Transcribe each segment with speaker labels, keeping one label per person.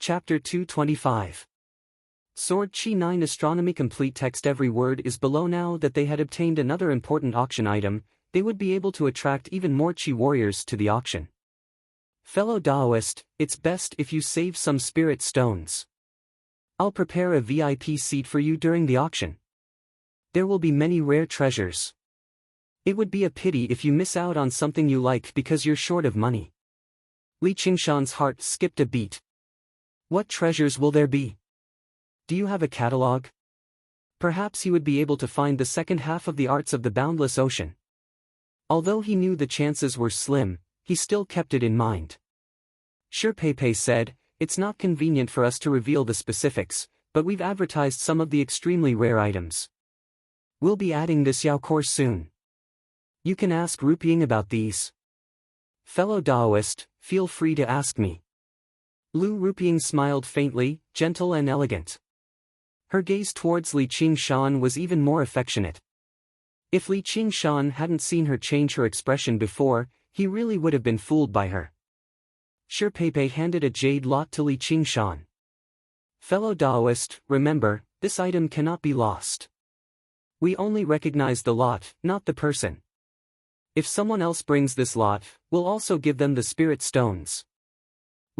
Speaker 1: Chapter 225. Sword Chi 9 Astronomy Complete text. Every word is below. Now that they had obtained another important auction item, they would be able to attract even more Chi warriors to the auction. Fellow Daoist, it's best if you save some spirit stones. I'll prepare a VIP seat for you during the auction. There will be many rare treasures. It would be a pity if you miss out on something you like because you're short of money. Li Qingshan's heart skipped a beat. What treasures will there be? Do you have a catalog? Perhaps he would be able to find the second half of the arts of the boundless ocean. Although he knew the chances were slim, he still kept it in mind. Sure, Peipei said, it's not convenient for us to reveal the specifics, but we've advertised some of the extremely rare items. We'll be adding this Yao course soon. You can ask Ruping about these. Fellow Daoist, feel free to ask me. Lu Ruping smiled faintly, gentle and elegant. Her gaze towards Li Qingshan was even more affectionate. If Li Qingshan hadn't seen her change her expression before, he really would have been fooled by her. Sure, Peipei handed a jade lot to Li Qingshan. Fellow Daoist, remember, this item cannot be lost. We only recognize the lot, not the person. If someone else brings this lot, we'll also give them the spirit stones.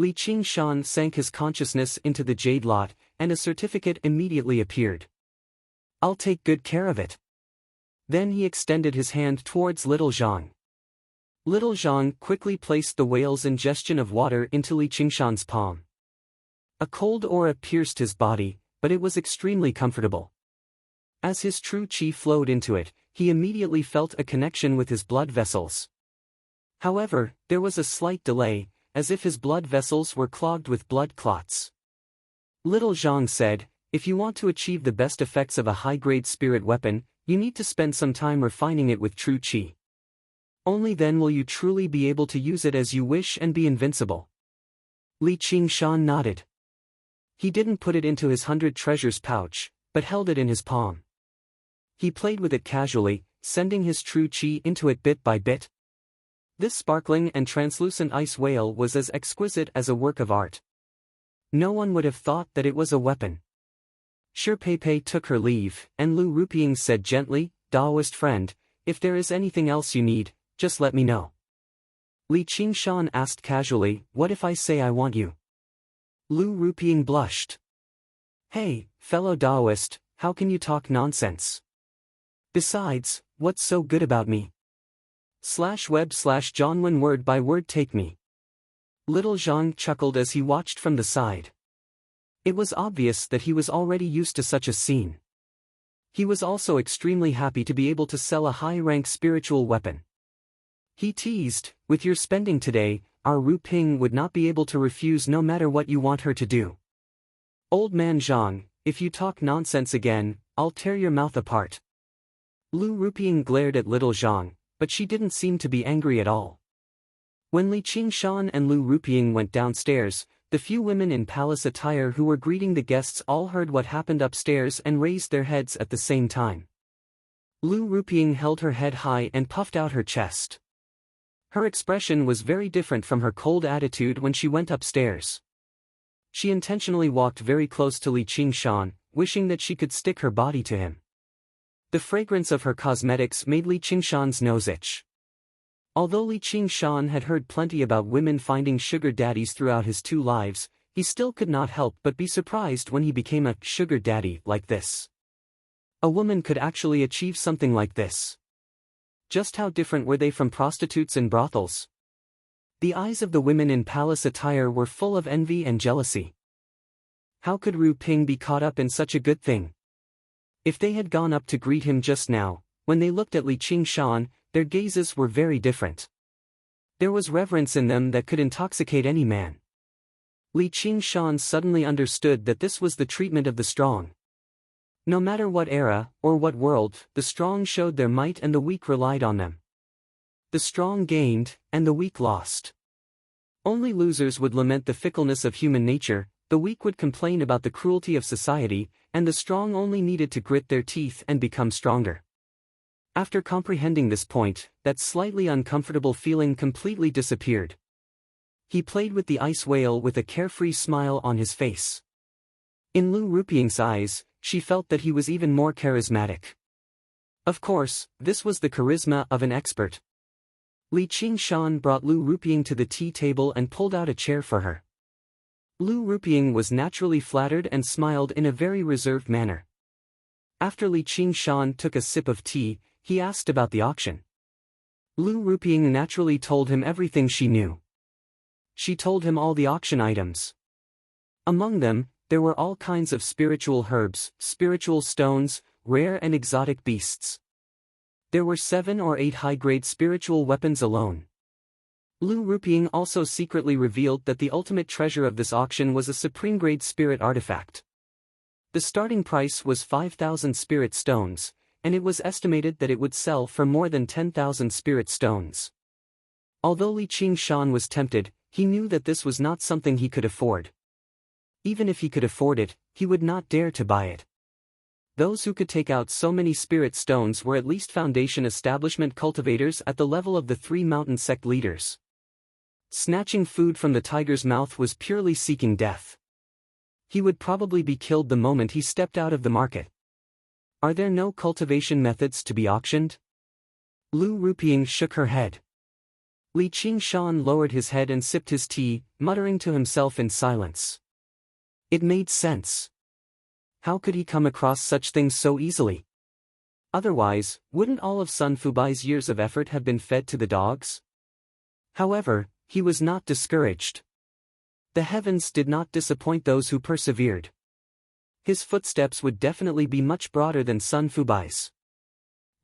Speaker 1: Li Qingshan sank his consciousness into the jade lot, and a certificate immediately appeared. I'll take good care of it. Then he extended his hand towards Little Zhang. Little Zhang quickly placed the whale's ingestion of water into Li Qingshan's palm. A cold aura pierced his body, but it was extremely comfortable. As his true chi flowed into it, he immediately felt a connection with his blood vessels. However, there was a slight delay, as if his blood vessels were clogged with blood clots. Little Zhang said, if you want to achieve the best effects of a high-grade spirit weapon, you need to spend some time refining it with true chi. Only then will you truly be able to use it as you wish and be invincible. Li Qingshan nodded. He didn't put it into his 100 treasures pouch, but held it in his palm. He played with it casually, sending his true chi into it bit by bit. This sparkling and translucent ice whale was as exquisite as a work of art. No one would have thought that it was a weapon. Sure, Peipei took her leave, and Lu Ruping said gently, Daoist friend, if there is anything else you need, just let me know. Li Qingshan asked casually, what if I say I want you? Lu Ruping blushed. Hey, fellow Daoist, how can you talk nonsense? Besides, what's so good about me? /web/Jonwin word by word take me. Little Zhang chuckled as he watched from the side. It was obvious that he was already used to such a scene. He was also extremely happy to be able to sell a high-rank spiritual weapon. He teased, with your spending today, our Ruping would not be able to refuse no matter what you want her to do. Old man Zhang, if you talk nonsense again, I'll tear your mouth apart. Lu Ruping glared at Little Zhang, but she didn't seem to be angry at all. When Li Qingshan and Lu Ruping went downstairs, the few women in palace attire who were greeting the guests all heard what happened upstairs and raised their heads at the same time. Lu Ruping held her head high and puffed out her chest. Her expression was very different from her cold attitude when she went upstairs. She intentionally walked very close to Li Qingshan, wishing that she could stick her body to him. The fragrance of her cosmetics made Li Qingshan's nose itch. Although Li Qingshan had heard plenty about women finding sugar daddies throughout his 2 lives, he still could not help but be surprised when he became a sugar daddy like this. A woman could actually achieve something like this. Just how different were they from prostitutes and brothels? The eyes of the women in palace attire were full of envy and jealousy. How could Ruping be caught up in such a good thing? If they had gone up to greet him just now, when they looked at Li Qingshan, their gazes were very different. There was reverence in them that could intoxicate any man. Li Qingshan suddenly understood that this was the treatment of the strong. No matter what era, or what world, the strong showed their might and the weak relied on them. The strong gained, and the weak lost. Only losers would lament the fickleness of human nature, the weak would complain about the cruelty of society, and the strong only needed to grit their teeth and become stronger. After comprehending this point, that slightly uncomfortable feeling completely disappeared. He played with the ice whale with a carefree smile on his face. In Lu Rupiang's eyes, she felt that he was even more charismatic. Of course, this was the charisma of an expert. Li Qingshan brought Lu Rupiang to the tea table and pulled out a chair for her. Lu Rupiang was naturally flattered and smiled in a very reserved manner. After Li Qingshan took a sip of tea, he asked about the auction. Lu Rupiang naturally told him everything she knew. She told him all the auction items. Among them, there were all kinds of spiritual herbs, spiritual stones, rare and exotic beasts. There were 7 or 8 high-grade spiritual weapons alone. Lu Rupiang also secretly revealed that the ultimate treasure of this auction was a supreme-grade spirit artifact. The starting price was 5,000 spirit stones, and it was estimated that it would sell for more than 10,000 spirit stones. Although Li Qingshan was tempted, he knew that this was not something he could afford. Even if he could afford it, he would not dare to buy it. Those who could take out so many spirit stones were at least Foundation establishment cultivators at the level of the 3 mountain sect leaders. Snatching food from the tiger's mouth was purely seeking death. He would probably be killed the moment he stepped out of the market. Are there no cultivation methods to be auctioned? Lu Rupiang shook her head. Li Qingshan lowered his head and sipped his tea, muttering to himself in silence. It made sense. How could he come across such things so easily? Otherwise, wouldn't all of Sun Fubai's years of effort have been fed to the dogs? However, he was not discouraged. The heavens did not disappoint those who persevered. His footsteps would definitely be much broader than Sun Fubai's.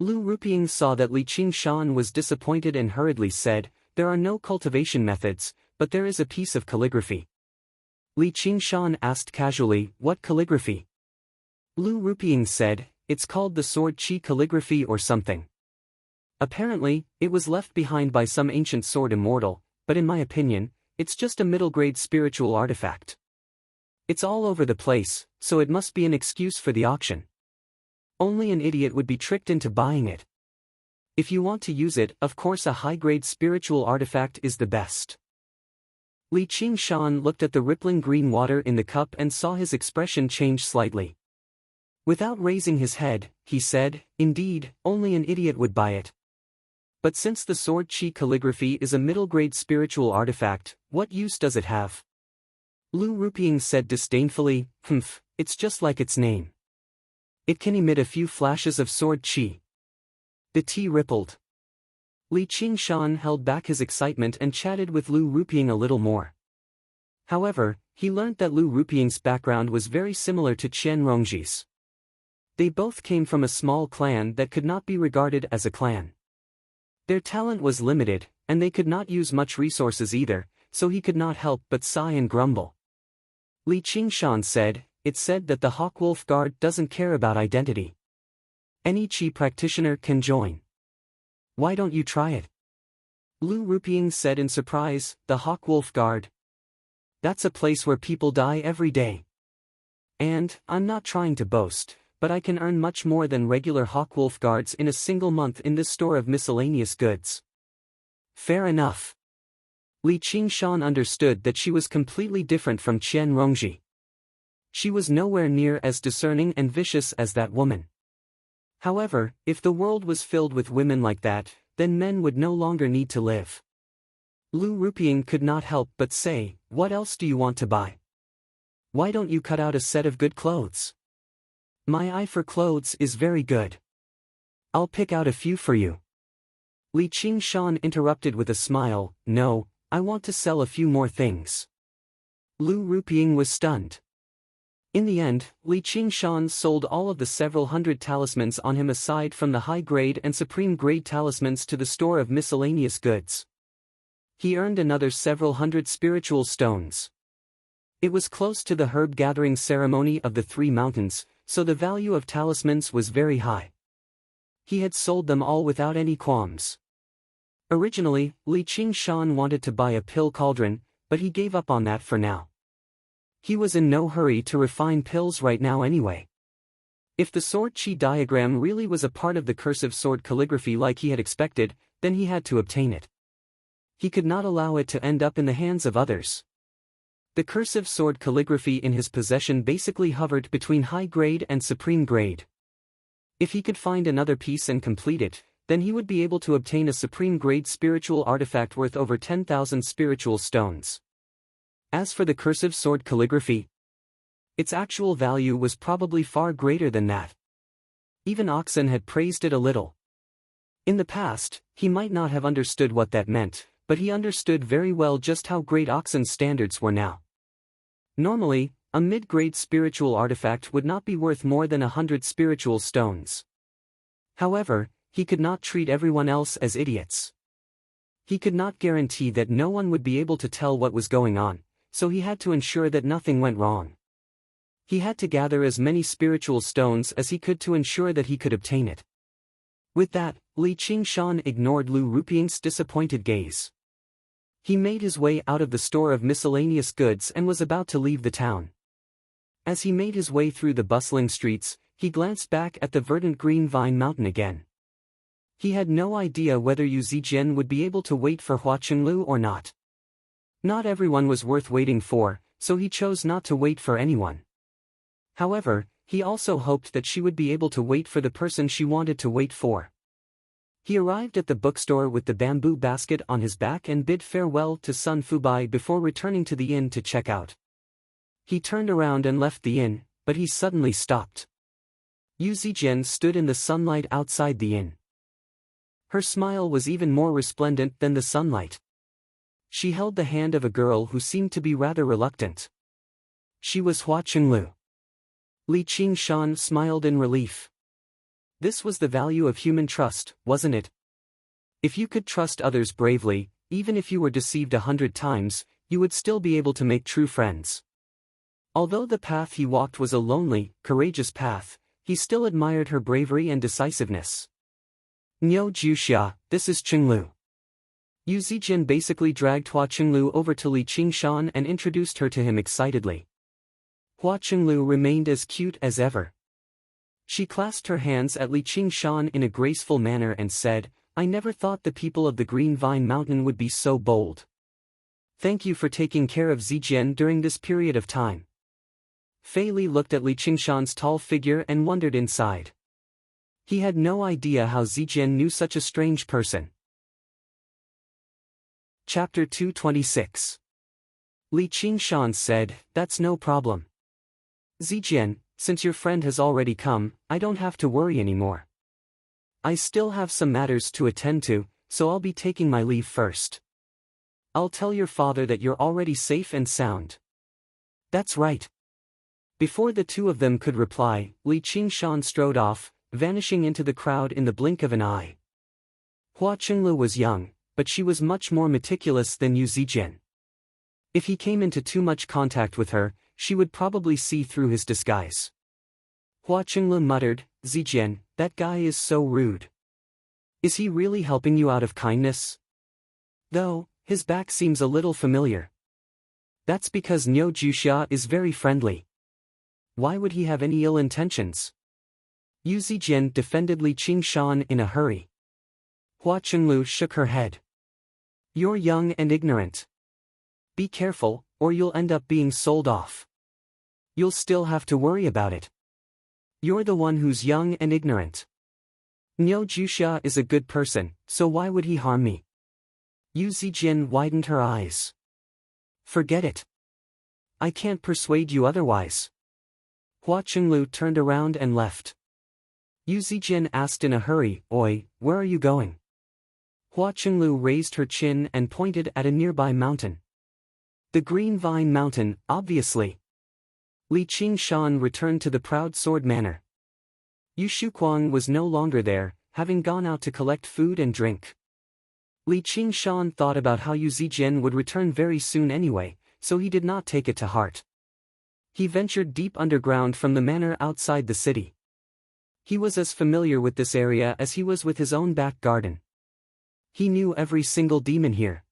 Speaker 1: Lu Rupiang saw that Li Qingshan was disappointed and hurriedly said, "There are no cultivation methods, but there is a piece of calligraphy." Li Qingshan asked casually, "What calligraphy?" Lu Rupiang said, "It's called the sword chi calligraphy or something. Apparently, it was left behind by some ancient sword immortal, but in my opinion, it's just a middle-grade spiritual artifact. It's all over the place, so it must be an excuse for the auction. Only an idiot would be tricked into buying it. If you want to use it, of course a high-grade spiritual artifact is the best." Li Qingshan looked at the rippling green water in the cup and saw his expression change slightly. Without raising his head, he said, "Indeed, only an idiot would buy it. But since the sword chi calligraphy is a middle-grade spiritual artifact, what use does it have?" Lu Rupiang said disdainfully, "Humph, it's just like its name. It can emit a few flashes of sword chi." The tea rippled. Li Qingshan held back his excitement and chatted with Lu Rupiang a little more. However, he learnt that Lu Rupiang's background was very similar to Qian Rongji's. They both came from a small clan that could not be regarded as a clan. Their talent was limited, and they could not use much resources either, so he could not help but sigh and grumble. Li Qingshan said, "It's said that the Hawkwolf Guard doesn't care about identity. Any chi practitioner can join. Why don't you try it?" Lu Rupiang said in surprise, "The Hawkwolf Guard? That's a place where people die every day. And, I'm not trying to boast, but I can earn much more than regular Hawkwolf Guards in a single month in this store of miscellaneous goods." Fair enough. Li Qingshan understood that she was completely different from Qian Rongji. She was nowhere near as discerning and vicious as that woman. However, if the world was filled with women like that, then men would no longer need to live. Lu Rupiang could not help but say, "What else do you want to buy? Why don't you cut out a set of good clothes? My eye for clothes is very good. I'll pick out a few for you." Li Qingshan interrupted with a smile, "No, I want to sell a few more things." Lu Rupiang was stunned. In the end, Li Qingshan sold all of the several hundred talismans on him aside from the high-grade and supreme-grade talismans to the store of miscellaneous goods. He earned another several hundred spiritual stones. It was close to the herb-gathering ceremony of the 3 mountains, so the value of talismans was very high. He had sold them all without any qualms. Originally, Li Qingshan wanted to buy a pill cauldron, but he gave up on that for now. He was in no hurry to refine pills right now anyway. If the sword chi diagram really was a part of the cursive sword calligraphy like he had expected, then he had to obtain it. He could not allow it to end up in the hands of others. The cursive sword calligraphy in his possession basically hovered between high grade and supreme grade. If he could find another piece and complete it, then he would be able to obtain a supreme grade spiritual artifact worth over 10,000 spiritual stones. As for the cursive sword calligraphy, its actual value was probably far greater than that. Even Oxen had praised it a little. In the past, he might not have understood what that meant, but he understood very well just how great Oxen's standards were now. Normally, a mid-grade spiritual artifact would not be worth more than 100 spiritual stones. However, he could not treat everyone else as idiots. He could not guarantee that no one would be able to tell what was going on, so he had to ensure that nothing went wrong. He had to gather as many spiritual stones as he could to ensure that he could obtain it. With that, Li Qingshan ignored Lu Rupiang's disappointed gaze. He made his way out of the store of miscellaneous goods and was about to leave the town. As he made his way through the bustling streets, he glanced back at the verdant green vine mountain again. He had no idea whether Yu Zijian would be able to wait for Hua Qinglu or not. Not everyone was worth waiting for, so he chose not to wait for anyone. However, he also hoped that she would be able to wait for the person she wanted to wait for. He arrived at the bookstore with the bamboo basket on his back and bid farewell to Sun Fubai before returning to the inn to check out. He turned around and left the inn, but he suddenly stopped. Yu Zijian stood in the sunlight outside the inn. Her smile was even more resplendent than the sunlight. She held the hand of a girl who seemed to be rather reluctant. She was Hua Qinglu. Li Qingshan smiled in relief. This was the value of human trust, wasn't it? If you could trust others bravely, even if you were deceived 100 times, you would still be able to make true friends. Although the path he walked was a lonely, courageous path, he still admired her bravery and decisiveness. Niu Jiuxia, this is Qinglu. Yu Zijian basically dragged Hua Qinglu over to Li Qingshan and introduced her to him excitedly. Hua Qinglu remained as cute as ever. She clasped her hands at Li Qingshan in a graceful manner and said, "I never thought the people of the Green Vine Mountain would be so bold. Thank you for taking care of Zijian during this period of time." Fei Li looked at Li Qingshan's tall figure and wondered inside. He had no idea how Zijian knew such a strange person. Chapter 226. Li Qingshan said, "That's no problem. Zijian, since your friend has already come, I don't have to worry anymore. I still have some matters to attend to, so I'll be taking my leave first. I'll tell your father that you're already safe and sound." "That's right." Before the two of them could reply, Li Qingshan strode off, vanishing into the crowd in the blink of an eye. Hua Qinglu was young, but she was much more meticulous than Yu Zijian. If he came into too much contact with her, she would probably see through his disguise. Hua Qinglu muttered, "Zijian, that guy is so rude. Is he really helping you out of kindness? Though, his back seems a little familiar." "That's because Niu Jiuxia is very friendly. Why would he have any ill intentions?" Yu Zijian defended Li Qingshan in a hurry. Hua Qinglu shook her head. "You're young and ignorant. Be careful, or you'll end up being sold off. You'll still have to worry about it. You're the one who's young and ignorant. Niu Jiuxia is a good person, so why would he harm me?" Yu Zijian widened her eyes. "Forget it. I can't persuade you otherwise." Hua Qinglu turned around and left. Yu Zijian asked in a hurry, "Oi, where are you going?" Hua Qinglu raised her chin and pointed at a nearby mountain. "The Green Vine Mountain, obviously." Li Qingshan returned to the proud sword manor. Yu Shuquang was no longer there, having gone out to collect food and drink. Li Qingshan thought about how Yu Zijian would return very soon anyway, so he did not take it to heart. He ventured deep underground from the manor outside the city. He was as familiar with this area as he was with his own back garden. He knew every single demon here.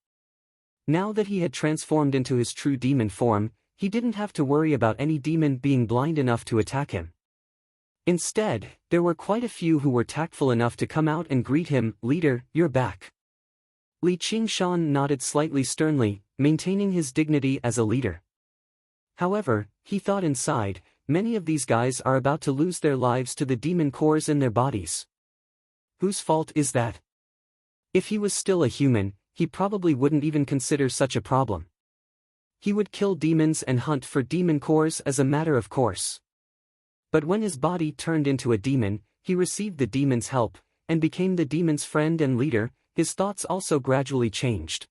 Speaker 1: Now that he had transformed into his true demon form, he didn't have to worry about any demon being blind enough to attack him. Instead, there were quite a few who were tactful enough to come out and greet him, "Leader, you're back. Li Qingshan nodded slightly sternly, maintaining his dignity as a leader. However, he thought inside, many of these guys are about to lose their lives to the demon cores in their bodies. Whose fault is that? If he was still a human, he probably wouldn't even consider such a problem. He would kill demons and hunt for demon cores as a matter of course. But when his body turned into a demon, he received the demon's help, and became the demon's friend and leader. His thoughts also gradually changed.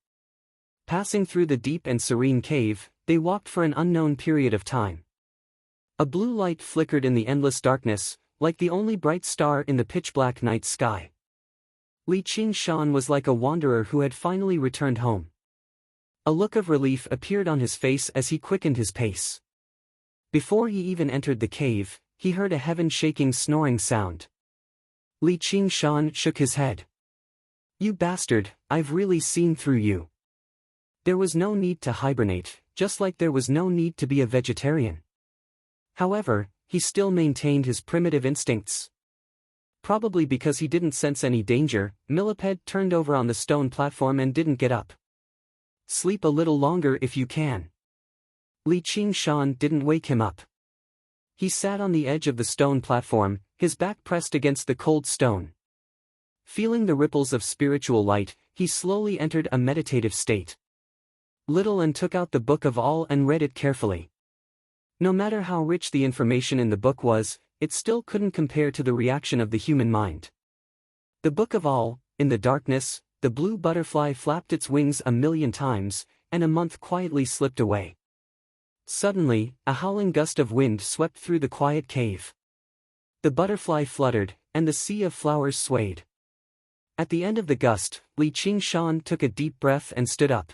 Speaker 1: Passing through the deep and serene cave, they walked for an unknown period of time. A blue light flickered in the endless darkness, like the only bright star in the pitch-black night sky. Li Qingshan was like a wanderer who had finally returned home. A look of relief appeared on his face as he quickened his pace. Before he even entered the cave, he heard a heaven-shaking snoring sound. Li Qingshan shook his head. "You bastard, I've really seen through you." There was no need to hibernate, just like there was no need to be a vegetarian. However, he still maintained his primitive instincts. Probably because he didn't sense any danger, Millipede turned over on the stone platform and didn't get up. "Sleep a little longer if you can." Li Qingshan didn't wake him up. He sat on the edge of the stone platform, his back pressed against the cold stone. Feeling the ripples of spiritual light, he slowly entered a meditative state. Little N took out the Book of All and read it carefully. No matter how rich the information in the book was, it still couldn't compare to the reaction of the human mind. The Book of All, in the darkness, the blue butterfly flapped its wings 1,000,000 times, and a month quietly slipped away. Suddenly, a howling gust of wind swept through the quiet cave. The butterfly fluttered, and the sea of flowers swayed. At the end of the gust, Li Qingshan took a deep breath and stood up.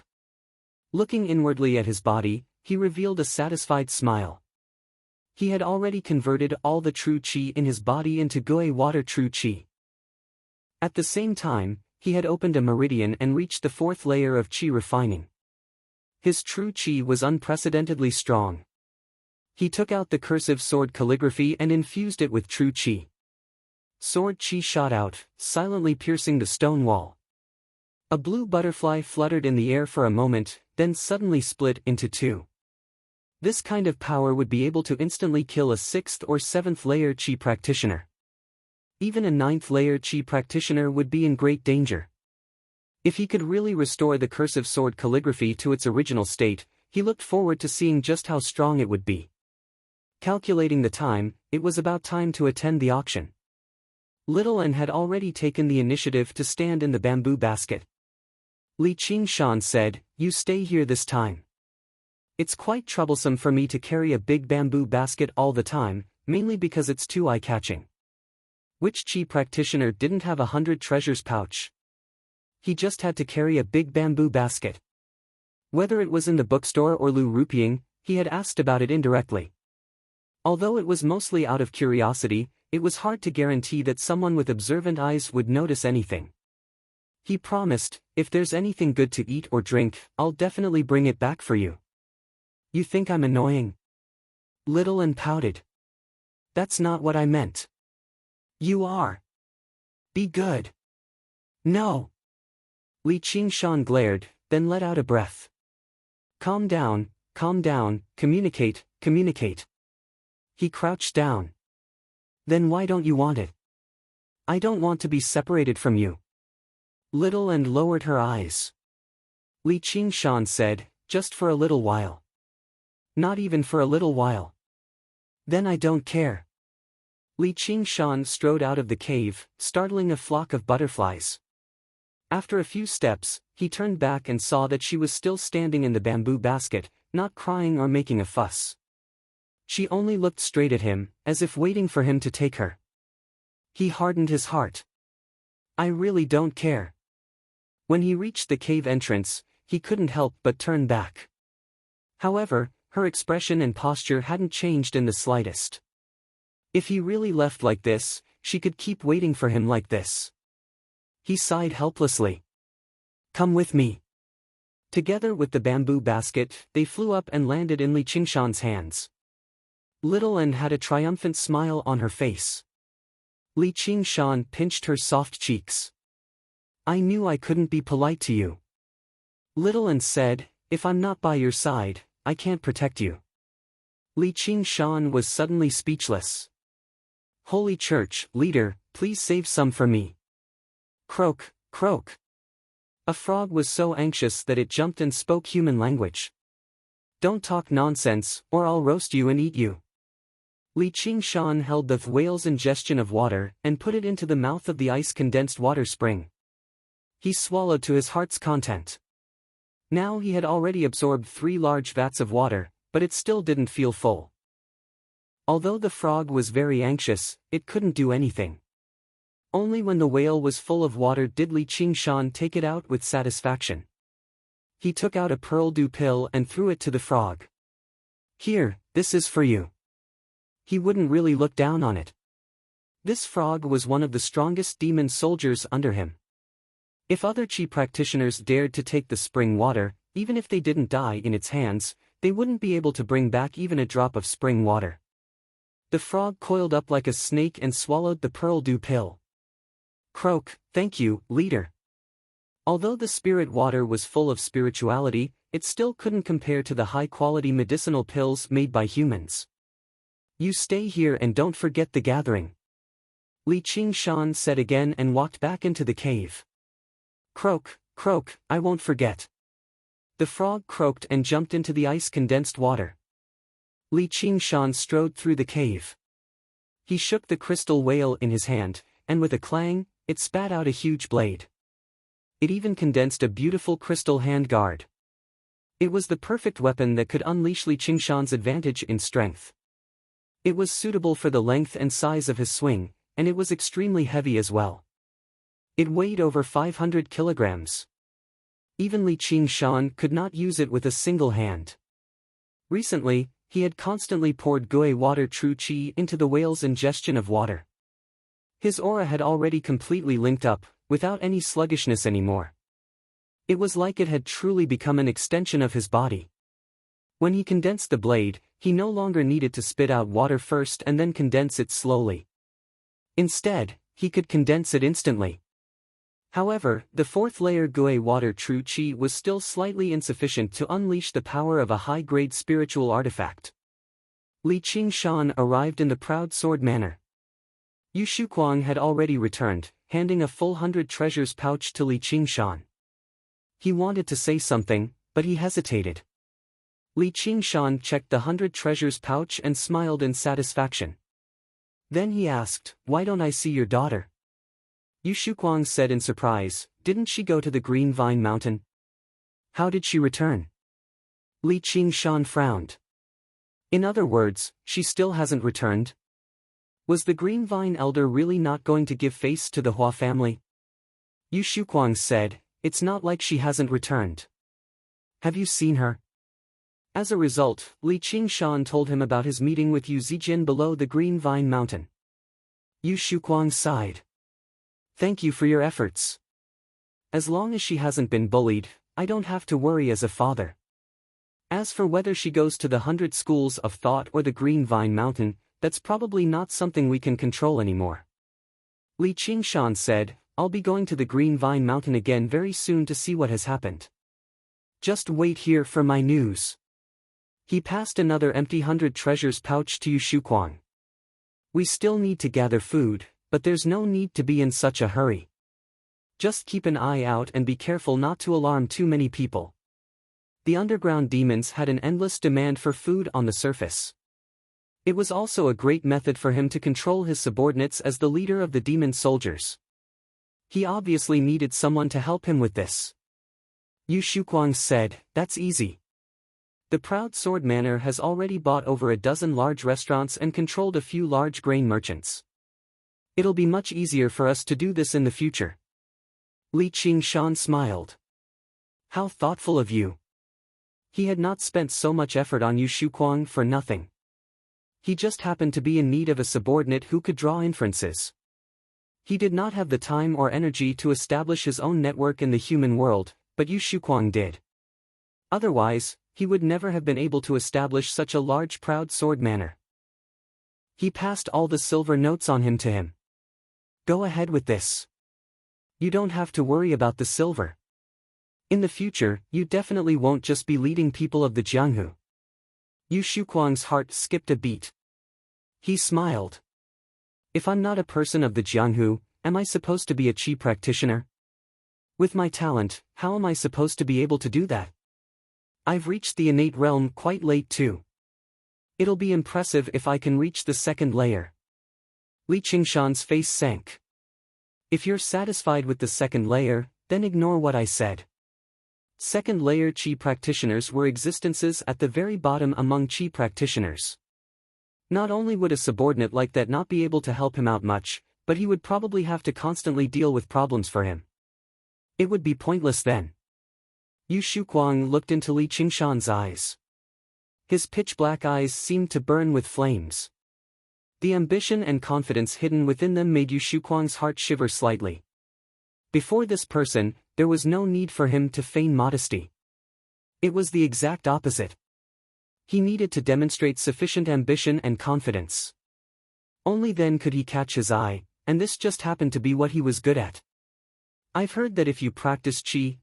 Speaker 1: Looking inwardly at his body, he revealed a satisfied smile. He had already converted all the true qi in his body into Gui water true qi. At the same time, he had opened a meridian and reached the 4th layer of qi refining. His true qi was unprecedentedly strong. He took out the cursive sword calligraphy and infused it with true qi. Sword qi shot out, silently piercing the stone wall. A blue butterfly fluttered in the air for a moment, then suddenly split into two. This kind of power would be able to instantly kill a 6th or 7th layer qi practitioner. Even a 9th layer qi practitioner would be in great danger. If he could really restore the cursive sword calligraphy to its original state, he looked forward to seeing just how strong it would be. Calculating the time, it was about time to attend the auction. Little N had already taken the initiative to stand in the bamboo basket. Li Qingshan said, "You stay here this time. It's quite troublesome for me to carry a big bamboo basket all the time, mainly because it's too eye-catching." Which qi practitioner didn't have 100 treasures pouch? He just had to carry a big bamboo basket. Whether it was in the bookstore or Lu Ruping, he had asked about it indirectly. Although it was mostly out of curiosity, it was hard to guarantee that someone with observant eyes would notice anything. He promised, "If there's anything good to eat or drink, I'll definitely bring it back for you." "You think I'm annoying?" Little N pouted. "That's not what I meant." "You are. Be good." "No." Li Qingshan glared, then let out a breath. Calm down, communicate, communicate." He crouched down. "Then why don't you want it?" "I don't want to be separated from you." Little N lowered her eyes. Li Qingshan said, "Just for a little while." "Not even for a little while." "Then I don't care." Li Qingshan strode out of the cave, startling a flock of butterflies. After a few steps, he turned back and saw that she was still standing in the bamboo basket, not crying or making a fuss. She only looked straight at him, as if waiting for him to take her. He hardened his heart. "I really don't care." When he reached the cave entrance, he couldn't help but turn back. However, her expression and posture hadn't changed in the slightest. If he really left like this, she could keep waiting for him like this. He sighed helplessly. "Come with me." Together with the bamboo basket, they flew up and landed in Li Qingshan's hands. Little N had a triumphant smile on her face. Li Qingshan pinched her soft cheeks. I knew I couldn't be polite to you. Little and said, if I'm not by your side, I can't protect you. Li Qingshan was suddenly speechless. Holy Church, leader, please save some for me. Croak, croak. A frog was so anxious that it jumped and spoke human language. Don't talk nonsense, or I'll roast you and eat you. Li Qingshan held the whale's ingestion of water and put it into the mouth of the ice-condensed water spring. He swallowed to his heart's content. Now he had already absorbed 3 large vats of water, but it still didn't feel full. Although the frog was very anxious, it couldn't do anything. Only when the whale was full of water did Li Qingshan take it out with satisfaction. He took out a pearl dew pill and threw it to the frog. Here, this is for you. He wouldn't really look down on it. This frog was one of the strongest demon soldiers under him. If other Qi practitioners dared to take the spring water, even if they didn't die in its hands, they wouldn't be able to bring back even a drop of spring water. The frog coiled up like a snake and swallowed the pearl dew pill. Croak, thank you, leader. Although the spirit water was full of spirituality, it still couldn't compare to the high-quality medicinal pills made by humans. You stay here and don't forget the gathering. Li Qingshan said again and walked back into the cave. Croak, croak, I won't forget. The frog croaked and jumped into the ice-condensed water. Li Qingshan strode through the cave. He shook the crystal whale in his hand, and with a clang, it spat out a huge blade. It even condensed a beautiful crystal handguard. It was the perfect weapon that could unleash Li Qingshan's advantage in strength. It was suitable for the length and size of his swing, and it was extremely heavy as well. It weighed over 500 kilograms. Even Li Qingshan could not use it with a single hand. Recently, he had constantly poured Gui water true Qi into the whale's ingestion of water. His aura had already completely linked up, without any sluggishness anymore. It was like it had truly become an extension of his body. When he condensed the blade, he no longer needed to spit out water first and then condense it slowly. Instead, he could condense it instantly. However, the 4th layer Gui water true Qi was still slightly insufficient to unleash the power of a high-grade spiritual artifact. Li Qingshan arrived in the proud sword manner. Yu Shuquang had already returned, handing a full 100 treasures pouch to Li Qingshan. He wanted to say something, but he hesitated. Li Qingshan checked the 100 treasures pouch and smiled in satisfaction. Then he asked, "Why don't I see your daughter?" Yu Shuquang said in surprise, "Didn't she go to the Green Vine Mountain? How did she return?" Li Qingshan frowned. In other words, she still hasn't returned? Was the Green Vine Elder really not going to give face to the Hua family? Yu Shuquang said, "It's not like she hasn't returned. Have you seen her?" As a result, Li Qingshan told him about his meeting with Yu Zijin below the Green Vine Mountain. Yu Shuquang sighed. "Thank you for your efforts. As long as she hasn't been bullied, I don't have to worry as a father. As for whether she goes to the 100 schools of thought or the Green Vine Mountain, that's probably not something we can control anymore." Li Qingshan said, "I'll be going to the Green Vine Mountain again very soon to see what has happened. Just wait here for my news." He passed another empty 100 treasures pouch to Yu Shuquang. "We still need to gather food, but there's no need to be in such a hurry. Just keep an eye out and be careful not to alarm too many people." The underground demons had an endless demand for food on the surface. It was also a great method for him to control his subordinates as the leader of the demon soldiers. He obviously needed someone to help him with this. Yu Shuquang said, "That's easy. The Proud Sword Manor has already bought over a dozen large restaurants and controlled a few large grain merchants. It'll be much easier for us to do this in the future." Li Qingshan smiled. "How thoughtful of you." He had not spent so much effort on Yu Shuquang for nothing. He just happened to be in need of a subordinate who could draw inferences. He did not have the time or energy to establish his own network in the human world, but Yu Shuquang did. Otherwise, he would never have been able to establish such a large proud sword manor. He passed all the silver notes on him to him. "Go ahead with this. You don't have to worry about the silver. In the future, you definitely won't just be leading people of the Jianghu. Yu Shuquang's heart skipped a beat. He smiled. If I'm not a person of the Jianghu, am I supposed to be a qi practitioner? With my talent, how am I supposed to be able to do that? I've reached the innate realm quite late too. It'll be impressive if I can reach the second layer. Li Qingshan's face sank. If you're satisfied with the second layer, then ignore what I said. Second layer qi practitioners were existences at the very bottom among qi practitioners. Not only would a subordinate like that not be able to help him out much, but he would probably have to constantly deal with problems for him. It would be pointless then. Yu Shuquang looked into Li Qingshan's eyes. His pitch-black eyes seemed to burn with flames. The ambition and confidence hidden within them made Yu Shuquang's heart shiver slightly. Before this person, there was no need for him to feign modesty. It was the exact opposite. He needed to demonstrate sufficient ambition and confidence. Only then could he catch his eye, and this just happened to be what he was good at. I've heard that if you practice qi,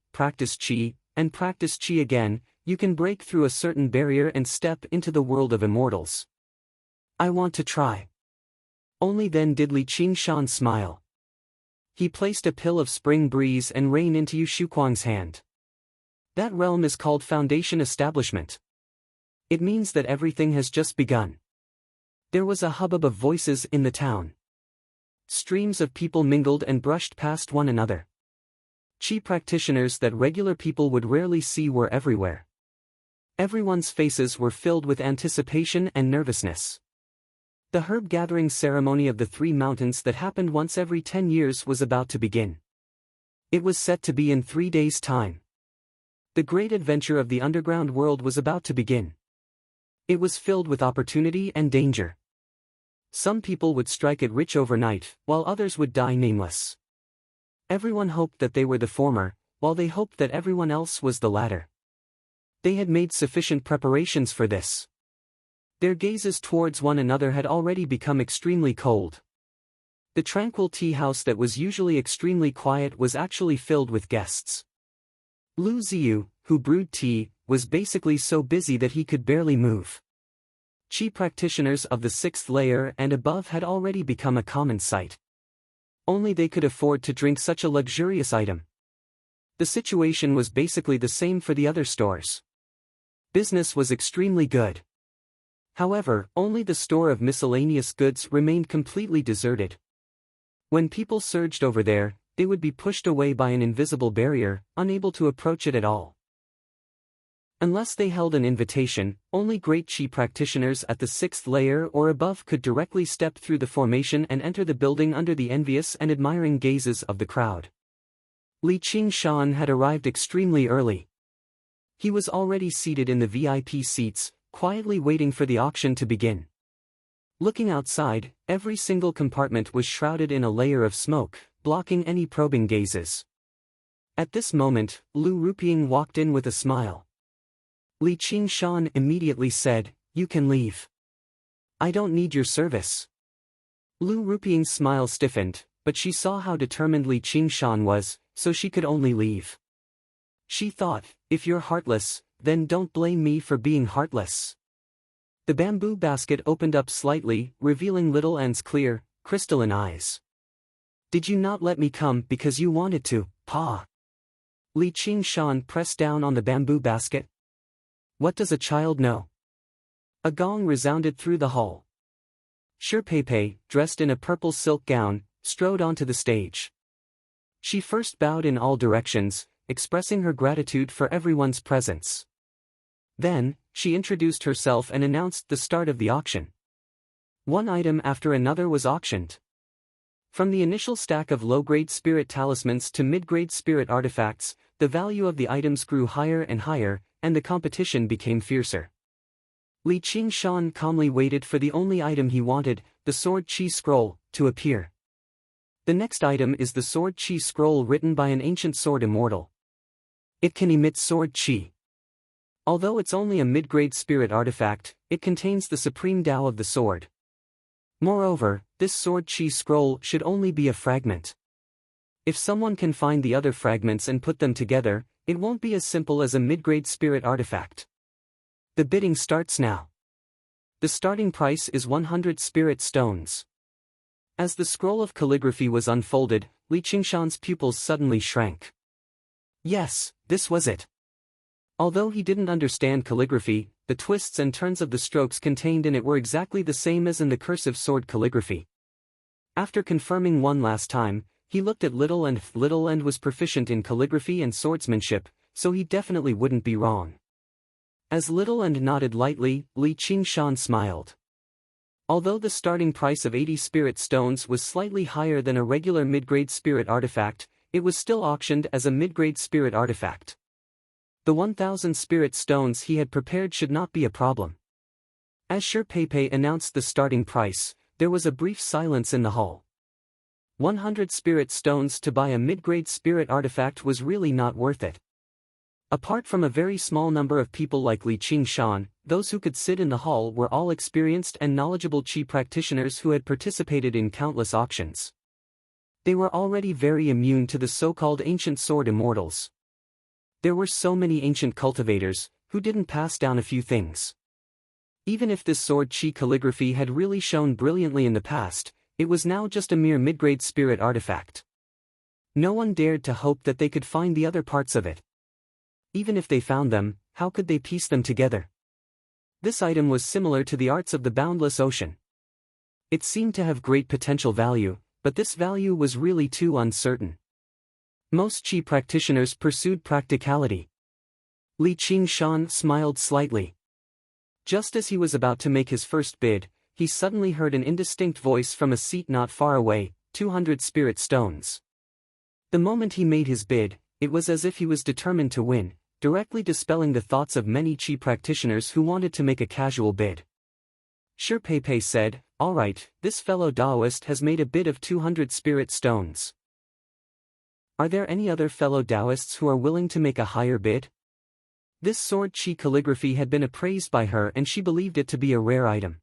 Speaker 1: and practice qi again, you can break through a certain barrier and step into the world of immortals. I want to try. Only then did Li Qingshan smile. He placed a pill of spring breeze and rain into Yu Shuquang's hand. That realm is called Foundation Establishment. It means that everything has just begun. There was a hubbub of voices in the town. Streams of people mingled and brushed past one another. Qi practitioners that regular people would rarely see were everywhere. Everyone's faces were filled with anticipation and nervousness. The herb-gathering ceremony of the 3 mountains that happened once every 10 years was about to begin. It was set to be in 3 days' time. The great adventure of the underground world was about to begin. It was filled with opportunity and danger. Some people would strike it rich overnight, while others would die nameless. Everyone hoped that they were the former, while they hoped that everyone else was the latter. They had made sufficient preparations for this. Their gazes towards one another had already become extremely cold. The tranquil tea house that was usually extremely quiet was actually filled with guests. Lu Ziyu, who brewed tea, was basically so busy that he could barely move. Qi practitioners of the 6th layer and above had already become a common sight. Only they could afford to drink such a luxurious item. The situation was basically the same for the other stores. Business was extremely good. However, only the store of miscellaneous goods remained completely deserted. When people surged over there, they would be pushed away by an invisible barrier, unable to approach it at all. Unless they held an invitation, only great qi practitioners at the 6th layer or above could directly step through the formation and enter the building under the envious and admiring gazes of the crowd. Li Qingshan had arrived extremely early. He was already seated in the VIP seats, quietly waiting for the auction to begin. Looking outside, every single compartment was shrouded in a layer of smoke, blocking any probing gazes. At this moment, Lu Ruping walked in with a smile. Li Qingshan immediately said, "You can leave. I don't need your service." Lu Ruping's smile stiffened, but she saw how determined Li Qingshan was, so she could only leave. She thought, if you're heartless, then don't blame me for being heartless. The bamboo basket opened up slightly, revealing Little An's clear, crystalline eyes. Did you not let me come because you wanted to, Pa? Li Qingshan pressed down on the bamboo basket. What does a child know? A gong resounded through the hall. Shirpeipei, dressed in a purple silk gown, strode onto the stage. She first bowed in all directions, expressing her gratitude for everyone's presence. Then, she introduced herself and announced the start of the auction. One item after another was auctioned. From the initial stack of low-grade spirit talismans to mid-grade spirit artifacts, the value of the items grew higher and higher, and the competition became fiercer. Li Qingshan calmly waited for the only item he wanted, the Sword Qi Scroll, to appear. The next item is the Sword Qi Scroll written by an ancient sword immortal. It can emit sword qi. Although it's only a mid-grade spirit artifact, it contains the supreme Tao of the sword. Moreover, this Sword Qi Scroll should only be a fragment. If someone can find the other fragments and put them together, it won't be as simple as a mid-grade spirit artifact. The bidding starts now. The starting price is 100 spirit stones. As the scroll of calligraphy was unfolded, Li Qingshan's pupils suddenly shrank. Yes, this was it. Although he didn't understand calligraphy, the twists and turns of the strokes contained in it were exactly the same as in the cursive sword calligraphy. After confirming one last time, he looked at Little and was proficient in calligraphy and swordsmanship, so he definitely wouldn't be wrong. As Little and nodded lightly, Li Qingshan smiled. Although the starting price of 80 spirit stones was slightly higher than a regular mid-grade spirit artifact, it was still auctioned as a mid-grade spirit artifact. The 1,000 spirit stones he had prepared should not be a problem. As Shi Pei announced the starting price, there was a brief silence in the hall. 100 spirit stones to buy a mid-grade spirit artifact was really not worth it. Apart from a very small number of people like Li Qingshan, those who could sit in the hall were all experienced and knowledgeable qi practitioners who had participated in countless auctions. They were already very immune to the so-called ancient sword immortals. There were so many ancient cultivators, who didn't pass down a few things. Even if this sword qi calligraphy had really shone brilliantly in the past, it was now just a mere mid-grade spirit artifact. No one dared to hope that they could find the other parts of it. Even if they found them, how could they piece them together? This item was similar to the arts of the boundless ocean. It seemed to have great potential value, but this value was really too uncertain. Most qi practitioners pursued practicality. Li Qingshan smiled slightly. Just as he was about to make his first bid, he suddenly heard an indistinct voice from a seat not far away, 200 spirit stones. The moment he made his bid, it was as if he was determined to win, directly dispelling the thoughts of many qi practitioners who wanted to make a casual bid. Shi Pei said, "All right, this fellow Taoist has made a bid of 200 spirit stones. Are there any other fellow Taoists who are willing to make a higher bid?" This sword qi calligraphy had been appraised by her and she believed it to be a rare item.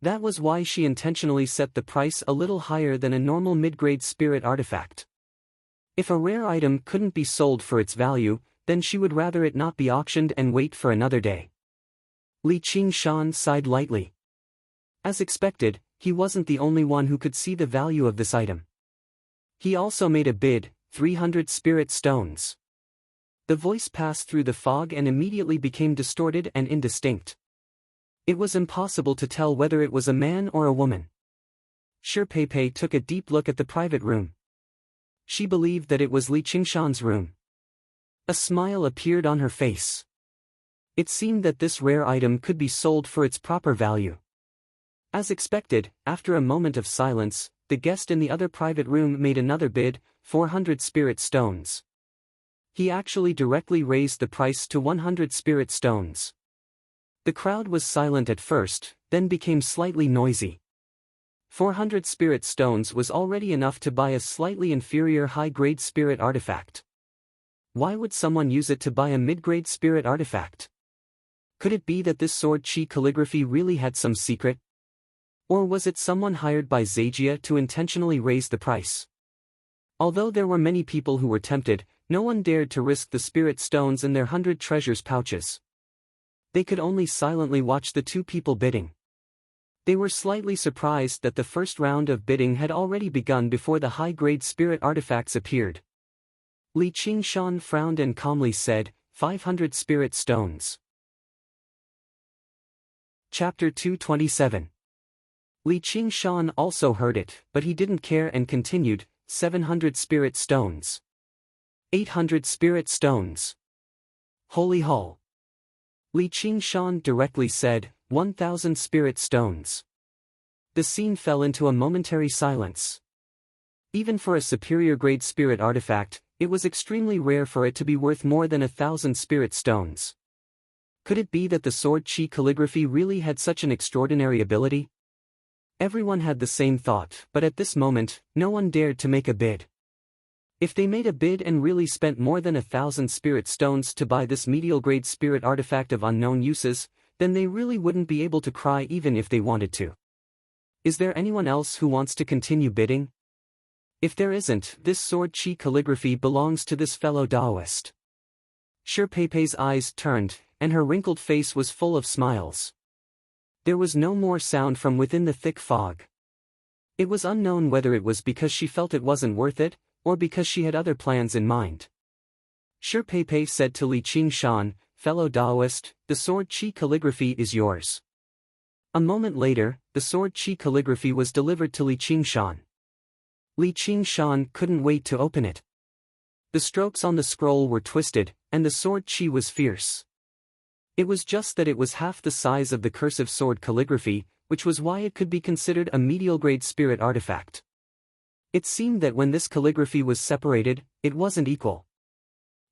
Speaker 1: That was why she intentionally set the price a little higher than a normal mid-grade spirit artifact. If a rare item couldn't be sold for its value, then she would rather it not be auctioned and wait for another day. Li Qingshan sighed lightly. As expected, he wasn't the only one who could see the value of this item. He also made a bid, 300 spirit stones. The voice passed through the fog and immediately became distorted and indistinct. It was impossible to tell whether it was a man or a woman. Shi Pei took a deep look at the private room. She believed that it was Li Qingshan's room. A smile appeared on her face. It seemed that this rare item could be sold for its proper value. As expected, after a moment of silence, the guest in the other private room made another bid, 400 spirit stones. He actually directly raised the price to 100 spirit stones. The crowd was silent at first, then became slightly noisy. 400 spirit stones was already enough to buy a slightly inferior high-grade spirit artifact. Why would someone use it to buy a mid-grade spirit artifact? Could it be that this sword qi calligraphy really had some secret? Or was it someone hired by Zejia to intentionally raise the price? Although there were many people who were tempted, no one dared to risk the spirit stones in their 100 treasures pouches. They could only silently watch the two people bidding. They were slightly surprised that the first round of bidding had already begun before the high-grade spirit artifacts appeared. Li Qingshan frowned and calmly said, 500 spirit stones. Chapter 227. Li Qingshan also heard it, but he didn't care and continued, 700 spirit stones. 800 spirit stones. Holy Hall. Li Qingshan directly said, 1,000 spirit stones. The scene fell into a momentary silence. Even for a superior grade spirit artifact, it was extremely rare for it to be worth more than 1,000 spirit stones. Could it be that the sword qi calligraphy really had such an extraordinary ability? Everyone had the same thought, but at this moment, no one dared to make a bid. If they made a bid and really spent more than 1,000 spirit stones to buy this medial grade spirit artifact of unknown uses, then they really wouldn't be able to cry even if they wanted to. Is there anyone else who wants to continue bidding? If there isn't, this sword chi calligraphy belongs to this fellow Taoist. Shi Pei's eyes turned, and her wrinkled face was full of smiles. There was no more sound from within the thick fog. It was unknown whether it was because she felt it wasn't worth it, or because she had other plans in mind. Shi Pei said to Li Qingshan, "Fellow Taoist, the sword chi calligraphy is yours." A moment later, the sword chi calligraphy was delivered to Li Qingshan. Li Qingshan couldn't wait to open it. The strokes on the scroll were twisted, and the sword chi was fierce. It was just that it was half the size of the cursive sword calligraphy, which was why it could be considered a medial-grade spirit artifact. It seemed that when this calligraphy was separated, it wasn't equal.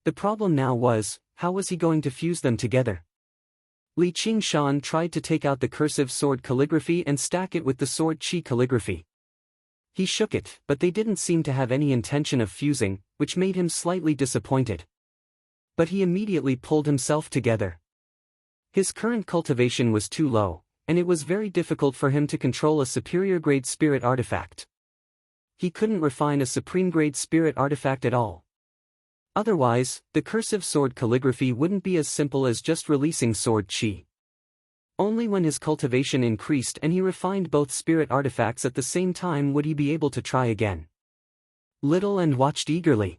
Speaker 1: The problem now was, how was he going to fuse them together? Li Qingshan tried to take out the cursive sword calligraphy and stack it with the sword chi calligraphy. He shook it, but they didn't seem to have any intention of fusing, which made him slightly disappointed. But he immediately pulled himself together. His current cultivation was too low, and it was very difficult for him to control a superior-grade spirit artifact. He couldn't refine a supreme-grade spirit artifact at all. Otherwise, the cursive sword calligraphy wouldn't be as simple as just releasing sword chi. Only when his cultivation increased and he refined both spirit artifacts at the same time would he be able to try again. Little and watched eagerly.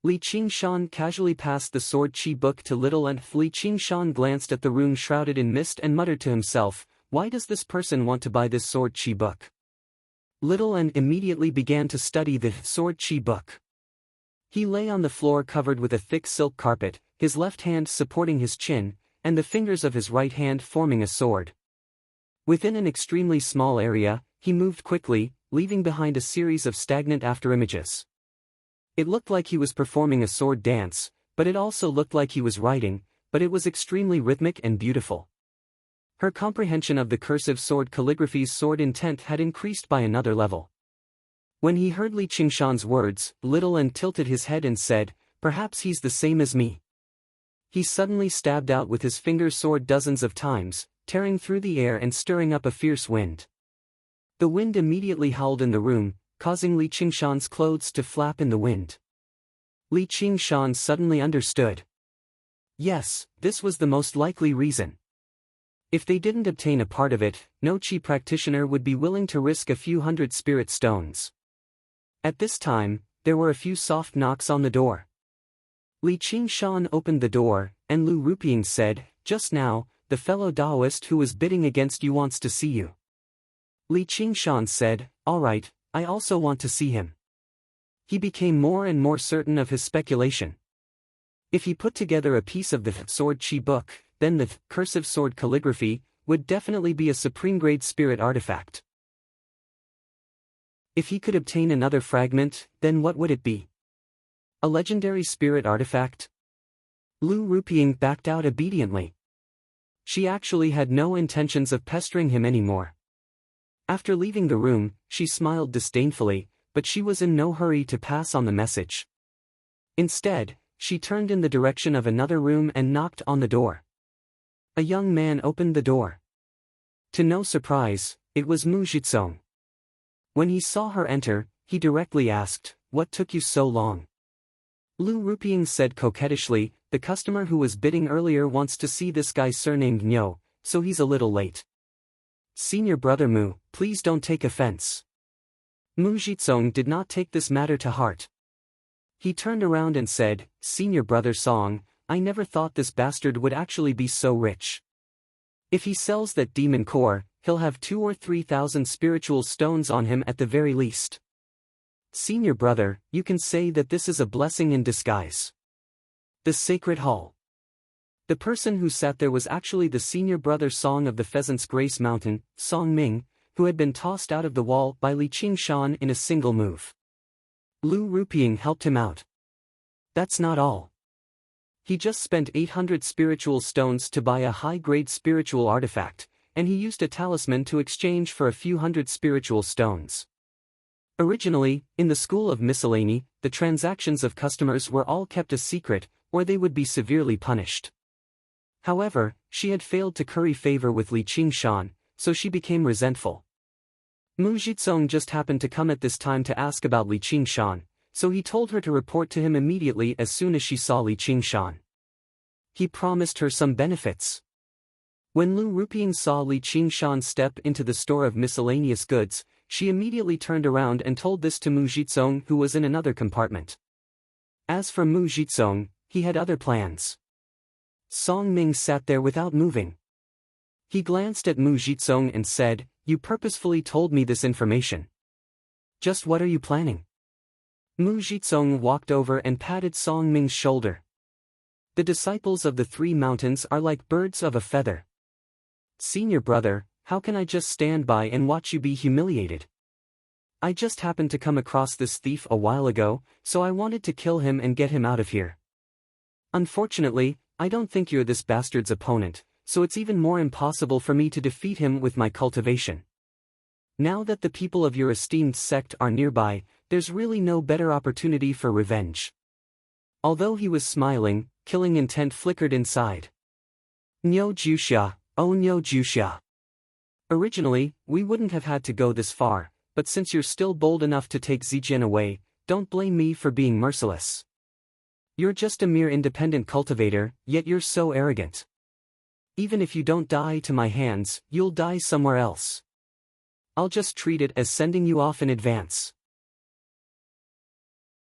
Speaker 1: Li Qingshan casually passed the sword chi book to Little and Li Qingshan glanced at the room shrouded in mist and muttered to himself, "Why does this person want to buy this sword chi book?" Little and immediately began to study the sword chi book. He lay on the floor covered with a thick silk carpet, his left hand supporting his chin, and the fingers of his right hand forming a sword. Within an extremely small area, he moved quickly, leaving behind a series of stagnant afterimages. It looked like he was performing a sword dance, but it also looked like he was writing, but it was extremely rhythmic and beautiful. Her comprehension of the cursive sword calligraphy's sword intent had increased by another level. When he heard Li Qingshan's words, Little and tilted his head and said, "Perhaps he's the same as me." He suddenly stabbed out with his fingers sword dozens of times, tearing through the air and stirring up a fierce wind. The wind immediately howled in the room, causing Li Qingshan's clothes to flap in the wind. Li Qingshan suddenly understood. Yes, this was the most likely reason. If they didn't obtain a part of it, no chi practitioner would be willing to risk a few hundred spirit stones. At this time, there were a few soft knocks on the door. Li Qingshan opened the door, and Lu Rupiang said, "Just now, the fellow Taoist who was bidding against you wants to see you." Li Qingshan said, "All right, I also want to see him." He became more and more certain of his speculation. If he put together a piece of the sword chi book, then the cursive sword calligraphy would definitely be a supreme-grade spirit artifact. If he could obtain another fragment, then what would it be? A legendary spirit artifact? Lu Rupiang backed out obediently. She actually had no intentions of pestering him anymore. After leaving the room, she smiled disdainfully, but she was in no hurry to pass on the message. Instead, she turned in the direction of another room and knocked on the door. A young man opened the door. To no surprise, it was Mu Zhizong. When he saw her enter, he directly asked, "What took you so long?" Lu Rupiang said coquettishly, "The customer who was bidding earlier wants to see this guy surnamed Nyo, so he's a little late." "Senior brother Mu, please don't take offense." Mu Zhizong did not take this matter to heart. He turned around and said, "Senior brother Song, I never thought this bastard would actually be so rich. If he sells that demon core, he'll have 2,000 or 3,000 spiritual stones on him at the very least. Senior brother, you can say that this is a blessing in disguise." The Sacred Hall. The person who sat there was actually the senior brother Song of the Pheasant's Grace Mountain, Song Ming, who had been tossed out of the wall by Li Qingshan in a single move. Lu Rupiang helped him out. That's not all. He just spent 800 spiritual stones to buy a high-grade spiritual artifact, and he used a talisman to exchange for a few hundred spiritual stones. Originally, in the School of Miscellany, the transactions of customers were all kept a secret, or they would be severely punished. However, she had failed to curry favor with Li Qingshan, so she became resentful. Mu Jizong just happened to come at this time to ask about Li Qingshan, so he told her to report to him immediately as soon as she saw Li Qingshan. He promised her some benefits. When Lu Ruping saw Li Qingshan step into the store of miscellaneous goods, she immediately turned around and told this to Mu Jizong, who was in another compartment. As for Mu Jizong, he had other plans. Song Ming sat there without moving. He glanced at Mu Jizong and said, "You purposefully told me this information. Just what are you planning?" Mu Jizong walked over and patted Song Ming's shoulder. "The disciples of the Three Mountains are like birds of a feather. Senior brother, how can I just stand by and watch you be humiliated? I just happened to come across this thief a while ago, so I wanted to kill him and get him out of here. Unfortunately, I don't think you're this bastard's opponent, so it's even more impossible for me to defeat him with my cultivation. Now that the people of your esteemed sect are nearby, there's really no better opportunity for revenge." Although he was smiling, killing intent flickered inside. "Niu Jiuxia, oh Niu Jiuxia. Originally, we wouldn't have had to go this far, but since you're still bold enough to take Zijian away, don't blame me for being merciless. You're just a mere independent cultivator, yet you're so arrogant. Even if you don't die to my hands, you'll die somewhere else. I'll just treat it as sending you off in advance."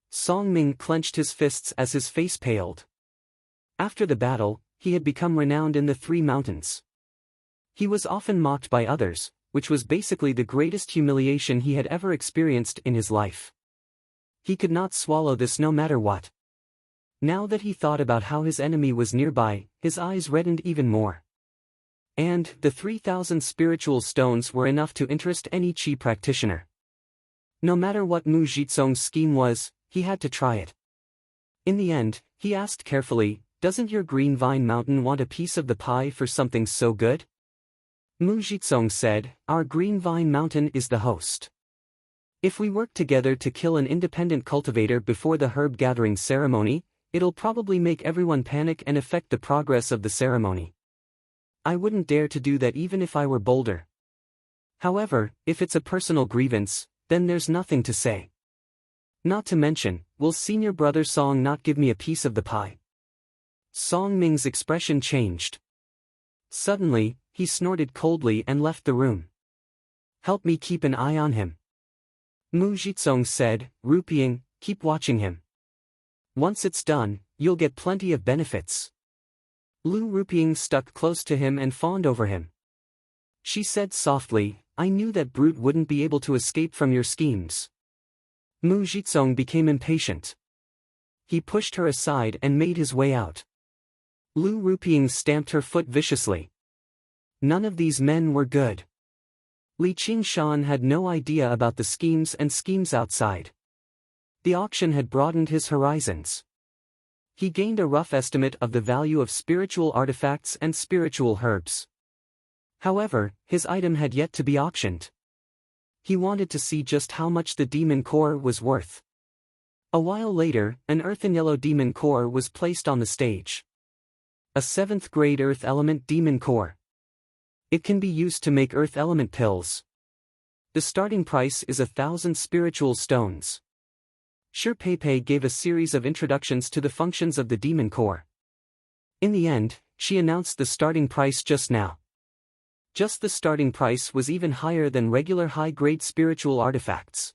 Speaker 1: Song Ming clenched his fists as his face paled. After the battle, he had become renowned in the Three Mountains. He was often mocked by others, which was basically the greatest humiliation he had ever experienced in his life. He could not swallow this no matter what. Now that he thought about how his enemy was nearby, his eyes reddened even more. And the 3,000 spiritual stones were enough to interest any Qi practitioner. No matter what Mu Jizong's scheme was, he had to try it. In the end, he asked carefully, "Doesn't your Green Vine Mountain want a piece of the pie for something so good?" Mu Jizong said, "Our Green Vine Mountain is the host. If we work together to kill an independent cultivator before the herb gathering ceremony, it'll probably make everyone panic and affect the progress of the ceremony. I wouldn't dare to do that even if I were bolder. However, if it's a personal grievance, then there's nothing to say. Not to mention, will senior brother Song not give me a piece of the pie?" Song Ming's expression changed. Suddenly, he snorted coldly and left the room. "Help me keep an eye on him," Mu Jizong said, "Ruping, keep watching him. Once it's done, you'll get plenty of benefits." Lu Ruping stuck close to him and fawned over him. She said softly, "I knew that brute wouldn't be able to escape from your schemes." Mu Jizong became impatient. He pushed her aside and made his way out. Lu Ruping stamped her foot viciously. None of these men were good. Li Qingshan had no idea about the schemes outside. The auction had broadened his horizons. He gained a rough estimate of the value of spiritual artifacts and spiritual herbs. However, his item had yet to be auctioned. He wanted to see just how much the demon core was worth. A while later, an earthen yellow demon core was placed on the stage. A 7th grade earth element demon core. It can be used to make earth element pills. The starting price is 1,000 spiritual stones. Shi Pei gave a series of introductions to the functions of the demon core. In the end, she announced the starting price just now. Just the starting price was even higher than regular high-grade spiritual artifacts.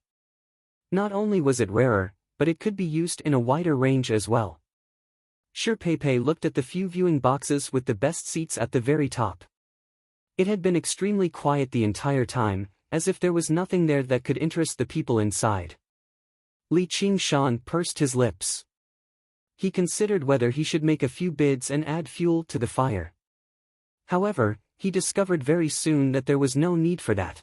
Speaker 1: Not only was it rarer, but it could be used in a wider range as well. Shi Pei looked at the few viewing boxes with the best seats at the very top. It had been extremely quiet the entire time, as if there was nothing there that could interest the people inside. Li Qingshan pursed his lips. He considered whether he should make a few bids and add fuel to the fire. However, he discovered very soon that there was no need for that.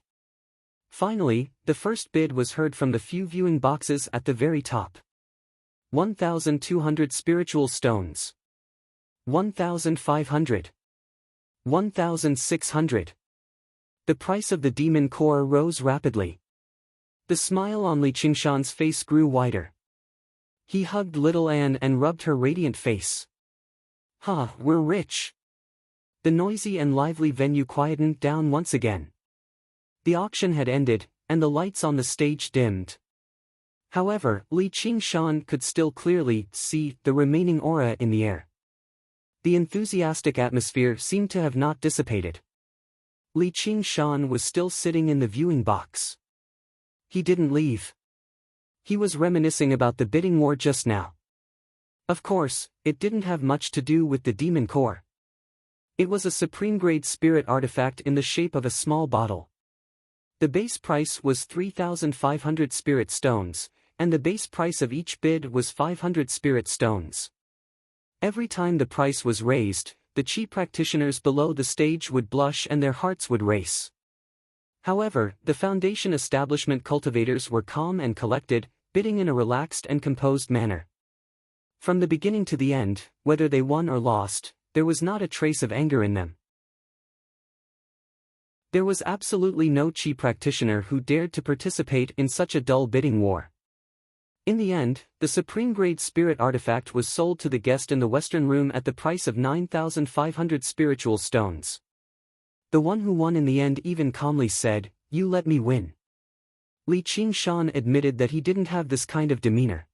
Speaker 1: Finally, the first bid was heard from the few viewing boxes at the very top. 1,200 spiritual stones. 1,500. 1,600. The price of the demon core rose rapidly. The smile on Li Qingshan's face grew wider. He hugged little Anne and rubbed her radiant face. "Ha, we're rich." The noisy and lively venue quietened down once again. The auction had ended, and the lights on the stage dimmed. However, Li Qingshan could still clearly see the remaining aura in the air. The enthusiastic atmosphere seemed to have not dissipated. Li Qingshan was still sitting in the viewing box. He didn't leave. He was reminiscing about the bidding war just now. Of course, it didn't have much to do with the demon core. It was a supreme-grade spirit artifact in the shape of a small bottle. The base price was 3,500 spirit stones, and the base price of each bid was 500 spirit stones. Every time the price was raised, the chi practitioners below the stage would blush and their hearts would race. However, the Foundation establishment cultivators were calm and collected, bidding in a relaxed and composed manner. From the beginning to the end, whether they won or lost, there was not a trace of anger in them. There was absolutely no chi practitioner who dared to participate in such a dull bidding war. In the end, the supreme-grade spirit artifact was sold to the guest in the western room at the price of 9,500 spiritual stones. The one who won in the end even calmly said, "You let me win." Li Qingshan admitted that he didn't have this kind of demeanor.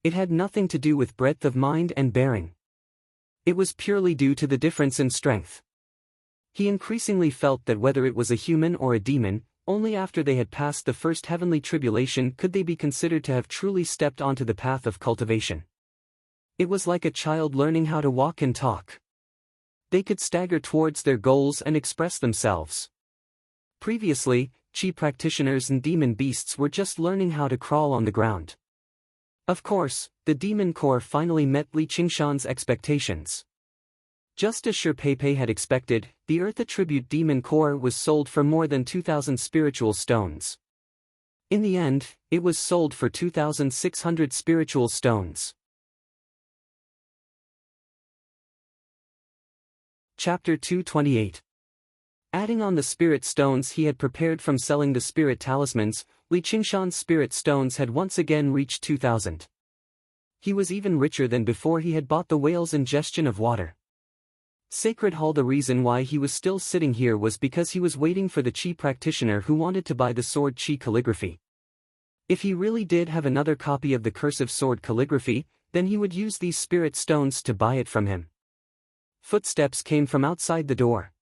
Speaker 1: It had nothing to do with breadth of mind and bearing. It was purely due to the difference in strength. He increasingly felt that whether it was a human or a demon, only after they had passed the first heavenly tribulation could they be considered to have truly stepped onto the path of cultivation. It was like a child learning how to walk and talk. They could stagger towards their goals and express themselves. Previously, chi practitioners and demon beasts were just learning how to crawl on the ground. Of course, the demon core finally met Li Qingshan's expectations. Just as Shi Pei had expected, the Earth Attribute Demon Core was sold for more than 2,000 spiritual stones. In the end, it was sold for 2,600 spiritual stones. Chapter 228. Adding on the spirit stones he had prepared from selling the spirit talismans, Li Qingshan's spirit stones had once again reached 2,000. He was even richer than before he had bought the whale's ingestion of water. Sacred Hall. The reason why he was still sitting here was because he was waiting for the chi practitioner who wanted to buy the sword chi calligraphy. If he really did have another copy of the cursive sword calligraphy, then he would use these spirit stones to buy it from him. Footsteps came from outside the door.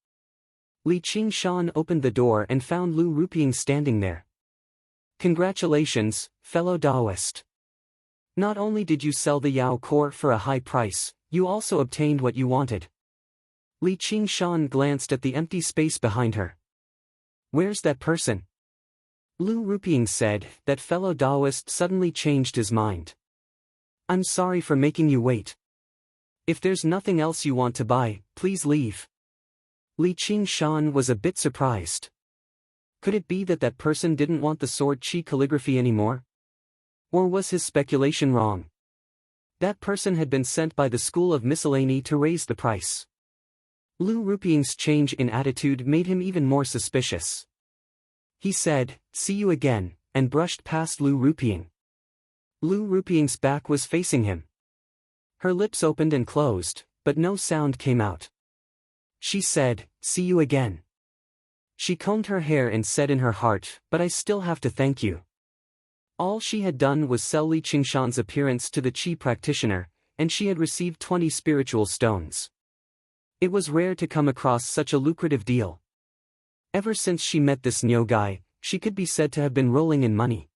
Speaker 1: Li Qingshan opened the door and found Lu Ruping standing there. "Congratulations, fellow Taoist. Not only did you sell the Yao core for a high price, you also obtained what you wanted." Li Qingshan glanced at the empty space behind her. "Where's that person?" Lu Ruping said. That fellow Taoist suddenly changed his mind. "I'm sorry for making you wait. If there's nothing else you want to buy, please leave." Li Qingshan was a bit surprised. Could it be that that person didn't want the sword chi calligraphy anymore? Or was his speculation wrong? That person had been sent by the School of Miscellany to raise the price. Lu Ruping's change in attitude made him even more suspicious. He said, "See you again," and brushed past Lu Ruping. Lu Ruping's back was facing him. Her lips opened and closed, but no sound came out. She said, "See you again." She combed her hair and said in her heart, "But I still have to thank you." All she had done was sell Li Qingshan's appearance to the chi practitioner, and she had received 20 spiritual stones. It was rare to come across such a lucrative deal. Ever since she met this Nyo guy, she could be said to have been rolling in money.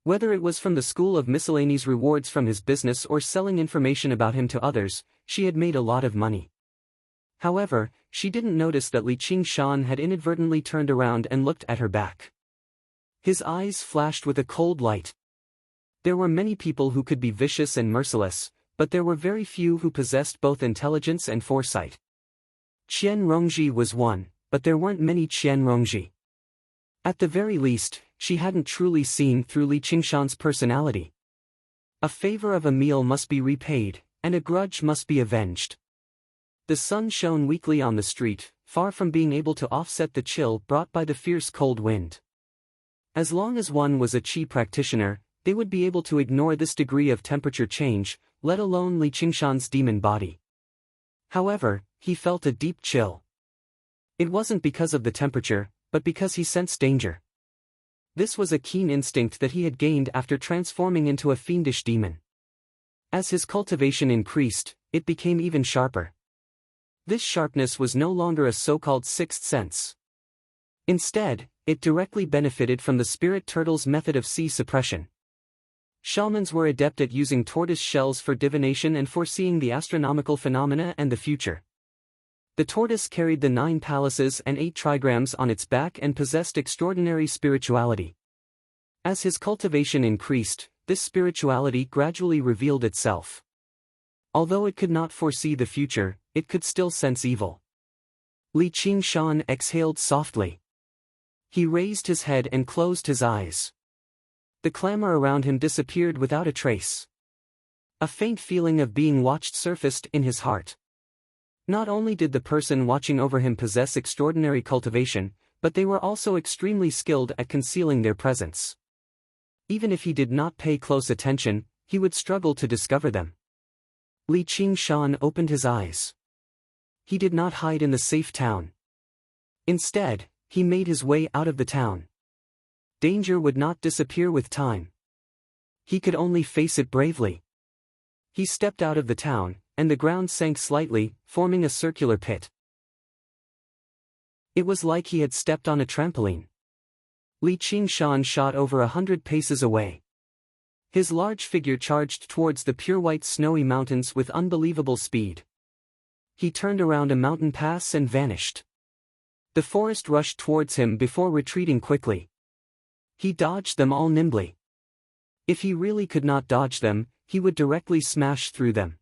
Speaker 1: Whether it was from the School of Miscellany's rewards from his business or selling information about him to others, she had made a lot of money. However, she didn't notice that Li Qingshan had inadvertently turned around and looked at her back. His eyes flashed with a cold light. There were many people who could be vicious and merciless, but there were very few who possessed both intelligence and foresight. Qian Rongji was one, but there weren't many Qian Rongji. At the very least, she hadn't truly seen through Li Qingshan's personality. A favor of a meal must be repaid, and a grudge must be avenged. The sun shone weakly on the street, far from being able to offset the chill brought by the fierce cold wind. As long as one was a chi practitioner, they would be able to ignore this degree of temperature change, let alone Li Qingshan's demon body. However, he felt a deep chill. It wasn't because of the temperature, but because he sensed danger. This was a keen instinct that he had gained after transforming into a fiendish demon. As his cultivation increased, it became even sharper. This sharpness was no longer a so-called sixth sense. Instead, it directly benefited from the spirit turtle's method of sea suppression. Shamans were adept at using tortoise shells for divination and foreseeing the astronomical phenomena and the future. The tortoise carried the 9 palaces and 8 trigrams on its back and possessed extraordinary spirituality. As his cultivation increased, this spirituality gradually revealed itself. Although it could not foresee the future, it could still sense evil. Li Qingshan exhaled softly. He raised his head and closed his eyes. The clamor around him disappeared without a trace. A faint feeling of being watched surfaced in his heart. Not only did the person watching over him possess extraordinary cultivation, but they were also extremely skilled at concealing their presence. Even if he did not pay close attention, he would struggle to discover them. Li Qingshan opened his eyes. He did not hide in the safe town. Instead, he made his way out of the town. Danger would not disappear with time. He could only face it bravely. He stepped out of the town, and the ground sank slightly, forming a circular pit. It was like he had stepped on a trampoline. Li Qingshan shot over 100 paces away. His large figure charged towards the pure white snowy mountains with unbelievable speed. He turned around a mountain pass and vanished. The forest rushed towards him before retreating quickly. He dodged them all nimbly. If he really could not dodge them, he would directly smash through them.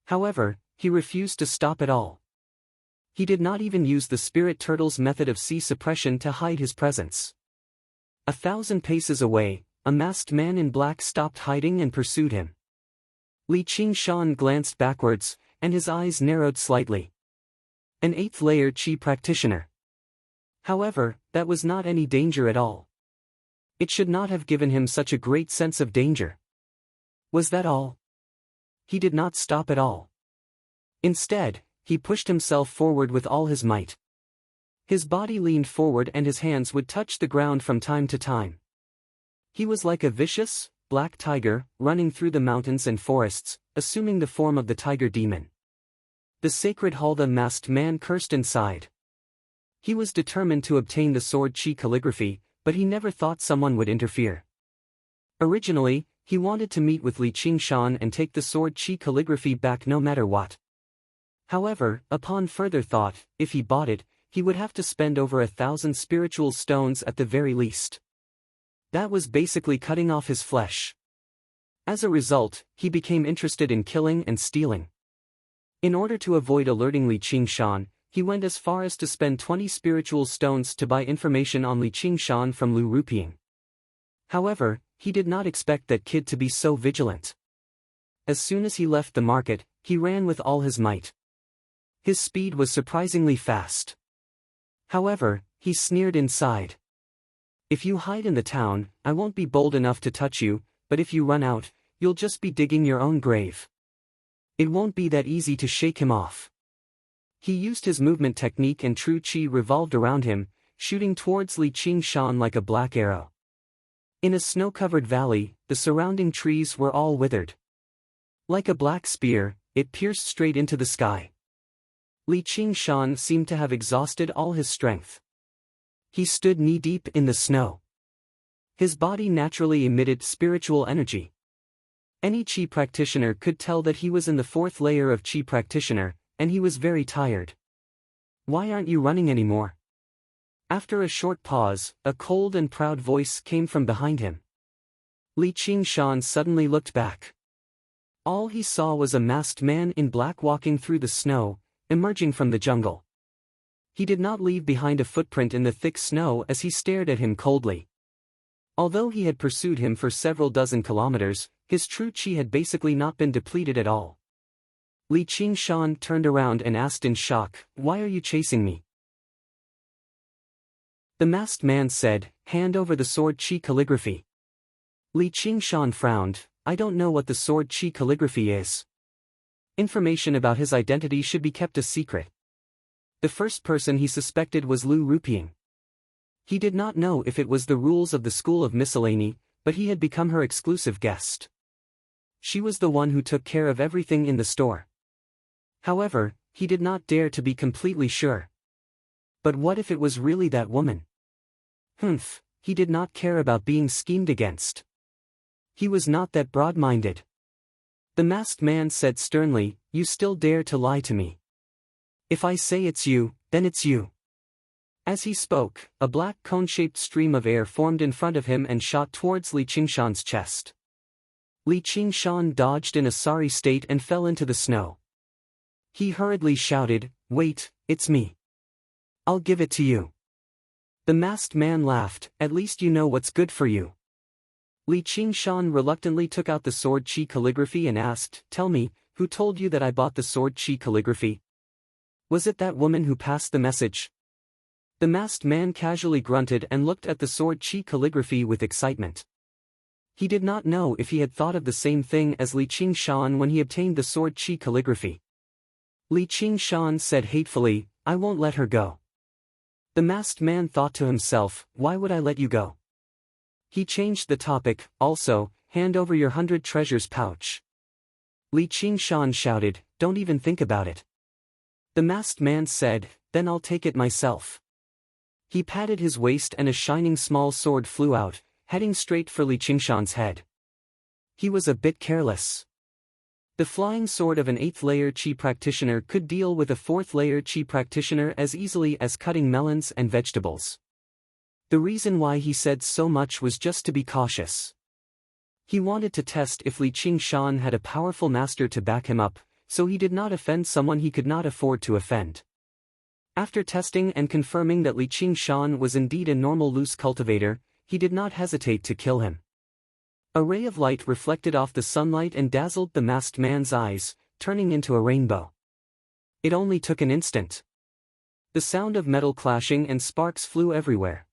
Speaker 1: However, he refused to stop at all. He did not even use the spirit turtle's method of sea suppression to hide his presence. 1,000 paces away, a masked man in black stopped hiding and pursued him. Li Qingshan glanced backwards, and his eyes narrowed slightly. An 8th layer Qi practitioner. However, that was not any danger at all. It should not have given him such a great sense of danger. Was that all? He did not stop at all. Instead, he pushed himself forward with all his might. His body leaned forward and his hands would touch the ground from time to time. He was like a vicious, black tiger, running through the mountains and forests, assuming the form of the tiger demon. The sacred hall. The masked man cursed inside. He was determined to obtain the sword Qi calligraphy, but he never thought someone would interfere. Originally, he wanted to meet with Li Qingshan and take the sword Qi calligraphy back no matter what. However, upon further thought, if he bought it, he would have to spend over 1,000 spiritual stones at the very least. That was basically cutting off his flesh. As a result, he became interested in killing and stealing. In order to avoid alerting Li Qingshan, he went as far as to spend 20 spiritual stones to buy information on Li Qingshan from Lu Ruping. However, he did not expect that kid to be so vigilant. As soon as he left the market, he ran with all his might. His speed was surprisingly fast. However, he sneered inside. If you hide in the town, I won't be bold enough to touch you, but if you run out, you'll just be digging your own grave. It won't be that easy to shake him off. He used his movement technique and true Qi revolved around him, shooting towards Li Qingshan like a black arrow. In a snow-covered valley, the surrounding trees were all withered. Like a black spear, it pierced straight into the sky. Li Qingshan seemed to have exhausted all his strength. He stood knee-deep in the snow. His body naturally emitted spiritual energy. Any Qi practitioner could tell that he was in the 4th layer of Qi practitioner, and he was very tired. Why aren't you running anymore? After a short pause, a cold and proud voice came from behind him. Li Qingshan suddenly looked back. All he saw was a masked man in black walking through the snow, emerging from the jungle. He did not leave behind a footprint in the thick snow as he stared at him coldly. Although he had pursued him for several dozen kilometers, his true Qi had basically not been depleted at all. Li Qingshan turned around and asked in shock, "Why are you chasing me?" The masked man said, "Hand over the sword Qi calligraphy." Li Qingshan frowned, "I don't know what the sword Qi calligraphy is. Information about his identity should be kept a secret." The first person he suspected was Lu Ruping. He did not know if it was the rules of the School of Miscellany, but he had become her exclusive guest. She was the one who took care of everything in the store. However, he did not dare to be completely sure. But what if it was really that woman? Humph, he did not care about being schemed against. He was not that broad-minded. The masked man said sternly, "You still dare to lie to me? If I say it's you, then it's you." As he spoke, a black cone-shaped stream of air formed in front of him and shot towards Li Qingshan's chest. Li Qingshan dodged in a sorry state and fell into the snow. He hurriedly shouted, "Wait, it's me. I'll give it to you." The masked man laughed, "At least you know what's good for you." Li Qingshan reluctantly took out the sword chi calligraphy and asked, "Tell me, who told you that I bought the sword chi calligraphy? Was it that woman who passed the message?" The masked man casually grunted and looked at the sword chi calligraphy with excitement. He did not know if he had thought of the same thing as Li Qingshan when he obtained the sword chi calligraphy. Li Qingshan said hatefully, "I won't let her go." The masked man thought to himself, "Why would I let you go?" He changed the topic, "Also, hand over your 100 treasures pouch." Li Qingshan shouted, "Don't even think about it." The masked man said, "Then I'll take it myself." He patted his waist and a shining small sword flew out, heading straight for Li Qingshan's head. He was a bit careless. The flying sword of an 8th layer chi practitioner could deal with a 4th layer chi practitioner as easily as cutting melons and vegetables. The reason why he said so much was just to be cautious. He wanted to test if Li Qingshan had a powerful master to back him up, so he did not offend someone he could not afford to offend. After testing and confirming that Li Qingshan was indeed a normal loose cultivator, he did not hesitate to kill him. A ray of light reflected off the sunlight and dazzled the masked man's eyes, turning into a rainbow. It only took an instant. The sound of metal clashing and sparks flew everywhere.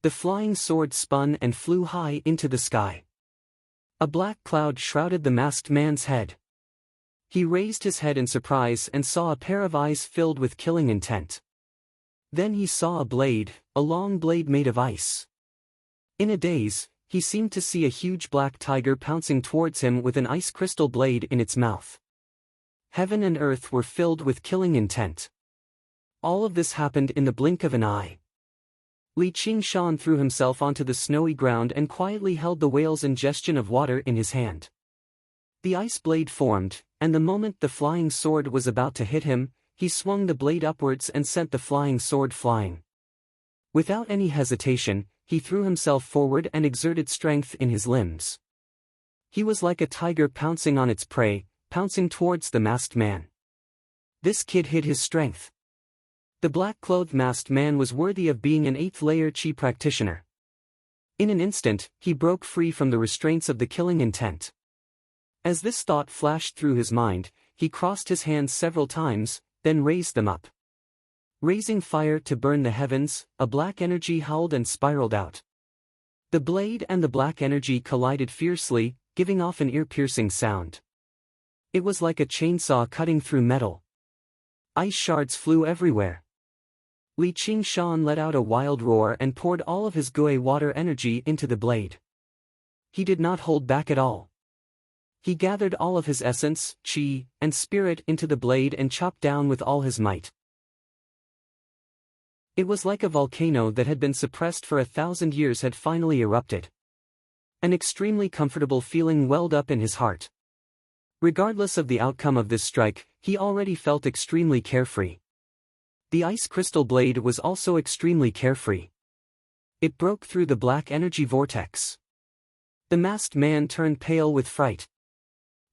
Speaker 1: The flying sword spun and flew high into the sky. A black cloud shrouded the masked man's head. He raised his head in surprise and saw a pair of eyes filled with killing intent. Then he saw a blade, a long blade made of ice. In a daze, he seemed to see a huge black tiger pouncing towards him with an ice crystal blade in its mouth. Heaven and earth were filled with killing intent. All of this happened in the blink of an eye. Li Qingshan threw himself onto the snowy ground and quietly held the whale's ingestion of water in his hand. The ice blade formed, and the moment the flying sword was about to hit him, he swung the blade upwards and sent the flying sword flying. Without any hesitation, he threw himself forward and exerted strength in his limbs. He was like a tiger pouncing on its prey, pouncing towards the masked man. This kid hid his strength. The black-clothed masked man was worthy of being an 8th layer chi practitioner. In an instant, he broke free from the restraints of the killing intent. As this thought flashed through his mind, he crossed his hands several times, then raised them up. Raising fire to burn the heavens, a black energy howled and spiraled out. The blade and the black energy collided fiercely, giving off an ear-piercing sound. It was like a chainsaw cutting through metal. Ice shards flew everywhere. Li Qingshan let out a wild roar and poured all of his Gui water energy into the blade. He did not hold back at all. He gathered all of his essence, chi, and spirit into the blade and chopped down with all his might. It was like a volcano that had been suppressed for 1,000 years had finally erupted. An extremely comfortable feeling welled up in his heart. Regardless of the outcome of this strike, he already felt extremely carefree. The ice crystal blade was also extremely carefree. It broke through the black energy vortex. The masked man turned pale with fright.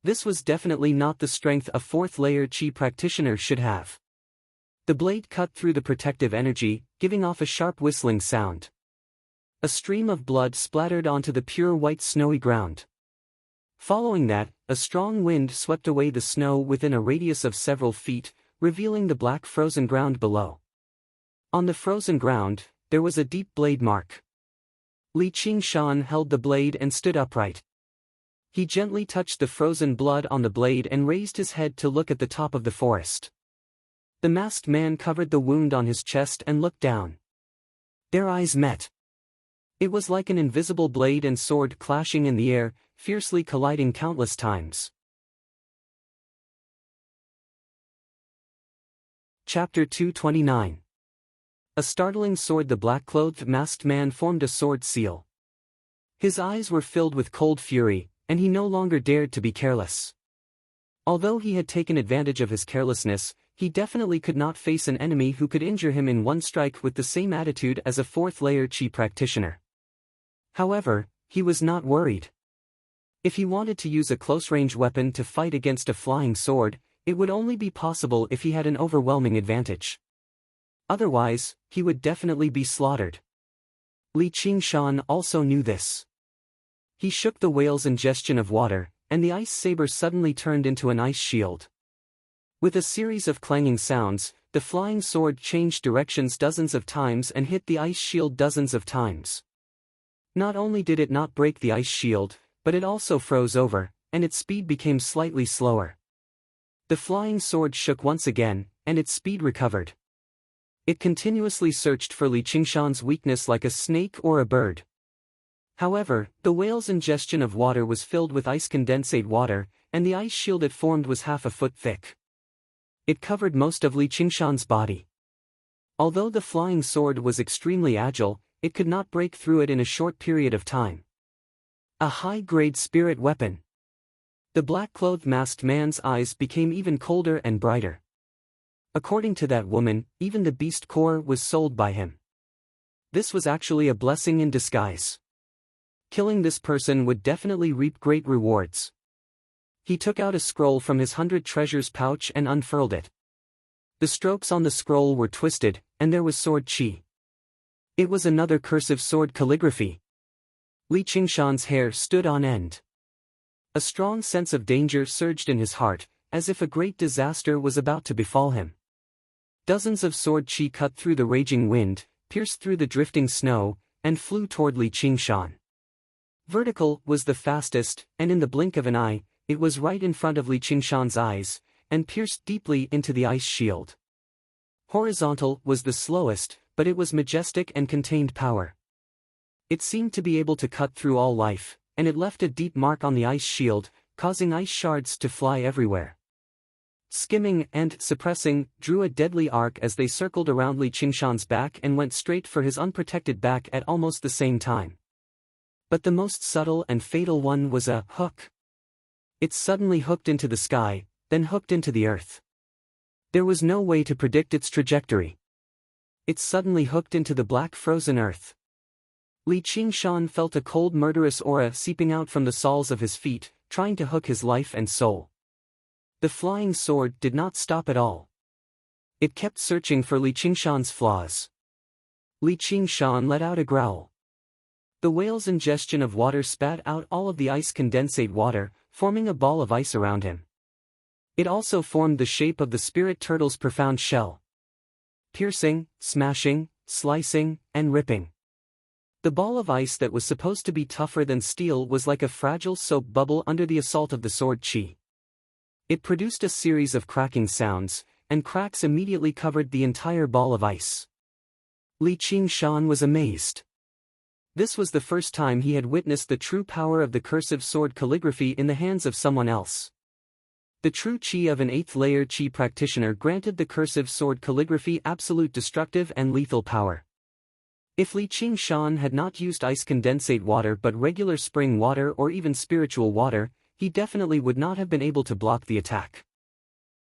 Speaker 1: This was definitely not the strength a 4th layer chi practitioner should have. The blade cut through the protective energy, giving off a sharp whistling sound. A stream of blood splattered onto the pure white snowy ground. Following that, a strong wind swept away the snow within a radius of several feet, revealing the black frozen ground below. On the frozen ground, there was a deep blade mark. Li Qingshan held the blade and stood upright. He gently touched the frozen blood on the blade and raised his head to look at the top of the forest. The masked man covered the wound on his chest and looked down. Their eyes met. It was like an invisible blade and sword clashing in the air, fiercely colliding countless times. Chapter 229. A startling sword. The black-clothed masked man formed a sword seal. His eyes were filled with cold fury, and he no longer dared to be careless. Although he had taken advantage of his carelessness, he definitely could not face an enemy who could injure him in one strike with the same attitude as a fourth-layer Chi practitioner. However, he was not worried. If he wanted to use a close-range weapon to fight against a flying sword, it would only be possible if he had an overwhelming advantage. Otherwise, he would definitely be slaughtered. Li Qingshan also knew this. He shook the whale's ingestion of water, and the ice saber suddenly turned into an ice shield. With a series of clanging sounds, the flying sword changed directions dozens of times and hit the ice shield dozens of times. Not only did it not break the ice shield, but it also froze over, and its speed became slightly slower. The flying sword shook once again, and its speed recovered. It continuously searched for Li Qingshan's weakness like a snake or a bird. However, the whale's ingestion of water was filled with ice condensate water, and the ice shield it formed was half a foot thick. It covered most of Li Qingshan's body. Although the flying sword was extremely agile, it could not break through it in a short period of time. A high-grade spirit weapon. The black-clothed masked man's eyes became even colder and brighter. According to that woman, even the beast core was sold by him. This was actually a blessing in disguise. Killing this person would definitely reap great rewards. He took out a scroll from his 100 treasures pouch and unfurled it. The strokes on the scroll were twisted, and there was sword chi. It was another cursive sword calligraphy. Li Qingshan's hair stood on end. A strong sense of danger surged in his heart, as if a great disaster was about to befall him. Dozens of sword chi cut through the raging wind, pierced through the drifting snow, and flew toward Li Qingshan. Vertical was the fastest, and in the blink of an eye, it was right in front of Li Qingshan's eyes, and pierced deeply into the ice shield. Horizontal was the slowest, but it was majestic and contained power. It seemed to be able to cut through all life, and it left a deep mark on the ice shield, causing ice shards to fly everywhere. Skimming and suppressing drew a deadly arc as they circled around Li Qingshan's back and went straight for his unprotected back at almost the same time. But the most subtle and fatal one was a hook. It suddenly hooked into the sky, then hooked into the earth. There was no way to predict its trajectory. It suddenly hooked into the black frozen earth. Li Qingshan felt a cold murderous aura seeping out from the soles of his feet, trying to hook his life and soul. The flying sword did not stop at all. It kept searching for Li Qingshan's flaws. Li Qingshan let out a growl. The whale's ingestion of water spat out all of the ice condensate water, forming a ball of ice around him. It also formed the shape of the spirit turtle's profound shell. Piercing, smashing, slicing, and ripping. The ball of ice that was supposed to be tougher than steel was like a fragile soap bubble under the assault of the sword chi. It produced a series of cracking sounds, and cracks immediately covered the entire ball of ice. Li Qingshan was amazed. This was the first time he had witnessed the true power of the cursive sword calligraphy in the hands of someone else. The true chi of an 8th-layer chi practitioner granted the cursive sword calligraphy absolute destructive and lethal power. If Li Qingshan had not used ice condensate water but regular spring water or even spiritual water, he definitely would not have been able to block the attack.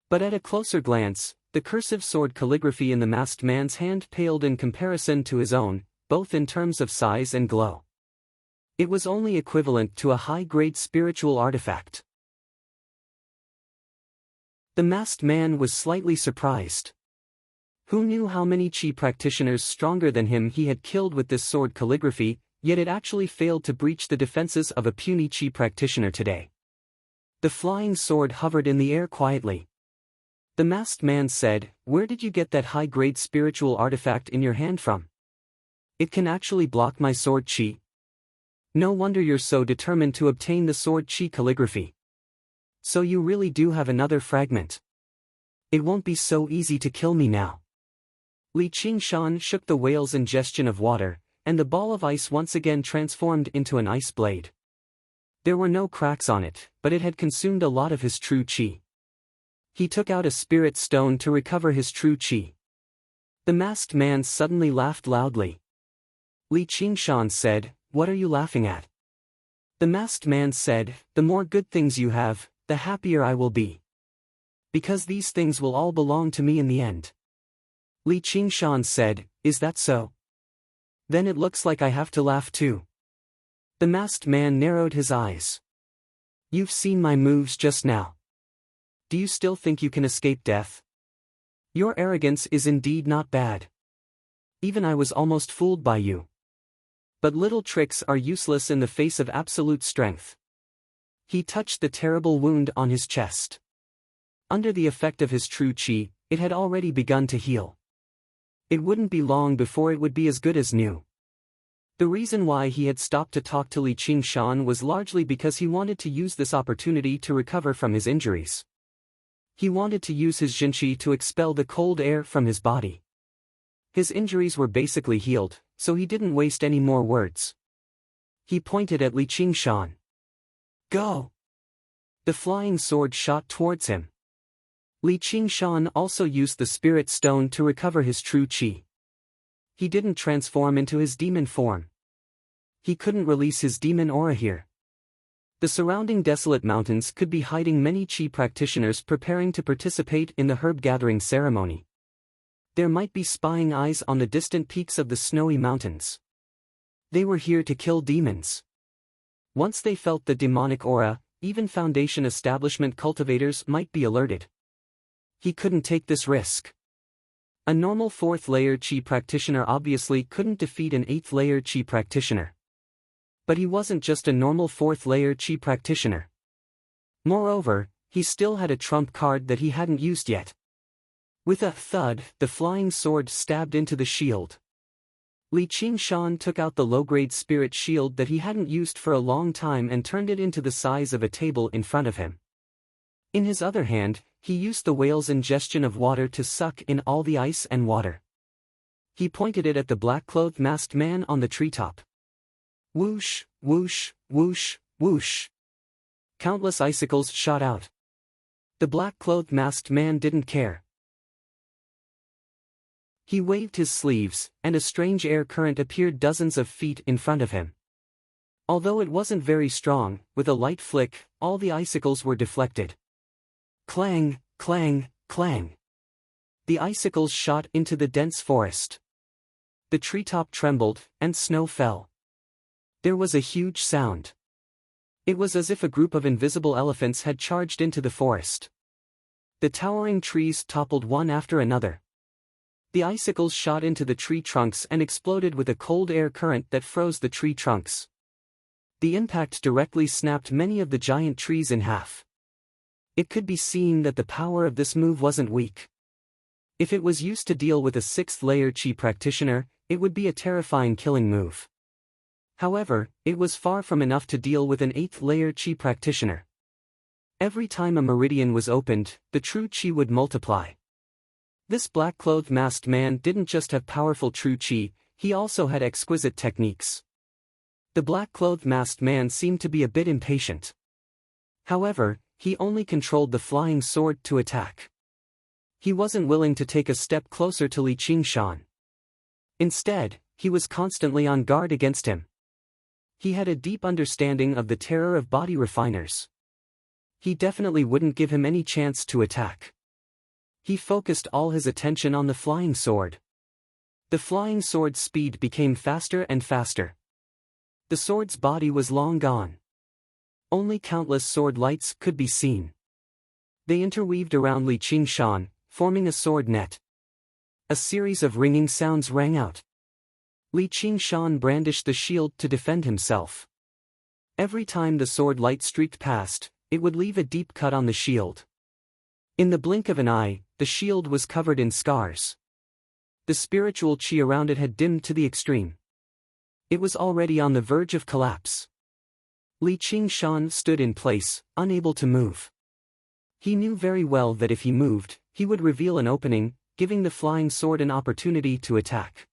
Speaker 1: But at a closer glance, the cursive sword calligraphy in the masked man's hand paled in comparison to his own, both in terms of size and glow. It was only equivalent to a high-grade spiritual artifact. The masked man was slightly surprised. Who knew how many chi practitioners stronger than him he had killed with this sword calligraphy, yet it actually failed to breach the defenses of a puny chi practitioner today. The flying sword hovered in the air quietly. The masked man said, "Where did you get that high-grade spiritual artifact in your hand from? It can actually block my sword chi. No wonder you're so determined to obtain the sword chi calligraphy. So you really do have another fragment. It won't be so easy to kill me now." Li Qingshan shook the whale's ingestion of water, and the ball of ice once again transformed into an ice blade. There were no cracks on it, but it had consumed a lot of his true qi. He took out a spirit stone to recover his true qi. The masked man suddenly laughed loudly. Li Qingshan said, "What are you laughing at?" The masked man said, "The more good things you have, the happier I will be. Because these things will all belong to me in the end." Li Qingshan said, "Is that so? Then it looks like I have to laugh too." The masked man narrowed his eyes. "You've seen my moves just now. Do you still think you can escape death? Your arrogance is indeed not bad. Even I was almost fooled by you. But little tricks are useless in the face of absolute strength." He touched the terrible wound on his chest. Under the effect of his true qi, it had already begun to heal. It wouldn't be long before it would be as good as new. The reason why he had stopped to talk to Li Qingshan was largely because he wanted to use this opportunity to recover from his injuries. He wanted to use his jinqi to expel the cold air from his body. His injuries were basically healed, so he didn't waste any more words. He pointed at Li Qingshan. "Go!" The flying sword shot towards him. Li Qingshan also used the spirit stone to recover his true qi. He didn't transform into his demon form. He couldn't release his demon aura here. The surrounding desolate mountains could be hiding many qi practitioners preparing to participate in the herb-gathering ceremony. There might be spying eyes on the distant peaks of the snowy mountains. They were here to kill demons. Once they felt the demonic aura, even Foundation establishment cultivators might be alerted. He couldn't take this risk. A normal 4th-layer qi practitioner obviously couldn't defeat an 8th-layer qi practitioner. But he wasn't just a normal 4th-layer qi practitioner. Moreover, he still had a trump card that he hadn't used yet. With a thud, the flying sword stabbed into the shield. Li Qingshan took out the low-grade spirit shield that he hadn't used for a long time and turned it into the size of a table in front of him. In his other hand, he used the whale's ingestion of water to suck in all the ice and water. He pointed it at the black-clothed masked man on the treetop. Whoosh, whoosh, whoosh, whoosh. Countless icicles shot out. The black-clothed masked man didn't care. He waved his sleeves, and a strange air current appeared dozens of feet in front of him. Although it wasn't very strong, with a light flick, all the icicles were deflected. Clang, clang, clang. The icicles shot into the dense forest. The treetop trembled, and snow fell. There was a huge sound. It was as if a group of invisible elephants had charged into the forest. The towering trees toppled one after another. The icicles shot into the tree trunks and exploded with a cold air current that froze the tree trunks. The impact directly snapped many of the giant trees in half. It could be seen that the power of this move wasn't weak. If it was used to deal with a 6th-layer qi practitioner, it would be a terrifying killing move. However, it was far from enough to deal with an 8th-layer qi practitioner. Every time a meridian was opened, the true qi would multiply. This black-clothed masked man didn't just have powerful true qi, he also had exquisite techniques. The black-clothed masked man seemed to be a bit impatient. However, he only controlled the flying sword to attack. He wasn't willing to take a step closer to Li Qingshan. Instead, he was constantly on guard against him. He had a deep understanding of the terror of body refiners. He definitely wouldn't give him any chance to attack. He focused all his attention on the flying sword. The flying sword's speed became faster and faster. The sword's body was long gone. Only countless sword lights could be seen. They interweaved around Li Qingshan, forming a sword net. A series of ringing sounds rang out. Li Qingshan brandished the shield to defend himself. Every time the sword light streaked past, it would leave a deep cut on the shield. In the blink of an eye, the shield was covered in scars. The spiritual qi around it had dimmed to the extreme. It was already on the verge of collapse. Li Qingshan stood in place, unable to move. He knew very well that if he moved, he would reveal an opening, giving the flying sword an opportunity to attack.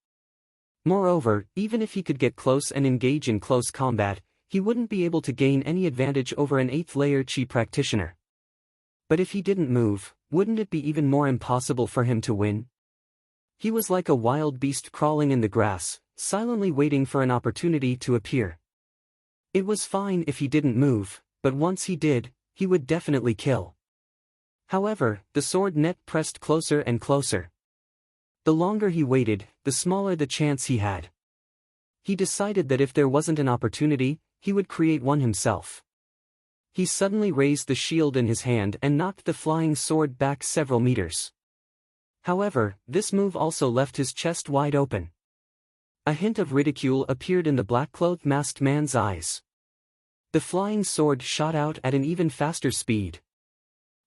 Speaker 1: Moreover, even if he could get close and engage in close combat, he wouldn't be able to gain any advantage over an 8th layer Qi practitioner. But if he didn't move, wouldn't it be even more impossible for him to win? He was like a wild beast crawling in the grass, silently waiting for an opportunity to appear. It was fine if he didn't move, but once he did, he would definitely kill. However, the sword net pressed closer and closer. The longer he waited, the smaller the chance he had. He decided that if there wasn't an opportunity, he would create one himself. He suddenly raised the shield in his hand and knocked the flying sword back several meters. However, this move also left his chest wide open. A hint of ridicule appeared in the black-clothed masked man's eyes. The flying sword shot out at an even faster speed.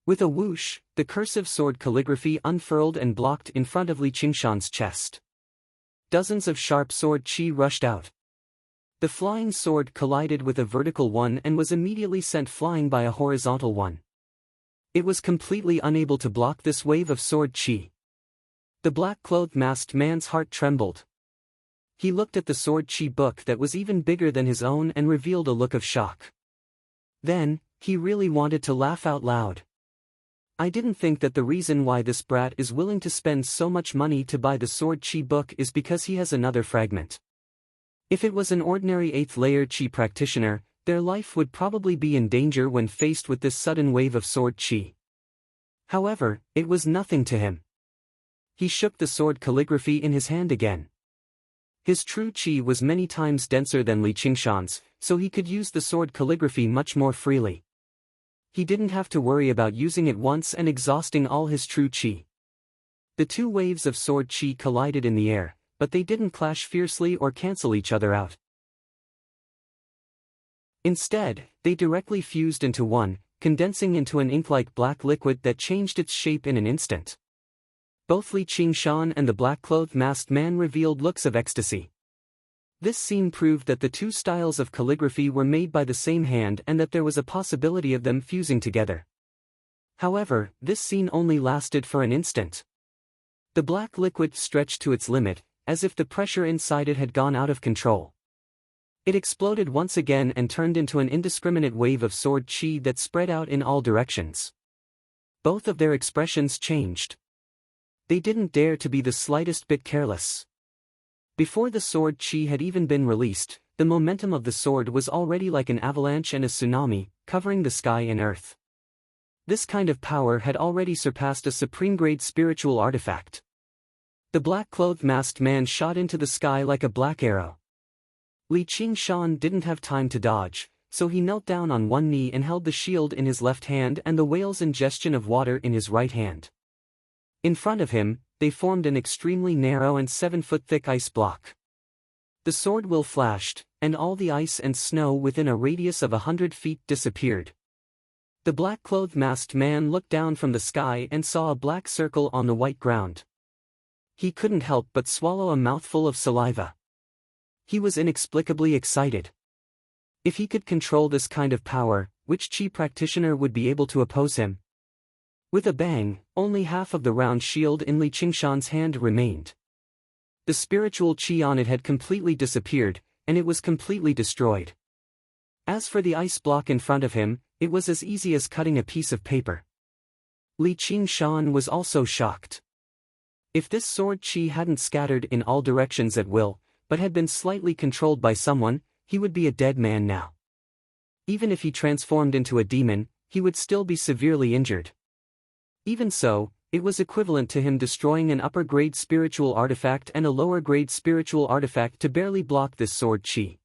Speaker 1: With a whoosh, the cursive sword calligraphy unfurled and blocked in front of Li Qingshan's chest. Dozens of sharp sword chi rushed out. The flying sword collided with a vertical one and was immediately sent flying by a horizontal one. It was completely unable to block this wave of sword chi. The black-clothed masked man's heart trembled. He looked at the sword chi book that was even bigger than his own and revealed a look of shock. Then, he really wanted to laugh out loud. I didn't think that the reason why this brat is willing to spend so much money to buy the sword chi book is because he has another fragment. If it was an ordinary 8th layer chi practitioner, their life would probably be in danger when faced with this sudden wave of sword chi. However, it was nothing to him. He shook the sword calligraphy in his hand again. His true chi was many times denser than Li Qingshan's, so he could use the sword calligraphy much more freely. He didn't have to worry about using it once and exhausting all his true chi. The two waves of sword chi collided in the air, but they didn't clash fiercely or cancel each other out. Instead, they directly fused into one, condensing into an ink-like black liquid that changed its shape in an instant. Both Li Qingshan and the black-clothed masked man revealed looks of ecstasy. This scene proved that the two styles of calligraphy were made by the same hand and that there was a possibility of them fusing together. However, this scene only lasted for an instant. The black liquid stretched to its limit, as if the pressure inside it had gone out of control. It exploded once again and turned into an indiscriminate wave of sword chi that spread out in all directions. Both of their expressions changed. They didn't dare to be the slightest bit careless. Before the sword chi had even been released, the momentum of the sword was already like an avalanche and a tsunami, covering the sky and earth. This kind of power had already surpassed a supreme-grade spiritual artifact. The black-clothed masked man shot into the sky like a black arrow. Li Qingshan didn't have time to dodge, so he knelt down on one knee and held the shield in his left hand and the whale's ingestion of water in his right hand. In front of him, they formed an extremely narrow and 7-foot-thick ice block. The sword will flashed, and all the ice and snow within a radius of 100 feet disappeared. The black-clothed masked man looked down from the sky and saw a black circle on the white ground. He couldn't help but swallow a mouthful of saliva. He was inexplicably excited. If he could control this kind of power, which Qi practitioner would be able to oppose him? With a bang, only half of the round shield in Li Qingshan's hand remained. The spiritual Qi on it had completely disappeared, and it was completely destroyed. As for the ice block in front of him, it was as easy as cutting a piece of paper. Li Qingshan was also shocked. If this sword Qi hadn't scattered in all directions at will, but had been slightly controlled by someone, he would be a dead man now. Even if he transformed into a demon, he would still be severely injured. Even so, it was equivalent to him destroying an upper-grade spiritual artifact and a lower-grade spiritual artifact to barely block this sword chi.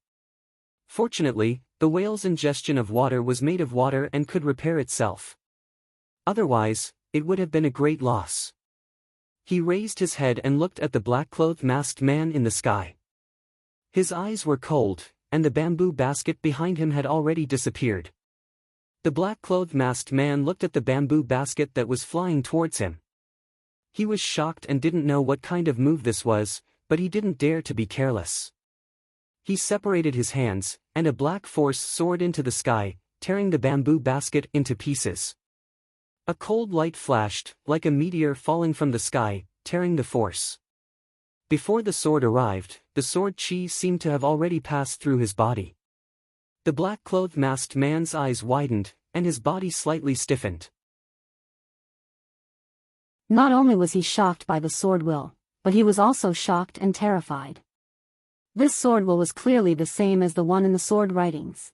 Speaker 1: Fortunately, the whale's ingestion of water was made of water and could repair itself. Otherwise, it would have been a great loss. He raised his head and looked at the black-clothed masked man in the sky. His eyes were cold, and the bamboo basket behind him had already disappeared. The black-clothed masked man looked at the bamboo basket that was flying towards him. He was shocked and didn't know what kind of move this was, but he didn't dare to be careless. He separated his hands, and a black force soared into the sky, tearing the bamboo basket into pieces. A cold light flashed, like a meteor falling from the sky, tearing the force. Before the sword arrived, the sword chi seemed to have already passed through his body. The black-clothed masked man's eyes widened, and his body slightly stiffened.
Speaker 2: Not only was he shocked by the sword will, but he was also shocked and terrified. This sword will was clearly the same as the one in the sword writings.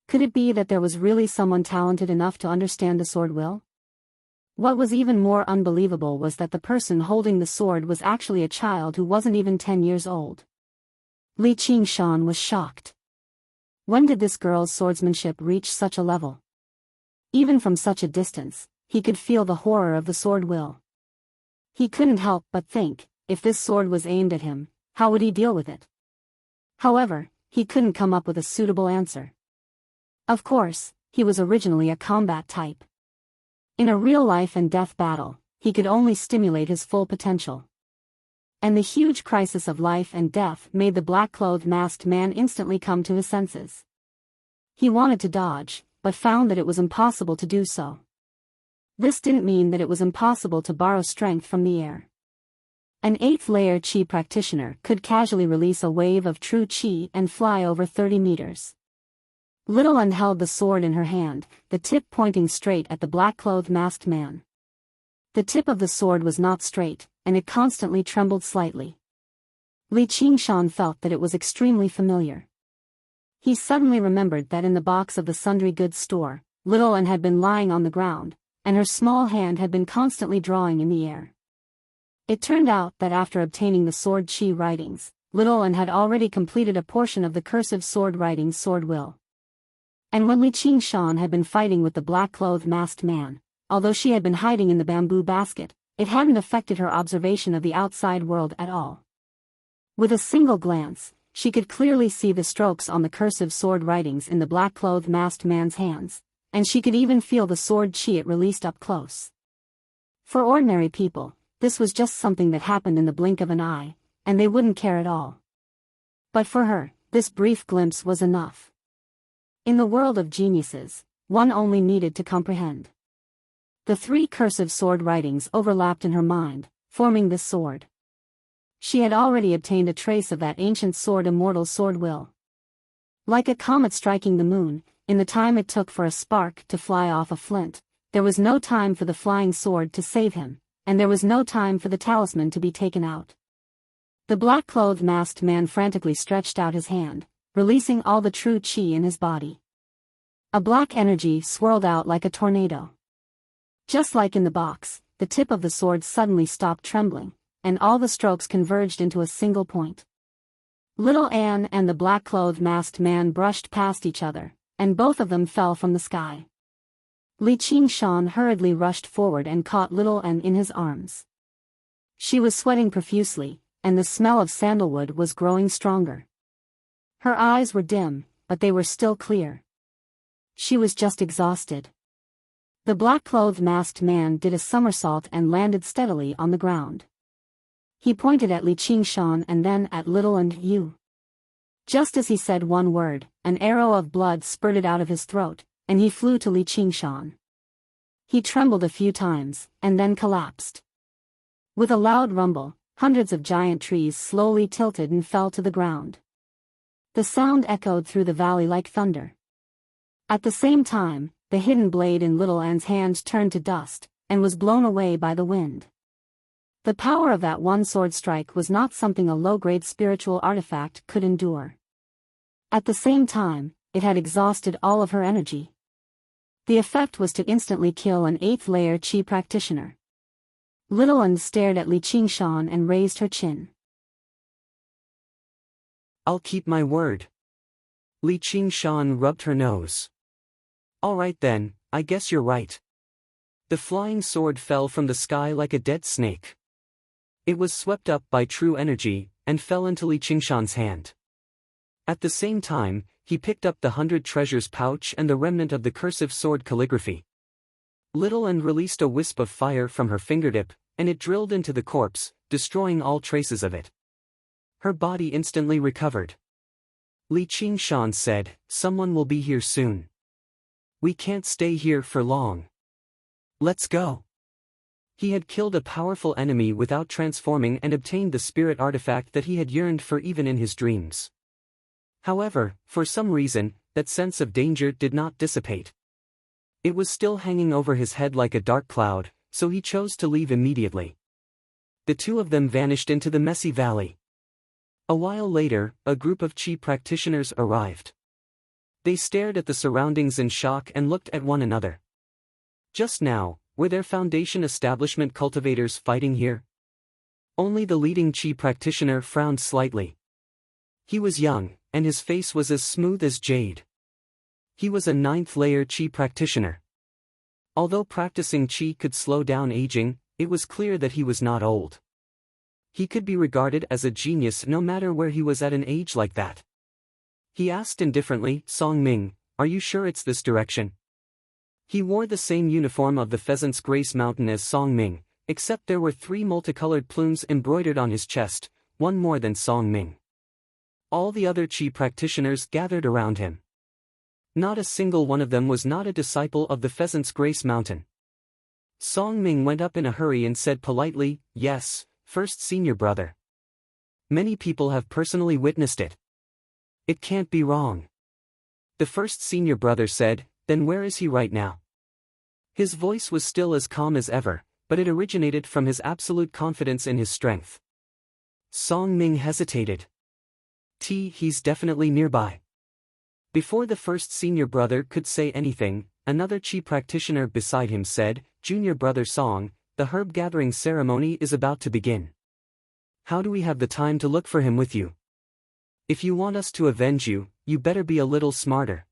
Speaker 2: Could it be that there was really someone talented enough to understand the sword will? What was even more unbelievable was that the person holding the sword was actually a child who wasn't even 10 years old. Li Qingshan was shocked. When did this girl's swordsmanship reach such a level? Even from such a distance, he could feel the horror of the sword will. He couldn't help but think, if this sword was aimed at him, how would he deal with it? However, he couldn't come up with a suitable answer. Of course, he was originally a combat type. In a real life and death battle, he could only stimulate his full potential. And the huge crisis of life and death made the black-clothed masked man instantly come to his senses. He wanted to dodge, but found that it was impossible to do so. This didn't mean that it was impossible to borrow strength from the air. An 8th-layer chi practitioner could casually release a wave of true chi and fly over 30 meters. Little Un held the sword in her hand, the tip pointing straight at the black-clothed masked man. The tip of the sword was not straight, and it constantly trembled slightly. Li Qingshan felt that it was extremely familiar. He suddenly remembered that in the box of the sundry goods store, Little Un had been lying on the ground, and her small hand had been constantly drawing in the air. It turned out that after obtaining the sword chi writings, Little Un had already completed a portion of the cursive sword writings sword will. And when Li Qingshan had been fighting with the black-clothed masked man, although she had been hiding in the bamboo basket, it hadn't affected her observation of the outside world at all. With a single glance, she could clearly see the strokes on the cursive sword writings in the black-clothed masked man's hands, and she could even feel the sword chi it released up close. For ordinary people, this was just something that happened in the blink of an eye, and they wouldn't care at all. But for her, this brief glimpse was enough. In the world of geniuses, one only needed to comprehend. The 3 cursive sword writings overlapped in her mind, forming this sword. She had already obtained a trace of that ancient sword immortal sword will. Like a comet striking the moon, in the time it took for a spark to fly off a flint, there was no time for the flying sword to save him, and there was no time for the talisman to be taken out. The black-clothed masked man frantically stretched out his hand, releasing all the true chi in his body. A black energy swirled out like a tornado. Just like in the box, the tip of the sword suddenly stopped trembling, and all the strokes converged into a single point. Little Anne and the black-clothed masked man brushed past each other, and both of them fell from the sky. Li Qingshan hurriedly rushed forward and caught Little Anne in his arms. She was sweating profusely, and the smell of sandalwood was growing stronger. Her eyes were dim, but they were still clear. She was just exhausted. The black-clothed masked man did a somersault and landed steadily on the ground. He pointed at Li Qingshan and then at Little and Yu. Just as he said one word, an arrow of blood spurted out of his throat, and he flew to Li Qingshan. He trembled a few times, and then collapsed. With a loud rumble, hundreds of giant trees slowly tilted and fell to the ground. The sound echoed through the valley like thunder. At the same time, the hidden blade in Little Anne's hand turned to dust, and was blown away by the wind. The power of that one sword strike was not something a low-grade spiritual artifact could endure. At the same time, it had exhausted all of her energy. The effect was to instantly kill an 8th-layer chi practitioner. Little Anne stared at Li Qingshan and raised her chin.
Speaker 1: I'll keep my word. Li Qingshan rubbed her nose. All right then, I guess you're right. The flying sword fell from the sky like a dead snake. It was swept up by true energy, and fell into Li Qingshan's hand. At the same time, he picked up the 100 treasures pouch and the remnant of the cursive sword calligraphy. Little Anne released a wisp of fire from her fingertip, and it drilled into the corpse, destroying all traces of it. Her body instantly recovered. Li Qingshan said, "Someone will be here soon. We can't stay here for long. Let's go." He had killed a powerful enemy without transforming and obtained the spirit artifact that he had yearned for even in his dreams. However, for some reason, that sense of danger did not dissipate. It was still hanging over his head like a dark cloud, so he chose to leave immediately. The two of them vanished into the messy valley. A while later, a group of Qi practitioners arrived. They stared at the surroundings in shock and looked at one another. Just now, were their Foundation establishment cultivators fighting here? Only the leading Qi practitioner frowned slightly. He was young, and his face was as smooth as jade. He was a 9th-layer Qi practitioner. Although practicing Qi could slow down aging, it was clear that he was not old. He could be regarded as a genius no matter where he was at an age like that. He asked indifferently, "Song Ming, are you sure it's this direction?" He wore the same uniform of the Pheasant's Grace Mountain as Song Ming, except there were 3 multicolored plumes embroidered on his chest, one more than Song Ming. All the other Qi practitioners gathered around him. Not a single one of them was not a disciple of the Pheasant's Grace Mountain. Song Ming went up in a hurry and said politely, "Yes, first senior brother. Many people have personally witnessed it. It can't be wrong." The first senior brother said, "Then where is he right now?" His voice was still as calm as ever, but it originated from his absolute confidence in his strength. Song Ming hesitated. He's definitely nearby." Before the first senior brother could say anything, another Qi practitioner beside him said, "Junior brother Song, the herb gathering ceremony is about to begin. How do we have the time to look for him with you? If you want us to avenge you, you better be a little smarter."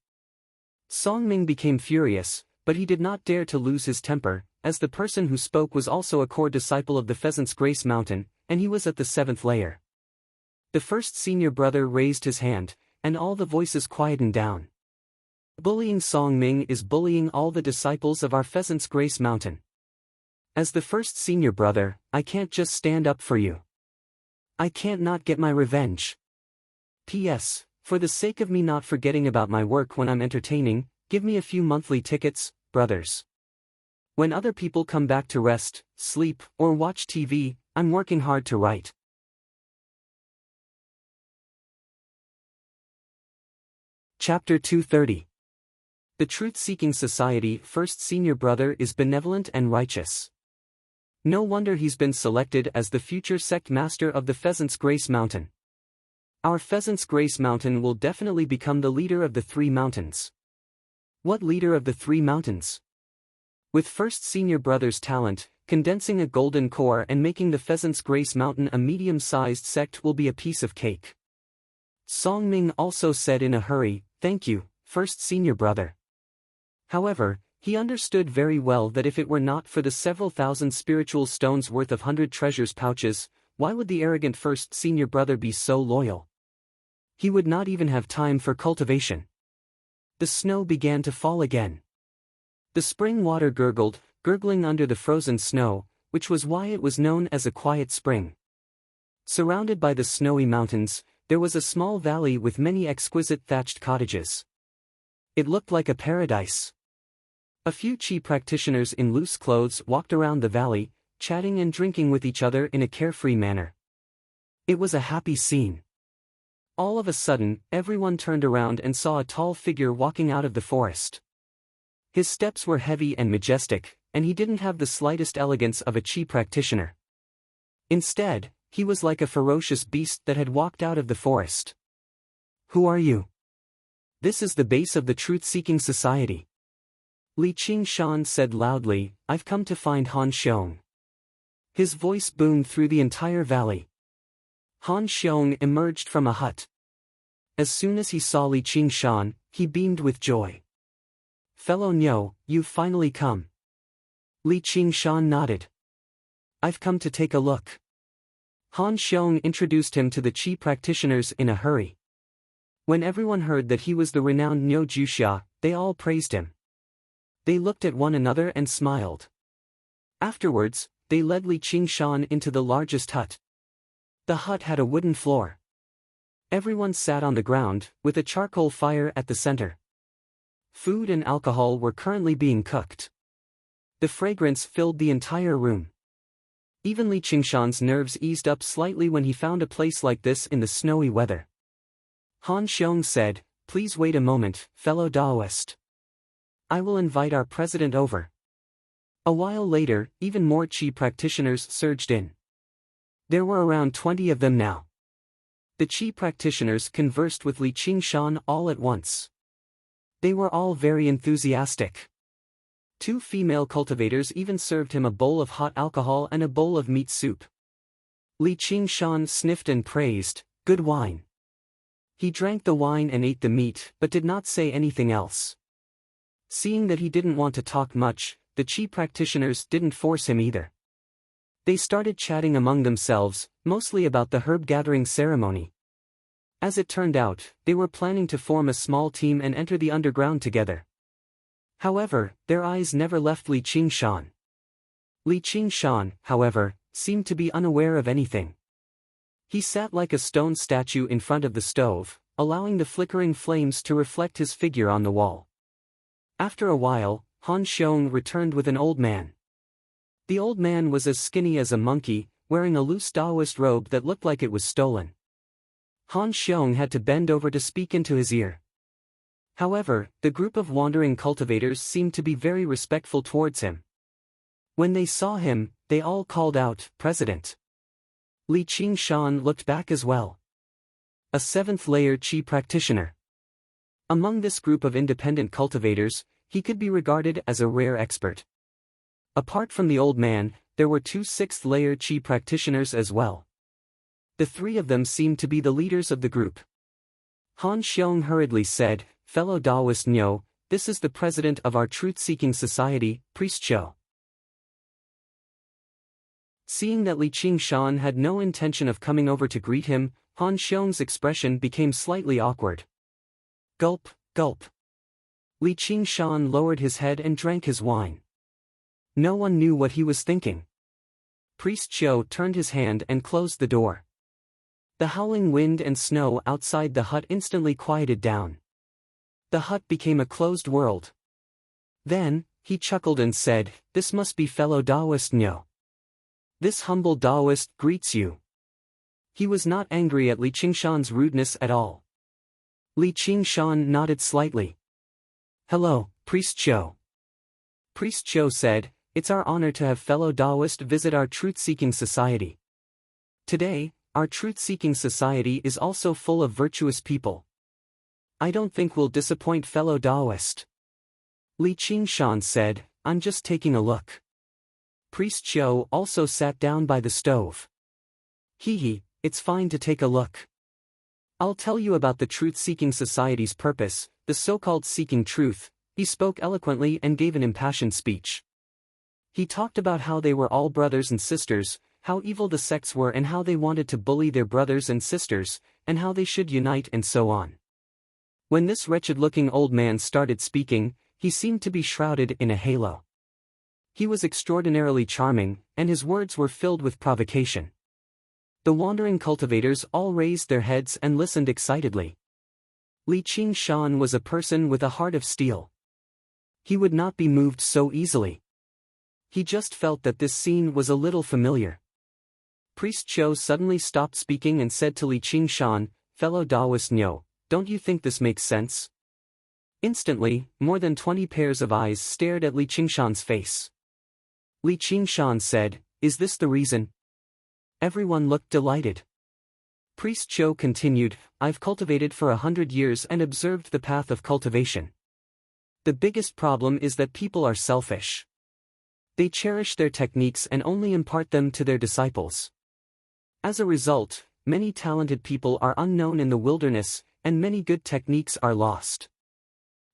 Speaker 1: Song Ming became furious, but he did not dare to lose his temper, as the person who spoke was also a core disciple of the Pheasant's Grace Mountain, and he was at the 7th layer. The first senior brother raised his hand, and all the voices quietened down. "Bullying Song Ming is bullying all the disciples of our Pheasant's Grace Mountain. As the first senior brother, I can't just stand up for you. I can't not get my revenge. P.S. For the sake of me not forgetting about my work when I'm entertaining, give me a few monthly tickets, brothers. When other people come back to rest, sleep, or watch TV, I'm working hard to write." Chapter 230. The Truth-Seeking Society First Senior Brother is benevolent and righteous. No wonder he's been selected as the future sect master of the Pheasant's Grace Mountain. Our Pheasant's Grace Mountain will definitely become the leader of the 3 mountains. What leader of the 3 mountains? With first senior brother's talent, condensing a golden core and making the Pheasant's Grace Mountain a medium-sized sect will be a piece of cake. Song Ming also said in a hurry, "Thank you, first senior brother." However, he understood very well that if it were not for the several thousand spiritual stones worth of 100 treasures pouches, why would the arrogant first senior brother be so loyal? He would not even have time for cultivation. The snow began to fall again. The spring water gurgled, gurgling under the frozen snow, which was why it was known as a quiet spring. Surrounded by the snowy mountains, there was a small valley with many exquisite thatched cottages. It looked like a paradise. A few Qi practitioners in loose clothes walked around the valley, chatting and drinking with each other in a carefree manner. It was a happy scene. All of a sudden, everyone turned around and saw a tall figure walking out of the forest. His steps were heavy and majestic, and he didn't have the slightest elegance of a Qi practitioner. Instead, he was like a ferocious beast that had walked out of the forest. "Who are you?" "This is the base of the Truth-Seeking Society." Li Qingshan said loudly, "I've come to find Han Xiong." His voice boomed through the entire valley. Han Xiong emerged from a hut. As soon as he saw Li Qingshan, he beamed with joy. "Fellow Niu, you've finally come." Li Qingshan nodded. "I've come to take a look." Han Xiong introduced him to the Qi practitioners in a hurry. When everyone heard that he was the renowned Niu Juxia, they all praised him. They looked at one another and smiled. Afterwards, they led Li Qingshan into the largest hut. The hut had a wooden floor. Everyone sat on the ground, with a charcoal fire at the center. Food and alcohol were currently being cooked. The fragrance filled the entire room. Even Li Qingshan's nerves eased up slightly when he found a place like this in the snowy weather. Han Xiong said, "Please wait a moment, fellow Daoist. I will invite our president over." A while later, even more Qi practitioners surged in. There were around 20 of them now. The Qi practitioners conversed with Li Qingshan all at once. They were all very enthusiastic. 2 female cultivators even served him a bowl of hot alcohol and a bowl of meat soup. Li Qingshan sniffed and praised, "Good wine." He drank the wine and ate the meat, but did not say anything else. Seeing that he didn't want to talk much, the Qi practitioners didn't force him either. They started chatting among themselves, mostly about the herb-gathering ceremony. As it turned out, they were planning to form a small team and enter the underground together. However, their eyes never left Li Qingshan. Li Qingshan, however, seemed to be unaware of anything. He sat like a stone statue in front of the stove, allowing the flickering flames to reflect his figure on the wall. After a while, Han Xiong returned with an old man. The old man was as skinny as a monkey, wearing a loose Taoist robe that looked like it was stolen. Han Xiong had to bend over to speak into his ear. However, the group of wandering cultivators seemed to be very respectful towards him. When they saw him, they all called out, "President." Li Qingshan looked back as well. A 7th-layer Qi practitioner. Among this group of independent cultivators, he could be regarded as a rare expert. Apart from the old man, there were 2 6th-layer Qi practitioners as well. The 3 of them seemed to be the leaders of the group. Han Xiong hurriedly said, "Fellow Daoist Nyo, this is the president of our truth-seeking society, Priest Cho." Seeing that Li Qingshan had no intention of coming over to greet him, Han Xiong's expression became slightly awkward. Gulp, gulp. Li Qingshan lowered his head and drank his wine. No one knew what he was thinking. Priest Cho turned his hand and closed the door. The howling wind and snow outside the hut instantly quieted down. The hut became a closed world. Then, he chuckled and said, "This must be fellow Daoist Nyo. This humble Daoist greets you." He was not angry at Li Qingshan's rudeness at all. Li Qingshan nodded slightly. "Hello, Priest Cho." Priest Cho said, "It's our honor to have fellow Daoist visit our truth-seeking society. Today, our truth-seeking society is also full of virtuous people. I don't think we'll disappoint fellow Daoist." Li Qingshan said, "I'm just taking a look." Priest Cho also sat down by the stove. "Hee, it's fine to take a look. I'll tell you about the truth-seeking society's purpose, the so-called seeking truth." He spoke eloquently and gave an impassioned speech. He talked about how they were all brothers and sisters, how evil the sects were and how they wanted to bully their brothers and sisters, and how they should unite and so on. When this wretched-looking old man started speaking, he seemed to be shrouded in a halo. He was extraordinarily charming, and his words were filled with provocation. The wandering cultivators all raised their heads and listened excitedly. Li Qingshan was a person with a heart of steel. He would not be moved so easily. He just felt that this scene was a little familiar. Priest Cho suddenly stopped speaking and said to Li Qingshan, "Fellow Daoist Nyo, don't you think this makes sense?" Instantly, more than 20 pairs of eyes stared at Li Qingshan's face. Li Qingshan said, "Is this the reason?" Everyone looked delighted. Priest Cho continued, "I've cultivated for 100 years and observed the path of cultivation. The biggest problem is that people are selfish. They cherish their techniques and only impart them to their disciples. As a result, many talented people are unknown in the wilderness, and many good techniques are lost."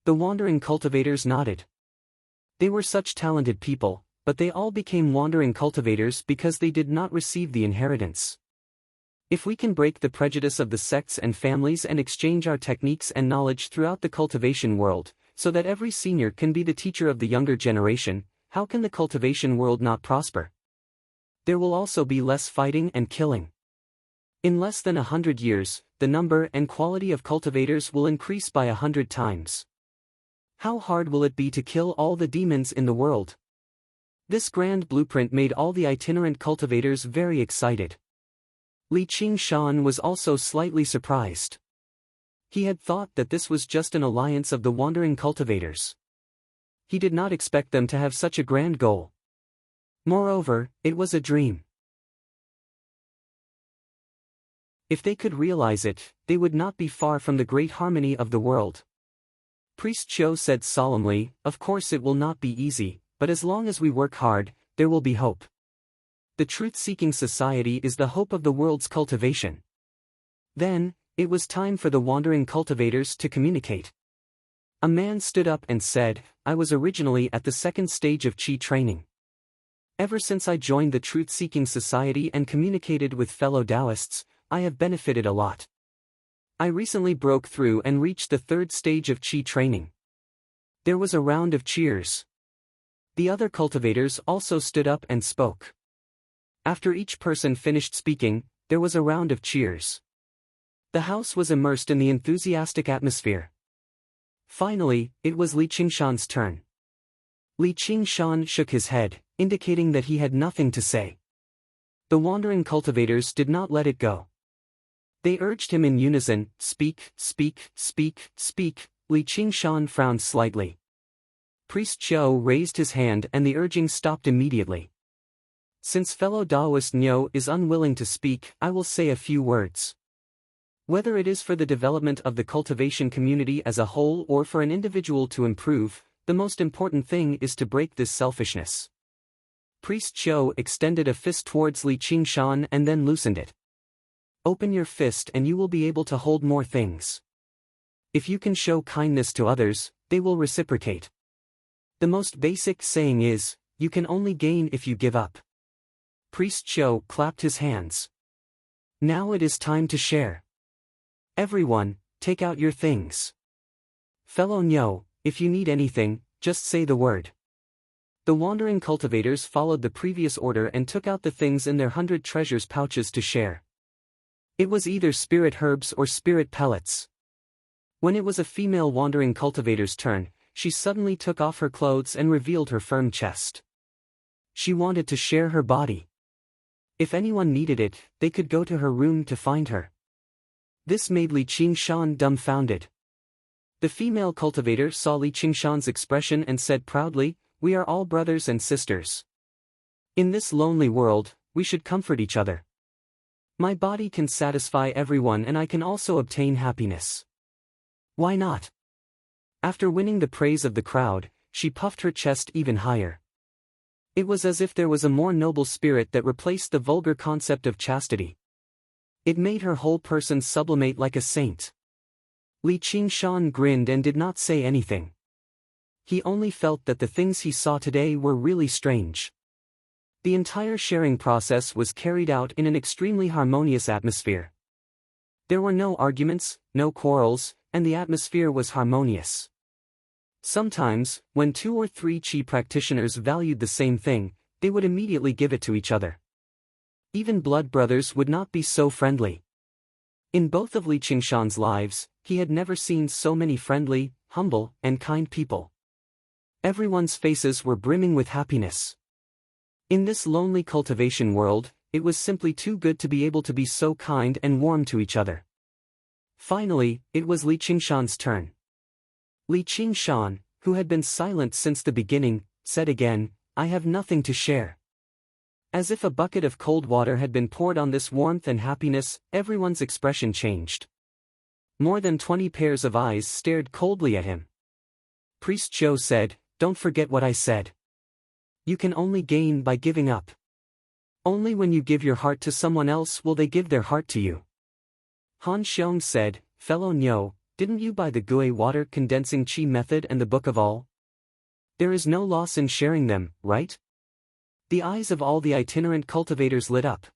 Speaker 1: The wandering cultivators nodded. They were such talented people, but they all became wandering cultivators because they did not receive the inheritance. If we can break the prejudice of the sects and families and exchange our techniques and knowledge throughout the cultivation world, so that every senior can be the teacher of the younger generation, how can the cultivation world not prosper? There will also be less fighting and killing. In less than 100 years, the number and quality of cultivators will increase by 100 times. How hard will it be to kill all the demons in the world? This grand blueprint made all the itinerant cultivators very excited. Li Qingshan was also slightly surprised. He had thought that this was just an alliance of the wandering cultivators. He did not expect them to have such a grand goal. Moreover, it was a dream. If they could realize it, they would not be far from the great harmony of the world. Priest Cho said solemnly, "Of course it will not be easy, but as long as we work hard, there will be hope. The truth-seeking society is the hope of the world's cultivation." Then, it was time for the wandering cultivators to communicate. A man stood up and said, "I was originally at the second stage of Qi training. Ever since I joined the truth-seeking society and communicated with fellow Taoists, I have benefited a lot. I recently broke through and reached the third stage of Qi training." There was a round of cheers. The other cultivators also stood up and spoke. After each person finished speaking, there was a round of cheers. The house was immersed in the enthusiastic atmosphere. Finally, it was Li Qingshan's turn. Li Qingshan shook his head, indicating that he had nothing to say. The wandering cultivators did not let it go. They urged him in unison, "Speak, speak, speak, speak." Li Qingshan frowned slightly. Priest Qiu raised his hand and the urging stopped immediately. "Since fellow Taoist Niu is unwilling to speak, I will say a few words. Whether it is for the development of the cultivation community as a whole or for an individual to improve, the most important thing is to break this selfishness." Priest Qiu extended a fist towards Li Qingshan and then loosened it. "Open your fist and you will be able to hold more things. If you can show kindness to others, they will reciprocate. The most basic saying is, you can only gain if you give up." Priest Qiu clapped his hands. "Now it is time to share. Everyone, take out your things. Fellow Niu, if you need anything, just say the word." The wandering cultivators followed the previous order and took out the things in their 100 treasures pouches to share. It was either spirit herbs or spirit pellets. When it was a female wandering cultivator's turn, she suddenly took off her clothes and revealed her firm chest. She wanted to share her body. If anyone needed it, they could go to her room to find her. This made Li Qingshan dumbfounded. The female cultivator saw Li Qingshan's expression and said proudly, "We are all brothers and sisters. In this lonely world, we should comfort each other. My body can satisfy everyone and I can also obtain happiness. Why not?" After winning the praise of the crowd, she puffed her chest even higher. It was as if there was a more noble spirit that replaced the vulgar concept of chastity. It made her whole person sublimate like a saint. Li Qingshan grinned and did not say anything. He only felt that the things he saw today were really strange. The entire sharing process was carried out in an extremely harmonious atmosphere. There were no arguments, no quarrels, and the atmosphere was harmonious. Sometimes, when 2 or 3 Qi practitioners valued the same thing, they would immediately give it to each other. Even blood brothers would not be so friendly. In both of Li Qingshan's lives, he had never seen so many friendly, humble, and kind people. Everyone's faces were brimming with happiness. In this lonely cultivation world, it was simply too good to be able to be so kind and warm to each other. Finally, it was Li Qingshan's turn. Li Qingshan, who had been silent since the beginning, said again, "I have nothing to share." As if a bucket of cold water had been poured on this warmth and happiness, everyone's expression changed. More than 20 pairs of eyes stared coldly at him. Priest Qiu said, "Don't forget what I said. You can only gain by giving up. Only when you give your heart to someone else will they give their heart to you." Han Xiong said, "Fellow Niu, didn't you buy the Gui water condensing Qi method and the Book of All? There is no loss in sharing them, right?" The eyes of all the itinerant cultivators lit up.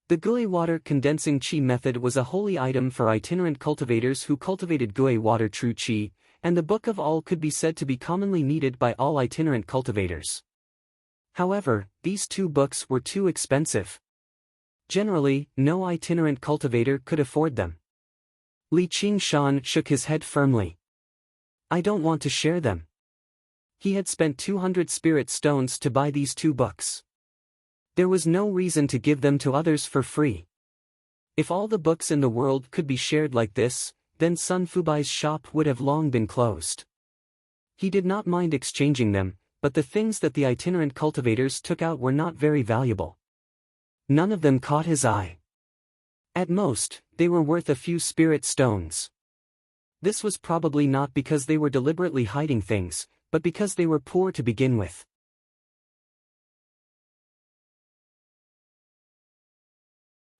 Speaker 1: The Gui water condensing Qi method was a holy item for itinerant cultivators who cultivated Gui water true Qi, and the Book of All could be said to be commonly needed by all itinerant cultivators. However, these 2 books were too expensive. Generally, no itinerant cultivator could afford them. Li Qingshan shook his head firmly. "I don't want to share them. He had spent 200 spirit stones to buy these 2 books. There was no reason to give them to others for free. If all the books in the world could be shared like this, then Sun Fubai's shop would have long been closed. He did not mind exchanging them, but the things that the itinerant cultivators took out were not very valuable. None of them caught his eye. At most, they were worth a few spirit stones. This was probably not because they were deliberately hiding things, but because they were poor to begin with.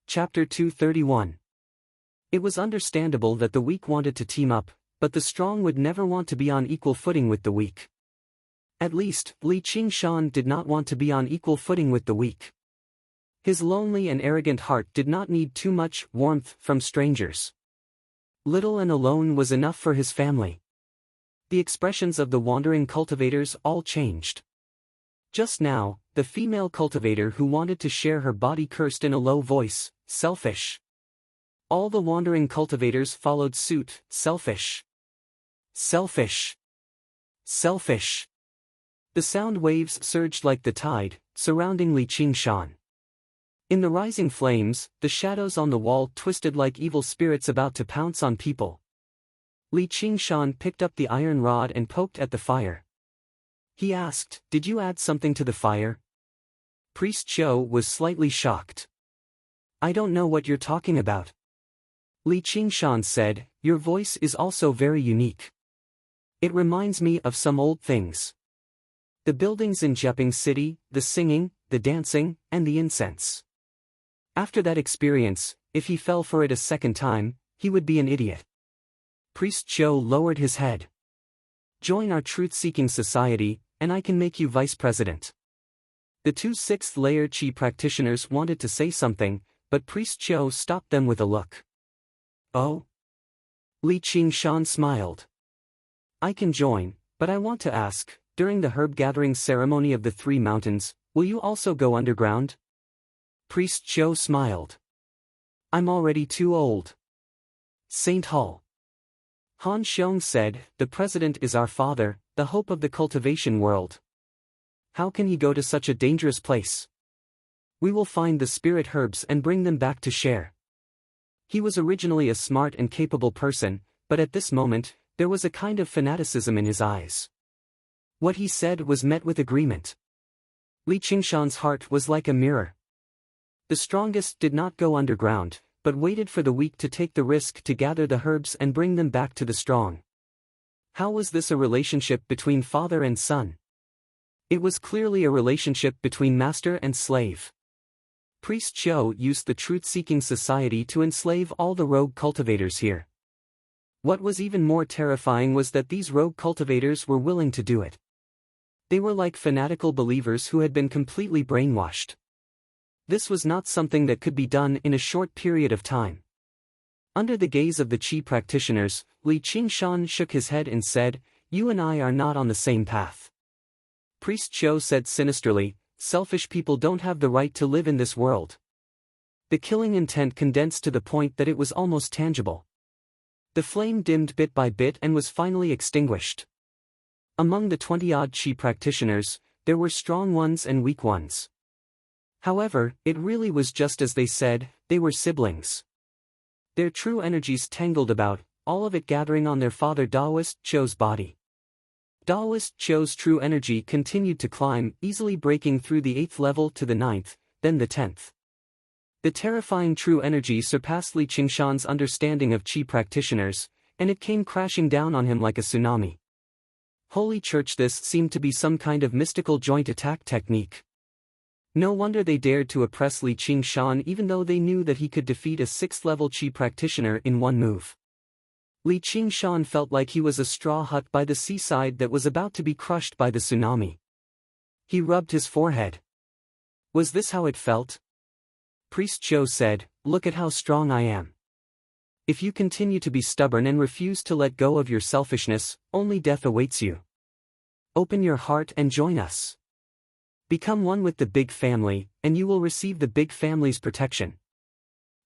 Speaker 1: Chapter 231. It was understandable that the weak wanted to team up, but the strong would never want to be on equal footing with the weak. At least, Li Qingshan did not want to be on equal footing with the weak. His lonely and arrogant heart did not need too much warmth from strangers. Little and alone was enough for his family. The expressions of the wandering cultivators all changed. Just now, the female cultivator who wanted to share her body cursed in a low voice, "Selfish." All the wandering cultivators followed suit, "Selfish. Selfish. Selfish." The sound waves surged like the tide, surrounding Li Qingshan. In the rising flames, the shadows on the wall twisted like evil spirits about to pounce on people. Li Qingshan picked up the iron rod and poked at the fire. He asked, "Did you add something to the fire?" Priest Qiu was slightly shocked. "I don't know what you're talking about." Li Qingshan said, "Your voice is also very unique. It reminds me of some old things. The buildings in Jeping City, the singing, the dancing, and the incense. After that experience, if he fell for it a second time, he would be an idiot." Priest Qiu lowered his head. "Join our truth-seeking society, and I can make you vice president." The 2 6th-layer Qi practitioners wanted to say something, but Priest Qiu stopped them with a look. "Oh?" Li Qingshan smiled. "I can join, but I want to ask, during the herb-gathering ceremony of the 3 mountains, will you also go underground?" Priest Qiu smiled. "I'm already too old." St. Hall. Han Xiong said, "The president is our father, the hope of the cultivation world. How can he go to such a dangerous place? We will find the spirit herbs and bring them back to share." He was originally a smart and capable person, but at this moment, there was a kind of fanaticism in his eyes. What he said was met with agreement. Li Qingshan's heart was like a mirror. The strongest did not go underground, but waited for the weak to take the risk to gather the herbs and bring them back to the strong. How was this a relationship between father and son? It was clearly a relationship between master and slave. Priest Qiu used the truth-seeking society to enslave all the rogue cultivators here. What was even more terrifying was that these rogue cultivators were willing to do it. They were like fanatical believers who had been completely brainwashed. This was not something that could be done in a short period of time. Under the gaze of the Qi practitioners, Li Qingshan shook his head and said, "You and I are not on the same path." Priest Qiu said sinisterly, "Selfish people don't have the right to live in this world." The killing intent condensed to the point that it was almost tangible. The flame dimmed bit by bit and was finally extinguished. Among the 20-odd Qi practitioners, there were strong ones and weak ones. However, it really was just as they said, they were siblings. Their true energies tangled about, all of it gathering on their father Daoist Qiu's body. Daoist Qiu's true energy continued to climb, easily breaking through the 8th level to the 9th, then the 10th. The terrifying true energy surpassed Li Qingshan's understanding of Qi practitioners, and it came crashing down on him like a tsunami. Holy Church, this seemed to be some kind of mystical joint attack technique. No wonder they dared to oppress Li Qingshan even though they knew that he could defeat a 6th-level Qi practitioner in one move. Li Qingshan felt like he was a straw hut by the seaside that was about to be crushed by the tsunami. He rubbed his forehead. Was this how it felt? Priest Qiu said, "Look at how strong I am. If you continue to be stubborn and refuse to let go of your selfishness, only death awaits you. Open your heart and join us. Become one with the big family, and you will receive the big family's protection."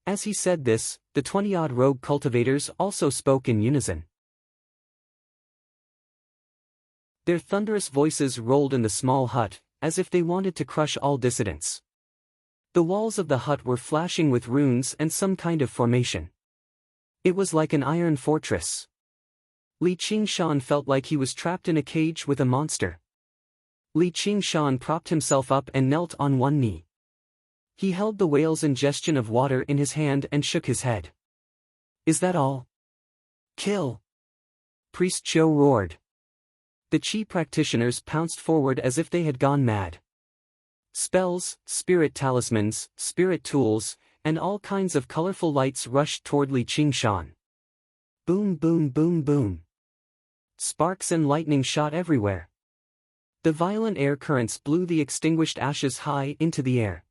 Speaker 1: As he said this, the 20-odd rogue cultivators also spoke in unison. Their thunderous voices rolled in the small hut, as if they wanted to crush all dissidents. The walls of the hut were flashing with runes and some kind of formation. It was like an iron fortress. Li Qingshan felt like he was trapped in a cage with a monster. Li Qingshan propped himself up and knelt on one knee. He held the whale's ingestion of water in his hand and shook his head. "Is that all? Kill!" Priest Cho roared. The Qi practitioners pounced forward as if they had gone mad. Spells, spirit talismans, spirit tools, and all kinds of colorful lights rushed toward Li Qingshan. Boom, boom, boom, boom. Sparks and lightning shot everywhere. The violent air currents blew the extinguished ashes high into the air.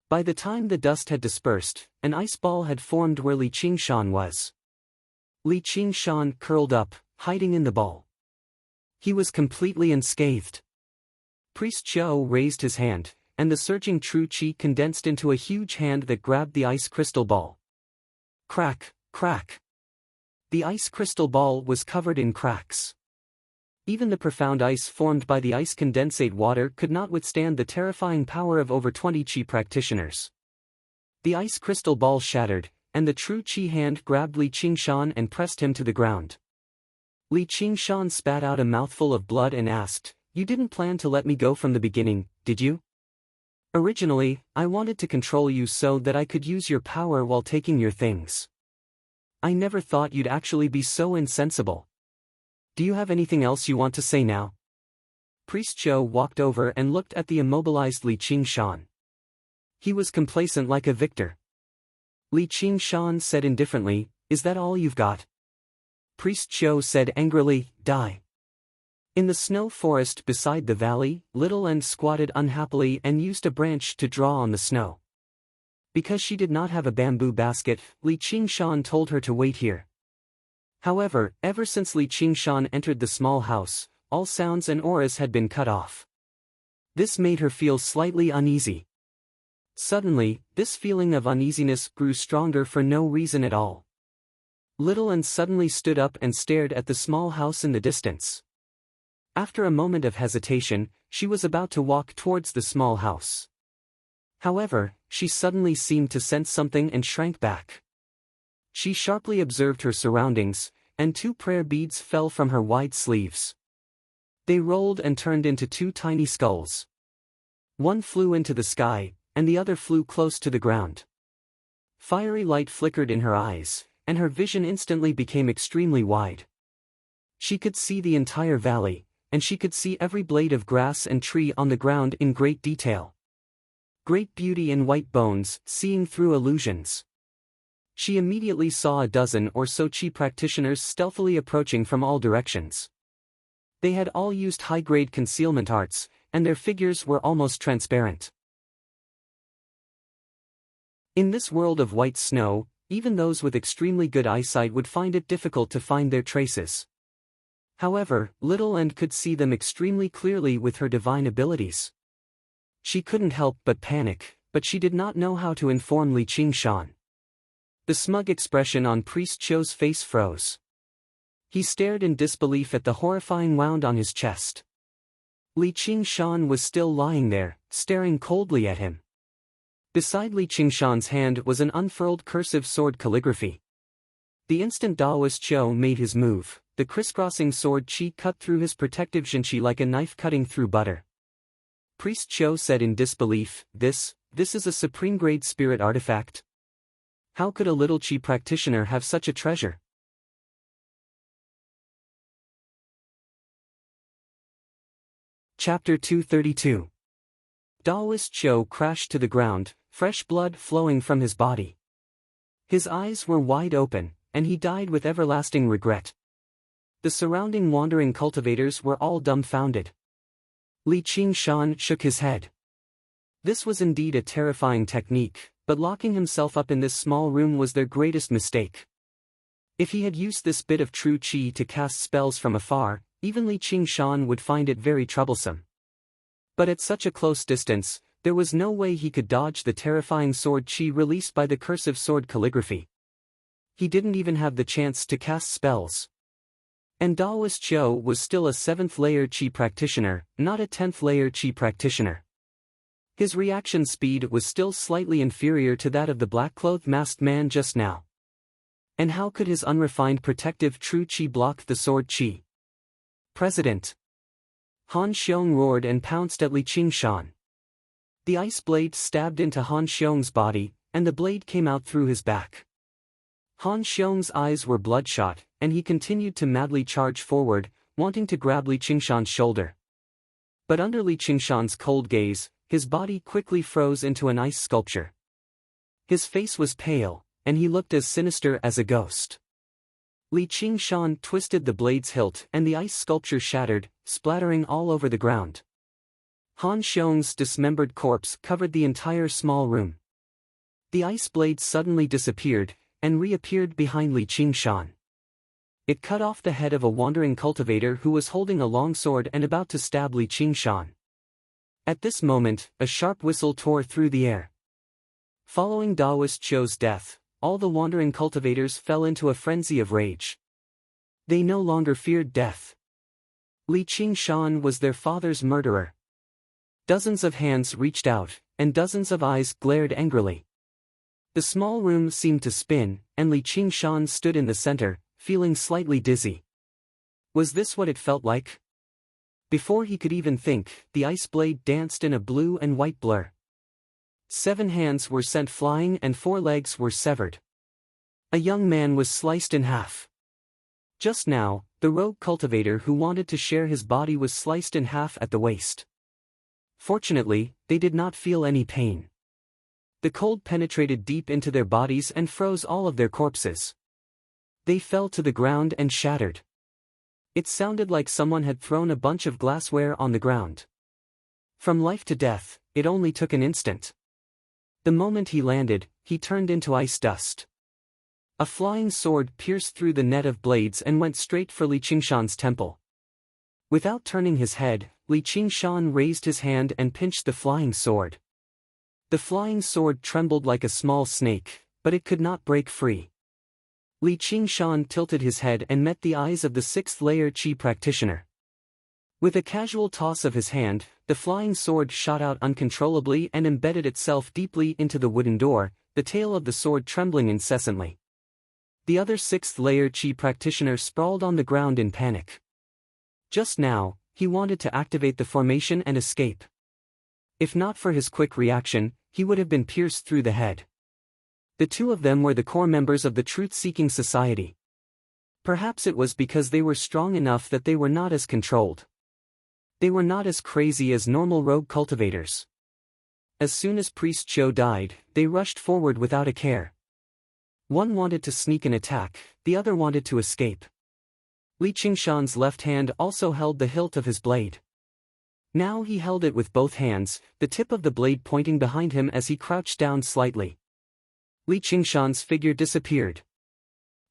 Speaker 1: By the time the dust had dispersed, an ice ball had formed where Li Qingshan was. Li Qingshan curled up, hiding in the ball. He was completely unscathed. Priest Cho raised his hand, and the surging true qi condensed into a huge hand that grabbed the ice crystal ball. Crack, crack. The ice crystal ball was covered in cracks. Even the profound ice formed by the ice condensate water could not withstand the terrifying power of over 20 qi practitioners. The ice crystal ball shattered, and the true qi hand grabbed Li Qingshan and pressed him to the ground. Li Qingshan spat out a mouthful of blood and asked, "You didn't plan to let me go from the beginning, did you? Originally, I wanted to control you so that I could use your power while taking your things. I never thought you'd actually be so insensible. Do you have anything else you want to say now?" Priest Cho walked over and looked at the immobilized Li Qingshan. He was complacent like a victor. Li Qingshan said indifferently, "Is that all you've got?" Priest Cho said angrily, "Die." In the snow forest beside the valley, Little End squatted unhappily and used a branch to draw on the snow. Because she did not have a bamboo basket, Li Qingshan told her to wait here. However, ever since Li Qingshan entered the small house, all sounds and auras had been cut off. This made her feel slightly uneasy. Suddenly, this feeling of uneasiness grew stronger for no reason at all. Little End suddenly stood up and stared at the small house in the distance. After a moment of hesitation, she was about to walk towards the small house. However, she suddenly seemed to sense something and shrank back. She sharply observed her surroundings, and 2 prayer beads fell from her wide sleeves. They rolled and turned into 2 tiny skulls. One flew into the sky, and the other flew close to the ground. Fiery light flickered in her eyes, and her vision instantly became extremely wide. She could see the entire valley, and she could see every blade of grass and tree on the ground in great detail. Great beauty in white bones, seeing through illusions. She immediately saw a dozen or so qi practitioners stealthily approaching from all directions. They had all used high-grade concealment arts, and their figures were almost transparent. In this world of white snow, even those with extremely good eyesight would find it difficult to find their traces. However, Little End could see them extremely clearly with her divine abilities. She couldn't help but panic, but she did not know how to inform Li Qingshan. The smug expression on Priest Cho's face froze. He stared in disbelief at the horrifying wound on his chest. Li Qingshan was still lying there, staring coldly at him. Beside Li Qingshan's hand was an unfurled cursive sword calligraphy. The instant Daoist Cho made his move, the crisscrossing sword qi cut through his protective jinqi like a knife cutting through butter. Priest Cho said in disbelief, This is a supreme-grade spirit artifact. How could a little qi practitioner have such a treasure? Chapter 232. Daoist Cho crashed to the ground, fresh blood flowing from his body. His eyes were wide open, and he died with everlasting regret. The surrounding wandering cultivators were all dumbfounded. Li Qingshan shook his head. This was indeed a terrifying technique, but locking himself up in this small room was their greatest mistake. If he had used this bit of true qi to cast spells from afar, even Li Qingshan would find it very troublesome. But at such a close distance, there was no way he could dodge the terrifying sword qi released by the cursive sword calligraphy. He didn't even have the chance to cast spells. And Daoist Qiu was still a 7th layer Qi practitioner, not a 10th layer Qi practitioner. His reaction speed was still slightly inferior to that of the black-clothed masked man just now. And how could his unrefined protective true Qi block the sword Qi? President! Han Xiong roared and pounced at Li Qingshan. The ice blade stabbed into Han Xiong's body, and the blade came out through his back. Han Xiong's eyes were bloodshot, and he continued to madly charge forward, wanting to grab Li Qingshan's shoulder. But under Li Qingshan's cold gaze, his body quickly froze into an ice sculpture. His face was pale, and he looked as sinister as a ghost. Li Qingshan twisted the blade's hilt and the ice sculpture shattered, splattering all over the ground. Han Xiong's dismembered corpse covered the entire small room. The ice blade suddenly disappeared, and reappeared behind Li Qingshan. It cut off the head of a wandering cultivator who was holding a long sword and about to stab Li Qingshan. At this moment, a sharp whistle tore through the air. Following Daoist Qiu's death, all the wandering cultivators fell into a frenzy of rage. They no longer feared death. Li Qingshan was their father's murderer. Dozens of hands reached out, and dozens of eyes glared angrily. The small room seemed to spin, and Li Qingshan stood in the center, feeling slightly dizzy. Was this what it felt like? Before he could even think, the ice blade danced in a blue and white blur. 7 hands were sent flying and 4 legs were severed. A young man was sliced in half. Just now, the rogue cultivator who wanted to share his body was sliced in half at the waist. Fortunately, they did not feel any pain. The cold penetrated deep into their bodies and froze all of their corpses. They fell to the ground and shattered. It sounded like someone had thrown a bunch of glassware on the ground. From life to death, it only took an instant. The moment he landed, he turned into ice dust. A flying sword pierced through the net of blades and went straight for Li Qingshan's temple. Without turning his head, Li Qingshan raised his hand and pinched the flying sword. The flying sword trembled like a small snake, but it could not break free. Li Qingshan tilted his head and met the eyes of the 6th layer Qi practitioner. With a casual toss of his hand, the flying sword shot out uncontrollably and embedded itself deeply into the wooden door, the tail of the sword trembling incessantly. The other 6th layer Qi practitioner sprawled on the ground in panic. Just now, he wanted to activate the formation and escape. If not for his quick reaction, he would have been pierced through the head. The 2 of them were the core members of the Truth-Seeking Society. Perhaps it was because they were strong enough that they were not as controlled. They were not as crazy as normal rogue cultivators. As soon as Priest Qiu died, they rushed forward without a care. One wanted to sneak an attack, the other wanted to escape. Li Qingshan's left hand also held the hilt of his blade. Now he held it with both hands, the tip of the blade pointing behind him as he crouched down slightly. Li Qingshan's figure disappeared.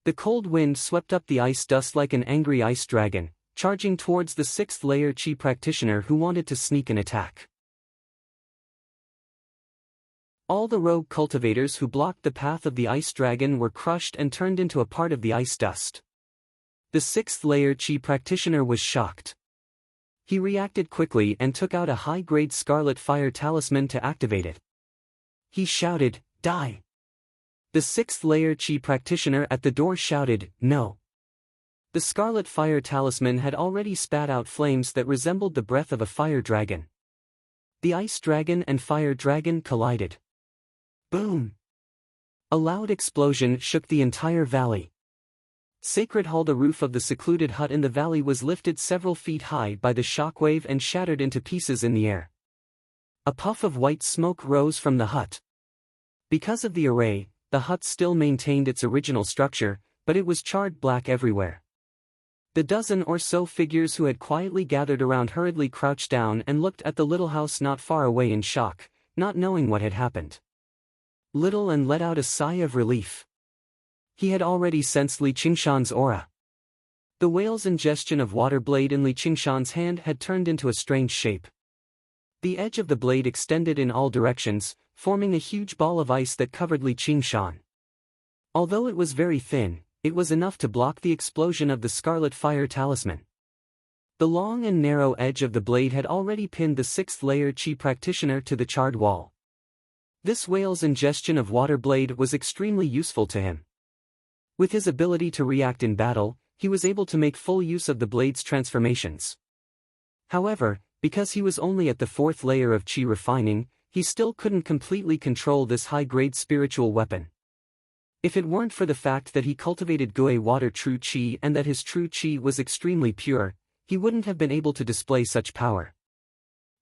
Speaker 1: The cold wind swept up the ice dust like an angry ice dragon, charging towards the 6th layer Qi practitioner who wanted to sneak an attack. All the rogue cultivators who blocked the path of the ice dragon were crushed and turned into a part of the ice dust. The 6th layer Qi practitioner was shocked. He reacted quickly and took out a high-grade scarlet fire talisman to activate it. He shouted, "Die!" The 6th layer Qi practitioner at the door shouted, "No." The scarlet fire talisman had already spat out flames that resembled the breath of a fire dragon. The ice dragon and fire dragon collided. Boom! A loud explosion shook the entire valley. Sacred Hall, the roof of the secluded hut in the valley, was lifted several feet high by the shockwave and shattered into pieces in the air. A puff of white smoke rose from the hut. Because of the array, the hut still maintained its original structure, but it was charred black everywhere. The dozen or so figures who had quietly gathered around hurriedly crouched down and looked at the little house not far away in shock, not knowing what had happened. Little and let out a sigh of relief. He had already sensed Li Qingshan's aura. The whale's ingestion of water blade in Li Qingshan's hand had turned into a strange shape. The edge of the blade extended in all directions, forming a huge ball of ice that covered Li Qingshan. Although it was very thin, It was enough to block the explosion of the Scarlet Fire Talisman. The long and narrow edge of the blade had already pinned the 6th layer Qi practitioner to the charred wall. This whale's ingestion of water blade was extremely useful to him. With his ability to react in battle, he was able to make full use of the blade's transformations. However, because he was only at the 4th layer of Qi refining, he still couldn't completely control this high-grade spiritual weapon. If it weren't for the fact that he cultivated Gui water true Qi and that his true Qi was extremely pure, he wouldn't have been able to display such power.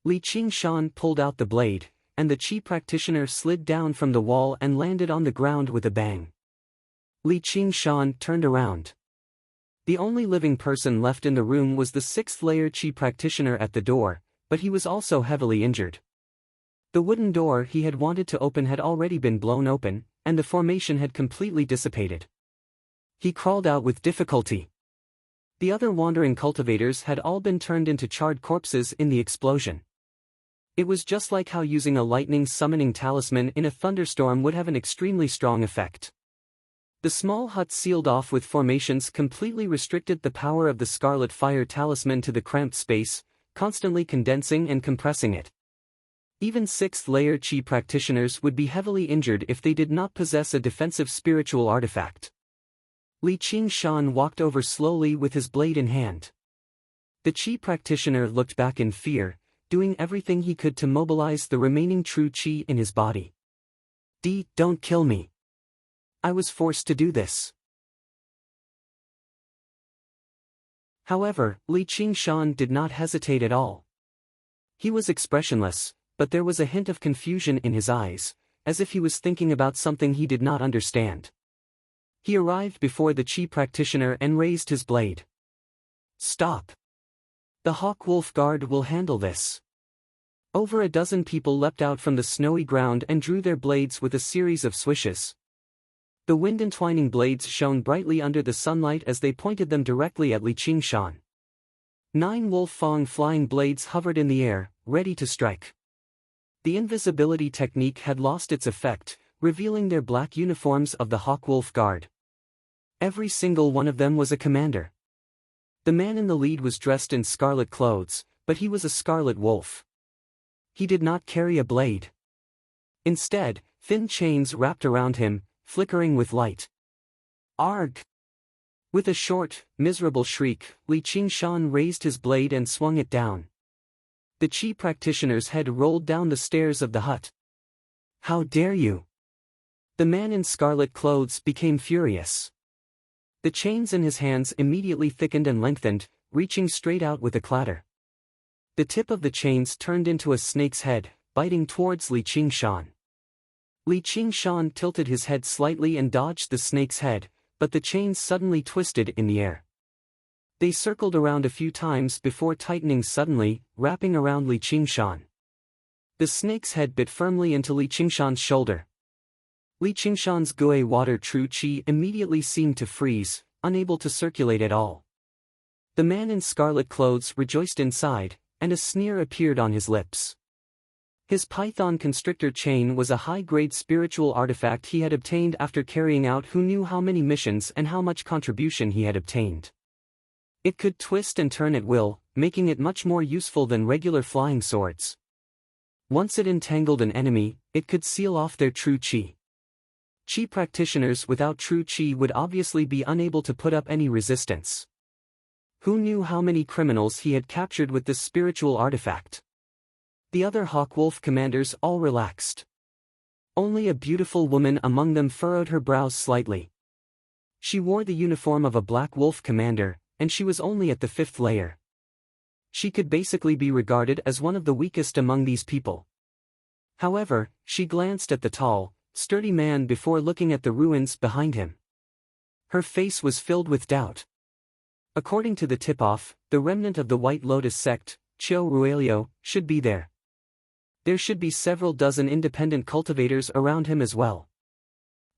Speaker 1: Li Qingshan pulled out the blade, and the Qi practitioner slid down from the wall and landed on the ground with a bang. Li Qingshan turned around. The only living person left in the room was the 6th layer Qi practitioner at the door, but he was also heavily injured. The wooden door he had wanted to open had already been blown open, and the formation had completely dissipated. He crawled out with difficulty. The other wandering cultivators had all been turned into charred corpses in the explosion. It was just like how using a lightning summoning talisman in a thunderstorm would have an extremely strong effect. The small hut sealed off with formations completely restricted the power of the Scarlet Fire Talisman to the cramped space, constantly condensing and compressing it. Even 6th layer Qi practitioners would be heavily injured if they did not possess a defensive spiritual artifact. Li Qingshan walked over slowly with his blade in hand. The Qi practitioner looked back in fear, doing everything he could to mobilize the remaining true Qi in his body. Don't kill me. I was forced to do this. However, Li Qingshan did not hesitate at all. He was expressionless, but there was a hint of confusion in his eyes, as if he was thinking about something he did not understand. He arrived before the Qi practitioner and raised his blade. Stop. The Hawk Wolf Guard will handle this. Over a dozen people leapt out from the snowy ground and drew their blades with a series of swishes. The wind-entwining blades shone brightly under the sunlight as they pointed them directly at Li Qingshan. 9 wolf fang flying blades hovered in the air, ready to strike. The invisibility technique had lost its effect, revealing their black uniforms of the Hawk Wolf Guard. Every single one of them was a commander. The man in the lead was dressed in scarlet clothes, but he was a scarlet wolf. He did not carry a blade. Instead, thin chains wrapped around him, flickering with light. Arg! With a short, miserable shriek, Li Qingshan raised his blade and swung it down. The Qi practitioner's head rolled down the stairs of the hut. How dare you! The man in scarlet clothes became furious. The chains in his hands immediately thickened and lengthened, reaching straight out with a clatter. The tip of the chains turned into a snake's head, biting towards Li Qingshan. Li Qingshan tilted his head slightly and dodged the snake's head, but the chains suddenly twisted in the air. They circled around a few times before tightening suddenly, wrapping around Li Qingshan. The snake's head bit firmly into Li Qingshan's shoulder. Li Qingshan's Gui water true Qi immediately seemed to freeze, unable to circulate at all. The man in scarlet clothes rejoiced inside, and a sneer appeared on his lips. His python constrictor chain was a high-grade spiritual artifact he had obtained after carrying out who knew how many missions and how much contribution he had obtained. It could twist and turn at will, making it much more useful than regular flying swords. Once it entangled an enemy, it could seal off their true Qi. Qi practitioners without true Qi would obviously be unable to put up any resistance. Who knew how many criminals he had captured with this spiritual artifact? The other Hawkwolf commanders all relaxed. Only a beautiful woman among them furrowed her brows slightly. She wore the uniform of a black wolf commander, and she was only at the 5th layer. She could basically be regarded as one of the weakest among these people. However, she glanced at the tall, sturdy man before looking at the ruins behind him. Her face was filled with doubt. According to the tip-off, the remnant of the White Lotus sect, Qiu Ruelio, should be there. There should be several dozen independent cultivators around him as well.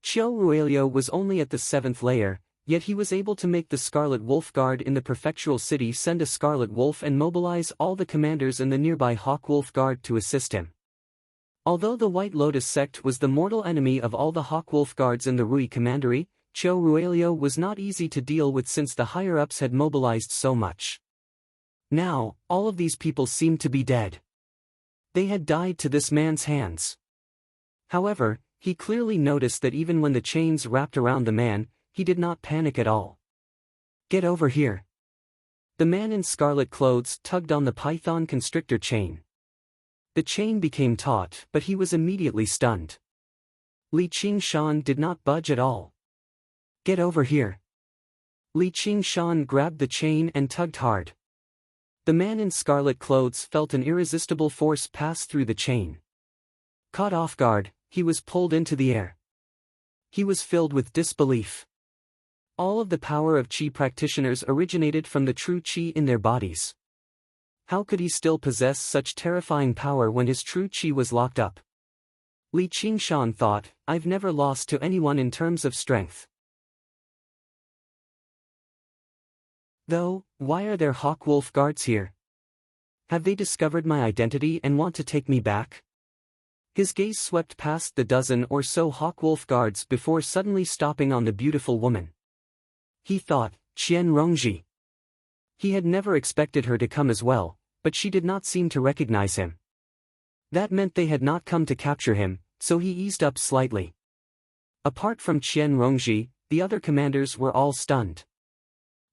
Speaker 1: Qiu Ruelio was only at the 7th layer, yet he was able to make the Scarlet Wolf Guard in the prefectural city send a Scarlet Wolf and mobilize all the commanders in the nearby Hawk Wolf Guard to assist him. Although the White Lotus sect was the mortal enemy of all the Hawk Wolf Guards in the Rui Commandery, Cho Ruelio was not easy to deal with since the higher-ups had mobilized so much. Now, all of these people seemed to be dead. They had died to this man's hands. However, he clearly noticed that even when the chains wrapped around the man, he did not panic at all. "Get over here." The man in scarlet clothes tugged on the python constrictor chain. The chain became taut, but he was immediately stunned. Li Qingshan did not budge at all. "Get over here." Li Qingshan grabbed the chain and tugged hard. The man in scarlet clothes felt an irresistible force pass through the chain. Caught off guard, he was pulled into the air. He was filled with disbelief. All of the power of Qi practitioners originated from the true Qi in their bodies. How could he still possess such terrifying power when his true Qi was locked up? Li Qingshan thought, "I've never lost to anyone in terms of strength. Though, why are there Hawk-Wolf guards here? Have they discovered my identity and want to take me back?" His gaze swept past the dozen or so Hawk-Wolf guards before suddenly stopping on the beautiful woman. He thought, Qian Rongji. He had never expected her to come as well, but she did not seem to recognize him. That meant they had not come to capture him, so he eased up slightly. Apart from Qian Rongji, the other commanders were all stunned.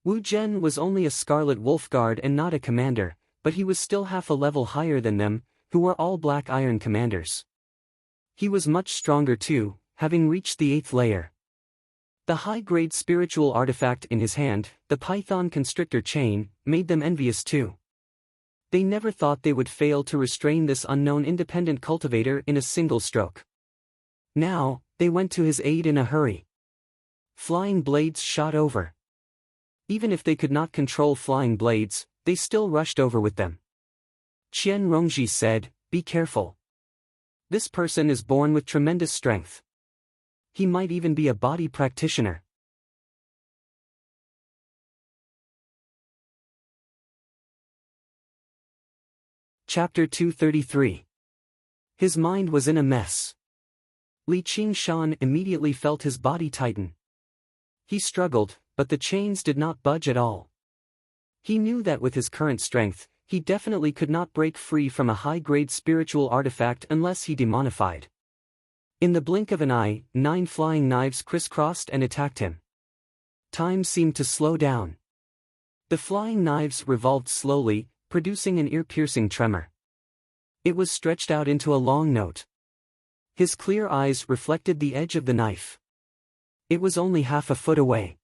Speaker 1: Wu Zhen was only a Scarlet Wolf Guard and not a commander, but he was still half a level higher than them, who were all Black Iron commanders. He was much stronger too, having reached the 8th layer. The high-grade spiritual artifact in his hand, the Python Constrictor Chain, made them envious too. They never thought they would fail to restrain this unknown independent cultivator in a single stroke. Now, they went to his aid in a hurry. Flying blades shot over. Even if they could not control flying blades, they still rushed over with them. Qian Rongji said, "Be careful. This person is born with tremendous strength. He might even be a body practitioner." Chapter 233. His mind was in a mess. Li Qingshan immediately felt his body tighten. He struggled, but the chains did not budge at all. He knew that with his current strength, he definitely could not break free from a high-grade spiritual artifact unless he demonified. In the blink of an eye, 9 flying knives crisscrossed and attacked him. Time seemed to slow down. The flying knives revolved slowly, producing an ear-piercing tremor. It was stretched out into a long note. His clear eyes reflected the edge of the knife. It was only half a foot away.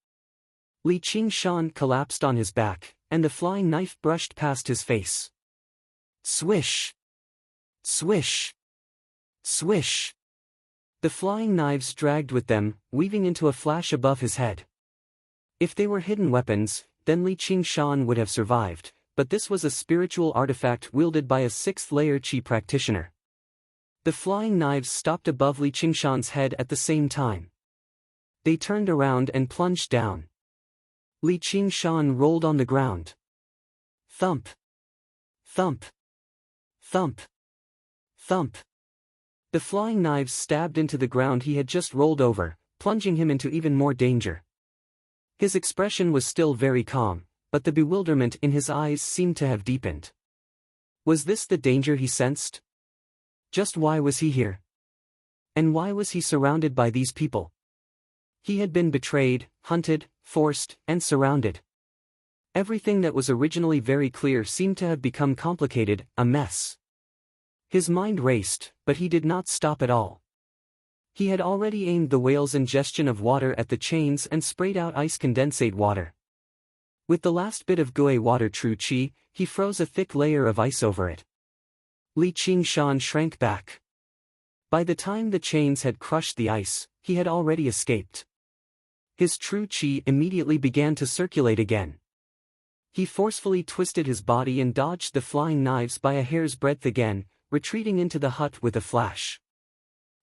Speaker 1: Li Qingshan collapsed on his back, and the flying knife brushed past his face. Swish! Swish! Swish! The flying knives dragged with them, weaving into a flash above his head. If they were hidden weapons, then Li Qingshan would have survived, but this was a spiritual artifact wielded by a 6th-layer Qi practitioner. The flying knives stopped above Li Qingshan's head at the same time. They turned around and plunged down. Li Qingshan rolled on the ground. Thump! Thump! Thump! Thump! The flying knives stabbed into the ground he had just rolled over, plunging him into even more danger. His expression was still very calm, but the bewilderment in his eyes seemed to have deepened. Was this the danger he sensed? Just why was he here? And why was he surrounded by these people? He had been betrayed, hunted, forced, and surrounded. Everything that was originally very clear seemed to have become complicated, a mess. His mind raced, but he did not stop at all. He had already aimed the whale's ingestion of water at the chains and sprayed out ice condensate water. With the last bit of Gui water true Qi, he froze a thick layer of ice over it. Li Qingshan shrank back. By the time the chains had crushed the ice, he had already escaped. His true Qi immediately began to circulate again. He forcefully twisted his body and dodged the flying knives by a hair's breadth again, retreating into the hut with a flash.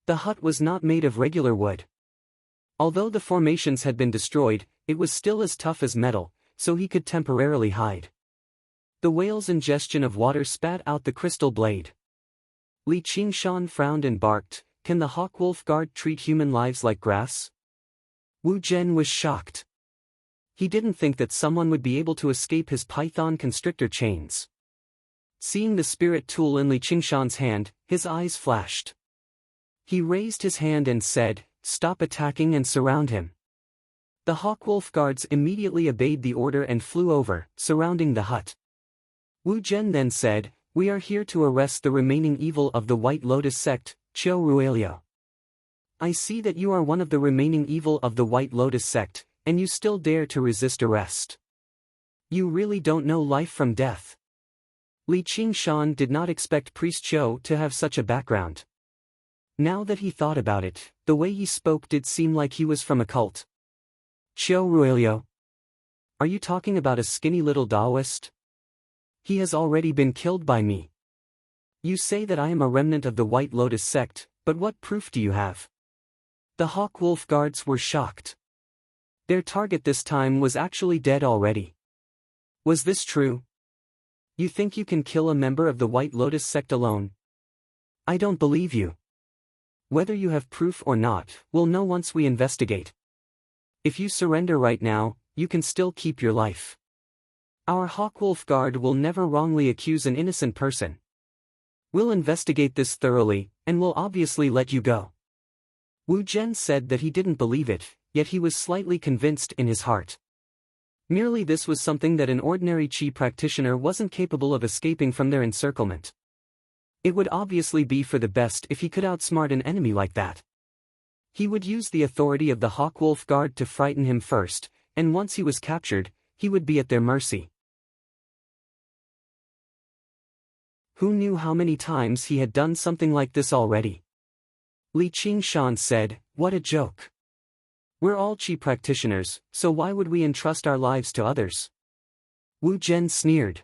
Speaker 1: The hut was not made of regular wood. Although the formations had been destroyed, it was still as tough as metal, so he could temporarily hide. The whale's ingestion of water spat out the crystal blade. Li Qingshan frowned and barked, "Can the Hawk-Wolf Guard treat human lives like grass?" Wu Zhen was shocked. He didn't think that someone would be able to escape his python constrictor chains. Seeing the spirit tool in Li Qingshan's hand, his eyes flashed. He raised his hand and said, "Stop attacking and surround him." The Hawkwolf guards immediately obeyed the order and flew over, surrounding the hut. Wu Zhen then said, "We are here to arrest the remaining evil of the White Lotus sect, Qiu Ruelio. I see that you are one of the remaining evil of the White Lotus sect, and you still dare to resist arrest. You really don't know life from death." Li Qingshan did not expect Priest Qiu to have such a background. Now that he thought about it, the way he spoke did seem like he was from a cult. "Qiu Ruelio? Are you talking about a skinny little Taoist? He has already been killed by me. You say that I am a remnant of the White Lotus sect, but what proof do you have?" The Hawkwolf guards were shocked. Their target this time was actually dead already. Was this true? You think you can kill a member of the White Lotus sect alone? I don't believe you. Whether you have proof or not, we'll know once we investigate. If you surrender right now, you can still keep your life. Our Hawkwolf guard will never wrongly accuse an innocent person. We'll investigate this thoroughly, and will obviously let you go. Wu Zhen said that he didn't believe it, yet he was slightly convinced in his heart. Merely this was something that an ordinary Qi practitioner wasn't capable of escaping from their encirclement. It would obviously be for the best if he could outsmart an enemy like that. He would use the authority of the Hawkwolf guard to frighten him first, and once he was captured, he would be at their mercy. Who knew how many times he had done something like this already? Li Qingshan said, "What a joke. We're all Qi practitioners, so why would we entrust our lives to others?" Wu Zhen sneered.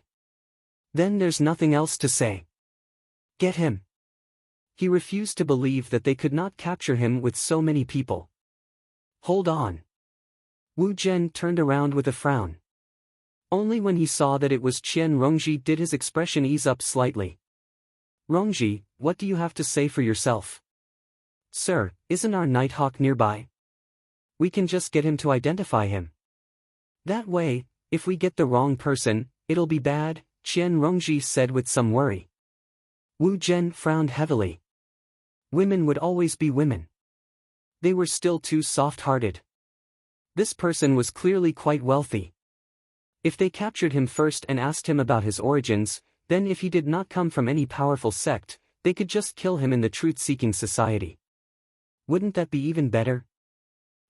Speaker 1: "Then there's nothing else to say. Get him." He refused to believe that they could not capture him with so many people. "Hold on." Wu Zhen turned around with a frown. Only when he saw that it was Qian Rongji did his expression ease up slightly. "Rongji, what do you have to say for yourself?" "Sir, isn't our Nighthawk nearby? We can just get him to identify him. That way, if we get the wrong person, it'll be bad," Qian Rongji said with some worry. Wu Zhen frowned heavily. Women would always be women. They were still too soft-hearted. This person was clearly quite wealthy. If they captured him first and asked him about his origins, then if he did not come from any powerful sect, they could just kill him in the truth-seeking society. Wouldn't that be even better?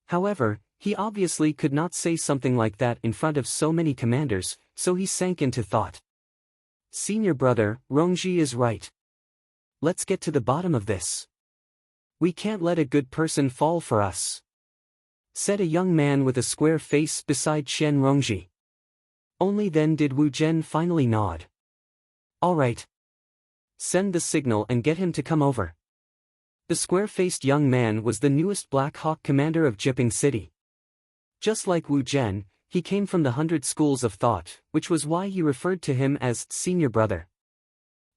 Speaker 1: However, he obviously could not say something like that in front of so many commanders, so he sank into thought. Senior brother, Rongji is right. Let's get to the bottom of this. We can't let a good person fall for us," said a young man with a square face beside Qian Rongji. Only then did Wu Zhen finally nod. "All right. Send the signal and get him to come over." The square-faced young man was the newest Black Hawk commander of Jiping City. Just like Wu Zhen, he came from the 100 schools of thought, which was why he referred to him as senior brother.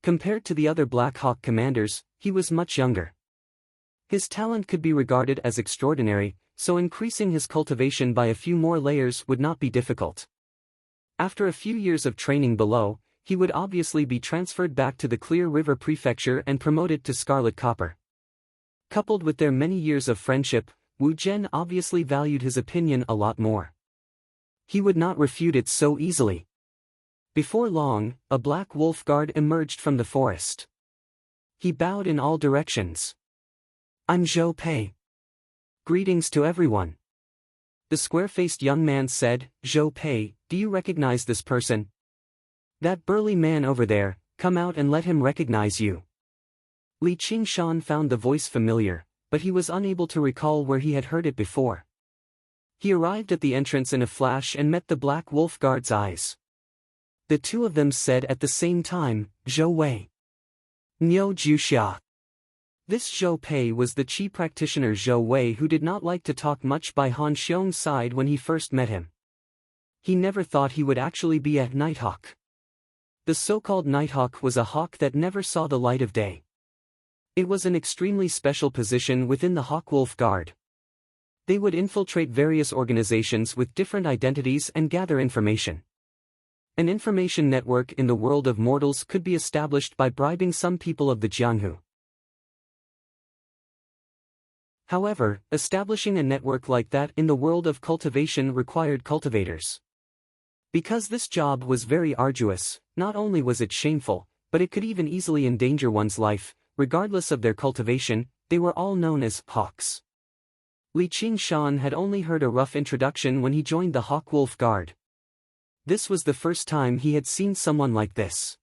Speaker 1: Compared to the other Black Hawk commanders, he was much younger. His talent could be regarded as extraordinary, so increasing his cultivation by a few more layers would not be difficult. After a few years of training below, he would obviously be transferred back to the Clear River Prefecture and promoted to Scarlet Copper. Coupled with their many years of friendship, Wu Zhen obviously valued his opinion a lot more. He would not refute it so easily. Before long, a black wolf guard emerged from the forest. He bowed in all directions. "I'm Zhou Pei. Greetings to everyone." The square-faced young man said, "Zhou Pei, do you recognize this person? That burly man over there, come out and let him recognize you." Li Qingshan found the voice familiar, but he was unable to recall where he had heard it before. He arrived at the entrance in a flash and met the black wolf guard's eyes. The two of them said at the same time, "Zhou Wei. Niu Jiuxia." This Zhou Pei was the Qi practitioner Zhou Wei who did not like to talk much by Han Xiong's side when he first met him. He never thought he would actually be a Nighthawk. The so-called Nighthawk was a hawk that never saw the light of day. It was an extremely special position within the Hawkwolf Guard. They would infiltrate various organizations with different identities and gather information. An information network in the world of mortals could be established by bribing some people of the Jianghu. However, establishing a network like that in the world of cultivation required cultivators. Because this job was very arduous, not only was it shameful, but it could even easily endanger one's life, regardless of their cultivation. They were all known as hawks. Li Qingshan had only heard a rough introduction when he joined the Hawk Wolf Guard. This was the first time he had seen someone like this.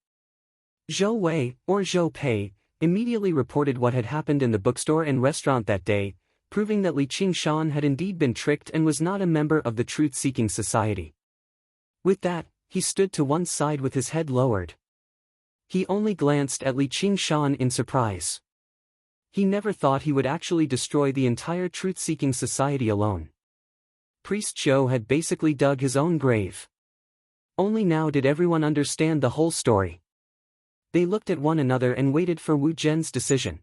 Speaker 1: Zhou Wei, or Zhou Pei, immediately reported what had happened in the bookstore and restaurant that day, proving that Li Qingshan had indeed been tricked and was not a member of the truth-seeking society. With that, he stood to one side with his head lowered. He only glanced at Li Qingshan in surprise. He never thought he would actually destroy the entire truth-seeking society alone. Priest Zhou had basically dug his own grave. Only now did everyone understand the whole story. They looked at one another and waited for Wu Zhen's decision.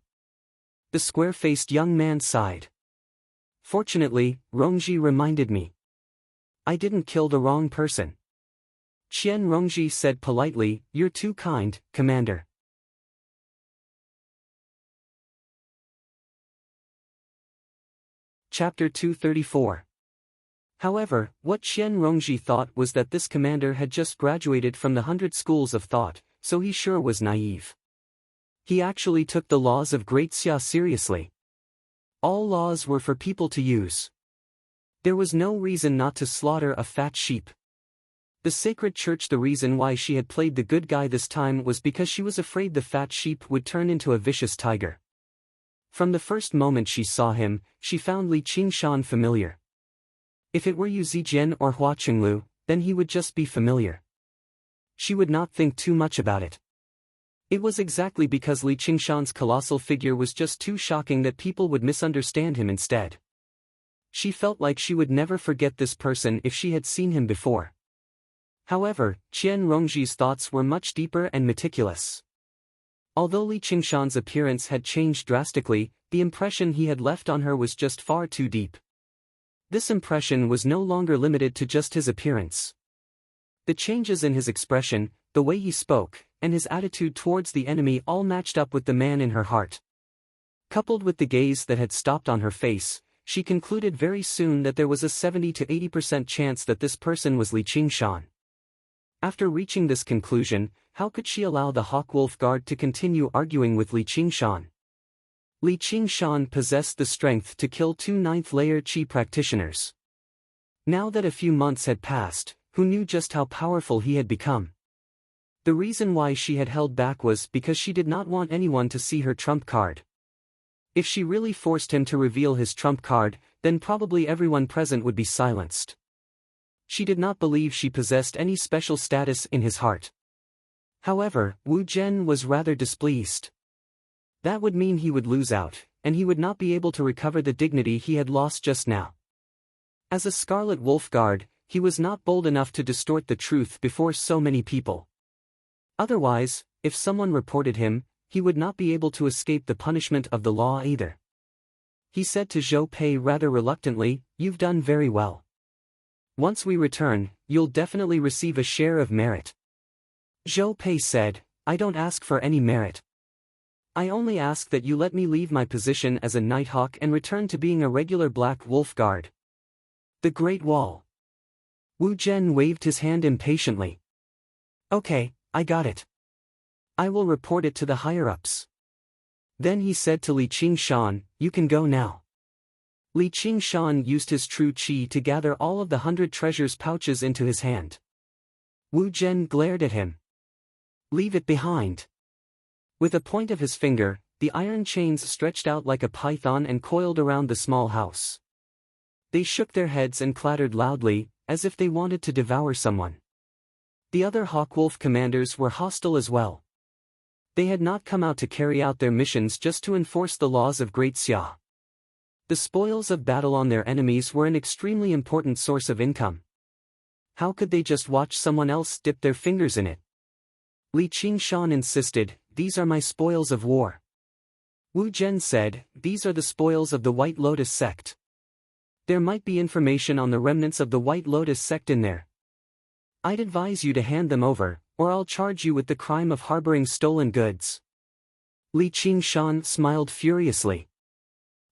Speaker 1: The square-faced young man sighed. Fortunately, Rongji reminded me. I didn't kill the wrong person. Qian Rongji said politely, "You're too kind, Commander." Chapter 234. However, what Qian Rongji thought was that this commander had just graduated from the 100 schools of thought, so he sure was naive. He actually took the laws of Great Xia seriously. All laws were for people to use. There was no reason not to slaughter a fat sheep. The sacred church. The reason why she had played the good guy this time was because she was afraid the fat sheep would turn into a vicious tiger. From the first moment she saw him, she found Li Qingshan familiar. If it were Yu Zijian or Hua Qinglu, then he would just be familiar. She would not think too much about it. It was exactly because Li Qingshan's colossal figure was just too shocking that people would misunderstand him instead. She felt like she would never forget this person if she had seen him before. However, Qian Rongji's thoughts were much deeper and meticulous. Although Li Qingshan's appearance had changed drastically, the impression he had left on her was just far too deep. This impression was no longer limited to just his appearance. The changes in his expression, the way he spoke, and his attitude towards the enemy all matched up with the man in her heart. Coupled with the gaze that had stopped on her face, she concluded very soon that there was a 70 to 80% chance that this person was Li Qingshan. After reaching this conclusion, how could she allow the Hawk Wolf Guard to continue arguing with Li Qingshan? Li Qingshan possessed the strength to kill 2 9th-layer Qi practitioners. Now that a few months had passed, who knew just how powerful he had become? The reason why she had held back was because she did not want anyone to see her trump card. If she really forced him to reveal his trump card, then probably everyone present would be silenced. She did not believe she possessed any special status in his heart. However, Wu Zhen was rather displeased. That would mean he would lose out, and he would not be able to recover the dignity he had lost just now. As a Scarlet Wolf Guard, he was not bold enough to distort the truth before so many people. Otherwise, if someone reported him, he would not be able to escape the punishment of the law either. He said to Zhou Pei rather reluctantly, "You've done very well. Once we return, you'll definitely receive a share of merit." Zhou Pei said, "I don't ask for any merit. I only ask that you let me leave my position as a Nighthawk and return to being a regular Black Wolf Guard." The Great Wall. Wu Zhen waved his hand impatiently. "Okay, I got it. I will report it to the higher-ups." Then he said to Li Qingshan, "You can go now." Li Qingshan used his true qi to gather all of the 100 treasures pouches into his hand. Wu Zhen glared at him. "Leave it behind." With a point of his finger, the iron chains stretched out like a python and coiled around the small house. They shook their heads and clattered loudly, as if they wanted to devour someone. The other Hawkwolf commanders were hostile as well. They had not come out to carry out their missions just to enforce the laws of Great Xia. The spoils of battle on their enemies were an extremely important source of income. How could they just watch someone else dip their fingers in it? Li Qingshan insisted, "These are my spoils of war." Wu Zhen said, "These are the spoils of the White Lotus sect." There might be information on the remnants of the White Lotus sect in there. I'd advise you to hand them over, or I'll charge you with the crime of harboring stolen goods. Li Qingshan smiled furiously.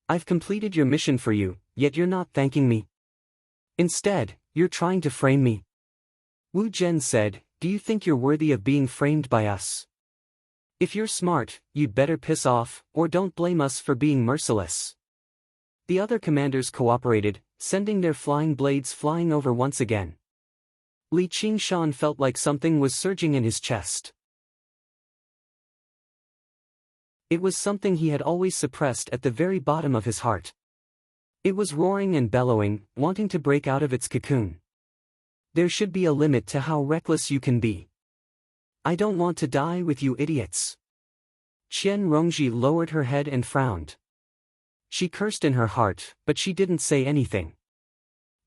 Speaker 1: I've completed your mission for you, yet you're not thanking me. Instead, you're trying to frame me. Wu Zhen said, do you think you're worthy of being framed by us? If you're smart, you'd better piss off, or don't blame us for being merciless. The other commanders cooperated, sending their flying blades flying over once again. Li Qingshan felt like something was surging in his chest. It was something he had always suppressed at the very bottom of his heart. It was roaring and bellowing, wanting to break out of its cocoon. There should be a limit to how reckless you can be. I don't want to die with you idiots. Qian Rongji lowered her head and frowned. She cursed in her heart, but she didn't say anything.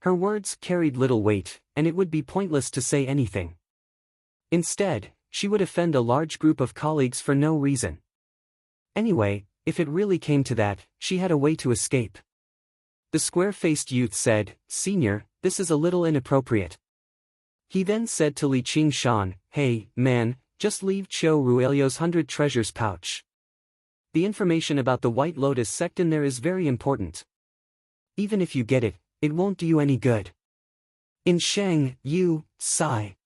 Speaker 1: Her words carried little weight, and it would be pointless to say anything. Instead, she would offend a large group of colleagues for no reason. Anyway, if it really came to that, she had a way to escape. The square-faced youth said, Senior, this is a little inappropriate. He then said to Li Qingshan, hey, man, just leave Qiu Ruelio's 100 treasures pouch. The information about the White Lotus sect in there is very important. Even if you get it, it won't do you any good. In Shang, you, sigh.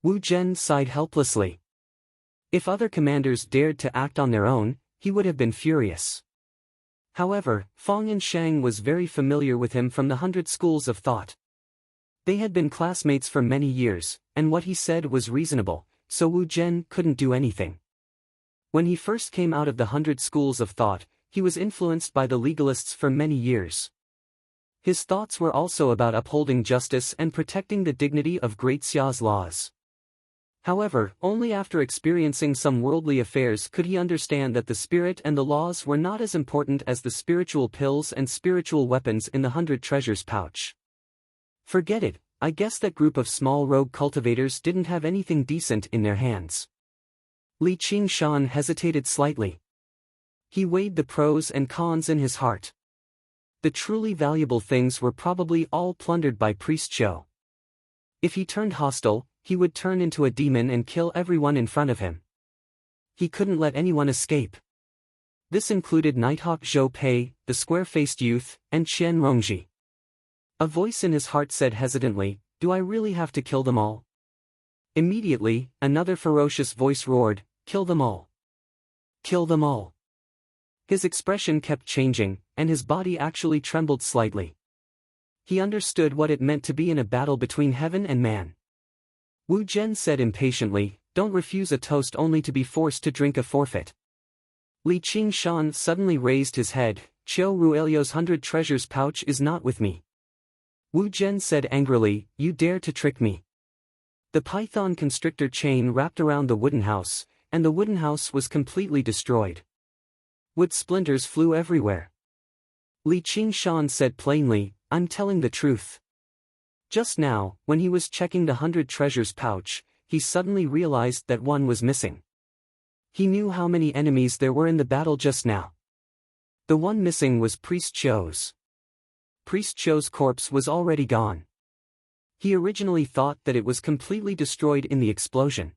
Speaker 1: Wu Zhen sighed helplessly. If other commanders dared to act on their own, he would have been furious. However, Fong and Shang was very familiar with him from the 100 schools of thought. They had been classmates for many years, and what he said was reasonable, so Wu Zhen couldn't do anything. When he first came out of the 100 schools of thought, he was influenced by the legalists for many years. His thoughts were also about upholding justice and protecting the dignity of Great Xia's laws. However, only after experiencing some worldly affairs could he understand that the spirit and the laws were not as important as the spiritual pills and spiritual weapons in the 100 treasures pouch. Forget it, I guess that group of small rogue cultivators didn't have anything decent in their hands. Li Qingshan hesitated slightly. He weighed the pros and cons in his heart. The truly valuable things were probably all plundered by Priest Qiu. If he turned hostile, he would turn into a demon and kill everyone in front of him. He couldn't let anyone escape. This included Nighthawk Zhou Pei, the square-faced youth, and Qian Rongji. A voice in his heart said hesitantly, do I really have to kill them all? Immediately, another ferocious voice roared, kill them all. Kill them all. His expression kept changing, and his body actually trembled slightly. He understood what it meant to be in a battle between heaven and man. Wu Zhen said impatiently, don't refuse a toast only to be forced to drink a forfeit. Li Qingshan suddenly raised his head, Qiu Ruelio's 100 treasures pouch is not with me. Wu Zhen said angrily, you dare to trick me. The python constrictor chain wrapped around the wooden house, and the wooden house was completely destroyed. Wood splinters flew everywhere. Li Qingshan said plainly, I'm telling the truth. Just now, when he was checking the 100 treasures pouch, he suddenly realized that one was missing. He knew how many enemies there were in the battle just now. The one missing was Priest Qiu's. Priest Qiu's corpse was already gone. He originally thought that it was completely destroyed in the explosion.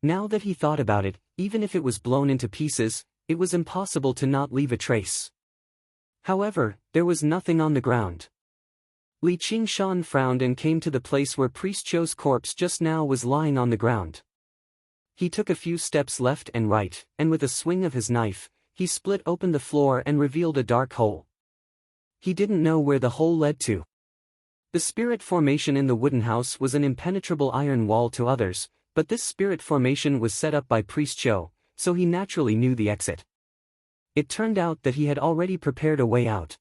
Speaker 1: Now that he thought about it, even if it was blown into pieces, it was impossible to not leave a trace. However, there was nothing on the ground. Li Qingshan frowned and came to the place where Priest Qiu's corpse just now was lying on the ground. He took a few steps left and right, and with a swing of his knife, he split open the floor and revealed a dark hole. He didn't know where the hole led to. The spirit formation in the wooden house was an impenetrable iron wall to others, but this spirit formation was set up by Priest Qiu, so he naturally knew the exit. It turned out that he had already prepared a way out.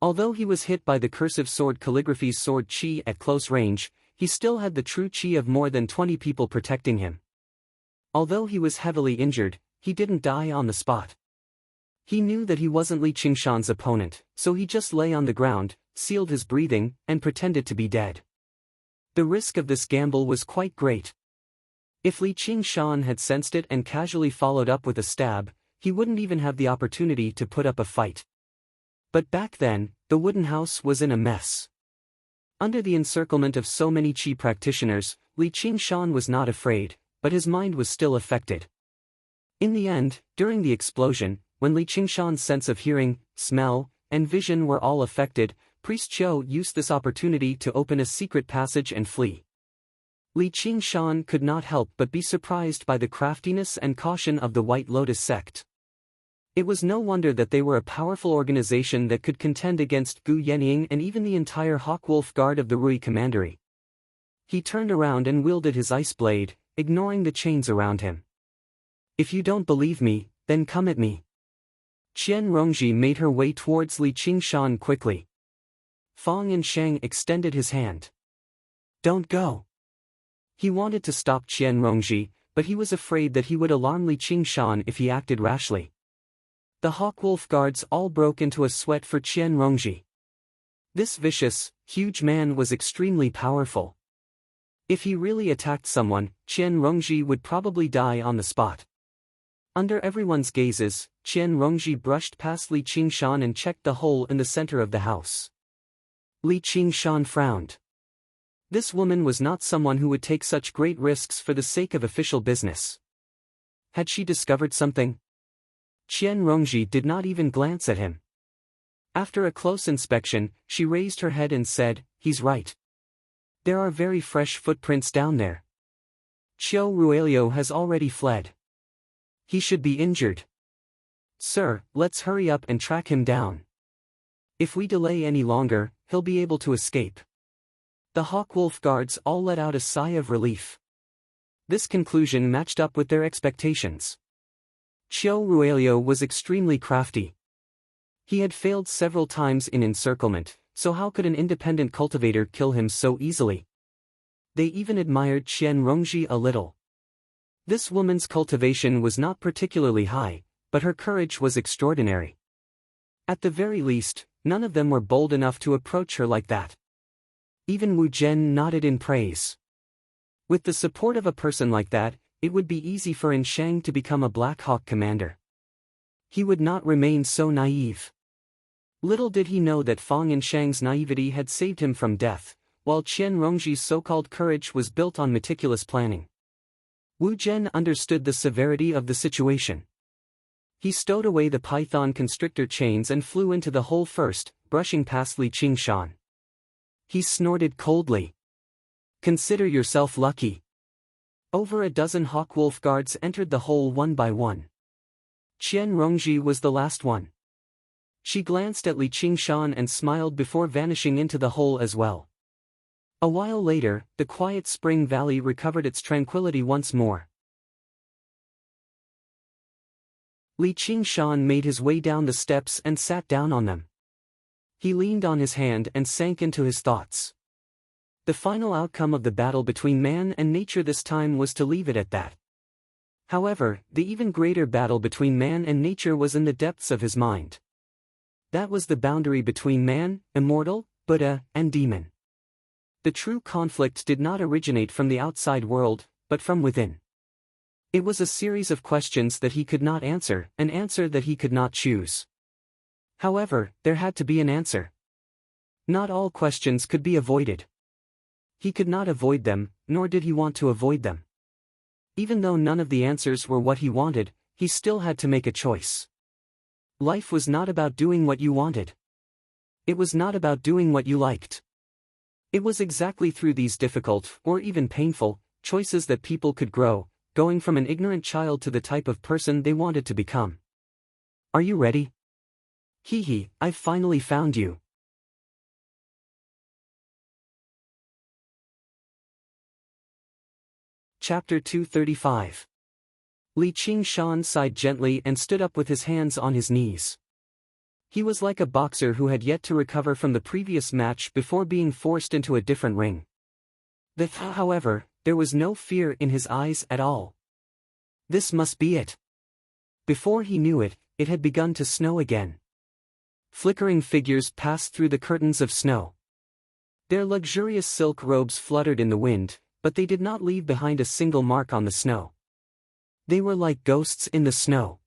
Speaker 1: Although he was hit by the cursive sword calligraphy's sword chi at close range, he still had the true chi of more than 20 people protecting him. Although he was heavily injured, he didn't die on the spot. He knew that he wasn't Li Qingshan's opponent, so he just lay on the ground, sealed his breathing, and pretended to be dead. The risk of this gamble was quite great. If Li Qingshan had sensed it and casually followed up with a stab, he wouldn't even have the opportunity to put up a fight. But back then, the wooden house was in a mess. Under the encirclement of so many Qi practitioners, Li Qingshan was not afraid, but his mind was still affected. In the end, during the explosion, when Li Qingshan's sense of hearing, smell, and vision were all affected, Priest Qiu used this opportunity to open a secret passage and flee. Li Qingshan could not help but be surprised by the craftiness and caution of the White Lotus sect. It was no wonder that they were a powerful organization that could contend against Gu Yenying and even the entire Hawkwolf Guard of the Rui Commandery. He turned around and wielded his ice blade, ignoring the chains around him. "If you don't believe me, then come at me." Qian Rongji made her way towards Li Qingshan quickly. Fang Yansheng extended his hand. "Don't go." He wanted to stop Qian Rongji, but he was afraid that he would alarm Li Qingshan if he acted rashly. The Hawkwolf guards all broke into a sweat for Qian Rongji. This vicious, huge man was extremely powerful. If he really attacked someone, Qian Rongji would probably die on the spot. Under everyone's gazes, Qian Rongji brushed past Li Qingshan and checked the hole in the center of the house. Li Qingshan frowned. This woman was not someone who would take such great risks for the sake of official business. Had she discovered something? Qian Rongji did not even glance at him. After a close inspection, she raised her head and said, "He's right. There are very fresh footprints down there. Qiu Ruelio has already fled. He should be injured. Sir, let's hurry up and track him down. If we delay any longer, he'll be able to escape." The Hawkwolf guards all let out a sigh of relief. This conclusion matched up with their expectations. Qiu Ruelio was extremely crafty. He had failed several times in encirclement, so how could an independent cultivator kill him so easily? They even admired Qian Rongji a little. This woman's cultivation was not particularly high, but her courage was extraordinary. At the very least, none of them were bold enough to approach her like that. Even Wu Zhen nodded in praise. With the support of a person like that, it would be easy for In Shang to become a Black Hawk commander. He would not remain so naive. Little did he know that Fang Yanshang's naivety had saved him from death, while Qian Rongji's so-called courage was built on meticulous planning. Wu Zhen understood the severity of the situation. He stowed away the python constrictor chains and flew into the hole first, brushing past Li Qingshan. He snorted coldly. "Consider yourself lucky." Over a dozen Hawkwolf guards entered the hole one by one. Qian Rongji was the last one. She glanced at Li Qingshan and smiled before vanishing into the hole as well. A while later, the quiet spring valley recovered its tranquility once more. Li Qingshan made his way down the steps and sat down on them. He leaned on his hand and sank into his thoughts. The final outcome of the battle between man and nature this time was to leave it at that. However, the even greater battle between man and nature was in the depths of his mind. That was the boundary between man, immortal, Buddha, and demon. The true conflict did not originate from the outside world, but from within. It was a series of questions that he could not answer, an answer that he could not choose. However, there had to be an answer. Not all questions could be avoided. He could not avoid them, nor did he want to avoid them. Even though none of the answers were what he wanted, he still had to make a choice. Life was not about doing what you wanted. It was not about doing what you liked. It was exactly through these difficult, or even painful, choices that people could grow, going from an ignorant child to the type of person they wanted to become. Are you ready? Hee, I've finally found you. Chapter 235. Li Qingshan sighed gently and stood up with his hands on his knees. He was like a boxer who had yet to recover from the previous match before being forced into a different ring. However, there was no fear in his eyes at all. This must be it. Before he knew it, it had begun to snow again. Flickering figures passed through the curtains of snow. Their luxurious silk robes fluttered in the wind, but they did not leave behind a single mark on the snow. They were like ghosts in the snow.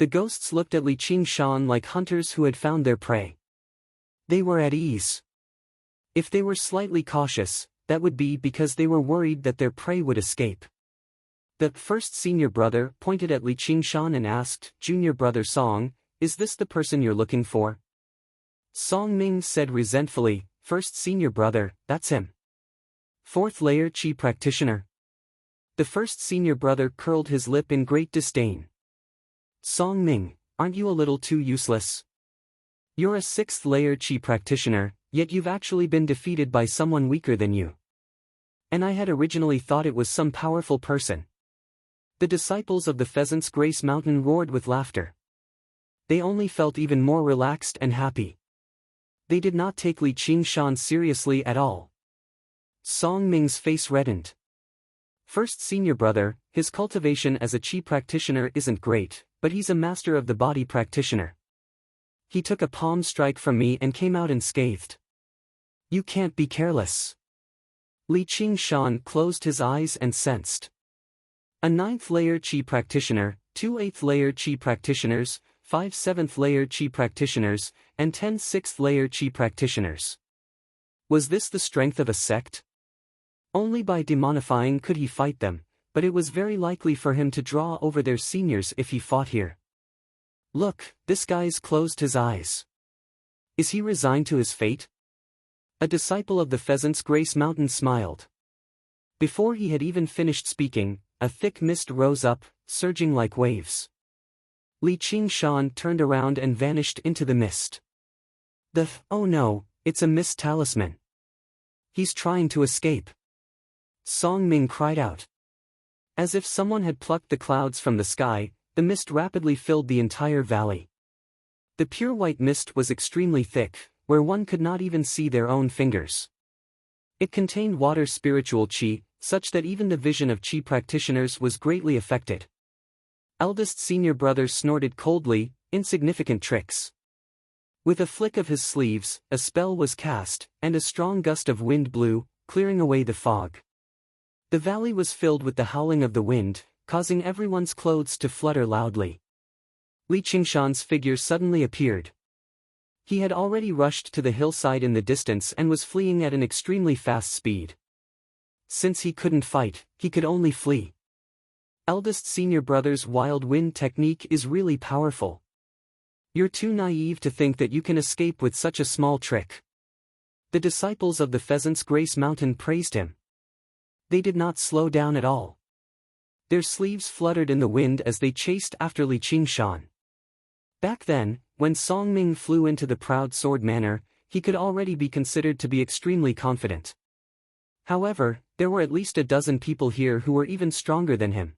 Speaker 1: The ghosts looked at Li Qingshan like hunters who had found their prey. They were at ease. If they were slightly cautious, that would be because they were worried that their prey would escape. The first senior brother pointed at Li Qingshan and asked, "Junior brother Song, is this the person you're looking for?" Song Ming said resentfully, "First senior brother, that's him. Fourth layer Qi practitioner." The first senior brother curled his lip in great disdain. "Song Ming, aren't you a little too useless? You're a sixth layer Qi practitioner, yet you've actually been defeated by someone weaker than you. And I had originally thought it was some powerful person." The disciples of the Pheasant's Grace Mountain roared with laughter. They only felt even more relaxed and happy. They did not take Li Qingshan seriously at all. Song Ming's face reddened. "First senior brother, his cultivation as a Qi practitioner isn't great, but he's a master of the body practitioner. He took a palm strike from me and came out unscathed. You can't be careless." Li Qingshan closed his eyes and sensed. A 9th layer Qi practitioner, 2 8th layer Qi practitioners, 5 7th layer Qi practitioners, and 10 6th layer Qi practitioners. Was this the strength of a sect? Only by demonifying could he fight them, but it was very likely for him to draw over their seniors if he fought here. Look, this guy's closed his eyes. Is he resigned to his fate? A disciple of the Pheasant's Grace Mountain smiled. Before he had even finished speaking, a thick mist rose up, surging like waves. Li Qingshan turned around and vanished into the mist. Oh no, it's a mist talisman. He's trying to escape. Song Ming cried out. As if someone had plucked the clouds from the sky, the mist rapidly filled the entire valley. The pure white mist was extremely thick, where one could not even see their own fingers. It contained water spiritual Qi, such that even the vision of Qi practitioners was greatly affected. Eldest senior brother snorted coldly, "Insignificant tricks." With a flick of his sleeves, a spell was cast, and a strong gust of wind blew, clearing away the fog. The valley was filled with the howling of the wind, causing everyone's clothes to flutter loudly. Li Qingshan's figure suddenly appeared. He had already rushed to the hillside in the distance and was fleeing at an extremely fast speed. Since he couldn't fight, he could only flee. Eldest senior brother's wild wind technique is really powerful. You're too naive to think that you can escape with such a small trick. The disciples of the Pheasant's Grace Mountain praised him. They did not slow down at all. Their sleeves fluttered in the wind as they chased after Li Qingshan. Back then, when Song Ming flew into the proud sword manner, he could already be considered to be extremely confident. However, there were at least a dozen people here who were even stronger than him.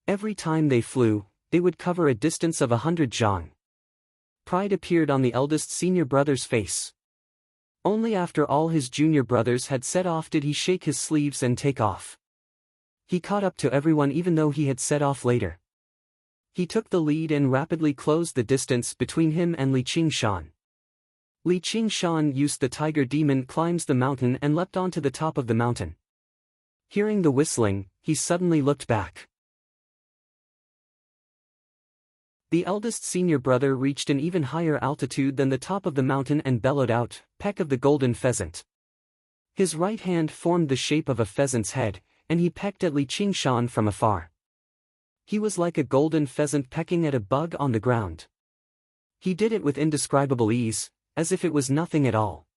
Speaker 1: Every time they flew, they would cover a distance of 100 zhang. Pride appeared on the eldest senior brother's face. Only after all his junior brothers had set off did he shake his sleeves and take off. He caught up to everyone even though he had set off later. He took the lead and rapidly closed the distance between him and Li Qingshan. Li Qingshan used the tiger demon climbs the mountain and leapt onto the top of the mountain. Hearing the whistling, he suddenly looked back. The eldest senior brother reached an even higher altitude than the top of the mountain and bellowed out, "Peck of the golden pheasant." His right hand formed the shape of a pheasant's head, and he pecked at Li Qingshan from afar. He was like a golden pheasant pecking at a bug on the ground. He did it with indescribable ease, as if it was nothing at all.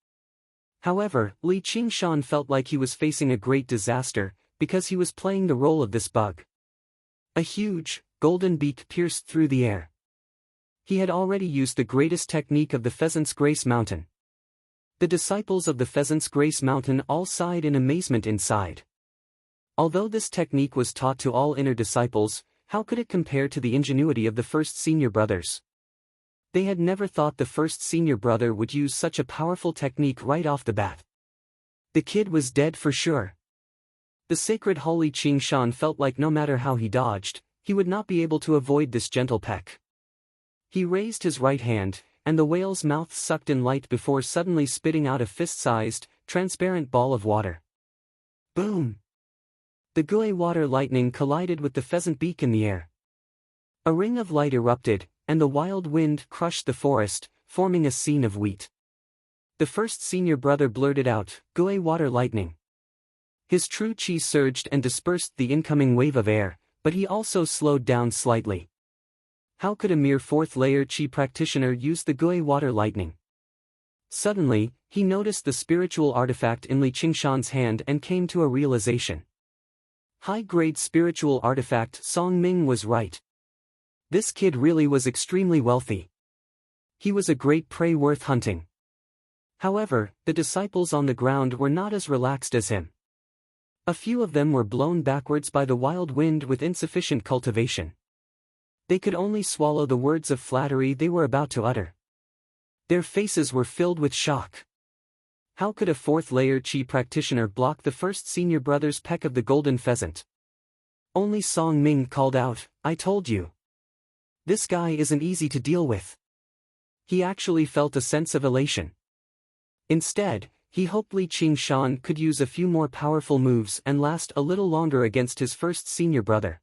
Speaker 1: However, Li Qingshan felt like he was facing a great disaster, because he was playing the role of this bug. A huge, golden beak pierced through the air. He had already used the greatest technique of the Pheasant's Grace Mountain. The disciples of the Pheasant's Grace Mountain all sighed in amazement inside. Although this technique was taught to all inner disciples, how could it compare to the ingenuity of the first senior brothers? They had never thought the first senior brother would use such a powerful technique right off the bat. The kid was dead for sure. The sacred Holy Qingshan felt like no matter how he dodged, he would not be able to avoid this gentle peck. He raised his right hand, and the whale's mouth sucked in light before suddenly spitting out a fist-sized, transparent ball of water. Boom! The gui water lightning collided with the pheasant beak in the air. A ring of light erupted, and the wild wind crushed the forest, forming a scene of wheat. The first senior brother blurted out, "Gui water lightning." His true chi surged and dispersed the incoming wave of air, but he also slowed down slightly. How could a mere fourth-layer chi practitioner use the Gui water lightning? Suddenly, he noticed the spiritual artifact in Li Qingshan's hand and came to a realization. High-grade spiritual artifact. Song Ming was right. This kid really was extremely wealthy. He was a great prey worth hunting. However, the disciples on the ground were not as relaxed as him. A few of them were blown backwards by the wild wind with insufficient cultivation. They could only swallow the words of flattery they were about to utter. Their faces were filled with shock. How could a fourth-layer chi practitioner block the first senior brother's peck of the golden pheasant? Only Song Ming called out, "I told you. This guy isn't easy to deal with." He actually felt a sense of elation. Instead, he hoped Li Qingshan could use a few more powerful moves and last a little longer against his first senior brother.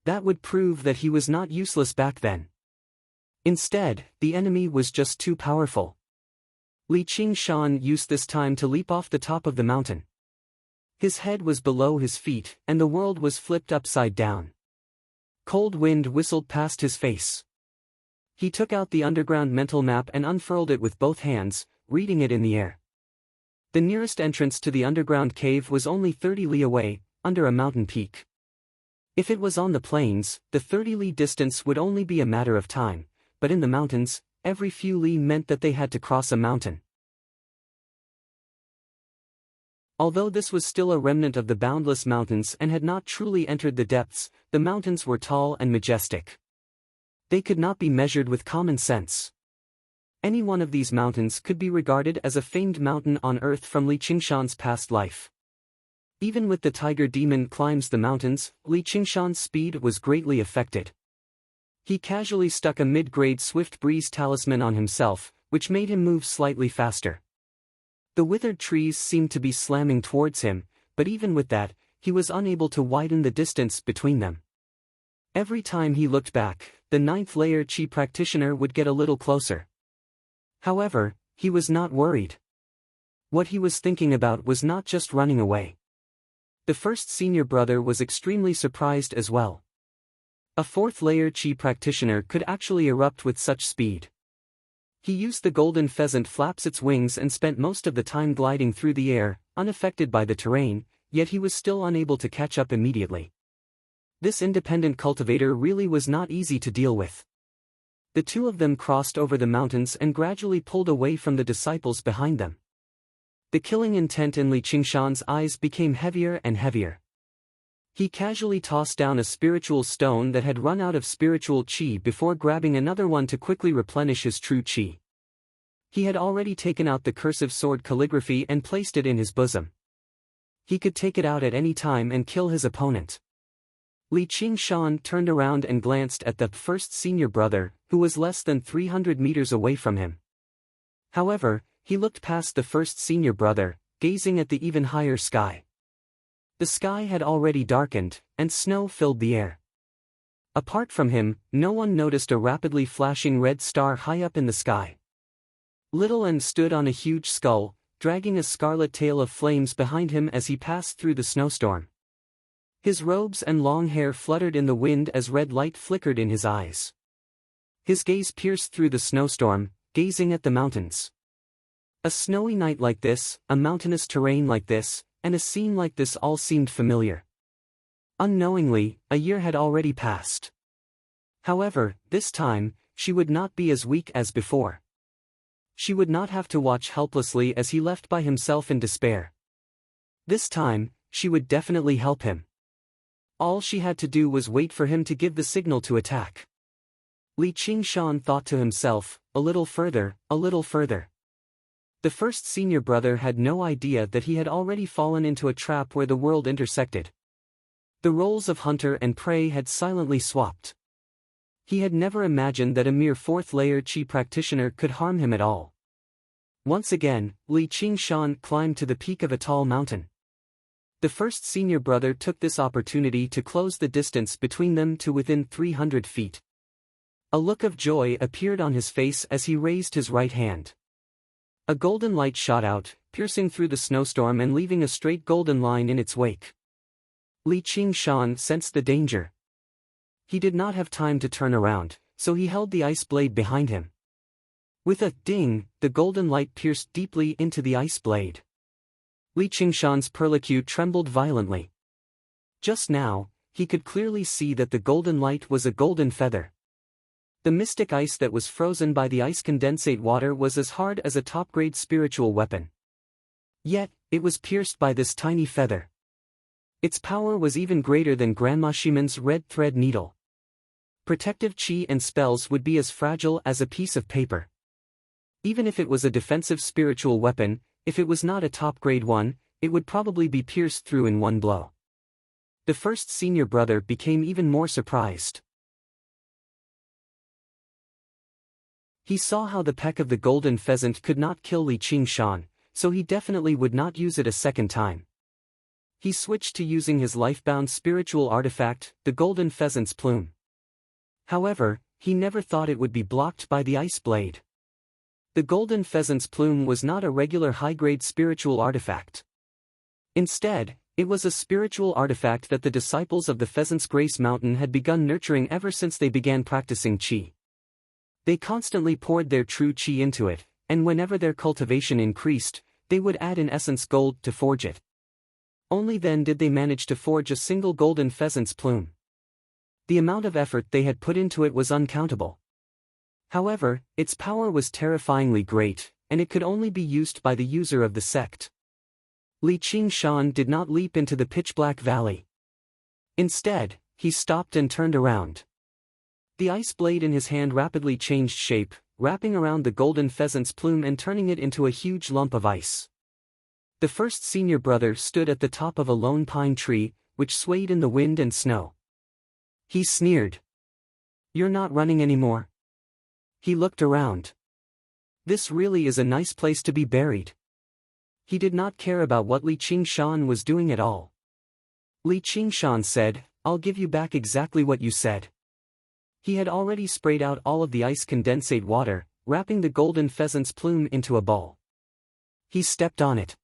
Speaker 1: That would prove that he was not useless back then. Instead, the enemy was just too powerful. Li Qingshan used this time to leap off the top of the mountain. His head was below his feet, and the world was flipped upside down. Cold wind whistled past his face. He took out the underground mental map and unfurled it with both hands, reading it in the air. The nearest entrance to the underground cave was only 30 li away, under a mountain peak. If it was on the plains, the 30 li distance would only be a matter of time, but in the mountains, every few li meant that they had to cross a mountain. Although this was still a remnant of the boundless mountains and had not truly entered the depths, the mountains were tall and majestic. They could not be measured with common sense. Any one of these mountains could be regarded as a famed mountain on earth from Li Qingshan's past life. Even with the tiger demon climbs the mountains, Li Qingshan's speed was greatly affected. He casually stuck a mid-grade swift breeze talisman on himself, which made him move slightly faster. The withered trees seemed to be slamming towards him, but even with that, he was unable to widen the distance between them. Every time he looked back, the ninth-layer chi practitioner would get a little closer. However, he was not worried. What he was thinking about was not just running away. The first senior brother was extremely surprised as well. A fourth-layer chi practitioner could actually erupt with such speed. He used the golden pheasant flaps its wings and spent most of the time gliding through the air, unaffected by the terrain, yet he was still unable to catch up immediately. This independent cultivator really was not easy to deal with. The two of them crossed over the mountains and gradually pulled away from the disciples behind them. The killing intent in Li Qingshan's eyes became heavier and heavier. He casually tossed down a spiritual stone that had run out of spiritual chi before grabbing another one to quickly replenish his true chi. He had already taken out the cursive sword calligraphy and placed it in his bosom. He could take it out at any time and kill his opponent. Li Qingshan turned around and glanced at the first senior brother, who was less than 300 meters away from him. However, he looked past the first senior brother, gazing at the even higher sky. The sky had already darkened, and snow filled the air. Apart from him, no one noticed a rapidly flashing red star high up in the sky. Little N stood on a huge skull, dragging a scarlet tail of flames behind him as he passed through the snowstorm. His robes and long hair fluttered in the wind as red light flickered in his eyes. His gaze pierced through the snowstorm, gazing at the mountains. A snowy night like this, a mountainous terrain like this, and a scene like this all seemed familiar. Unknowingly, a year had already passed. However, this time, she would not be as weak as before. She would not have to watch helplessly as he left by himself in despair. This time, she would definitely help him. All she had to do was wait for him to give the signal to attack. Li Qingshan thought to himself, a little further, a little further. The first senior brother had no idea that he had already fallen into a trap where the world intersected. The roles of hunter and prey had silently swapped. He had never imagined that a mere fourth-layer chi practitioner could harm him at all. Once again, Li Qingshan climbed to the peak of a tall mountain. The first senior brother took this opportunity to close the distance between them to within 300 feet. A look of joy appeared on his face as he raised his right hand. A golden light shot out, piercing through the snowstorm and leaving a straight golden line in its wake. Li Qingshan sensed the danger. He did not have time to turn around, so he held the ice blade behind him. With a ding, the golden light pierced deeply into the ice blade. Li Qingshan's perlicue trembled violently. Just now, he could clearly see that the golden light was a golden feather. The mystic ice that was frozen by the ice condensate water was as hard as a top-grade spiritual weapon. Yet, it was pierced by this tiny feather. Its power was even greater than Grandma Shimon's red thread needle. Protective chi and spells would be as fragile as a piece of paper. Even if it was a defensive spiritual weapon, if it was not a top-grade one, it would probably be pierced through in one blow. The first senior brother became even more surprised. He saw how the peck of the golden pheasant could not kill Li Qingshan, so he definitely would not use it a second time. He switched to using his life-bound spiritual artifact, the golden pheasant's plume. However, he never thought it would be blocked by the ice blade. The golden pheasant's plume was not a regular high-grade spiritual artifact. Instead, it was a spiritual artifact that the disciples of the Pheasant's Grace Mountain had begun nurturing ever since they began practicing qi. They constantly poured their true qi into it, and whenever their cultivation increased, they would add in essence gold to forge it. Only then did they manage to forge a single golden pheasant's plume. The amount of effort they had put into it was uncountable. However, its power was terrifyingly great, and it could only be used by the user of the sect. Li Qingshan did not leap into the pitch-black valley. Instead, he stopped and turned around. The ice blade in his hand rapidly changed shape, wrapping around the golden pheasant's plume and turning it into a huge lump of ice. The first senior brother stood at the top of a lone pine tree, which swayed in the wind and snow. He sneered. "You're not running anymore?" He looked around. This really is a nice place to be buried. He did not care about what Li Qingshan was doing at all. Li Qingshan said, "I'll give you back exactly what you said." He had already sprayed out all of the ice condensate water, wrapping the golden pheasant's plume into a ball. He stepped on it.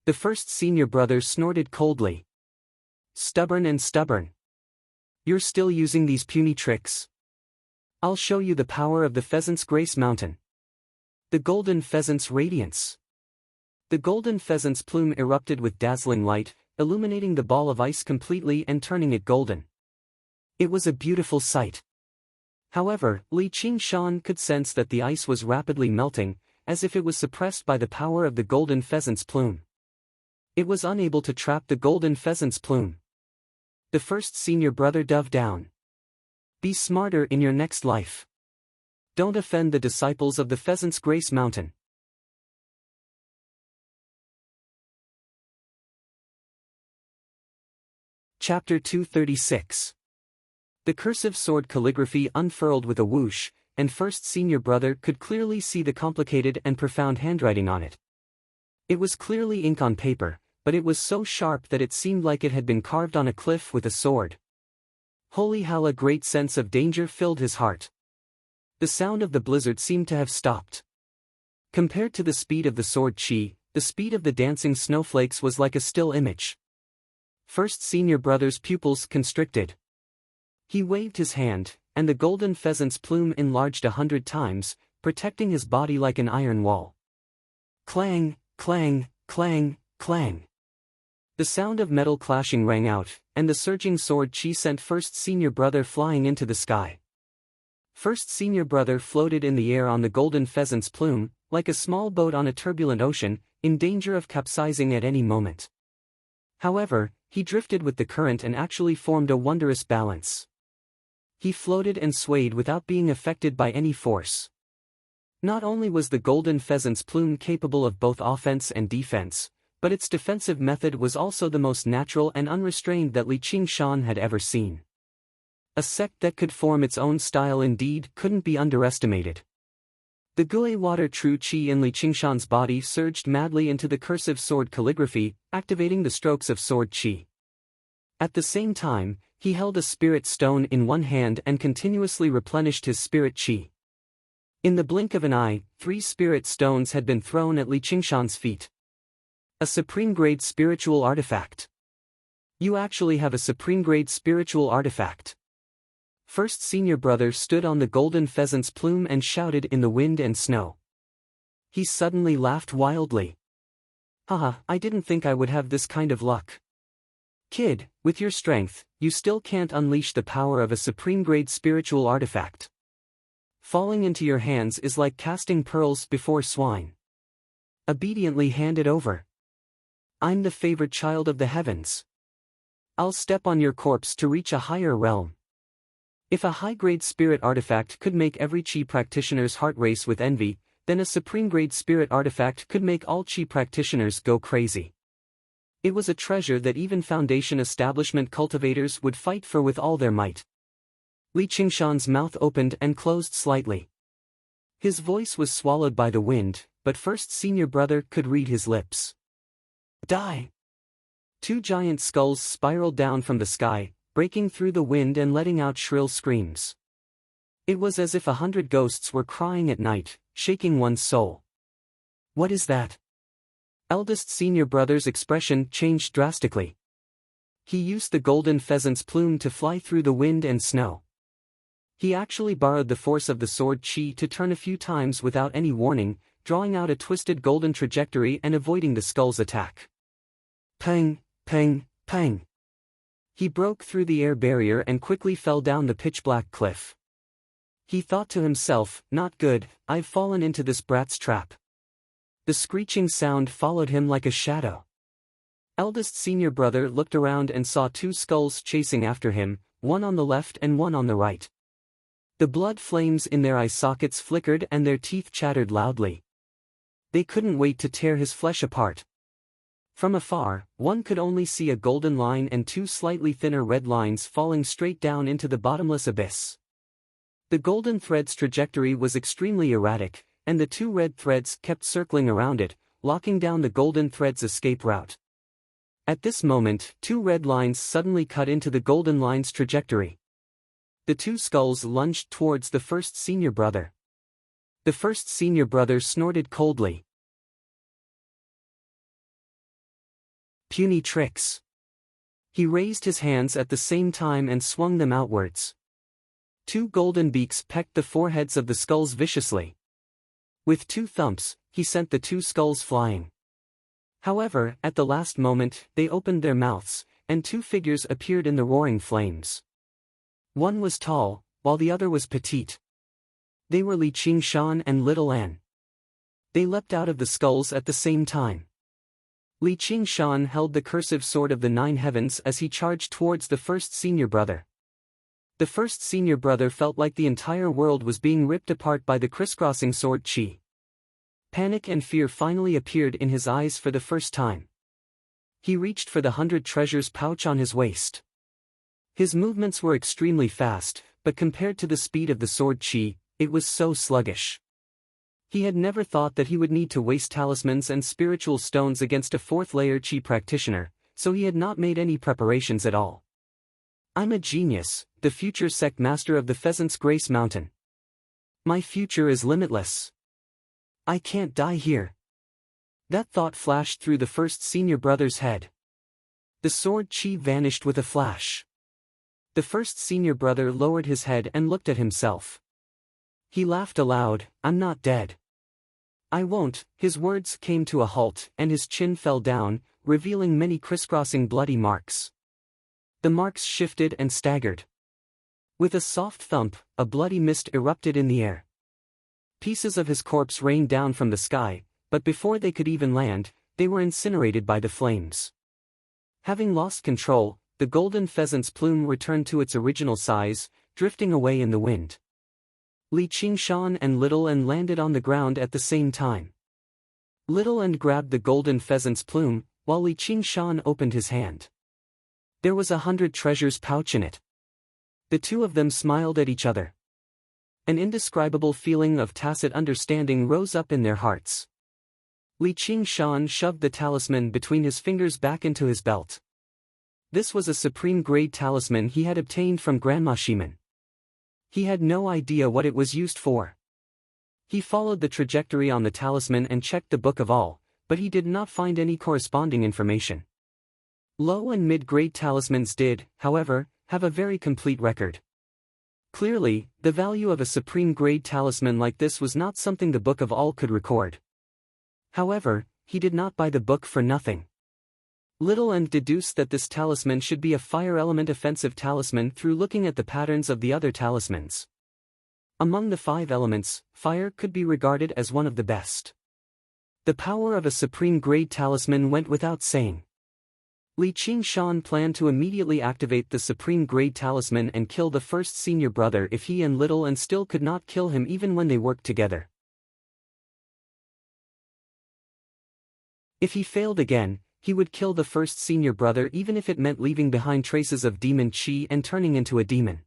Speaker 1: The first senior brother snorted coldly. "Stubborn and stubborn. You're still using these puny tricks? I'll show you the power of the Pheasant's Grace Mountain." The golden pheasant's radiance. The golden pheasant's plume erupted with dazzling light, illuminating the ball of ice completely and turning it golden. It was a beautiful sight. However, Li Qingshan could sense that the ice was rapidly melting, as if it was suppressed by the power of the golden pheasant's plume. It was unable to trap the golden pheasant's plume. The first senior brother dove down. "Be smarter in your next life. Don't offend the disciples of the Pheasant's Grace Mountain." Chapter 236. The cursive sword calligraphy unfurled with a whoosh, and first senior brother could clearly see the complicated and profound handwriting on it. It was clearly ink on paper, but it was so sharp that it seemed like it had been carved on a cliff with a sword. Holy hell, a great sense of danger filled his heart. The sound of the blizzard seemed to have stopped. Compared to the speed of the sword chi, the speed of the dancing snowflakes was like a still image. First senior brother's pupils constricted. He waved his hand, and the golden pheasant's plume enlarged 100 times, protecting his body like an iron wall. Clang, clang, clang, clang. The sound of metal clashing rang out, and the surging sword chi sent first senior brother flying into the sky. First senior brother floated in the air on the golden pheasant's plume, like a small boat on a turbulent ocean, in danger of capsizing at any moment. However, he drifted with the current and actually formed a wondrous balance. He floated and swayed without being affected by any force. Not only was the golden pheasant's plume capable of both offense and defense, but its defensive method was also the most natural and unrestrained that Li Qingshan had ever seen. A sect that could form its own style indeed couldn't be underestimated. The Gui water true qi in Li Qingshan's body surged madly into the cursive sword calligraphy, activating the strokes of sword qi. At the same time, he held a spirit stone in one hand and continuously replenished his spirit qi. In the blink of an eye, 3 spirit stones had been thrown at Li Qingshan's feet. A supreme-grade spiritual artifact. You actually have a supreme-grade spiritual artifact. First senior brother stood on the golden pheasant's plume and shouted in the wind and snow. He suddenly laughed wildly. Haha, I didn't think I would have this kind of luck. Kid, with your strength, you still can't unleash the power of a supreme-grade spiritual artifact. Falling into your hands is like casting pearls before swine. Obediently hand it over. I'm the favored child of the heavens. I'll step on your corpse to reach a higher realm. If a high-grade spirit artifact could make every Qi practitioner's heart race with envy, then a supreme-grade spirit artifact could make all Qi practitioners go crazy. It was a treasure that even Foundation establishment cultivators would fight for with all their might. Li Qingshan's mouth opened and closed slightly. His voice was swallowed by the wind, but first senior brother could read his lips. Die! 2 giant skulls spiraled down from the sky, breaking through the wind and letting out shrill screams. It was as if 100 ghosts were crying at night, shaking one's soul. What is that? Eldest senior brother's expression changed drastically. He used the golden pheasant's plume to fly through the wind and snow. He actually borrowed the force of the sword qi to turn a few times without any warning, drawing out a twisted golden trajectory and avoiding the skull's attack. Pang, pang, pang. He broke through the air barrier and quickly fell down the pitch-black cliff. He thought to himself, not good, I've fallen into this brat's trap. The screeching sound followed him like a shadow. Eldest senior brother looked around and saw 2 skulls chasing after him, one on the left and one on the right. The blood flames in their eye sockets flickered and their teeth chattered loudly. They couldn't wait to tear his flesh apart. From afar, one could only see a golden line and 2 slightly thinner red lines falling straight down into the bottomless abyss. The golden thread's trajectory was extremely erratic, and the 2 red threads kept circling around it, locking down the golden thread's escape route. At this moment, 2 red lines suddenly cut into the golden line's trajectory. The 2 skulls lunged towards the first senior brother. The first senior brother snorted coldly. Puny tricks. He raised his hands at the same time and swung them outwards. 2 golden beaks pecked the foreheads of the skulls viciously. With 2 thumps, he sent the 2 skulls flying. However, at the last moment, they opened their mouths, and 2 figures appeared in the roaring flames. One was tall, while the other was petite. They were Li Qingshan and Little An. They leapt out of the skulls at the same time. Li Qingshan held the cursive sword of the 9 heavens as he charged towards the first senior brother. The first senior brother felt like the entire world was being ripped apart by the crisscrossing sword qi. Panic and fear finally appeared in his eyes for the first time. He reached for the 100 treasures pouch on his waist. His movements were extremely fast, but compared to the speed of the sword qi, it was so sluggish. He had never thought that he would need to waste talismans and spiritual stones against a 4th-layer qi practitioner, so he had not made any preparations at all. I'm a genius, the future sect master of the Pheasant's Grace Mountain. My future is limitless. I can't die here. That thought flashed through the first senior brother's head. The sword qi vanished with a flash. The first senior brother lowered his head and looked at himself. He laughed aloud, I'm not dead. I won't. His words came to a halt, and his chin fell down, revealing many crisscrossing bloody marks. The marks shifted and staggered. With a soft thump, a bloody mist erupted in the air. Pieces of his corpse rained down from the sky, but before they could even land, they were incinerated by the flames. Having lost control, the golden pheasant's plume returned to its original size, drifting away in the wind. Li Qingshan and Little An landed on the ground at the same time. Little An grabbed the golden pheasant's plume, while Li Qingshan opened his hand. There was 100 treasures pouch in it. The 2 of them smiled at each other. An indescribable feeling of tacit understanding rose up in their hearts. Li Qingshan shoved the talisman between his fingers back into his belt. This was a supreme-grade talisman he had obtained from Grandma Shiman. He had no idea what it was used for. He followed the trajectory on the talisman and checked the Book of All, but he did not find any corresponding information. Low and mid-grade talismans did, however, have a very complete record. Clearly, the value of a supreme-grade talisman like this was not something the Book of All could record. However, he did not buy the book for nothing. Little and deduced that this talisman should be a fire element offensive talisman through looking at the patterns of the other talismans. Among the 5 elements, fire could be regarded as one of the best. The power of a supreme-grade talisman went without saying. Li Qingshan planned to immediately activate the supreme-grade talisman and kill the first senior brother if he and Little and still could not kill him even when they worked together. If he failed again, he would kill the first senior brother even if it meant leaving behind traces of demon chi and turning into a demon.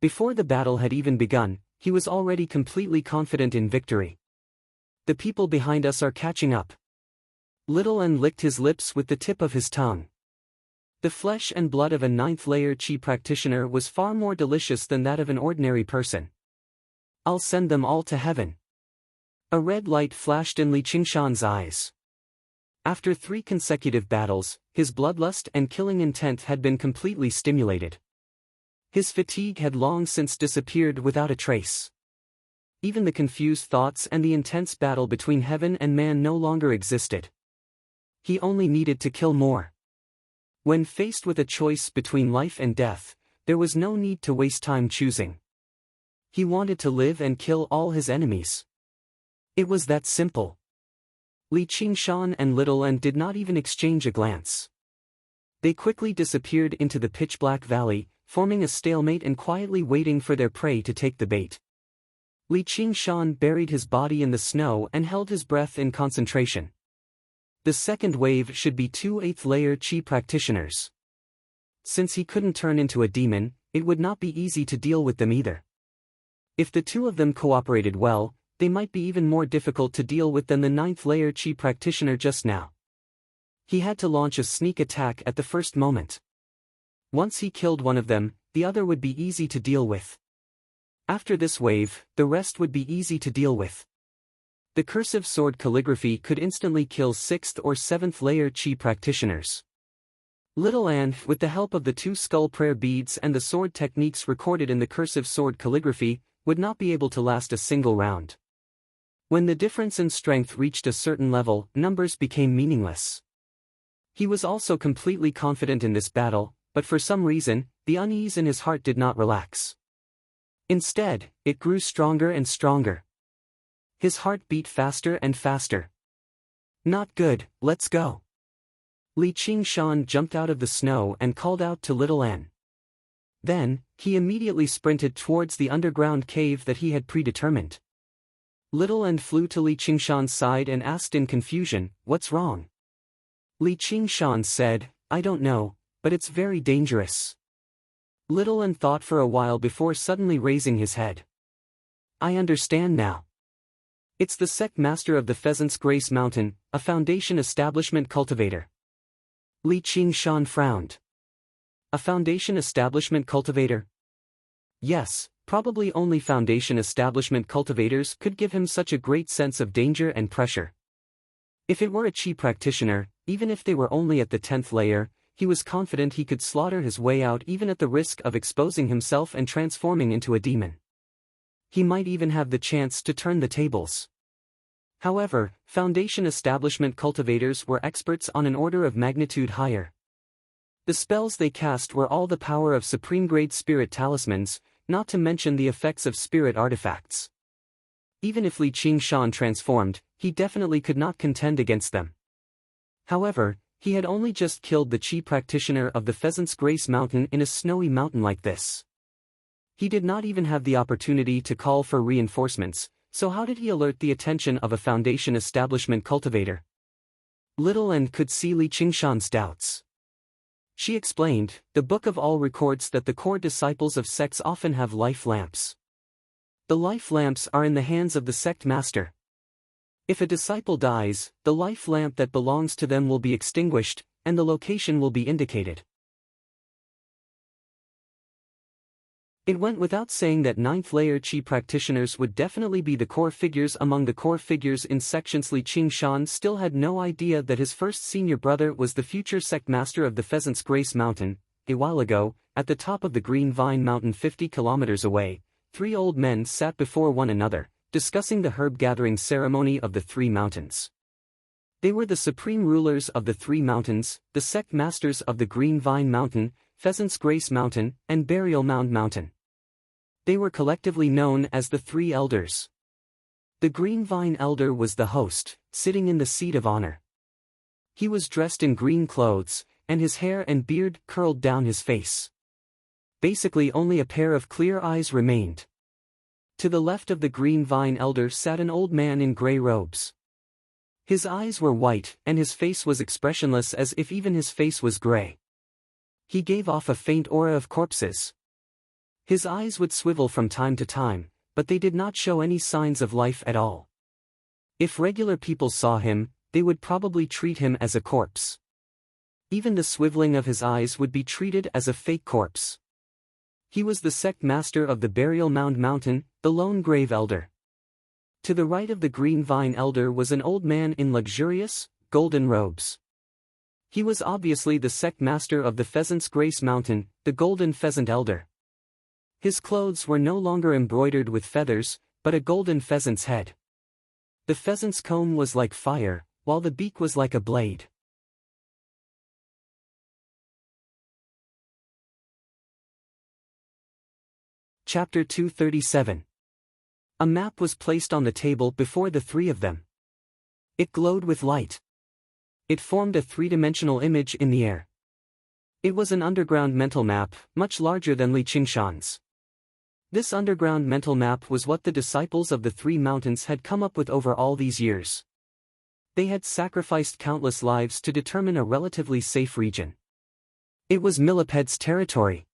Speaker 1: Before the battle had even begun, he was already completely confident in victory. The people behind us are catching up. Little N licked his lips with the tip of his tongue. The flesh and blood of a 9th-layer chi practitioner was far more delicious than that of an ordinary person. I'll send them all to heaven. A red light flashed in Li Qingshan's eyes. After 3 consecutive battles, his bloodlust and killing intent had been completely stimulated. His fatigue had long since disappeared without a trace. Even the confused thoughts and the intense battle between heaven and man no longer existed. He only needed to kill more. When faced with a choice between life and death, there was no need to waste time choosing. He wanted to live and kill all his enemies. It was that simple. Li Qingshan and Little N did not even exchange a glance. They quickly disappeared into the pitch-black valley, forming a stalemate and quietly waiting for their prey to take the bait. Li Qingshan buried his body in the snow and held his breath in concentration. The second wave should be 2 8th-layer chi practitioners. Since he couldn't turn into a demon, it would not be easy to deal with them either. If the 2 of them cooperated well, they might be even more difficult to deal with than the 9th-layer chi practitioner just now. He had to launch a sneak attack at the first moment. Once he killed one of them, the other would be easy to deal with. After this wave, the rest would be easy to deal with. The cursive sword calligraphy could instantly kill 6th or 7th-layer chi practitioners. Little An, with the help of the 2 skull prayer beads and the sword techniques recorded in the cursive sword calligraphy, would not be able to last a single round. When the difference in strength reached a certain level, numbers became meaningless. He was also completely confident in this battle, but for some reason, the unease in his heart did not relax. Instead, it grew stronger and stronger. His heart beat faster and faster. Not good, let's go. Li Qingshan jumped out of the snow and called out to Little An. Then, he immediately sprinted towards the underground cave that he had predetermined. Little N flew to Li Qingshan's side and asked in confusion, "What's wrong?" Li Qingshan said, "I don't know, but it's very dangerous." Little N thought for a while before suddenly raising his head. "I understand now. It's the sect master of the Pheasant's Grace Mountain, a Foundation establishment cultivator." Li Qingshan frowned. A Foundation establishment cultivator? Yes, probably only Foundation establishment cultivators could give him such a great sense of danger and pressure. If it were a chi practitioner, even if they were only at the 10th layer, he was confident he could slaughter his way out even at the risk of exposing himself and transforming into a demon. He might even have the chance to turn the tables. However, Foundation establishment cultivators were experts on an order of magnitude higher. The spells they cast were all the power of supreme-grade spirit talismans, not to mention the effects of spirit artifacts. Even if Li Qingshan transformed, he definitely could not contend against them. However, he had only just killed the chi practitioner of the Pheasant's Grace Mountain in a snowy mountain like this. He did not even have the opportunity to call for reinforcements, so how did he alert the attention of a Foundation establishment cultivator? Little N could see Li Qingshan's doubts. She explained, "The Book of All records that the core disciples of sects often have life lamps. The life lamps are in the hands of the sect master. If a disciple dies, the life lamp that belongs to them will be extinguished, and the location will be indicated. It went without saying that ninth-layer Qi practitioners would definitely be the core figures among the core figures in sections. Li Qingshan still had no idea that his first senior brother was the future sect master of the Pheasant's Grace Mountain. A while ago, at the top of the Green Vine Mountain 50 kilometers away, 3 old men sat before one another, discussing the herb-gathering ceremony of the 3 mountains. They were the supreme rulers of the 3 mountains, the sect masters of the Green Vine Mountain, Pheasant's Grace Mountain, and Burial Mound Mountain. They were collectively known as the 3 elders. The Green Vine elder was the host, sitting in the seat of honor. He was dressed in green clothes, and his hair and beard curled down his face. Basically only a pair of clear eyes remained. To the left of the Green Vine elder sat an old man in gray robes. His eyes were white, and his face was expressionless, as if even his face was gray. He gave off a faint aura of corpses. His eyes would swivel from time to time, but they did not show any signs of life at all. If regular people saw him, they would probably treat him as a corpse. Even the swiveling of his eyes would be treated as a fake corpse. He was the sect master of the Burial Mound Mountain, the Lone Grave Elder. To the right of the Green Vine Elder was an old man in luxurious, golden robes. He was obviously the sect master of the Pheasant's Grace Mountain, the Golden Pheasant Elder. His clothes were no longer embroidered with feathers, but a golden pheasant's head. The pheasant's comb was like fire, while the beak was like a blade. Chapter 237. A map was placed on the table before the 3 of them. It glowed with light. It formed a 3-dimensional image in the air. It was an underground mental map, much larger than Li Qingshan's. This underground mental map was what the disciples of the 3 mountains had come up with over all these years. They had sacrificed countless lives to determine a relatively safe region. It was Milliped's territory.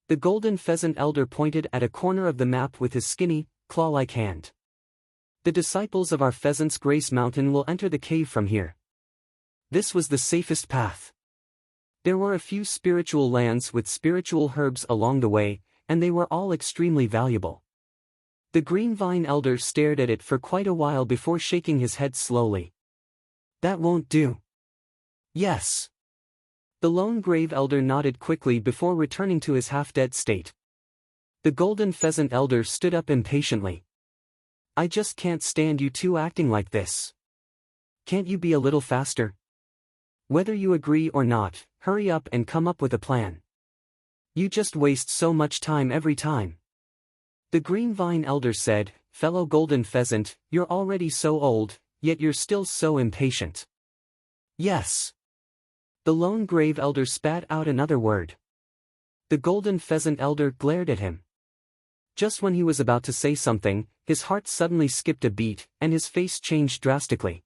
Speaker 1: The Golden Pheasant Elder pointed at a corner of the map with his skinny, claw-like hand. The disciples of our Pheasant's Grace Mountain will enter the cave from here. This was the safest path. There were a few spiritual lands with spiritual herbs along the way, and they were all extremely valuable. The Green Vine Elder stared at it for quite a while before shaking his head slowly. That won't do. Yes. The Lone Grave Elder nodded quickly before returning to his half-dead state. The Golden Pheasant Elder stood up impatiently. I just can't stand you two acting like this. Can't you be a little faster? Whether you agree or not, hurry up and come up with a plan. You just waste so much time every time. The Green Vine Elder said, Fellow Golden Pheasant, you're already so old, yet you're still so impatient. Yes. The Lone Grave Elder spat out another word. The Golden Pheasant Elder glared at him. Just when he was about to say something, his heart suddenly skipped a beat, and his face changed drastically.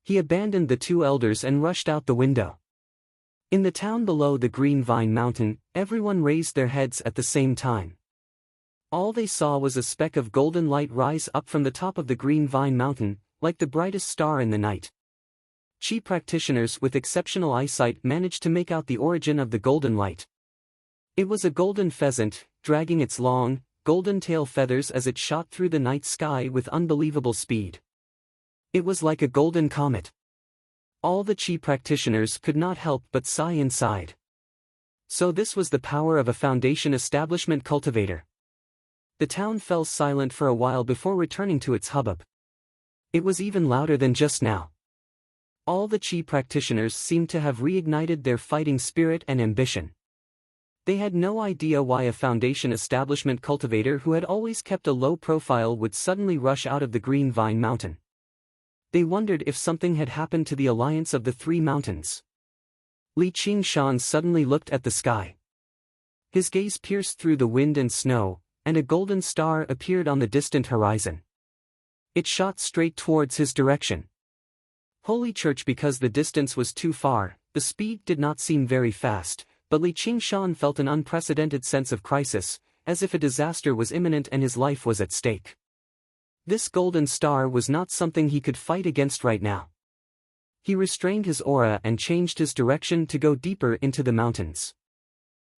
Speaker 1: He abandoned the 2 elders and rushed out the window. In the town below the Green Vine Mountain, everyone raised their heads at the same time. All they saw was a speck of golden light rise up from the top of the Green Vine Mountain, like the brightest star in the night. Qi practitioners with exceptional eyesight managed to make out the origin of the golden light. It was a golden pheasant, dragging its long, golden tail feathers as it shot through the night sky with unbelievable speed. It was like a golden comet. All the Qi practitioners could not help but sigh inside. So this was the power of a Foundation establishment cultivator. The town fell silent for a while before returning to its hubbub. It was even louder than just now. All the Qi practitioners seemed to have reignited their fighting spirit and ambition. They had no idea why a Foundation establishment cultivator who had always kept a low profile would suddenly rush out of the Green Vine Mountain. They wondered if something had happened to the alliance of the 3 mountains. Li Qingshan suddenly looked at the sky. His gaze pierced through the wind and snow, and a golden star appeared on the distant horizon. It shot straight towards his direction. Holy Church, because the distance was too far, the speed did not seem very fast, but Li Qingshan felt an unprecedented sense of crisis, as if a disaster was imminent and his life was at stake. This golden star was not something he could fight against right now. He restrained his aura and changed his direction to go deeper into the mountains.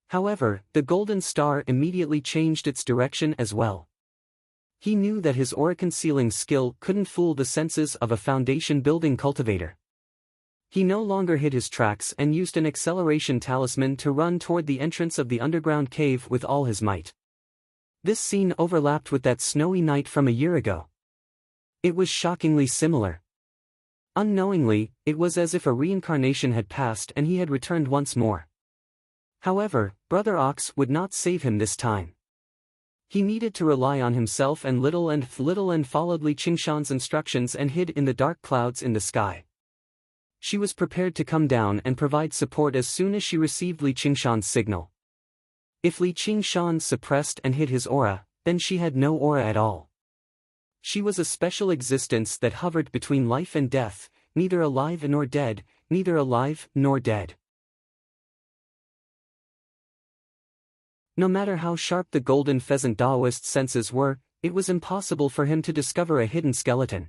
Speaker 1: However, the golden star immediately changed its direction as well. He knew that his aura-concealing skill couldn't fool the senses of a foundation-building cultivator. He no longer hid his tracks and used an acceleration talisman to run toward the entrance of the underground cave with all his might. This scene overlapped with that snowy night from a year ago. It was shockingly similar. Unknowingly, it was as if a reincarnation had passed and he had returned once more. However, Brother Ox would not save him this time. He needed to rely on himself and little followed Li Qingshan's instructions and hid in the dark clouds in the sky. She was prepared to come down and provide support as soon as she received Li Qingshan's signal. If Li Qingshan suppressed and hid his aura, then she had no aura at all. She was a special existence that hovered between life and death, neither alive nor dead, neither alive nor dead. No matter how sharp the golden pheasant Daoist's senses were, it was impossible for him to discover a hidden skeleton.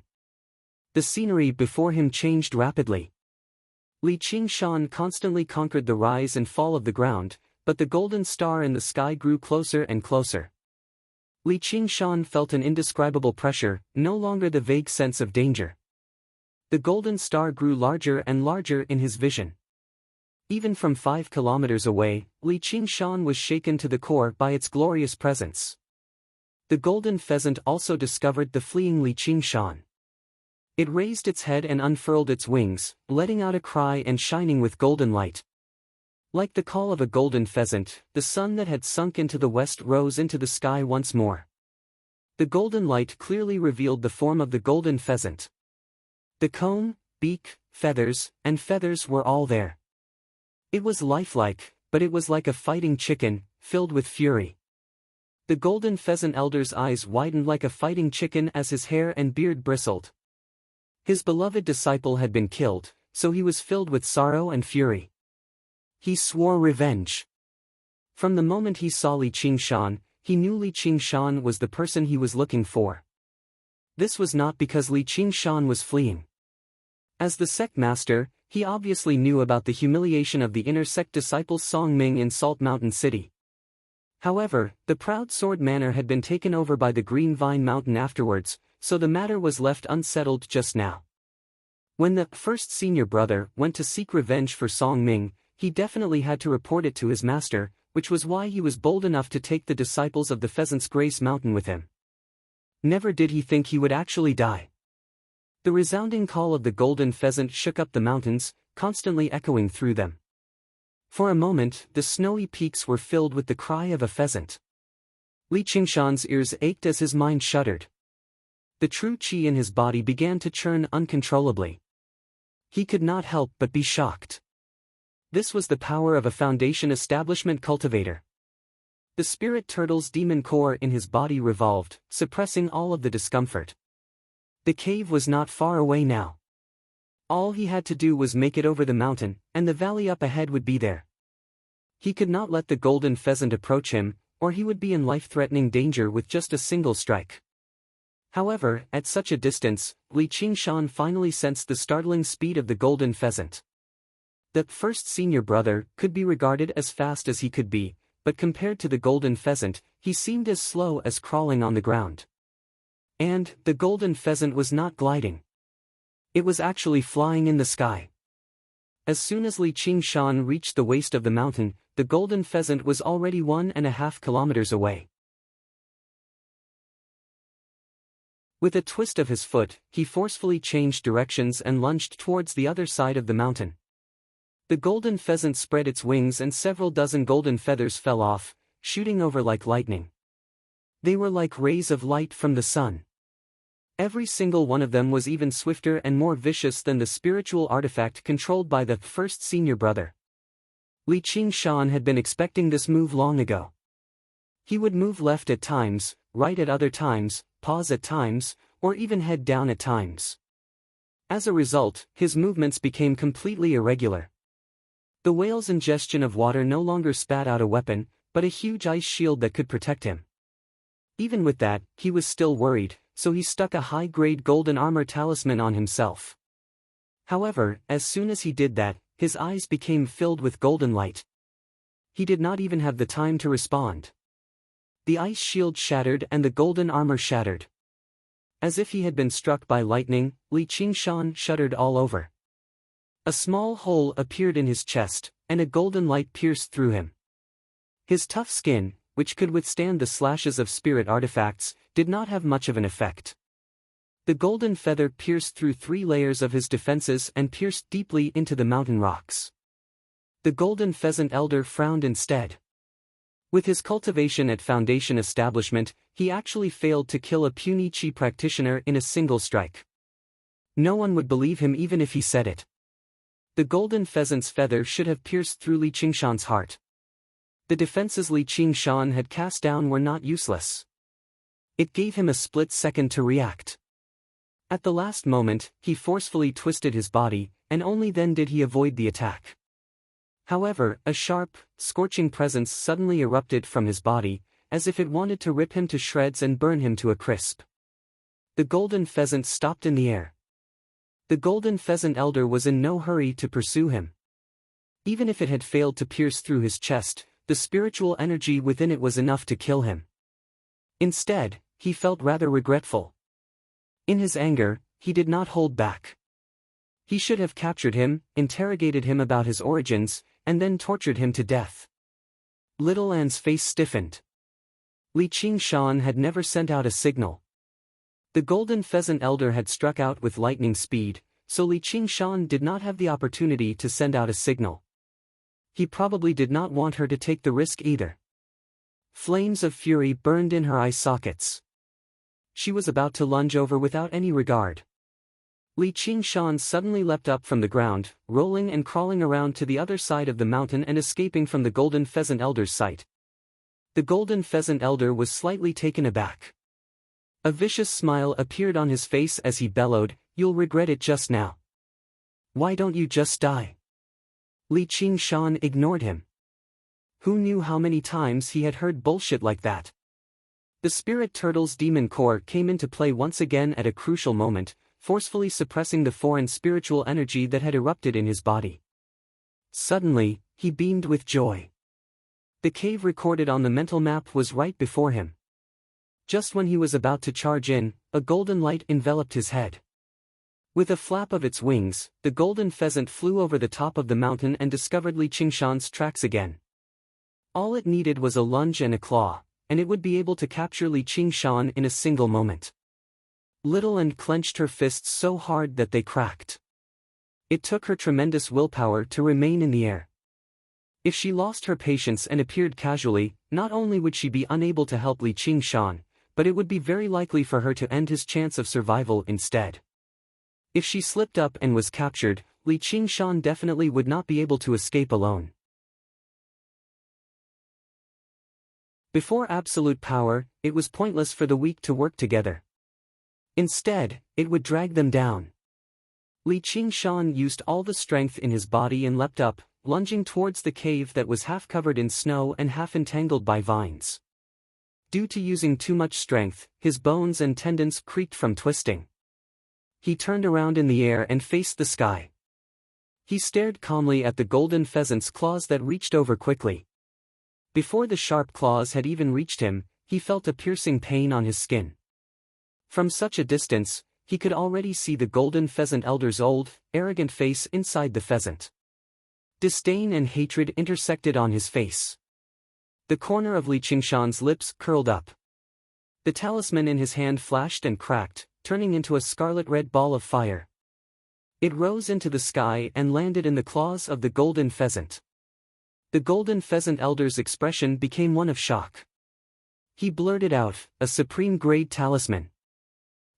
Speaker 1: The scenery before him changed rapidly. Li Qingshan constantly conquered the rise and fall of the ground, but the golden star in the sky grew closer and closer. Li Qingshan felt an indescribable pressure, no longer the vague sense of danger. The golden star grew larger and larger in his vision. Even from 5 kilometers away, Li Qingshan was shaken to the core by its glorious presence. The golden pheasant also discovered the fleeing Li Qingshan. It raised its head and unfurled its wings, letting out a cry and shining with golden light. Like the call of a golden pheasant, the sun that had sunk into the west rose into the sky once more. The golden light clearly revealed the form of the golden pheasant. The cone, beak, feathers were all there. It was lifelike, but it was like a fighting chicken, filled with fury. The golden pheasant elder's eyes widened like a fighting chicken as his hair and beard bristled. His beloved disciple had been killed, so he was filled with sorrow and fury. He swore revenge. From the moment he saw Li Qingshan, he knew Li Qingshan was the person he was looking for. This was not because Li Qingshan was fleeing. As the sect master, he obviously knew about the humiliation of the inner sect disciple Song Ming in Salt Mountain City. However, the proud sword manor had been taken over by the Green Vine Mountain afterwards, so the matter was left unsettled just now. When the first senior brother went to seek revenge for Song Ming, he definitely had to report it to his master, which was why he was bold enough to take the disciples of the Pheasant's Grace Mountain with him. Never did he think he would actually die. The resounding call of the golden pheasant shook up the mountains, constantly echoing through them. For a moment, the snowy peaks were filled with the cry of a pheasant. Li Qingshan's ears ached as his mind shuddered. The true qi in his body began to churn uncontrollably. He could not help but be shocked. This was the power of a foundation establishment cultivator. The spirit turtle's demon core in his body revolved, suppressing all of the discomfort. The cave was not far away now. All he had to do was make it over the mountain, and the valley up ahead would be there. He could not let the golden pheasant approach him, or he would be in life-threatening danger with just a single strike. However, at such a distance, Li Qingshan finally sensed the startling speed of the golden pheasant. The first senior brother could be regarded as fast as he could be, but compared to the golden pheasant, he seemed as slow as crawling on the ground. And the golden pheasant was not gliding. It was actually flying in the sky. As soon as Li Qingshan reached the waist of the mountain, the golden pheasant was already 1.5 kilometers away. With a twist of his foot, he forcefully changed directions and lunged towards the other side of the mountain. The golden pheasant spread its wings and several dozen golden feathers fell off, shooting over like lightning. They were like rays of light from the sun. Every single one of them was even swifter and more vicious than the spiritual artifact controlled by the first senior brother. Li Qingshan had been expecting this move long ago. He would move left at times, right at other times, pause at times, or even head down at times. As a result, his movements became completely irregular. The whale's ingestion of water no longer spat out a weapon, but a huge ice shield that could protect him. Even with that, he was still worried, so he stuck a high-grade golden armor talisman on himself. However, as soon as he did that, his eyes became filled with golden light. He did not even have the time to respond. The ice shield shattered and the golden armor shattered. As if he had been struck by lightning, Li Qingshan shuddered all over. A small hole appeared in his chest, and a golden light pierced through him. His tough skin, which could withstand the slashes of spirit artifacts, did not have much of an effect. The golden feather pierced through 3 layers of his defenses and pierced deeply into the mountain rocks. The golden pheasant elder frowned instead. With his cultivation at Foundation establishment, he actually failed to kill a puny Qi practitioner in a single strike. No one would believe him even if he said it. The golden pheasant's feather should have pierced through Li Qingshan's heart. The defenses Li Qingshan had cast down were not useless. It gave him a split second to react. At the last moment, he forcefully twisted his body, and only then did he avoid the attack. However, a sharp, scorching presence suddenly erupted from his body, as if it wanted to rip him to shreds and burn him to a crisp. The golden pheasant stopped in the air. The golden pheasant elder was in no hurry to pursue him. Even if it had failed to pierce through his chest, the spiritual energy within it was enough to kill him. Instead, he felt rather regretful. In his anger, he did not hold back. He should have captured him, interrogated him about his origins, and then tortured him to death. Little An's face stiffened. Li Qingshan had never sent out a signal. The golden pheasant elder had struck out with lightning speed, so Li Qingshan did not have the opportunity to send out a signal. He probably did not want her to take the risk either. Flames of fury burned in her eye sockets. She was about to lunge over without any regard. Li Qingshan suddenly leapt up from the ground, rolling and crawling around to the other side of the mountain and escaping from the golden pheasant elder's sight. The golden pheasant elder was slightly taken aback. A vicious smile appeared on his face as he bellowed, "You'll regret it just now. Why don't you just die?" Li Qingshan ignored him. Who knew how many times he had heard bullshit like that? The spirit turtle's demon core came into play once again at a crucial moment, forcefully suppressing the foreign spiritual energy that had erupted in his body. Suddenly, he beamed with joy. The cave recorded on the mental map was right before him. Just when he was about to charge in, a golden light enveloped his head. With a flap of its wings, the golden pheasant flew over the top of the mountain and discovered Li Qingshan's tracks again. All it needed was a lunge and a claw, and it would be able to capture Li Qingshan in a single moment. Little An clenched her fists so hard that they cracked. It took her tremendous willpower to remain in the air. If she lost her patience and appeared casually, not only would she be unable to help Li Qingshan, but it would be very likely for her to end his chance of survival instead. If she slipped up and was captured, Li Qingshan definitely would not be able to escape alone. Before absolute power, it was pointless for the weak to work together. Instead, it would drag them down. Li Qingshan used all the strength in his body and leapt up, lunging towards the cave that was half covered in snow and half entangled by vines. Due to using too much strength, his bones and tendons creaked from twisting. He turned around in the air and faced the sky. He stared calmly at the golden pheasant's claws that reached over quickly. Before the sharp claws had even reached him, he felt a piercing pain on his skin. From such a distance, he could already see the golden pheasant elder's old, arrogant face inside the pheasant. Disdain and hatred intersected on his face. The corner of Li Qingshan's lips curled up. The talisman in his hand flashed and cracked, turning into a scarlet-red ball of fire. It rose into the sky and landed in the claws of the golden pheasant. The golden pheasant elder's expression became one of shock. He blurted out, "A supreme-grade talisman."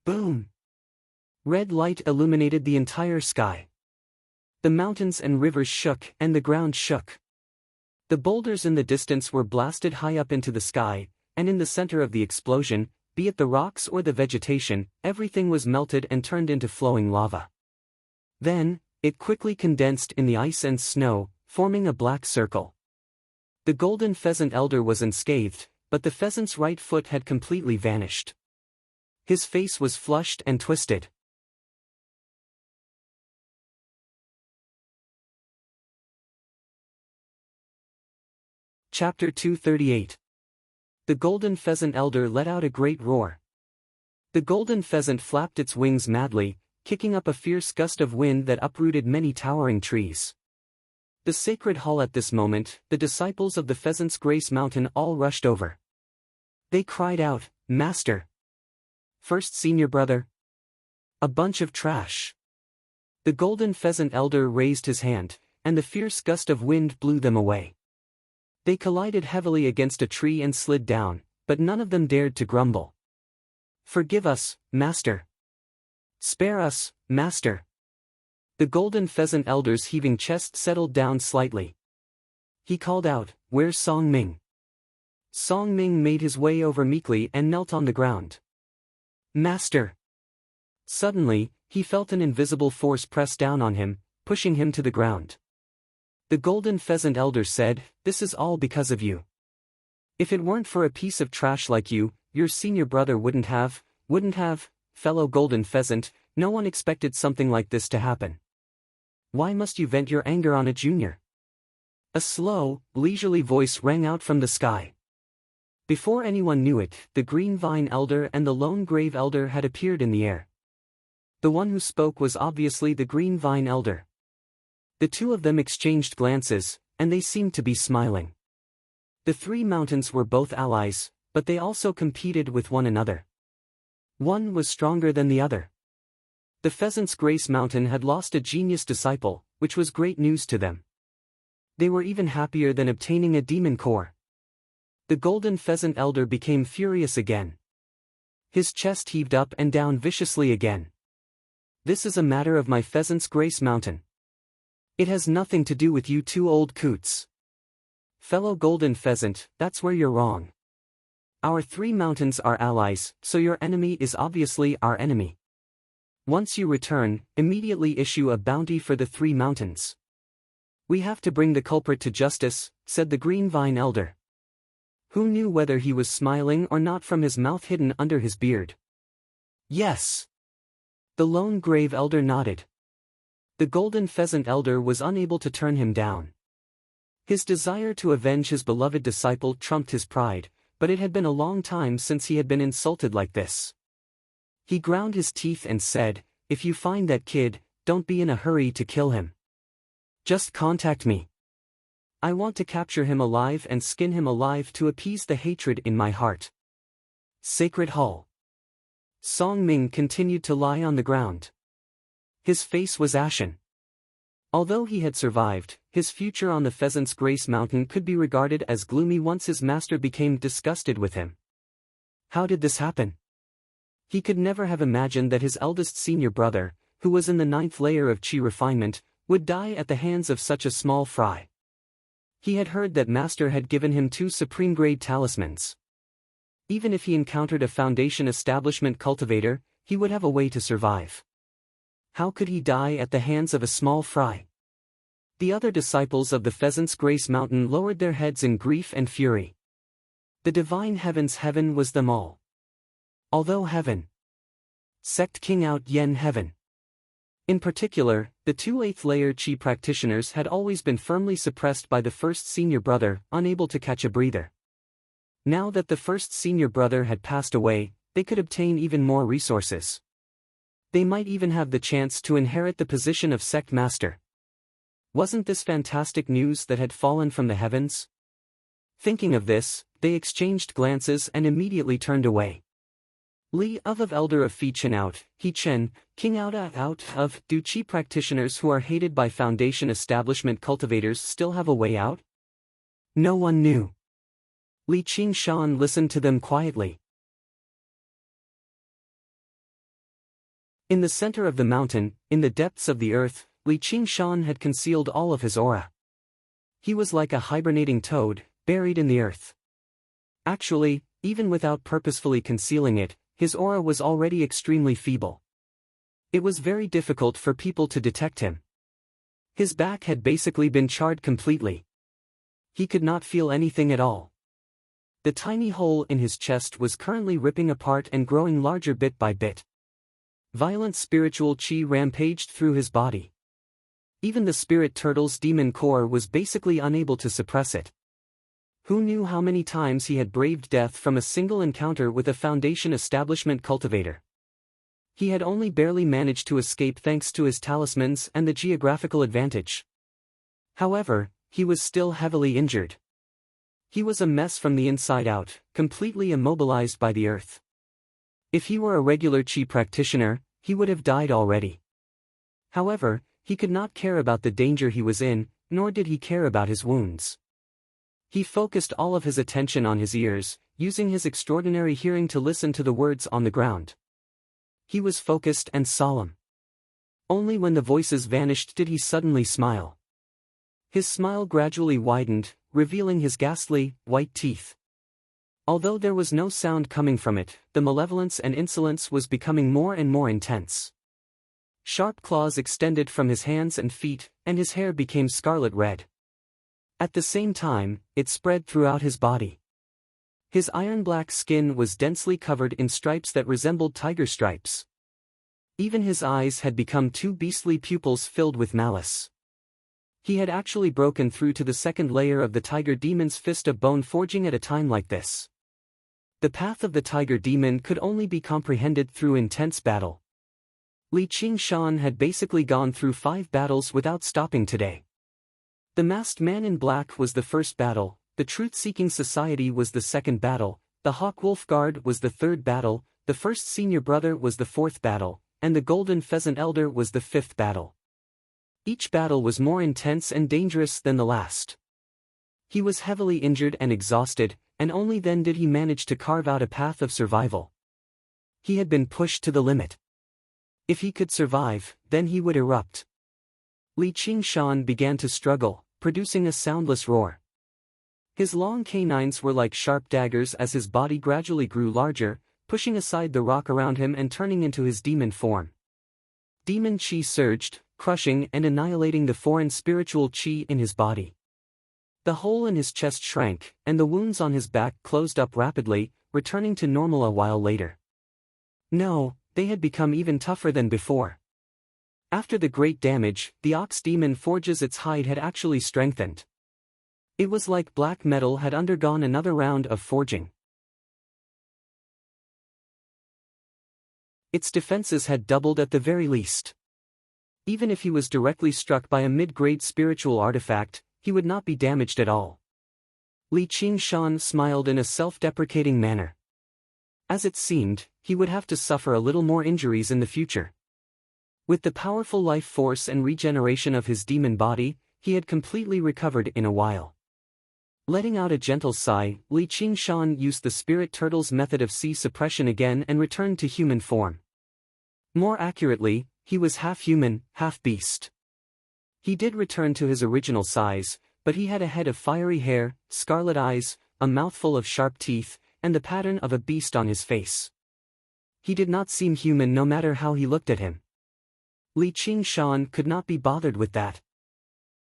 Speaker 1: Boom! Red light illuminated the entire sky. The mountains and rivers shook and the ground shook. The boulders in the distance were blasted high up into the sky, and in the center of the explosion, be it the rocks or the vegetation, everything was melted and turned into flowing lava. Then, it quickly condensed in the ice and snow, forming a black circle. The golden pheasant elder was unscathed, but the pheasant's right foot had completely vanished. His face was flushed and twisted. Chapter 238. The golden pheasant elder let out a great roar. The golden pheasant flapped its wings madly, kicking up a fierce gust of wind that uprooted many towering trees. The sacred hall at this moment, the disciples of the Pheasant's Grace Mountain all rushed over. They cried out, "Master! First senior brother! A bunch of trash!" The golden pheasant elder raised his hand, and the fierce gust of wind blew them away. They collided heavily against a tree and slid down, but none of them dared to grumble. "Forgive us, Master! Spare us, Master!" The golden pheasant elder's heaving chest settled down slightly. He called out, "Where's Song Ming?" Song Ming made his way over meekly and knelt on the ground. "Master!" Suddenly, he felt an invisible force press down on him, pushing him to the ground. The golden pheasant elder said, "This is all because of you. If it weren't for a piece of trash like you, your senior brother wouldn't have, fellow golden pheasant, no one expected something like this to happen. Why must you vent your anger on a junior?" A slow, leisurely voice rang out from the sky. Before anyone knew it, the green vine elder and the lone grave elder had appeared in the air. The one who spoke was obviously the green vine elder. The two of them exchanged glances, and they seemed to be smiling. The three mountains were both allies, but they also competed with one another. One was stronger than the other. The Pheasant's Grace Mountain had lost a genius disciple, which was great news to them. They were even happier than obtaining a demon core. The golden pheasant elder became furious again. His chest heaved up and down viciously again. "This is a matter of my Pheasant's Grace Mountain. It has nothing to do with you two old coots. Fellow golden pheasant, that's where you're wrong. Our three mountains are allies, so your enemy is obviously our enemy. Once you return, immediately issue a bounty for the three mountains." "We have to bring the culprit to justice," said the green vine elder. Who knew whether he was smiling or not from his mouth hidden under his beard? "Yes." The lone grave elder nodded. The golden pheasant elder was unable to turn him down. His desire to avenge his beloved disciple trumped his pride, but it had been a long time since he had been insulted like this. He ground his teeth and said, "If you find that kid, don't be in a hurry to kill him. Just contact me. I want to capture him alive and skin him alive to appease the hatred in my heart." Sacred Hall. Song Ming continued to lie on the ground. His face was ashen. Although he had survived, his future on the Pheasant's Grace Mountain could be regarded as gloomy once his master became disgusted with him. How did this happen? He could never have imagined that his eldest senior brother, who was in the 9th layer of chi refinement, would die at the hands of such a small fry. He had heard that Master had given him 2 supreme-grade talismans. Even if he encountered a Foundation establishment cultivator, he would have a way to survive. How could he die at the hands of a small fry? The other disciples of the Pheasant's Grace Mountain lowered their heads in grief and fury. The divine heaven's heaven was them all. Although heaven. Sect King Out Yen Heaven. In particular, the 2 8th layer chi practitioners had always been firmly suppressed by the first senior brother, unable to catch a breather. Now that the first senior brother had passed away, they could obtain even more resources. They might even have the chance to inherit the position of sect master. Wasn't this fantastic news that had fallen from the heavens? Thinking of this, they exchanged glances and immediately turned away. Li of Elder of Fi Chen Out, He Chen, King Out of, do Chi practitioners who are hated by Foundation establishment cultivators still have a way out? No one knew. Li Qing Shan listened to them quietly. In the center of the mountain, in the depths of the earth, Li Qing Shan had concealed all of his aura. He was like a hibernating toad, buried in the earth. Actually, even without purposefully concealing it, his aura was already extremely feeble. It was very difficult for people to detect him. His back had basically been charred completely. He could not feel anything at all. The tiny hole in his chest was currently ripping apart and growing larger bit by bit. Violent spiritual chi rampaged through his body. Even the spirit turtle's demon core was basically unable to suppress it. Who knew how many times he had braved death from a single encounter with a Foundation establishment cultivator? He had only barely managed to escape thanks to his talismans and the geographical advantage. However, he was still heavily injured. He was a mess from the inside out, completely immobilized by the earth. If he were a regular chi practitioner, he would have died already. However, he could not care about the danger he was in, nor did he care about his wounds. He focused all of his attention on his ears, using his extraordinary hearing to listen to the words on the ground. He was focused and solemn. Only when the voices vanished did he suddenly smile. His smile gradually widened, revealing his ghastly, white teeth. Although there was no sound coming from it, the malevolence and insolence was becoming more and more intense. Sharp claws extended from his hands and feet, and his hair became scarlet red. At the same time, it spread throughout his body. His iron-black skin was densely covered in stripes that resembled tiger stripes. Even his eyes had become two beastly pupils filled with malice. He had actually broken through to the second layer of the tiger demon's fist of bone forging at a time like this. The path of the tiger demon could only be comprehended through intense battle. Li Qingshan had basically gone through 5 battles without stopping today. The masked man in black was the first battle, the truth-seeking society was the second battle, the Hawk Wolf Guard was the third battle, the first senior brother was the fourth battle, and the golden pheasant elder was the fifth battle. Each battle was more intense and dangerous than the last. He was heavily injured and exhausted, and only then did he manage to carve out a path of survival. He had been pushed to the limit. If he could survive, then he would erupt. Li Qingshan began to struggle, producing a soundless roar. His long canines were like sharp daggers as his body gradually grew larger, pushing aside the rock around him and turning into his demon form. Demon chi surged, crushing and annihilating the foreign spiritual chi in his body. The hole in his chest shrank, and the wounds on his back closed up rapidly, returning to normal a while later. No, they had become even tougher than before. After the great damage, the ox demon forge's its hide had actually strengthened. It was like black metal had undergone another round of forging. Its defenses had doubled at the very least. Even if he was directly struck by a mid-grade spiritual artifact, he would not be damaged at all. Li Qingshan smiled in a self-deprecating manner. As it seemed, he would have to suffer a little more injuries in the future. With the powerful life force and regeneration of his demon body, he had completely recovered in a while. Letting out a gentle sigh, Li Qingshan used the spirit turtle's method of sea suppression again and returned to human form. More accurately, he was half human, half beast. He did return to his original size, but he had a head of fiery hair, scarlet eyes, a mouthful of sharp teeth, and the pattern of a beast on his face. He did not seem human no matter how he looked at him. Li Qingshan could not be bothered with that.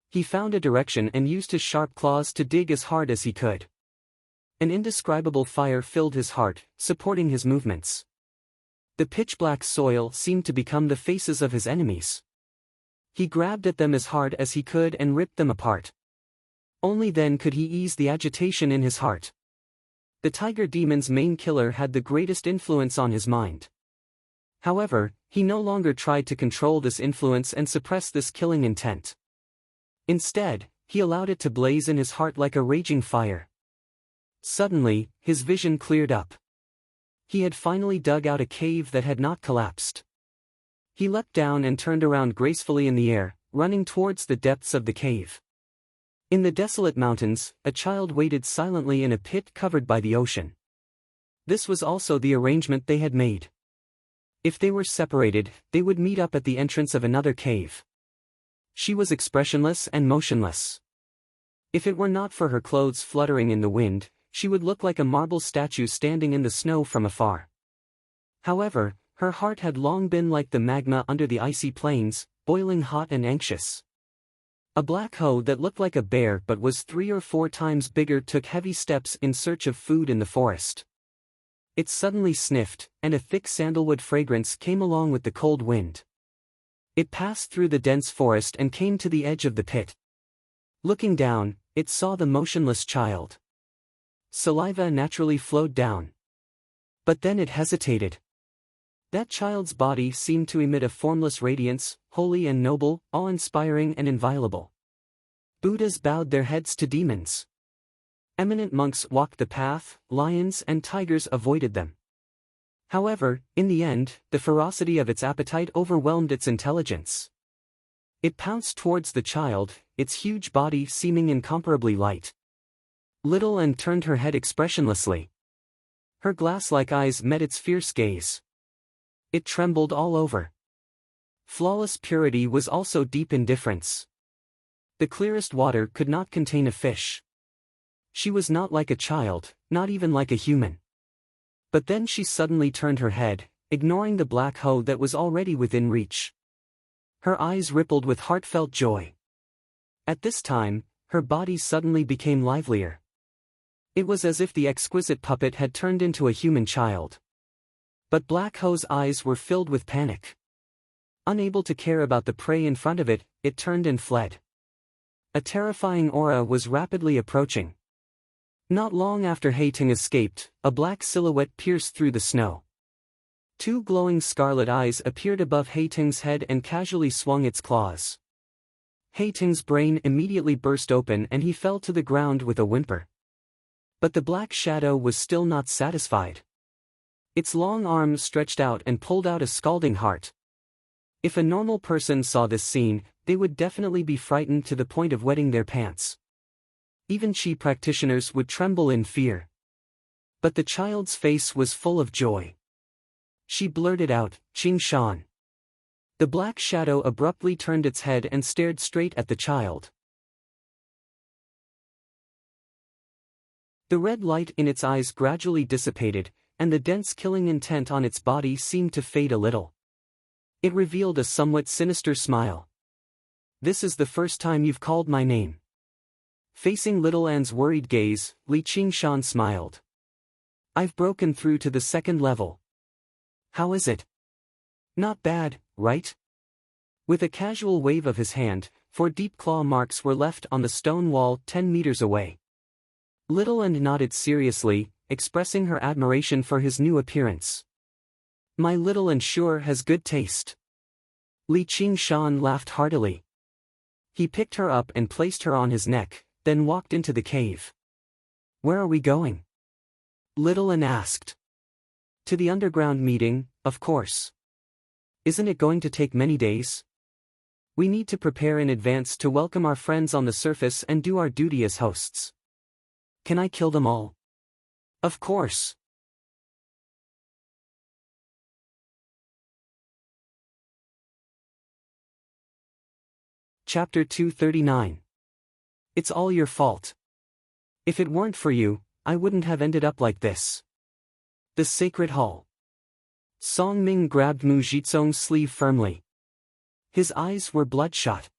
Speaker 1: He found a direction and used his sharp claws to dig as hard as he could. An indescribable fire filled his heart, supporting his movements. The pitch-black soil seemed to become the faces of his enemies. He grabbed at them as hard as he could and ripped them apart. Only then could he ease the agitation in his heart. The tiger demon's main killer had the greatest influence on his mind. However, he no longer tried to control this influence and suppress this killing intent. Instead, he allowed it to blaze in his heart like a raging fire. Suddenly, his vision cleared up. He had finally dug out a cave that had not collapsed. He leapt down and turned around gracefully in the air, running towards the depths of the cave. In the desolate mountains, a child waited silently in a pit covered by the ocean. This was also the arrangement they had made. If they were separated, they would meet up at the entrance of another cave. She was expressionless and motionless. If it were not for her clothes fluttering in the wind, she would look like a marble statue standing in the snow from afar. However, her heart had long been like the magma under the icy plains, boiling hot and anxious. A black hoe that looked like a bear but was 3 or 4 times bigger took heavy steps in search of food in the forest. It suddenly sniffed, and a thick sandalwood fragrance came along with the cold wind. It passed through the dense forest and came to the edge of the pit. Looking down, it saw the motionless child. Saliva naturally flowed down. But then it hesitated. That child's body seemed to emit a formless radiance, holy and noble, awe-inspiring and inviolable. Buddhas bowed their heads to demons. Eminent monks walked the path, lions and tigers avoided them. However, in the end, the ferocity of its appetite overwhelmed its intelligence. It pounced towards the child, its huge body seeming incomparably light. Little Anne turned her head expressionlessly. Her glass-like eyes met its fierce gaze. It trembled all over. Flawless purity was also deep indifference. The clearest water could not contain a fish. She was not like a child, not even like a human. But then she suddenly turned her head, ignoring the black hoe that was already within reach. Her eyes rippled with heartfelt joy. At this time, her body suddenly became livelier. It was as if the exquisite puppet had turned into a human child. But Black Hoe's eyes were filled with panic. Unable to care about the prey in front of it, it turned and fled. A terrifying aura was rapidly approaching. Not long after Hating escaped, a black silhouette pierced through the snow. 2 glowing scarlet eyes appeared above Hating's head and casually swung its claws. Hating's brain immediately burst open and he fell to the ground with a whimper. But the black shadow was still not satisfied. Its long arms stretched out and pulled out a scalding heart. If a normal person saw this scene, they would definitely be frightened to the point of wetting their pants. Even Qi practitioners would tremble in fear. But the child's face was full of joy. She blurted out, "Qing Shan." The black shadow abruptly turned its head and stared straight at the child. The red light in its eyes gradually dissipated, and the dense killing intent on its body seemed to fade a little. It revealed a somewhat sinister smile. "This is the first time you've called my name." Facing Little Anne's worried gaze, Li Qingshan smiled. "I've broken through to the 2nd level. How is it?" "Not bad, right?" With a casual wave of his hand, 4 deep claw marks were left on the stone wall 10 meters away. Little Anne nodded seriously, expressing her admiration for his new appearance. "My little Anne sure has good taste." Li Qingshan laughed heartily. He picked her up and placed her on his neck, then walked into the cave. "Where are we going?" Little Anne asked. "To the underground meeting, of course. Isn't it going to take many days? We need to prepare in advance to welcome our friends on the surface and do our duty as hosts." "Can I kill them all?" "Of course." Chapter 239. It's all your fault. If it weren't for you, I wouldn't have ended up like this. The Sacred Hall. Song Ming grabbed Mu Jitsong's sleeve firmly. His eyes were bloodshot.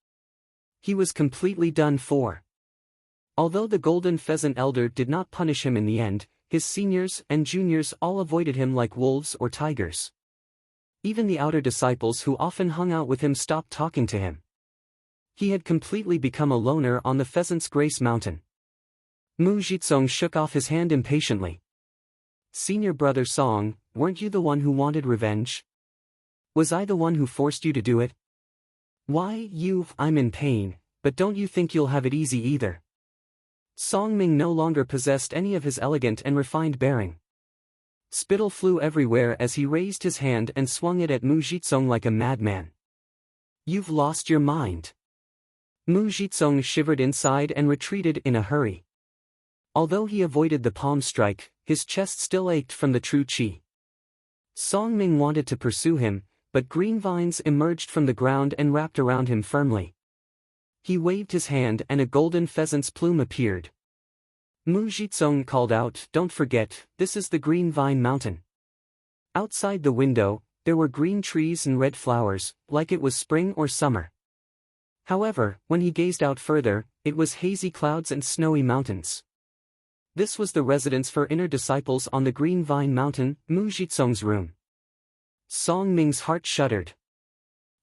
Speaker 1: He was completely done for. Although the Golden Pheasant Elder did not punish him in the end, his seniors and juniors all avoided him like wolves or tigers. Even the outer disciples who often hung out with him stopped talking to him. He had completely become a loner on the Pheasant's Grace Mountain. Mu Jitsong shook off his hand impatiently. "Senior brother Song, weren't you the one who wanted revenge? Was I the one who forced you to do it? Why, I'm in pain, but don't you think you'll have it easy either?" Song Ming no longer possessed any of his elegant and refined bearing. Spittle flew everywhere as he raised his hand and swung it at Mu Jitsong like a madman. "You've lost your mind." Mu Jitsong shivered inside and retreated in a hurry. Although he avoided the palm strike, his chest still ached from the true qi. Song Ming wanted to pursue him, but green vines emerged from the ground and wrapped around him firmly. He waved his hand and a golden pheasant's plume appeared. Mu Jitsong called out, "Don't forget, this is the Green Vine Mountain." Outside the window, there were green trees and red flowers, like it was spring or summer. However, when he gazed out further, it was hazy clouds and snowy mountains. This was the residence for inner disciples on the Green Vine Mountain, Mu Jitsong's room. Song Ming's heart shuddered.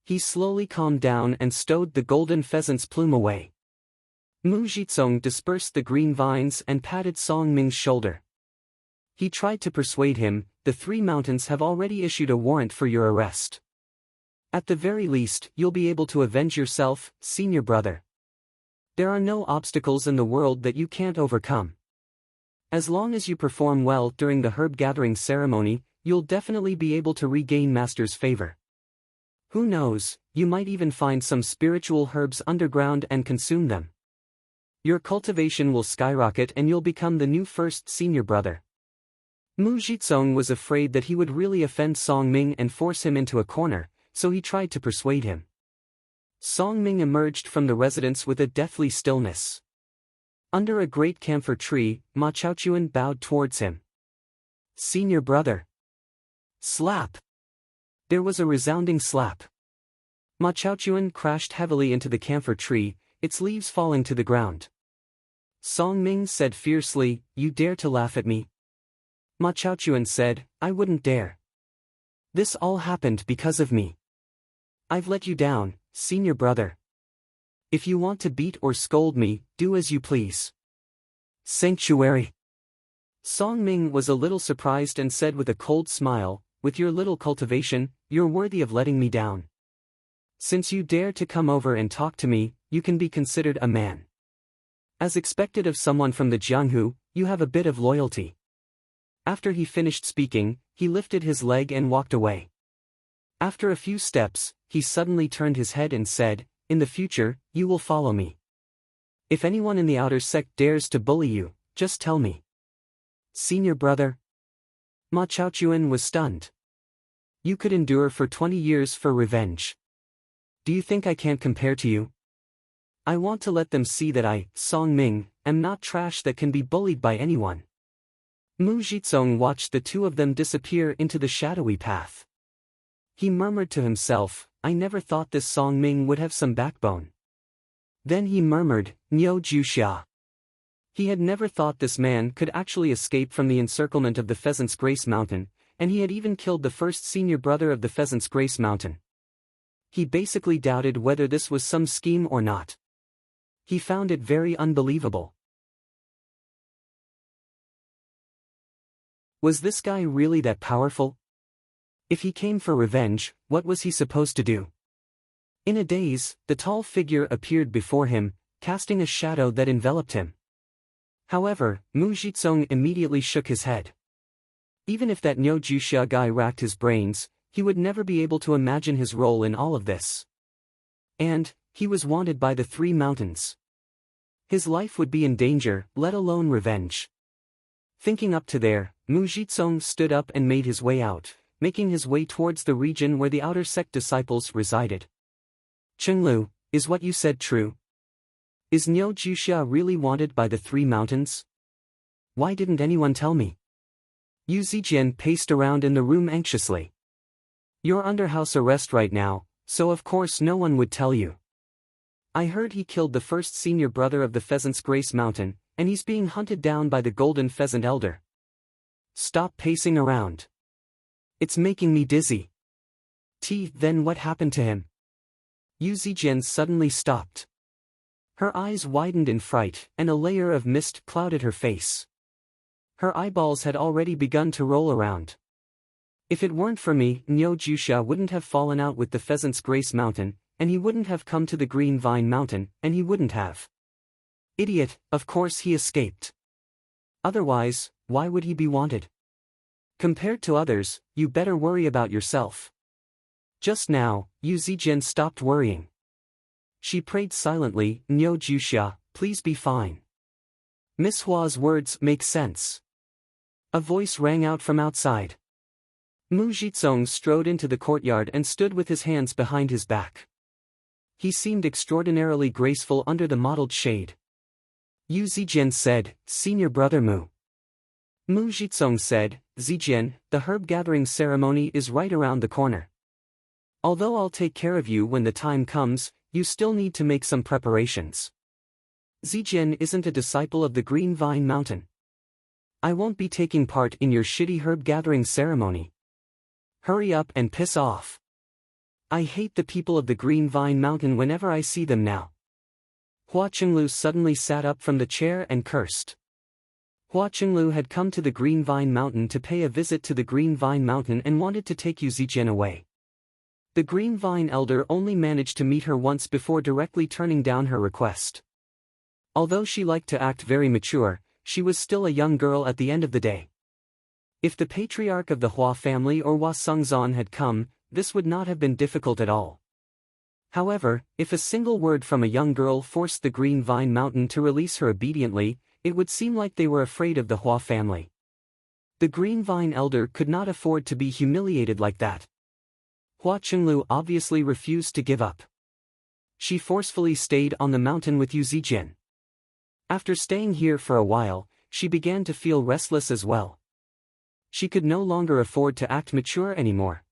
Speaker 1: He slowly calmed down and stowed the golden pheasant's plume away. Mu Jitsong dispersed the green vines and patted Song Ming's shoulder. He tried to persuade him, the three mountains have already issued a warrant for your arrest. At the very least, you'll be able to avenge yourself, senior brother. There are no obstacles in the world that you can't overcome. As long as you perform well during the herb gathering ceremony, you'll definitely be able to regain Master's favor. Who knows, you might even find some spiritual herbs underground and consume them. Your cultivation will skyrocket and you'll become the new first senior brother. Mu Jitsong was afraid that he would really offend Song Ming and force him into a corner, so he tried to persuade him. Song Ming emerged from the residence with a deathly stillness. Under a great camphor tree, Ma Chaochuan bowed towards him. Senior brother. Slap! There was a resounding slap. Ma Chaochuan crashed heavily into the camphor tree, its leaves falling to the ground. Song Ming said fiercely, "You dare to laugh at me?" Ma Chaochuan said, "I wouldn't dare. This all happened because of me. I've let you down, senior brother. If you want to beat or scold me, do as you please." Sanctuary. Song Ming was a little surprised and said with a cold smile, "With your little cultivation, you're worthy of letting me down. Since you dare to come over and talk to me, you can be considered a man. As expected of someone from the Jianghu, you have a bit of loyalty." After he finished speaking, he lifted his leg and walked away. After a few steps, he suddenly turned his head and said, "In the future, you will follow me. If anyone in the outer sect dares to bully you, just tell me." Senior brother. Ma Chaochuan was stunned. "You could endure for 20 years for revenge. Do you think I can't compare to you? I want to let them see that I, Song Ming, am not trash that can be bullied by anyone." Mu Jitsong watched the two of them disappear into the shadowy path. He murmured to himself, "I never thought this Song Ming would have some backbone." Then he murmured, "Niu Juxia." He had never thought this man could actually escape from the encirclement of the Pheasant's Grace Mountain, and he had even killed the first senior brother of the Pheasant's Grace Mountain. He basically doubted whether this was some scheme or not. He found it very unbelievable. Was this guy really that powerful? If he came for revenge, what was he supposed to do? In a daze, the tall figure appeared before him, casting a shadow that enveloped him. However, Mu Jitsong immediately shook his head. Even if that Niu Juxia guy racked his brains, he would never be able to imagine his role in all of this. And he was wanted by the three mountains. His life would be in danger, let alone revenge. Thinking up to there, Mu Jitsong stood up and made his way out, making his way towards the region where the outer sect disciples resided. "Chenglu, is what you said true? Is Niu Juxia really wanted by the three mountains? Why didn't anyone tell me?" Yu Zijian paced around in the room anxiously. "You're under house arrest right now, so of course no one would tell you. I heard he killed the first senior brother of the Pheasant's Grace Mountain, and he's being hunted down by the Golden Pheasant Elder. Stop pacing around. It's making me dizzy." Then what happened to him?" Yu Zijian suddenly stopped. Her eyes widened in fright, and a layer of mist clouded her face. Her eyeballs had already begun to roll around. "If it weren't for me, Niu Juxia wouldn't have fallen out with the Pheasant's Grace Mountain, and he wouldn't have come to the Green Vine Mountain, and he wouldn't have. Idiot, of course he escaped. Otherwise, why would he be wanted? Compared to others, you better worry about yourself." Just now, Yu Zijian stopped worrying. She prayed silently, "Niu Juxia, please be fine. Miss Hua's words make sense." A voice rang out from outside. Mu Jitsong strode into the courtyard and stood with his hands behind his back. He seemed extraordinarily graceful under the mottled shade. Yu Zijian said, "Senior brother Mu." Mu Jitsong said, "Zijian, the herb gathering ceremony is right around the corner. Although I'll take care of you when the time comes, You still need to make some preparations. Zijian isn't a disciple of the Green Vine Mountain. I won't be taking part in your shitty herb gathering ceremony. Hurry up and piss off. I hate the people of the Green Vine Mountain whenever I see them now. Hua Qinglu suddenly sat up from the chair and cursed. Hua Qinglu had come to the Green Vine Mountain to pay a visit to the Green Vine Mountain and wanted to take Yu Zijian away. The Green Vine elder only managed to meet her once before directly turning down her request. Although she liked to act very mature, she was still a young girl at the end of the day. If the patriarch of the Hua family or Hua Sengzan had come, this would not have been difficult at all. However, if a single word from a young girl forced the Green Vine Mountain to release her obediently, it would seem like they were afraid of the Hua family. The Green Vine elder could not afford to be humiliated like that. Hua Qinglu obviously refused to give up. She forcefully stayed on the mountain with Yu Zijian. After staying here for a while, she began to feel restless as well. She could no longer afford to act mature anymore.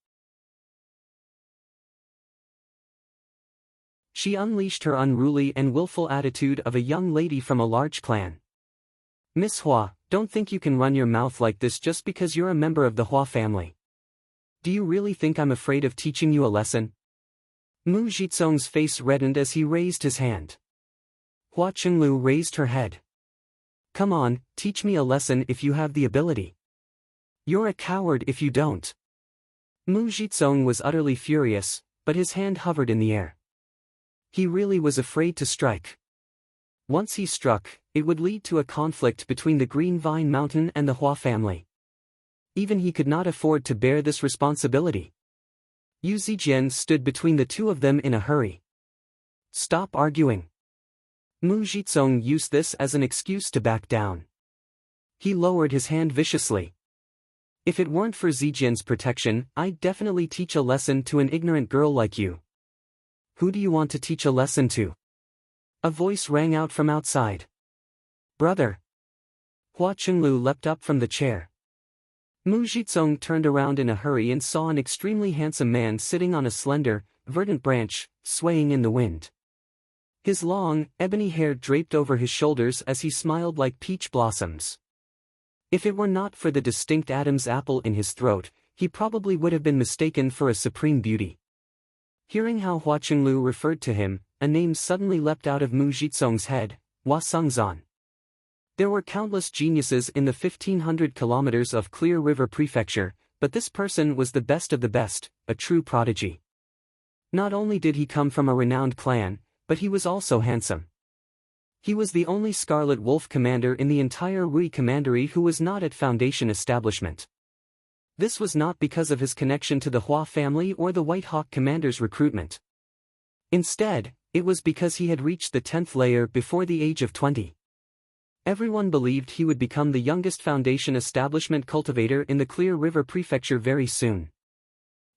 Speaker 1: She unleashed her unruly and willful attitude of a young lady from a large clan. Miss Hua, don't think you can run your mouth like this just because you're a member of the Hua family. Do you really think I'm afraid of teaching you a lesson? Mu Jizong's face reddened as he raised his hand. Hua Qinglu raised her head. Come on, teach me a lesson if you have the ability. You're a coward if you don't. Mu Jizong was utterly furious, but his hand hovered in the air. He really was afraid to strike. Once he struck, it would lead to a conflict between the Green Vine Mountain and the Hua family. Even he could not afford to bear this responsibility. Yu Zijian stood between the two of them in a hurry. Stop arguing. Mu Jizong used this as an excuse to back down. He lowered his hand viciously. If it weren't for Zijian's protection, I'd definitely teach a lesson to an ignorant girl like you. Who do you want to teach a lesson to? A voice rang out from outside. Brother. Hua Qinglu leapt up from the chair. Mu Jizong turned around in a hurry and saw an extremely handsome man sitting on a slender, verdant branch, swaying in the wind. His long, ebony hair draped over his shoulders as he smiled like peach blossoms. If it were not for the distinct Adam's apple in his throat, he probably would have been mistaken for a supreme beauty. Hearing how Hua Qinglu referred to him, a name suddenly leapt out of Mu Jizong's head, Hua Sengzan. There were countless geniuses in the 1500 kilometers of Clear River Prefecture, but this person was the best of the best, a true prodigy. Not only did he come from a renowned clan, but he was also handsome. He was the only Scarlet Wolf commander in the entire Rui Commandery who was not at Foundation establishment. This was not because of his connection to the Hua family or the White Hawk commander's recruitment. Instead, it was because he had reached the 10th layer before the age of 20. Everyone believed he would become the youngest Foundation establishment cultivator in the Clear River Prefecture very soon.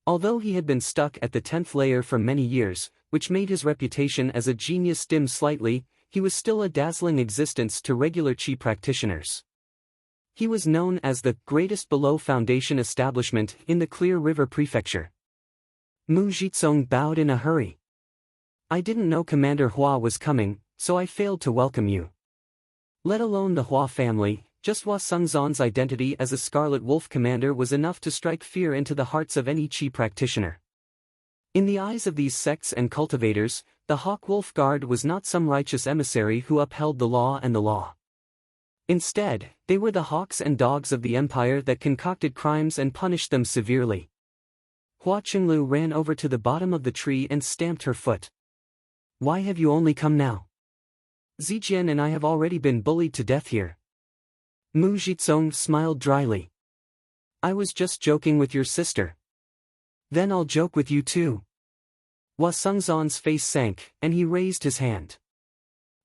Speaker 1: Although he had been stuck at the 10th layer for many years, which made his reputation as a genius dim slightly, he was still a dazzling existence to regular Qi practitioners. He was known as the greatest below Foundation establishment in the Clear River Prefecture. Mu Jizong bowed in a hurry. I didn't know Commander Hua was coming, so I failed to welcome you. Let alone the Hua family, just Hua Sengzan's identity as a Scarlet Wolf commander was enough to strike fear into the hearts of any Qi practitioner. In the eyes of these sects and cultivators, the Hawk Wolf Guard was not some righteous emissary who upheld the law and the law. Instead, they were the hawks and dogs of the empire that concocted crimes and punished them severely. Hua Qinglu ran over to the bottom of the tree and stamped her foot. Why have you only come now? Zijian and I have already been bullied to death here. Mu Jizong smiled dryly. I was just joking with your sister. Then I'll joke with you too. Hua Sengzan's face sank, and he raised his hand.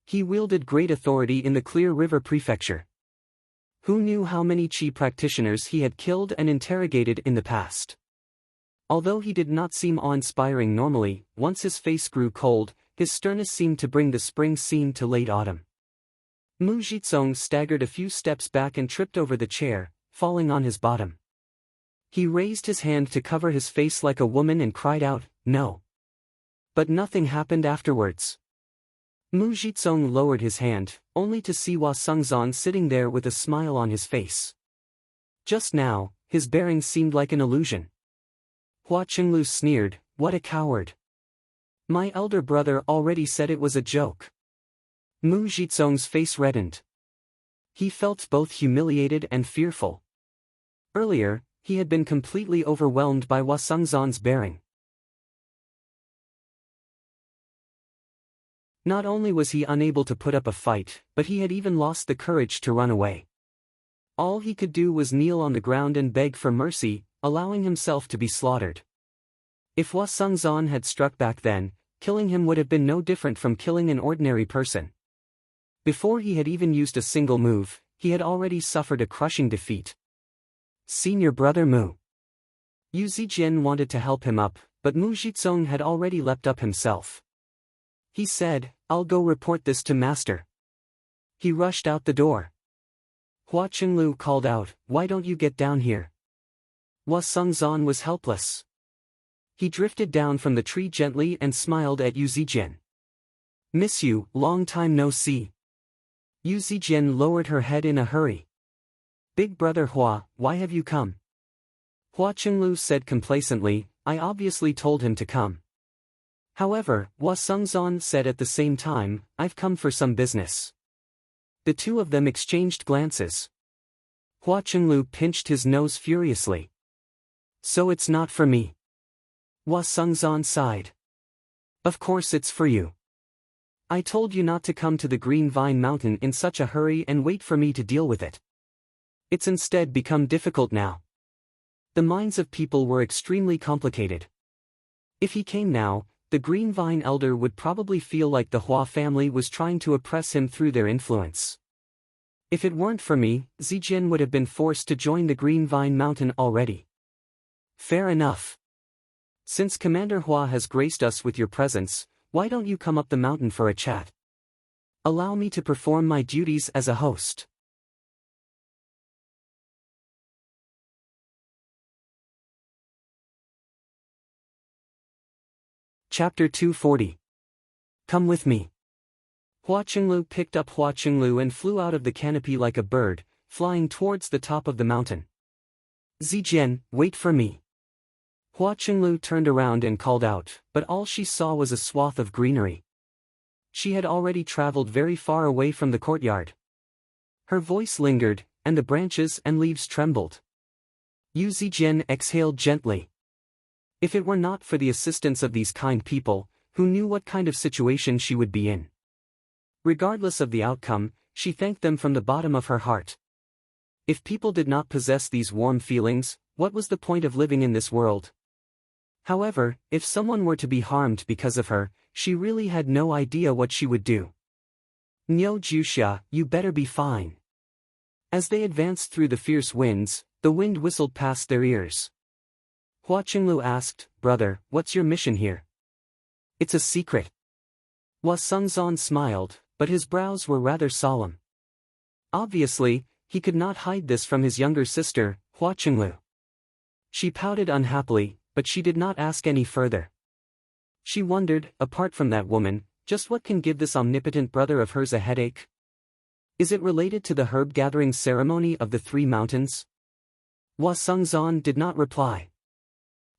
Speaker 1: He wielded great authority in the Clear River Prefecture. Who knew how many Qi practitioners he had killed and interrogated in the past? Although he did not seem awe-inspiring normally, once his face grew cold, his sternness seemed to bring the spring scene to late autumn. Mu Jizong staggered a few steps back and tripped over the chair, falling on his bottom. He raised his hand to cover his face like a woman and cried out, "No! But nothing happened afterwards. Mu Jizong lowered his hand, only to see Hua Sungzan sitting there with a smile on his face. Just now, his bearing seemed like an illusion. Hua Qinglu sneered, "What a coward! My elder brother already said it was a joke." Mu Jizong's face reddened. He felt both humiliated and fearful. Earlier, he had been completely overwhelmed by Hua Sungzan's bearing. Not only was he unable to put up a fight, but he had even lost the courage to run away. All he could do was kneel on the ground and beg for mercy, allowing himself to be slaughtered. If Hua Sungzan had struck back then, killing him would have been no different from killing an ordinary person. Before he had even used a single move, he had already suffered a crushing defeat. Senior brother Mu. Yu Zijian wanted to help him up, but Mu Jizong had already leapt up himself. He said, "I'll go report this to master." He rushed out the door. Hua Qinglu called out, "Why don't you get down here?" Hua Sungzan was helpless. He drifted down from the tree gently and smiled at Yu Zijian. "Miss you, long time no see." Yu Zijian lowered her head in a hurry. "Big brother Hua, why have you come?" Hua Qinglu said complacently, "I obviously told him to come." However, Hua Sungzan said at the same time, "I've come for some business." The two of them exchanged glances. Hua Qinglu pinched his nose furiously. "So it's not for me." Hua Sungzan sighed. "Of course it's for you. I told you not to come to the Green Vine Mountain in such a hurry and wait for me to deal with it. It's instead become difficult now." The minds of people were extremely complicated. If he came now, the Green Vine elder would probably feel like the Hua family was trying to oppress him through their influence. If it weren't for me, Zijian would have been forced to join the Green Vine Mountain already. Fair enough. Since Commander Hua has graced us with your presence, why don't you come up the mountain for a chat? Allow me to perform my duties as a host. Chapter 240. Come with me. Hua Qinglu picked up Hua Qinglu and flew out of the canopy like a bird, flying towards the top of the mountain. "Zijian, wait for me." Hua Qinglu turned around and called out, but all she saw was a swath of greenery. She had already traveled very far away from the courtyard. Her voice lingered, and the branches and leaves trembled. Yu Zijian exhaled gently. If it were not for the assistance of these kind people, who knew what kind of situation she would be in. Regardless of the outcome, she thanked them from the bottom of her heart. If people did not possess these warm feelings, what was the point of living in this world? However, if someone were to be harmed because of her, she really had no idea what she would do. "Niu Juxia, you better be fine." As they advanced through the fierce winds, the wind whistled past their ears. Hua Qinglu asked, "Brother, what's your mission here?" "It's a secret." Hua Sungzan smiled, but his brows were rather solemn. Obviously, he could not hide this from his younger sister, Hua Qinglu. She pouted unhappily, but she did not ask any further. She wondered, apart from that woman, just what can give this omnipotent brother of hers a headache? Is it related to the herb-gathering ceremony of the Three Mountains? Hua Sungzan did not reply.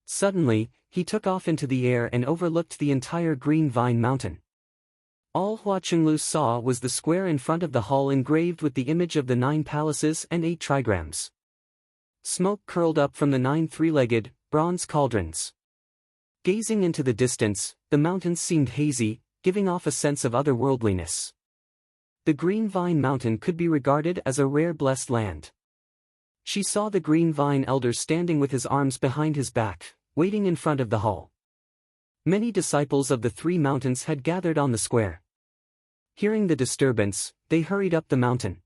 Speaker 1: Suddenly, he took off into the air and overlooked the entire Green Vine Mountain. All Hua Qinglu saw was the square in front of the hall engraved with the image of the 9 palaces and 8 trigrams. Smoke curled up from the 9 three-legged, bronze cauldrons. Gazing into the distance, the mountains seemed hazy, giving off a sense of otherworldliness. The Green Vine Mountain could be regarded as a rare blessed land. She saw the Green Vine elder standing with his arms behind his back, waiting in front of the hall. Many disciples of the 3 mountains had gathered on the square. Hearing the disturbance, they hurried up the mountain.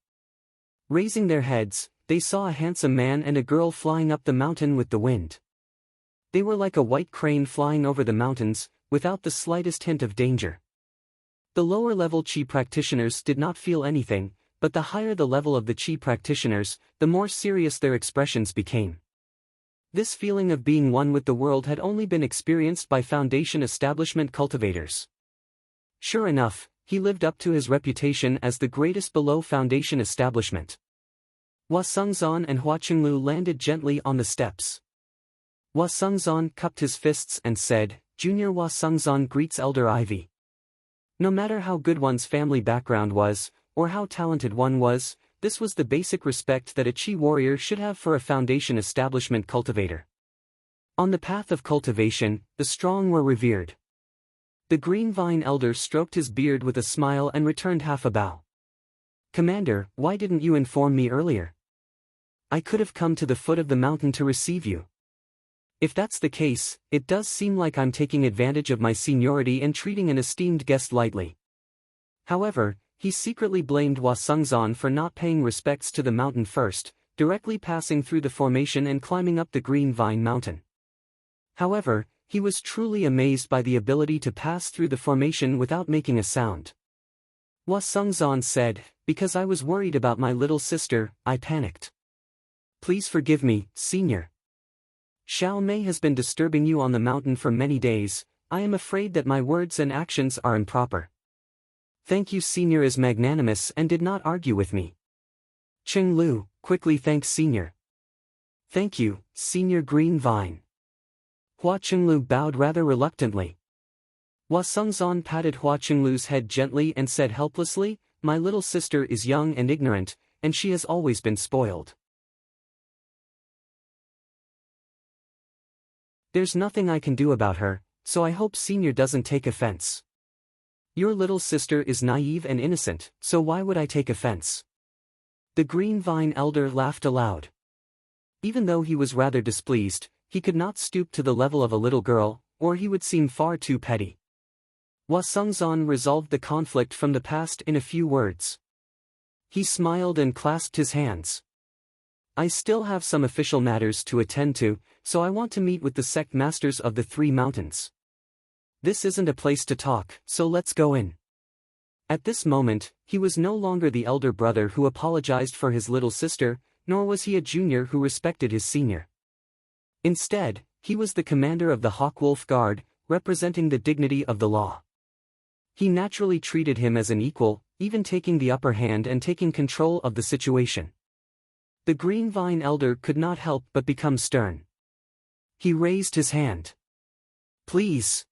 Speaker 1: Raising their heads, they saw a handsome man and a girl flying up the mountain with the wind. They were like a white crane flying over the mountains, without the slightest hint of danger. The lower-level Qi practitioners did not feel anything, but the higher the level of the Qi practitioners, the more serious their expressions became. This feeling of being one with the world had only been experienced by Foundation establishment cultivators. Sure enough, he lived up to his reputation as the greatest below Foundation establishment. Hua Sungzan and Hua Qinglu landed gently on the steps. Hua Sungzan cupped his fists and said, "Junior Hua Sungzan greets Elder Ivy." No matter how good one's family background was, or how talented one was, this was the basic respect that a Qi warrior should have for a Foundation establishment cultivator. On the path of cultivation, the strong were revered. The Green Vine Elder stroked his beard with a smile and returned half a bow. "Commander, why didn't you inform me earlier? I could have come to the foot of the mountain to receive you." "If that's the case, it does seem like I'm taking advantage of my seniority and treating an esteemed guest lightly." However, he secretly blamed Hua Sungzan for not paying respects to the mountain first, directly passing through the formation and climbing up the Green Vine Mountain. However, he was truly amazed by the ability to pass through the formation without making a sound. Hua Sungzan said, "Because I was worried about my little sister, I panicked. Please forgive me, Senior. Xiao Mei has been disturbing you on the mountain for many days. I am afraid that my words and actions are improper." "Thank you." Senior is magnanimous and did not argue with me. Cheng Lu quickly thanked Senior. "Thank you, Senior Green Vine." Hua Qinglu bowed rather reluctantly. Hua Sungzan patted Hua Qinglu's head gently and said helplessly, "My little sister is young and ignorant, and she has always been spoiled. There's nothing I can do about her, so I hope Senior doesn't take offense. Your little sister is naive and innocent, so why would I take offense?" The Green Vine Elder laughed aloud. Even though he was rather displeased, he could not stoop to the level of a little girl, or he would seem far too petty. Hua Sungzan resolved the conflict from the past in a few words. He smiled and clasped his hands. "I still have some official matters to attend to, so I want to meet with the sect masters of the Three Mountains. This isn't a place to talk, so let's go in." At this moment, he was no longer the elder brother who apologized for his little sister, nor was he a junior who respected his senior. Instead, he was the commander of the Hawkwolf Guard, representing the dignity of the law. He naturally treated him as an equal, even taking the upper hand and taking control of the situation. The Green Vine Elder could not help but become stern. He raised his hand. "Please."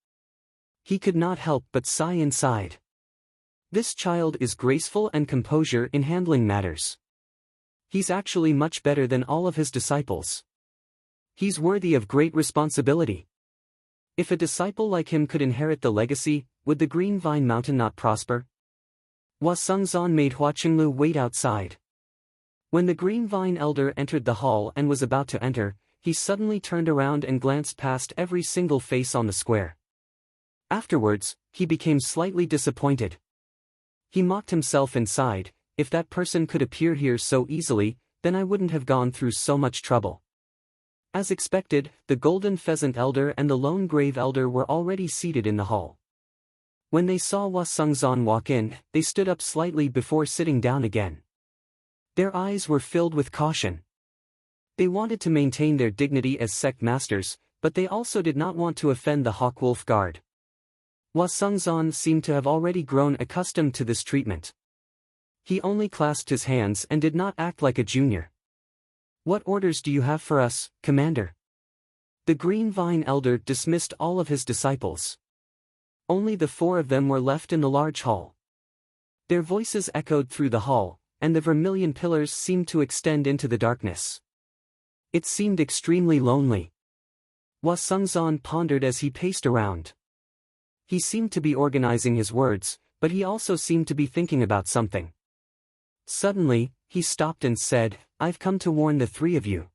Speaker 1: He could not help but sigh inside. This child is graceful and composure in handling matters. He's actually much better than all of his disciples. He's worthy of great responsibility. If a disciple like him could inherit the legacy, would the Green Vine Mountain not prosper? Hua Sungzan made Hua Qinglu wait outside. When the Green Vine Elder entered the hall and was about to enter, he suddenly turned around and glanced past every single face on the square. Afterwards, he became slightly disappointed. He mocked himself inside, "If that person could appear here so easily, then I wouldn't have gone through so much trouble." As expected, the Golden Pheasant Elder and the Lone Grave Elder were already seated in the hall. When they saw Hua Sungzan walk in, they stood up slightly before sitting down again. Their eyes were filled with caution. They wanted to maintain their dignity as sect masters, but they also did not want to offend the Hawkwolf Guard. Hua Sungzan seemed to have already grown accustomed to this treatment. He only clasped his hands and did not act like a junior. "What orders do you have for us, Commander?" The Green Vine Elder dismissed all of his disciples. Only the 4 of them were left in the large hall. Their voices echoed through the hall, and the vermilion pillars seemed to extend into the darkness. It seemed extremely lonely. Hua Sungzan pondered as he paced around. He seemed to be organizing his words, but he also seemed to be thinking about something. Suddenly, he stopped and said, "I've come to warn the 3 of you.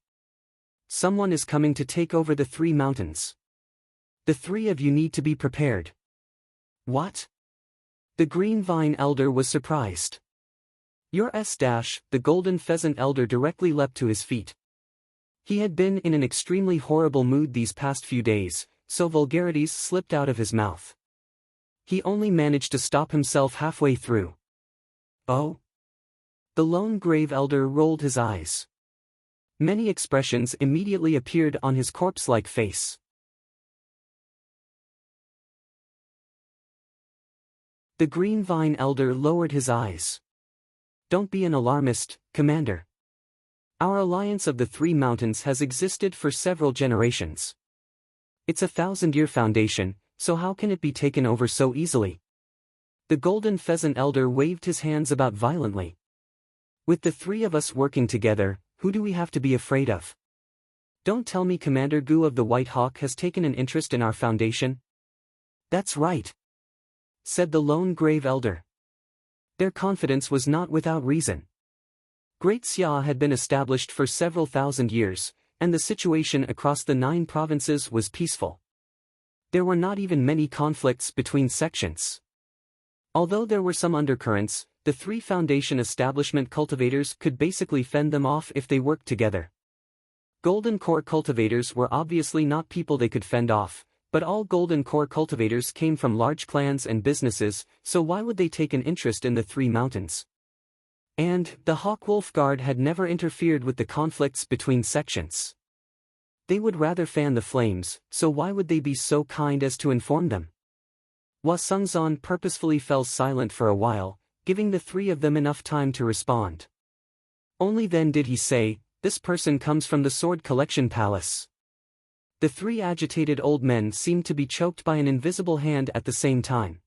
Speaker 1: Someone is coming to take over the 3 mountains. The 3 of you need to be prepared." "What?" The Green Vine Elder was surprised. "Your the Golden Pheasant Elder directly leapt to his feet. He had been in an extremely horrible mood these past few days, so vulgarities slipped out of his mouth. He only managed to stop himself halfway through. "Oh?" The Lone Grave Elder rolled his eyes. Many expressions immediately appeared on his corpse-like face. The Green Vine Elder lowered his eyes. "Don't be an alarmist, Commander. Our alliance of the three mountains has existed for several generations. It's a 1,000-year foundation, so how can it be taken over so easily?" The Golden Pheasant Elder waved his hands about violently. "With the three of us working together, who do we have to be afraid of? Don't tell me Commander Gu of the White Hawk has taken an interest in our foundation?" "That's right," said the Lone Grave Elder. Their confidence was not without reason. Great Xia had been established for several thousand years, and the situation across the 9 provinces was peaceful. There were not even many conflicts between sections. Although there were some undercurrents, the 3 foundation establishment cultivators could basically fend them off if they worked together. Golden Core cultivators were obviously not people they could fend off, but all Golden Core cultivators came from large clans and businesses, so why would they take an interest in the 3 mountains? And the Hawkwolf Guard had never interfered with the conflicts between sections. They would rather fan the flames, so why would they be so kind as to inform them? Hua Sungzan purposefully fell silent for a while, giving the 3 of them enough time to respond. Only then did he say, "This person comes from the Sword Collection Palace." The 3 agitated old men seemed to be choked by an invisible hand at the same time.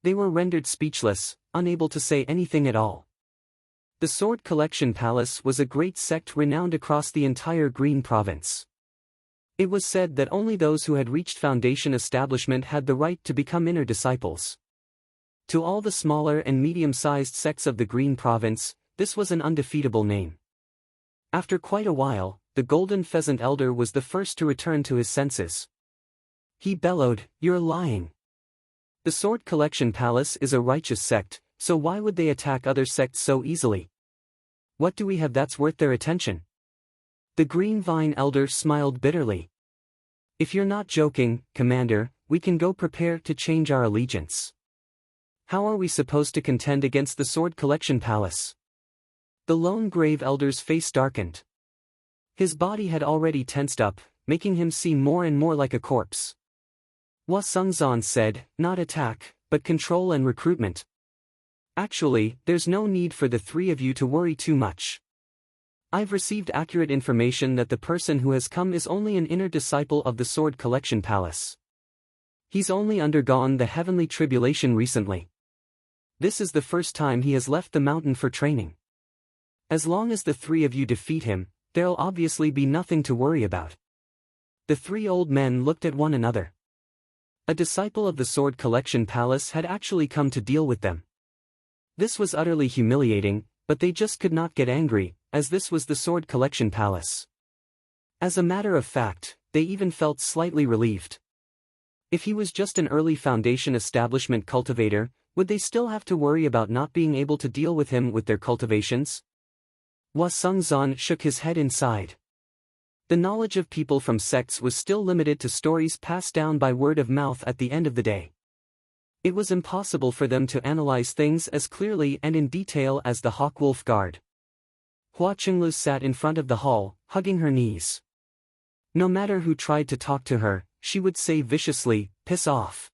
Speaker 1: They were rendered speechless, unable to say anything at all. The Sword Collection Palace was a great sect renowned across the entire Green Province. It was said that only those who had reached foundation establishment had the right to become inner disciples. To all the smaller and medium-sized sects of the Green Province, this was an undefeatable name. After quite a while, the Golden Pheasant Elder was the first to return to his senses. He bellowed, "You're lying. The Sword Collection Palace is a righteous sect, so why would they attack other sects so easily? What do we have that's worth their attention?" The Green Vine Elder smiled bitterly. "If you're not joking, Commander, we can go prepare to change our allegiance. How are we supposed to contend against the Sword Collection Palace?" The Lone Grave Elder's face darkened. His body had already tensed up, making him seem more and more like a corpse. Hua Sungzan said, "Not attack, but control and recruitment. Actually, there's no need for the 3 of you to worry too much. I've received accurate information that the person who has come is only an inner disciple of the Sword Collection Palace. He's only undergone the heavenly tribulation recently. This is the first time he has left the mountain for training. As long as the 3 of you defeat him, there'll obviously be nothing to worry about." The 3 old men looked at one another. A disciple of the Sword Collection Palace had actually come to deal with them. This was utterly humiliating, but they just could not get angry, as this was the Sword Collection Palace. As a matter of fact, they even felt slightly relieved. If he was just an early foundation establishment cultivator, would they still have to worry about not being able to deal with him with their cultivations? Hua Sungzan shook his head inside. The knowledge of people from sects was still limited to stories passed down by word of mouth at the end of the day. It was impossible for them to analyze things as clearly and in detail as the Hawkwolf Guard. Hua Qinglu sat in front of the hall, hugging her knees. No matter who tried to talk to her, she would say viciously, "Piss off."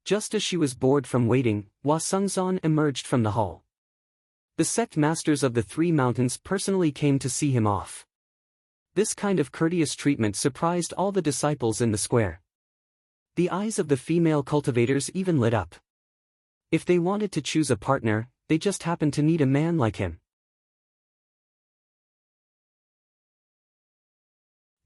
Speaker 1: Just as she was bored from waiting, Hua Sungzan emerged from the hall. The sect masters of the 3 mountains personally came to see him off. This kind of courteous treatment surprised all the disciples in the square. The eyes of the female cultivators even lit up. If they wanted to choose a partner, they just happened to need a man like him.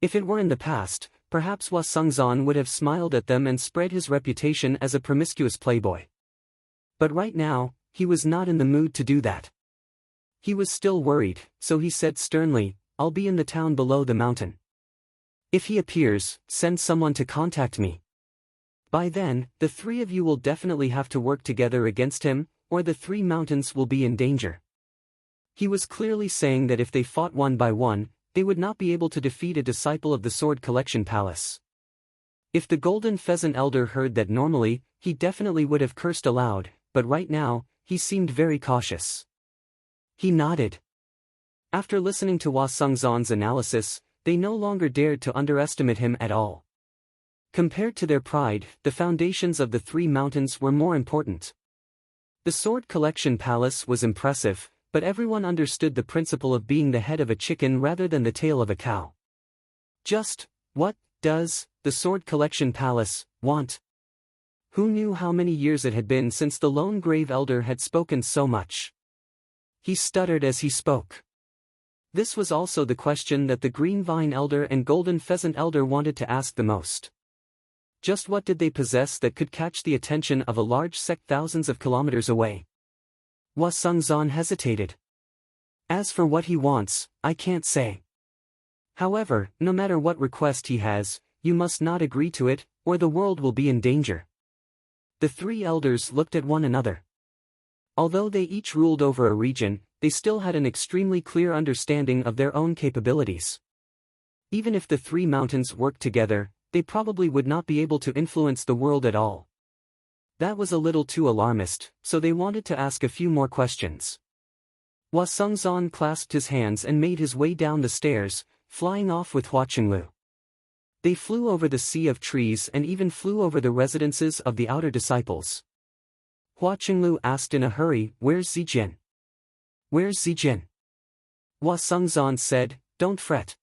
Speaker 1: If it were in the past, perhaps Hua Sungzan would have smiled at them and spread his reputation as a promiscuous playboy. But right now, he was not in the mood to do that. He was still worried, so he said sternly, "I'll be in the town below the mountain. If he appears, send someone to contact me. By then, the 3 of you will definitely have to work together against him, or the 3 mountains will be in danger." He was clearly saying that if they fought one by one, they would not be able to defeat a disciple of the Sword Collection Palace. If the Golden Pheasant Elder heard that normally, he definitely would have cursed aloud, but right now, he seemed very cautious. He nodded. After listening to Hua Sungzhan's analysis, they no longer dared to underestimate him at all. Compared to their pride, the foundations of the three mountains were more important. The Sword Collection Palace was impressive, but everyone understood the principle of being the head of a chicken rather than the tail of a cow. Just, what does the Sword Collection Palace want? Who knew how many years it had been since the lone grave elder had spoken so much? He stuttered as he spoke. This was also the question that the Green Vine Elder and Golden Pheasant Elder wanted to ask the most. Just what did they possess that could catch the attention of a large sect thousands of kilometers away? Hua Sungzhan hesitated. As for what he wants, I can't say. However, no matter what request he has, you must not agree to it, or the world will be in danger. The three elders looked at one another. Although they each ruled over a region, they still had an extremely clear understanding of their own capabilities. Even if the three mountains worked together, they probably would not be able to influence the world at all. That was a little too alarmist, so they wanted to ask a few more questions. Hua Sungzhan clasped his hands and made his way down the stairs, flying off with Hua Qinglu. They flew over the sea of trees and even flew over the residences of the outer disciples. Hua Qinglu asked in a hurry, "Where's Zijian?" "Where's Zijian?" Hua Sungzhan said, "Don't fret.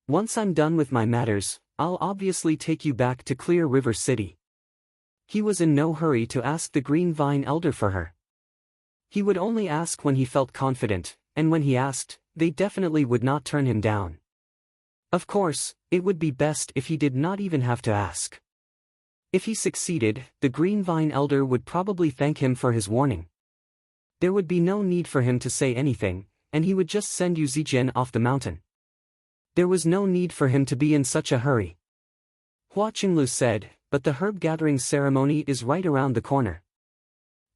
Speaker 1: Once I'm done with my matters, I'll obviously take you back to Clear River City." He was in no hurry to ask the Green Vine Elder for her. He would only ask when he felt confident, and when he asked, they definitely would not turn him down. Of course, it would be best if he did not even have to ask. If he succeeded, the Green Vine Elder would probably thank him for his warning. There would be no need for him to say anything, and he would just send Yu Zijian off the mountain. There was no need for him to be in such a hurry. Hua Qinglu said, "But the herb gathering ceremony is right around the corner.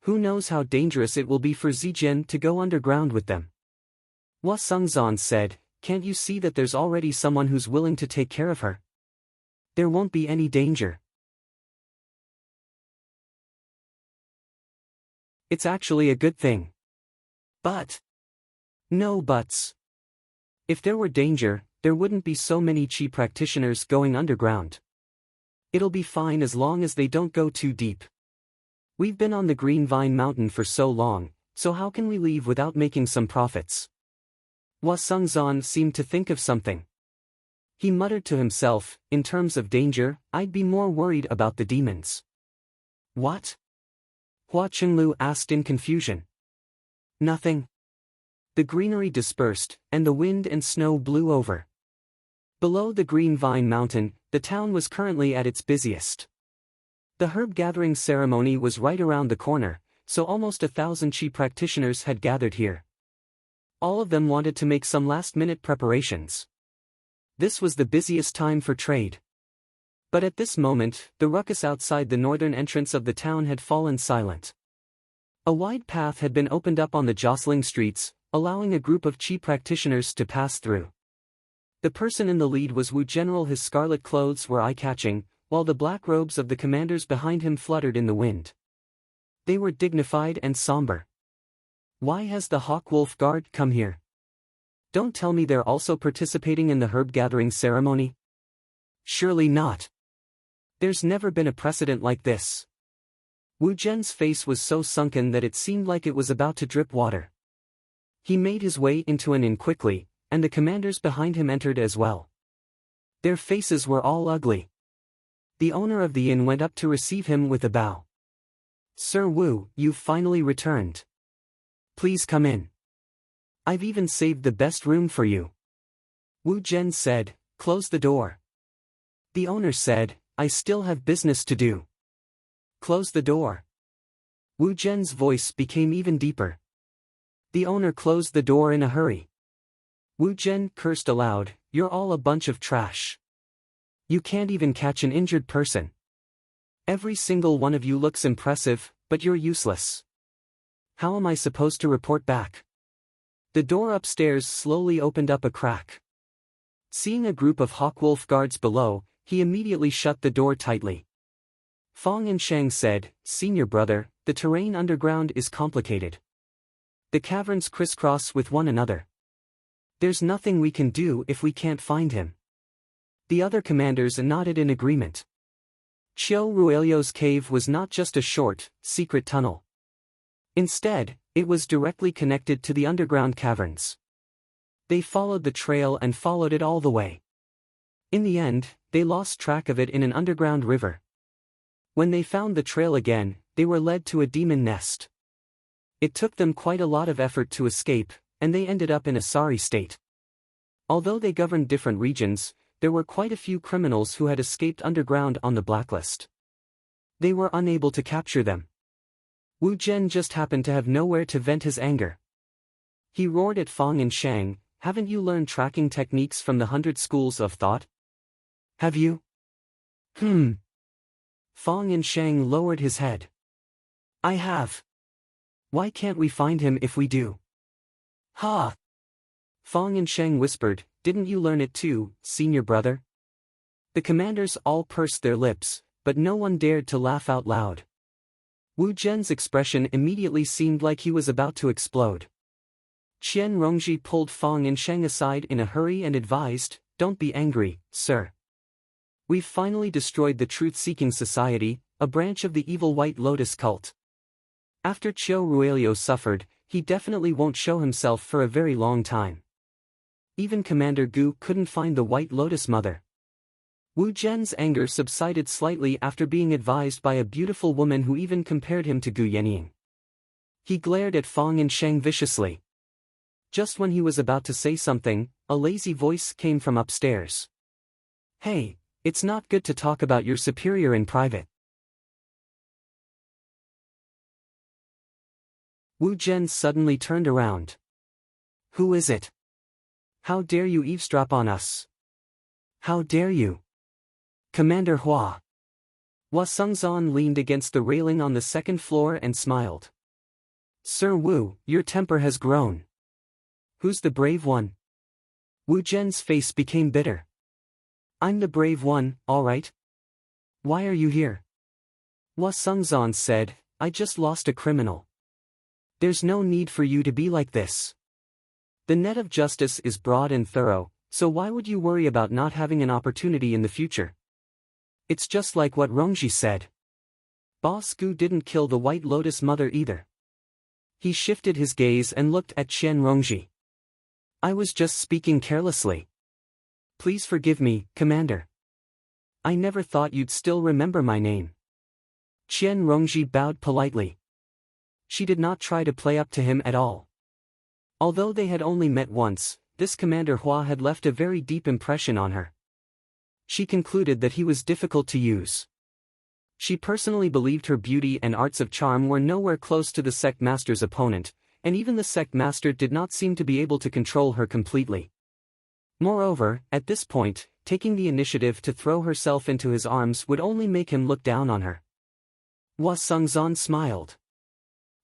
Speaker 1: Who knows how dangerous it will be for Zijian to go underground with them?" Hua Sungzhan said, "Can't you see that there's already someone who's willing to take care of her? There won't be any danger." It's actually a good thing. But. No buts. If there were danger, there wouldn't be so many Qi practitioners going underground. It'll be fine as long as they don't go too deep. We've been on the Green Vine Mountain for so long, so how can we leave without making some profits? Hua Sungzhan seemed to think of something. He muttered to himself, "In terms of danger, I'd be more worried about the demons." What? Hua Qinglu asked in confusion. Nothing. The greenery dispersed, and the wind and snow blew over. Below the Green Vine Mountain, the town was currently at its busiest. The herb gathering ceremony was right around the corner, so almost 1,000 Qi practitioners had gathered here. All of them wanted to make some last-minute preparations. This was the busiest time for trade. But at this moment, the ruckus outside the northern entrance of the town had fallen silent. A wide path had been opened up on the jostling streets, allowing a group of Qi practitioners to pass through. The person in the lead was Wu General. His scarlet clothes were eye-catching, while the black robes of the commanders behind him fluttered in the wind. They were dignified and somber. Why has the Hawk-Wolf Guard come here? Don't tell me they're also participating in the herb-gathering ceremony? Surely not. There's never been a precedent like this. Wu Zhen's face was so sunken that it seemed like it was about to drip water. He made his way into an inn quickly, and the commanders behind him entered as well. Their faces were all ugly. The owner of the inn went up to receive him with a bow. "Sir Wu, you've finally returned. Please come in. I've even saved the best room for you." Wu Zhen said, "Close the door." The owner said, "I still have business to do." "Close the door." Wu Zhen's voice became even deeper. The owner closed the door in a hurry. Wu Zhen cursed aloud, "You're all a bunch of trash. You can't even catch an injured person. Every single one of you looks impressive, but you're useless. How am I supposed to report back?" The door upstairs slowly opened up a crack. Seeing a group of Hawk-Wolf guards below, he immediately shut the door tightly. Fong and Shang said, "Senior brother, the terrain underground is complicated. The caverns crisscross with one another. There's nothing we can do if we can't find him. The other commanders nodded in agreement. Qiu Ruelio's cave was not just a short, secret tunnel. Instead, it was directly connected to the underground caverns. They followed the trail and followed it all the way. In the end, they lost track of it in an underground river. When they found the trail again, they were led to a demon nest. It took them quite a lot of effort to escape, and they ended up in a sorry state. Although they governed different regions, there were quite a few criminals who had escaped underground on the blacklist. They were unable to capture them. Wu Zhen just happened to have nowhere to vent his anger. He roared at Fang and Shang, "Haven't you learned tracking techniques from the 100 schools of thought? Have you?" Fang and Shang lowered his head. "I have. Why can't we find him if we do?" "Ha!" Fang and Shang whispered, "Didn't you learn it too, senior brother?" The commanders all pursed their lips, but no one dared to laugh out loud. Wu Zhen's expression immediately seemed like he was about to explode. Qian Rongji pulled Fang and Shang aside in a hurry and advised, "Don't be angry, sir. We've finally destroyed the Truth-Seeking Society, a branch of the evil White Lotus cult. After Qiu Ruelio suffered, he definitely won't show himself for a very long time. Even Commander Gu couldn't find the White Lotus Mother." Wu Zhen's anger subsided slightly after being advised by a beautiful woman who even compared him to Gu Yenying. He glared at Fang and Shang viciously. Just when he was about to say something, a lazy voice came from upstairs. "Hey, it's not good to talk about your superior in private." Wu Zhen suddenly turned around. "Who is it? How dare you eavesdrop on us? How dare you?" "Commander Hua." Hua Sengzan leaned against the railing on the second floor and smiled. "Sir Wu, your temper has grown. Who's the brave one?" Wu Zhen's face became bitter. "I'm the brave one, all right. Why are you here?" Hua Sengzan said, "I just lost a criminal. There's no need for you to be like this. The net of justice is broad and thorough, so why would you worry about not having an opportunity in the future? It's just like what Rongji said. Boss Gu didn't kill the White Lotus Mother either." He shifted his gaze and looked at Qian Rongji. "I was just speaking carelessly. Please forgive me, Commander. I never thought you'd still remember my name." Qian Rongji bowed politely. She did not try to play up to him at all. Although they had only met once, this Commander Hua had left a very deep impression on her. She concluded that he was difficult to use. She personally believed her beauty and arts of charm were nowhere close to the sect master's opponent, and even the sect master did not seem to be able to control her completely. Moreover, at this point, taking the initiative to throw herself into his arms would only make him look down on her. Hua Sengzan smiled.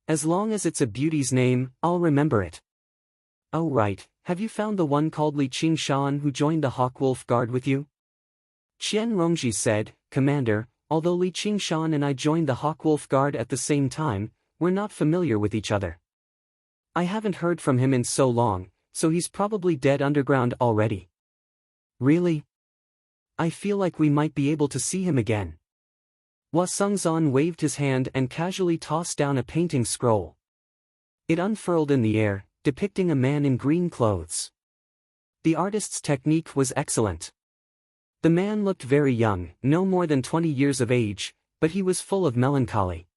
Speaker 1: "As long as it's a beauty's name, I'll remember it." "Oh right, have you found the one called Li Qingshan who joined the Hawkwolf Guard with you?" Qian Rongji said, "Commander, although Li Qingshan and I joined the Hawkwolf Guard at the same time, we're not familiar with each other. I haven't heard from him in so long, so he's probably dead underground already." "Really? I feel like we might be able to see him again." Hua Sengzan waved his hand and casually tossed down a painting scroll. It unfurled in the air, depicting a man in green clothes. The artist's technique was excellent. The man looked very young, no more than 20 years of age, but he was full of melancholy.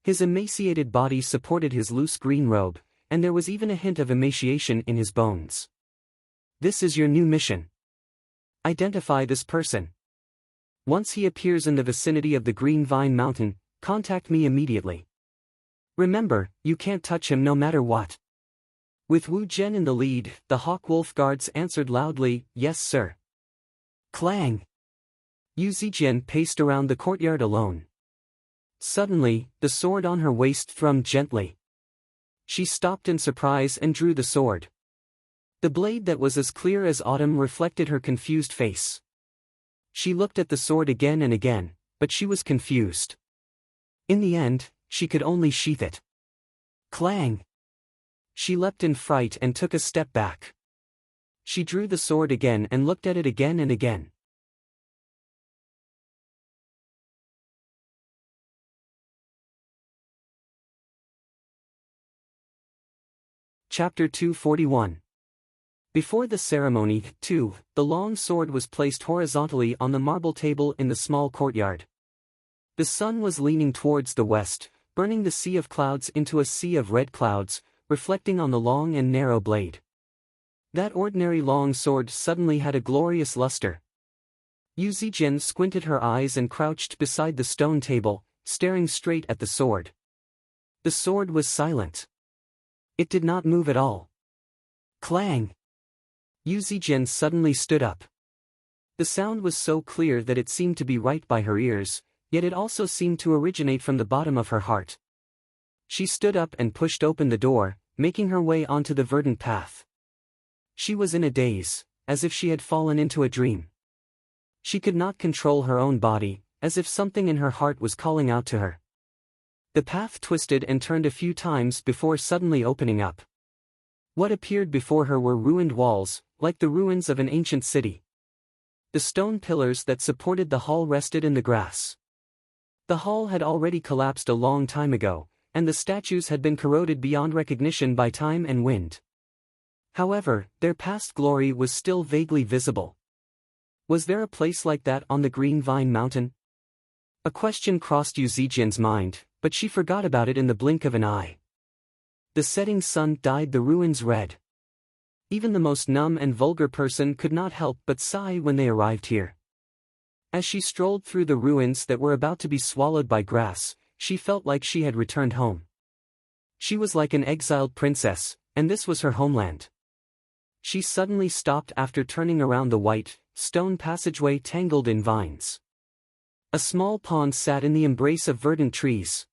Speaker 1: His emaciated body supported his loose green robe, and there was even a hint of emaciation in his bones. "This is your new mission. Identify this person. Once he appears in the vicinity of the Green Vine Mountain, contact me immediately. Remember, you can't touch him no matter what." With Wu Zhen in the lead, the Hawkwolf Guards answered loudly, "Yes sir." Clang! Yu Zijian paced around the courtyard alone. Suddenly, the sword on her waist thrummed gently. She stopped in surprise and drew the sword. The blade that was as clear as autumn reflected her confused face. She looked at the sword again and again, but she was confused. In the end, she could only sheath it. Clang! She leapt in fright and took a step back. She drew the sword again and looked at it again and again. Chapter 241. Before the ceremony, too, the long sword was placed horizontally on the marble table in the small courtyard. The sun was leaning towards the west, burning the sea of clouds into a sea of red clouds, reflecting on the long and narrow blade. That ordinary long sword suddenly had a glorious luster. Yu Zijian squinted her eyes and crouched beside the stone table, staring straight at the sword. The sword was silent. It did not move at all. Clang! Yu Zijian suddenly stood up. The sound was so clear that it seemed to be right by her ears, yet it also seemed to originate from the bottom of her heart. She stood up and pushed open the door, making her way onto the verdant path. She was in a daze, as if she had fallen into a dream. She could not control her own body, as if something in her heart was calling out to her. The path twisted and turned a few times before suddenly opening up. What appeared before her were ruined walls, like the ruins of an ancient city. The stone pillars that supported the hall rested in the grass. The hall had already collapsed a long time ago, and the statues had been corroded beyond recognition by time and wind. However, their past glory was still vaguely visible. Was there a place like that on the Green Vine Mountain? A question crossed Yu Zijian's mind, but she forgot about it in the blink of an eye. The setting sun dyed the ruins red. Even the most numb and vulgar person could not help but sigh when they arrived here. As she strolled through the ruins that were about to be swallowed by grass, she felt like she had returned home. She was like an exiled princess, and this was her homeland. She suddenly stopped after turning around the white, stone passageway tangled in vines. A small pond sat in the embrace of verdant trees.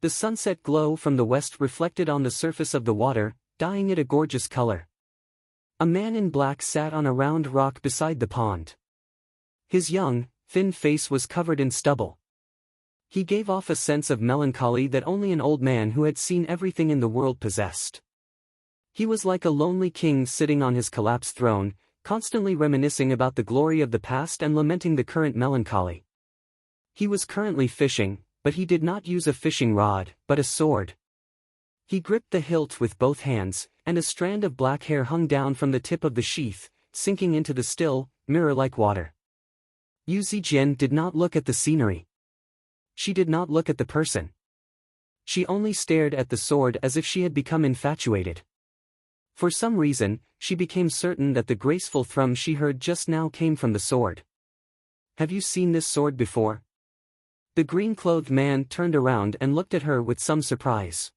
Speaker 1: The sunset glow from the west reflected on the surface of the water, dyeing it a gorgeous color. A man in black sat on a round rock beside the pond. His young, thin face was covered in stubble. He gave off a sense of melancholy that only an old man who had seen everything in the world possessed. He was like a lonely king sitting on his collapsed throne, constantly reminiscing about the glory of the past and lamenting the current melancholy. He was currently fishing, but he did not use a fishing rod, but a sword. He gripped the hilt with both hands, and a strand of black hair hung down from the tip of the sheath, sinking into the still, mirror-like water. Yu Zijian did not look at the scenery. She did not look at the person. She only stared at the sword as if she had become infatuated. For some reason, she became certain that the graceful thrum she heard just now came from the sword. Have you seen this sword before? The green-clothed man turned around and looked at her with some surprise.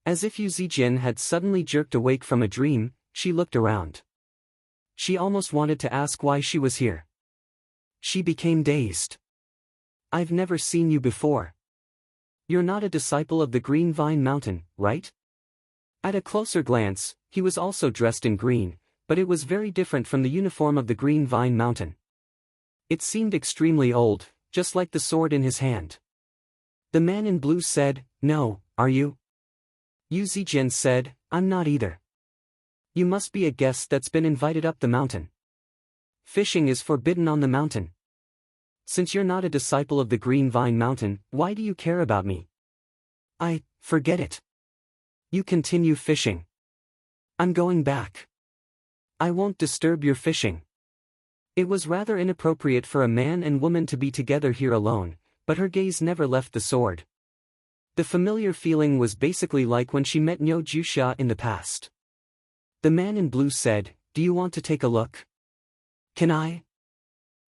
Speaker 1: As if Yu Zijian had suddenly jerked awake from a dream, she looked around. She almost wanted to ask why she was here. She became dazed. I've never seen you before. You're not a disciple of the Green Vine Mountain, right? At a closer glance, he was also dressed in green, but it was very different from the uniform of the Green Vine Mountain. It seemed extremely old, just like the sword in his hand. The man in blue said, "No, are you?" Yu Zijian said, "I'm not either. You must be a guest that's been invited up the mountain. Fishing is forbidden on the mountain. Since you're not a disciple of the Green Vine Mountain, why do you care about me?" Forget it. You continue fishing. I'm going back. I won't disturb your fishing." It was rather inappropriate for a man and woman to be together here alone, but her gaze never left the sword. The familiar feeling was basically like when she met Niu Jusha in the past. The man in blue said, "Do you want to take a look?" "Can I?"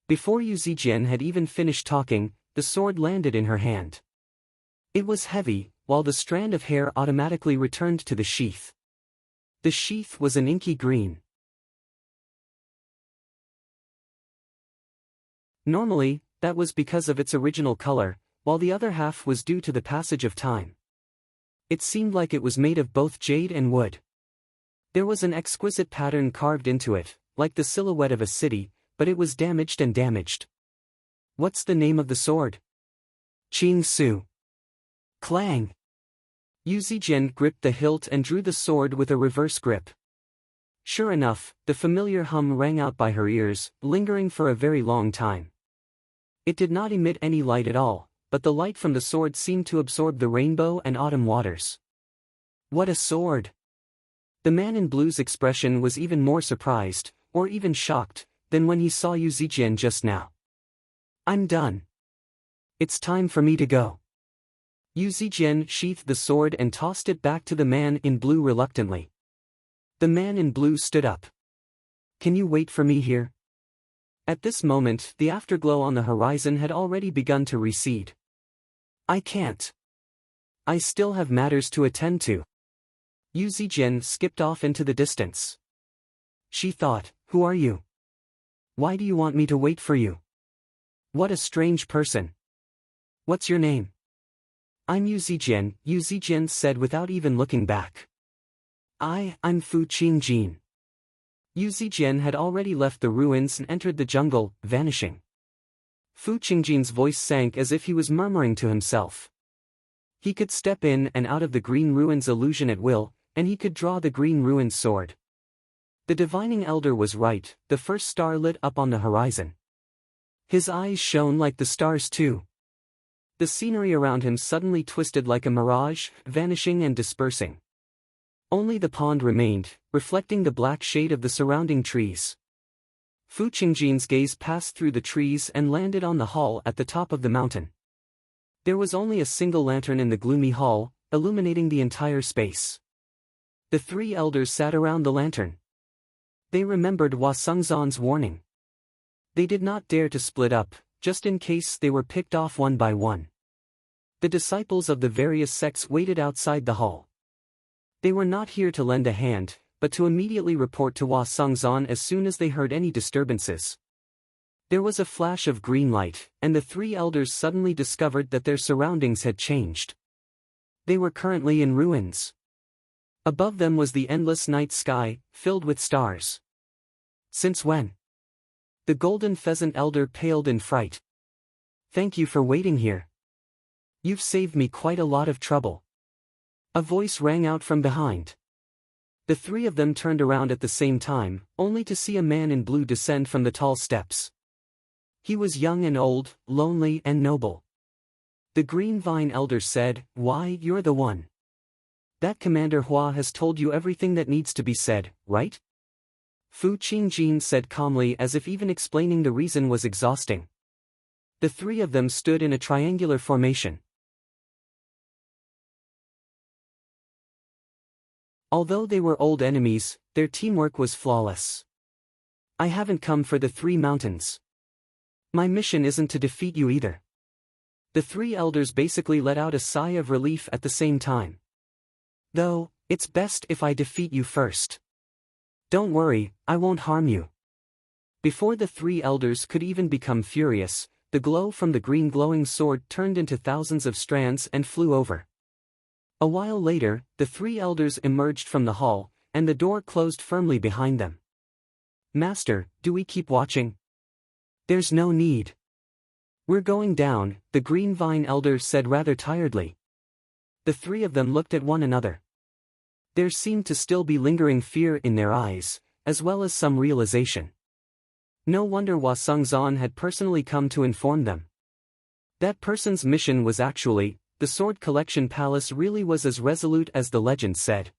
Speaker 1: Before Yu Zijian had even finished talking, the sword landed in her hand. It was heavy, while the strand of hair automatically returned to the sheath. The sheath was an inky green. Normally, that was because of its original color, while the other half was due to the passage of time. It seemed like it was made of both jade and wood. There was an exquisite pattern carved into it, like the silhouette of a city, but it was damaged and damaged. "What's the name of the sword?" "Qing Su." Clang! Yu Zijian gripped the hilt and drew the sword with a reverse grip. Sure enough, the familiar hum rang out by her ears, lingering for a very long time. It did not emit any light at all, but the light from the sword seemed to absorb the rainbow and autumn waters. What a sword! The man in blue's expression was even more surprised, or even shocked, than when he saw Yu Zijian just now. I'm done. It's time for me to go. Yu Zijian sheathed the sword and tossed it back to the man in blue reluctantly. The man in blue stood up. Can you wait for me here? At this moment, the afterglow on the horizon had already begun to recede. I can't. I still have matters to attend to. Yu Zijian skipped off into the distance. She thought, who are you? Why do you want me to wait for you? What a strange person. What's your name? I'm Yu Zijian said without even looking back. I'm Fu Qingjin. Yu Zijian had already left the ruins and entered the jungle, vanishing. Fu Qingjin's voice sank as if he was murmuring to himself. He could step in and out of the green ruins illusion at will, and he could draw the green ruins sword. The divining elder was right, the first star lit up on the horizon. His eyes shone like the stars too. The scenery around him suddenly twisted like a mirage, vanishing and dispersing. Only the pond remained, reflecting the black shade of the surrounding trees. Fu Qingjin's gaze passed through the trees and landed on the hall at the top of the mountain. There was only a single lantern in the gloomy hall, illuminating the entire space. The three elders sat around the lantern. They remembered Hua Sengzan's warning. They did not dare to split up, just in case they were picked off one by one. The disciples of the various sects waited outside the hall. They were not here to lend a hand, but to immediately report to Hua Sengzan as soon as they heard any disturbances. There was a flash of green light, and the three elders suddenly discovered that their surroundings had changed. They were currently in ruins. Above them was the endless night sky, filled with stars. Since when? The golden pheasant elder paled in fright. Thank you for waiting here. You've saved me quite a lot of trouble. A voice rang out from behind. The three of them turned around at the same time, only to see a man in blue descend from the tall steps. He was young and old, lonely and noble. The Green Vine elder said, "Why, you're the one. That Commander Hua has told you everything that needs to be said, right?" Fu Qingjin said calmly as if even explaining the reason was exhausting. The three of them stood in a triangular formation. Although they were old enemies, their teamwork was flawless. I haven't come for the three mountains. My mission isn't to defeat you either. The three elders basically let out a sigh of relief at the same time. Though, it's best if I defeat you first. Don't worry, I won't harm you. Before the three elders could even become furious, the glow from the green glowing sword turned into thousands of strands and flew over. A while later, the three elders emerged from the hall, and the door closed firmly behind them. Master, do we keep watching? There's no need. We're going down, the Green Vine elder said rather tiredly. The three of them looked at one another. There seemed to still be lingering fear in their eyes, as well as some realization. No wonder Hua Sengzan had personally come to inform them. That person's mission was actually, the Sword Collection Palace really was as resolute as the legend said.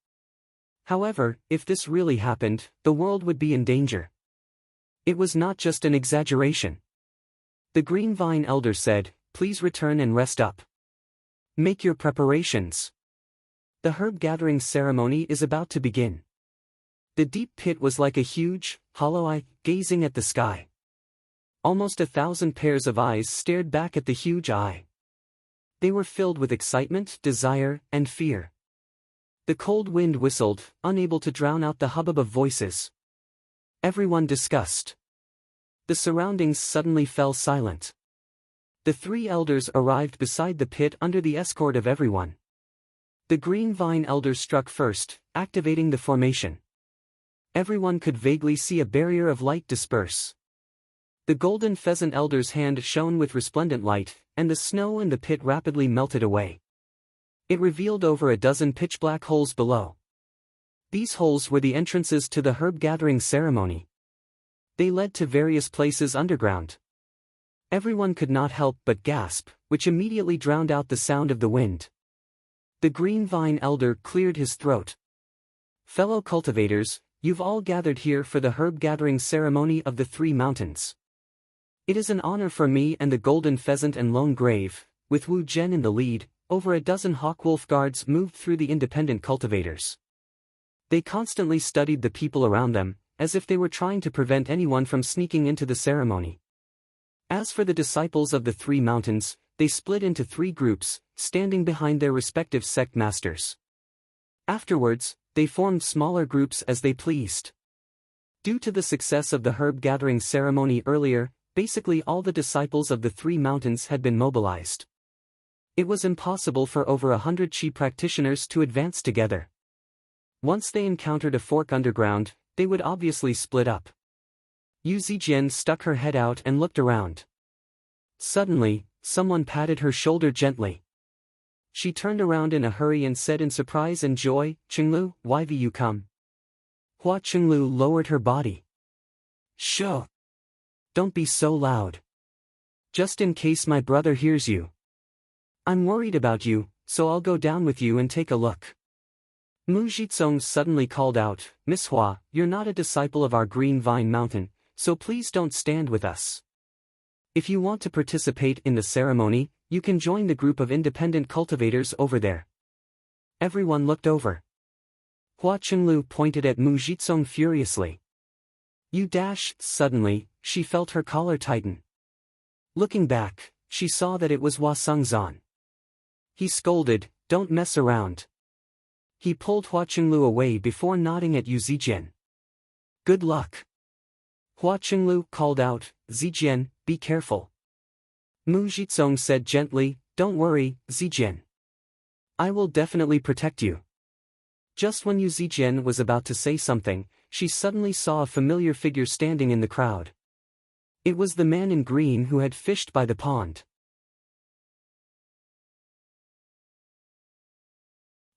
Speaker 1: However, if this really happened, the world would be in danger. It was not just an exaggeration. The Green Vine elder said, "Please return and rest up. Make your preparations. The herb gathering ceremony is about to begin." The deep pit was like a huge, hollow eye, gazing at the sky. Almost 1,000 pairs of eyes stared back at the huge eye. They were filled with excitement, desire, and fear. The cold wind whistled, unable to drown out the hubbub of voices. Everyone discussed. The surroundings suddenly fell silent. The three elders arrived beside the pit under the escort of everyone. The Green Vine elder struck first, activating the formation. Everyone could vaguely see a barrier of light disperse. The golden pheasant elder's hand shone with resplendent light, and the snow in the pit rapidly melted away. It revealed over a dozen pitch-black holes below. These holes were the entrances to the herb-gathering ceremony. They led to various places underground. Everyone could not help but gasp, which immediately drowned out the sound of the wind. The green vine elder cleared his throat. "Fellow cultivators, you've all gathered here for the herb-gathering ceremony of the Three Mountains. It is an honor for me and the Golden Pheasant and Lone Grave, with Wu Zhen in the lead. Over a dozen Hawkwolf guards moved through the independent cultivators. They constantly studied the people around them, as if they were trying to prevent anyone from sneaking into the ceremony. As for the disciples of the Three Mountains, they split into 3 groups, standing behind their respective sect masters. Afterwards, they formed smaller groups as they pleased. Due to the success of the herb-gathering ceremony earlier, basically all the disciples of the Three Mountains had been mobilized. It was impossible for over 100 Qi practitioners to advance together. Once they encountered a fork underground, they would obviously split up. Yu Zijian stuck her head out and looked around. Suddenly, someone patted her shoulder gently. She turned around in a hurry and said in surprise and joy, "Qinglu, why have you come?" Hua Qinglu lowered her body. "Shh! Don't be so loud. Just in case my brother hears you. I'm worried about you, so I'll go down with you and take a look." Mu Zhizong suddenly called out, "Miss Hua, you're not a disciple of our Green Vine Mountain, so please don't stand with us. If you want to participate in the ceremony, you can join the group of independent cultivators over there." Everyone looked over. Hua Qinglu pointed at Mu Zhizong furiously. Suddenly, she felt her collar tighten. Looking back, she saw that it was Hua Sengzan. He scolded, "Don't mess around." He pulled Hua Qinglu away before nodding at Yu Zijian. "Good luck." Hua Qinglu called out, "Zijian, be careful." Mu Zhizong said gently, "Don't worry, Zijian. I will definitely protect you." Just when Yu Zijian was about to say something, she suddenly saw a familiar figure standing in the crowd. It was the man in green who had fished by the pond.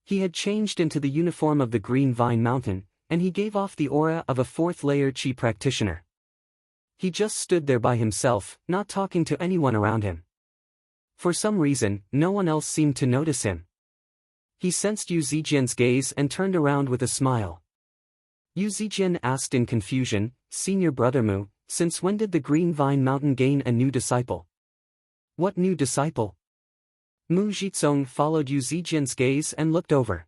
Speaker 1: He had changed into the uniform of the Green Vine Mountain, and he gave off the aura of a 4th-layer Qi practitioner. He just stood there by himself, not talking to anyone around him. For some reason, no one else seemed to notice him. He sensed Yu Zijian's gaze and turned around with a smile. Yu Zijian asked in confusion, "Senior Brother Mu, since when did the Green Vine Mountain gain a new disciple?" "What new disciple?" Mu Zhizong followed Yu Zijian's gaze and looked over.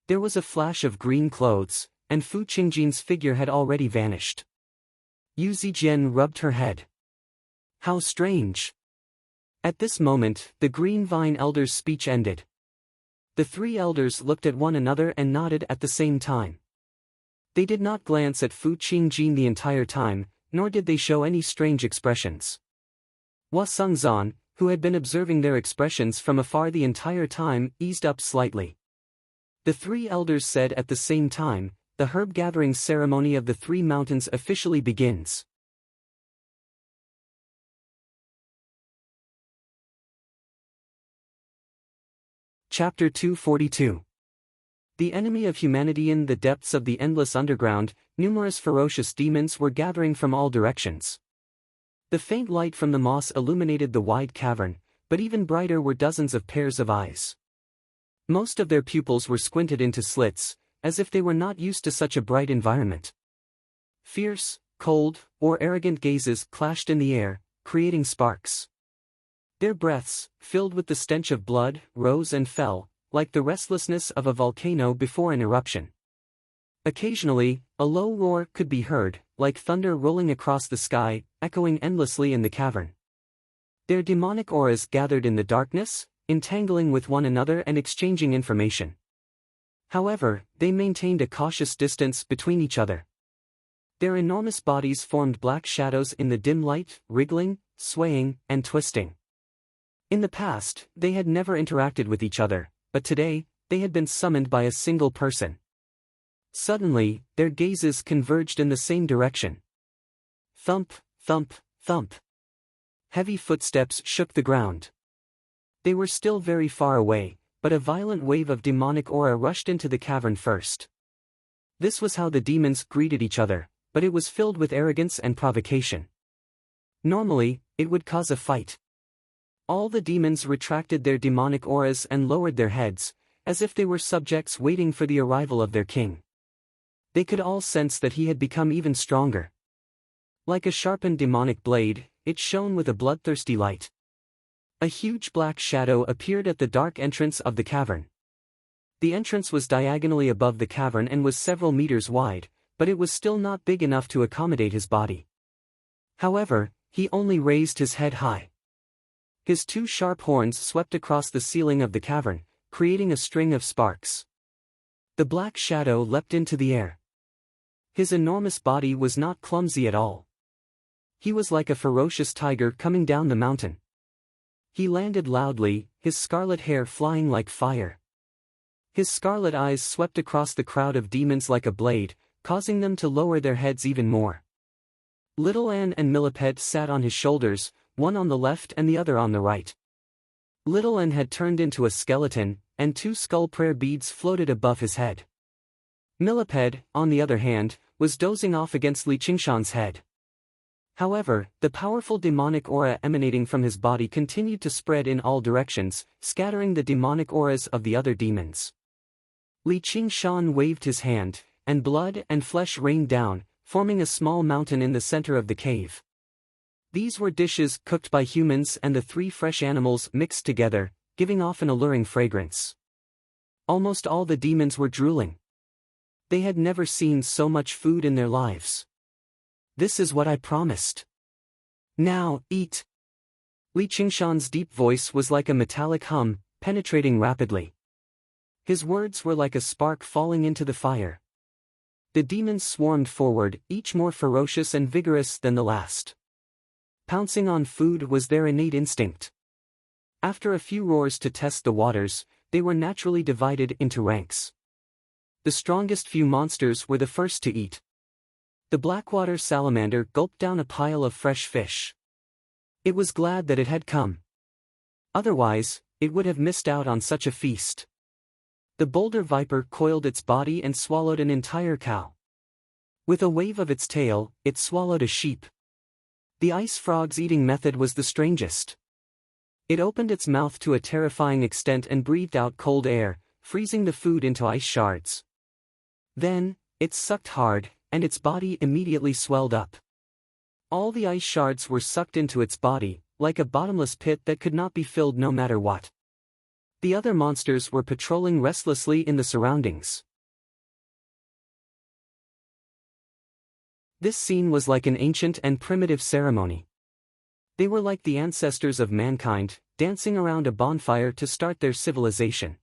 Speaker 1: There was a flash of green clothes, and Fu Qingjin's figure had already vanished. Yu Zijian rubbed her head. How strange. At this moment, the Green Vine Elder's speech ended. The 3 elders looked at one another and nodded at the same time. They did not glance at Fu Qingjin the entire time, nor did they show any strange expressions. Hua Sengzan, who had been observing their expressions from afar the entire time, eased up slightly. The 3 elders said at the same time, "The herb-gathering ceremony of the Three Mountains officially begins." Chapter 242. The enemy of humanity. In the depths of the endless underground, numerous ferocious demons were gathering from all directions. The faint light from the moss illuminated the wide cavern, but even brighter were dozens of pairs of eyes. Most of their pupils were squinted into slits, as if they were not used to such a bright environment. Fierce, cold, or arrogant gazes clashed in the air, creating sparks. Their breaths, filled with the stench of blood, rose and fell, like the restlessness of a volcano before an eruption. Occasionally, a low roar could be heard, like thunder rolling across the sky, echoing endlessly in the cavern. Their demonic auras gathered in the darkness, entangling with one another and exchanging information. However, they maintained a cautious distance between each other. Their enormous bodies formed black shadows in the dim light, wriggling, swaying, and twisting. In the past, they had never interacted with each other, but today, they had been summoned by a single person. Suddenly, their gazes converged in the same direction. Thump, thump, thump. Heavy footsteps shook the ground. They were still very far away, but a violent wave of demonic aura rushed into the cavern first. This was how the demons greeted each other, but it was filled with arrogance and provocation. Normally, it would cause a fight. All the demons retracted their demonic auras and lowered their heads, as if they were subjects waiting for the arrival of their king. They could all sense that he had become even stronger. Like a sharpened demonic blade, it shone with a bloodthirsty light. A huge black shadow appeared at the dark entrance of the cavern. The entrance was diagonally above the cavern and was several meters wide, but it was still not big enough to accommodate his body. However, he only raised his head high. His two sharp horns swept across the ceiling of the cavern, creating a string of sparks. The black shadow leapt into the air. His enormous body was not clumsy at all. He was like a ferocious tiger coming down the mountain. He landed loudly, his scarlet hair flying like fire. His scarlet eyes swept across the crowd of demons like a blade, causing them to lower their heads even more. Little Anne and Millipede sat on his shoulders, one on the left and the other on the right. Little Anne had turned into a skeleton, and two skull prayer beads floated above his head. Millipede, on the other hand, was dozing off against Li Qingshan's head. However, the powerful demonic aura emanating from his body continued to spread in all directions, scattering the demonic auras of the other demons. Li Qingshan waved his hand, and blood and flesh rained down, forming a small mountain in the center of the cave. These were dishes cooked by humans and the three fresh animals mixed together, giving off an alluring fragrance. Almost all the demons were drooling. They had never seen so much food in their lives. This is what I promised. Now, eat. Li Qingshan's deep voice was like a metallic hum, penetrating rapidly. His words were like a spark falling into the fire. The demons swarmed forward, each more ferocious and vigorous than the last. Pouncing on food was their innate instinct. After a few roars to test the waters, they were naturally divided into ranks. The strongest few monsters were the first to eat. The blackwater salamander gulped down a pile of fresh fish. It was glad that it had come. Otherwise, it would have missed out on such a feast. The boulder viper coiled its body and swallowed an entire cow. With a wave of its tail, it swallowed a sheep. The ice frog's eating method was the strangest. It opened its mouth to a terrifying extent and breathed out cold air, freezing the food into ice shards. Then, it sucked hard, and its body immediately swelled up. All the ice shards were sucked into its body, like a bottomless pit that could not be filled no matter what. The other monsters were patrolling restlessly in the surroundings. This scene was like an ancient and primitive ceremony. They were like the ancestors of mankind, dancing around a bonfire to start their civilization.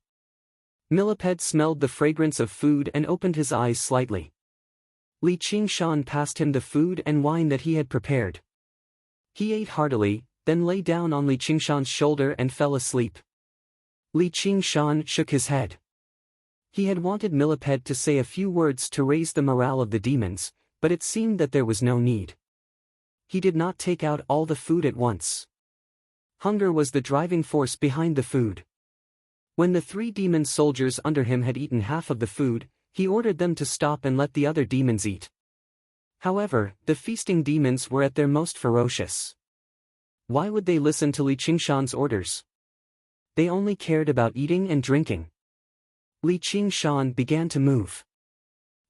Speaker 1: Millipede smelled the fragrance of food and opened his eyes slightly. Li Qingshan passed him the food and wine that he had prepared. He ate heartily, then lay down on Li Qingshan's shoulder and fell asleep. Li Qingshan shook his head. He had wanted Millipede to say a few words to raise the morale of the demons, but it seemed that there was no need. He did not take out all the food at once. Hunger was the driving force behind the food. When the three demon soldiers under him had eaten half of the food, he ordered them to stop and let the other demons eat. However, the feasting demons were at their most ferocious. Why would they listen to Li Qingshan's orders? They only cared about eating and drinking. Li Qingshan began to move.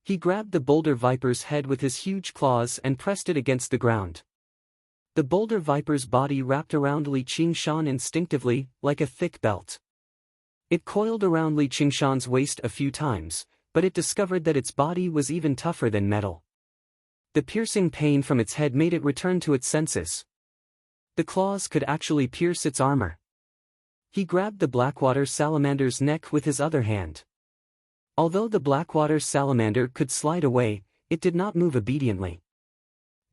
Speaker 1: He grabbed the boulder viper's head with his huge claws and pressed it against the ground. The boulder viper's body wrapped around Li Qingshan instinctively, like a thick belt. It coiled around Li Qingshan's waist a few times, but it discovered that its body was even tougher than metal. The piercing pain from its head made it return to its senses. The claws could actually pierce its armor. He grabbed the blackwater salamander's neck with his other hand. Although the blackwater salamander could slide away, it did not move obediently.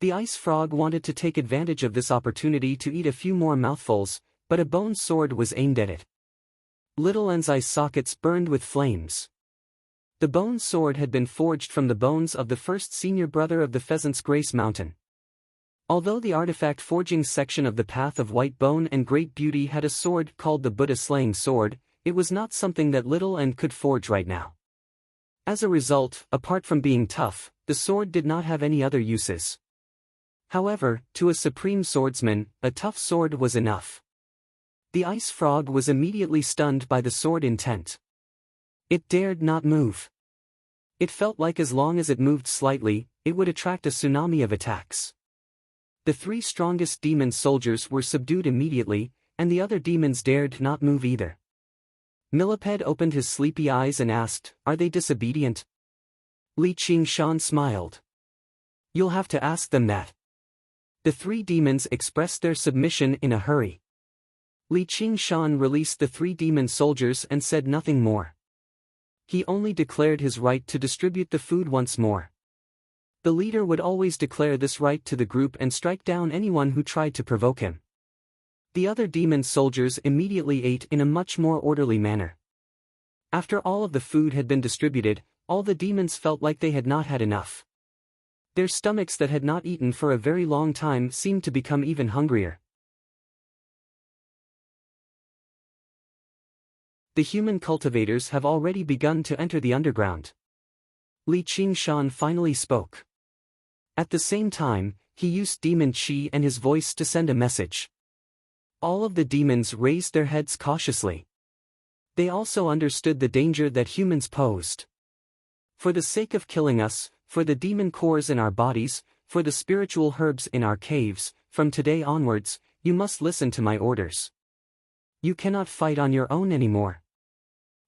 Speaker 1: The ice frog wanted to take advantage of this opportunity to eat a few more mouthfuls, but a bone sword was aimed at it. Little N's eye sockets burned with flames. The bone sword had been forged from the bones of the first senior brother of the Pheasant's Grace Mountain. Although the artifact forging section of the Path of White Bone and Great Beauty had a sword called the Buddha Slaying Sword, it was not something that Little N could forge right now. As a result, apart from being tough, the sword did not have any other uses. However, to a supreme swordsman, a tough sword was enough. The ice frog was immediately stunned by the sword intent. It dared not move. It felt like as long as it moved slightly, it would attract a tsunami of attacks. The 3 strongest demon soldiers were subdued immediately, and the other demons dared not move either. Millipede opened his sleepy eyes and asked, "Are they disobedient?" Li Qingshan smiled. "You'll have to ask them that." The 3 demons expressed their submission in a hurry. Li Qingshan released the 3 demon soldiers and said nothing more. He only declared his right to distribute the food once more. The leader would always declare this right to the group and strike down anyone who tried to provoke him. The other demon soldiers immediately ate in a much more orderly manner. After all of the food had been distributed, all the demons felt like they had not had enough. Their stomachs that had not eaten for a very long time seemed to become even hungrier. The human cultivators have already begun to enter the underground. Li Qingshan finally spoke. At the same time, he used demon qi and his voice to send a message. All of the demons raised their heads cautiously. They also understood the danger that humans posed. For the sake of killing us, for the demon cores in our bodies, for the spiritual herbs in our caves, from today onwards, you must listen to my orders. You cannot fight on your own anymore.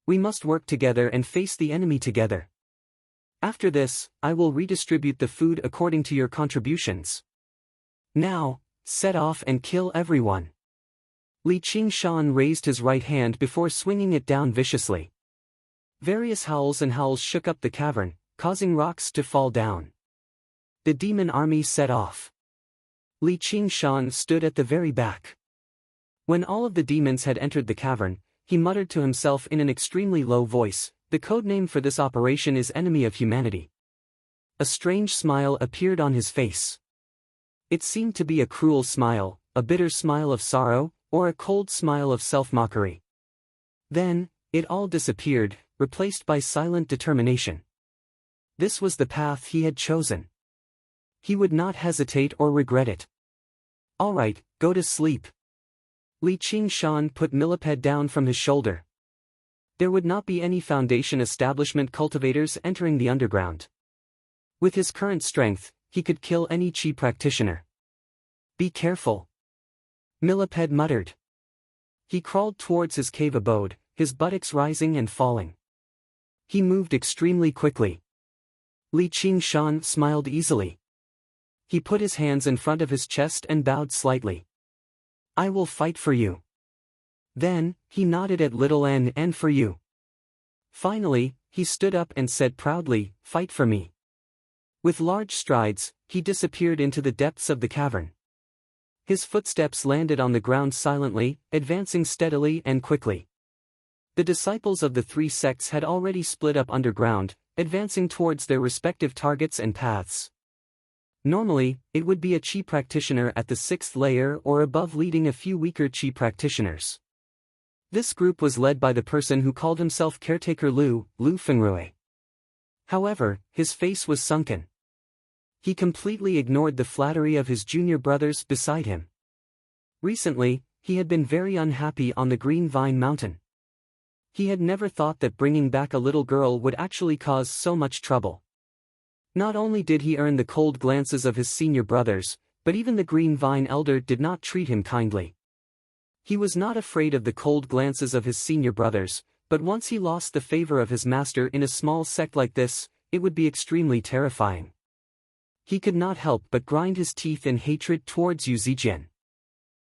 Speaker 1: We must work together and face the enemy together. After this, I will redistribute the food according to your contributions. Now, set off and kill everyone. Li Qingshan raised his right hand before swinging it down viciously. Various howls and howls shook up the cavern, causing rocks to fall down. The demon army set off. Li Qingshan stood at the very back. When all of the demons had entered the cavern, he muttered to himself in an extremely low voice, "The codename for this operation is Enemy of Humanity." A strange smile appeared on his face. It seemed to be a cruel smile, a bitter smile of sorrow, or a cold smile of self-mockery. Then, it all disappeared, replaced by silent determination. This was the path he had chosen. He would not hesitate or regret it. "All right, go to sleep." Li Qingshan put Millipede down from his shoulder. There would not be any Foundation establishment cultivators entering the underground. With his current strength, he could kill any Qi practitioner. "Be careful," Millipede muttered. He crawled towards his cave abode, his buttocks rising and falling. He moved extremely quickly. Li Qingshan smiled easily. He put his hands in front of his chest and bowed slightly. "I will fight for you." Then, he nodded at little N and for you. Finally, he stood up and said proudly, "Fight for me." With large strides, he disappeared into the depths of the cavern. His footsteps landed on the ground silently, advancing steadily and quickly. The disciples of the 3 sects had already split up underground, advancing towards their respective targets and paths. Normally, it would be a Qi practitioner at the 6th layer or above leading a few weaker Qi practitioners. This group was led by the person who called himself Caretaker Lu Fengrui. However, his face was sunken. He completely ignored the flattery of his junior brothers beside him. Recently, he had been very unhappy on the Green Vine Mountain. He had never thought that bringing back a little girl would actually cause so much trouble. Not only did he earn the cold glances of his senior brothers, but even the Green Vine Elder did not treat him kindly. He was not afraid of the cold glances of his senior brothers, but once he lost the favor of his master in a small sect like this, it would be extremely terrifying. He could not help but grind his teeth in hatred towards Yu Zijian.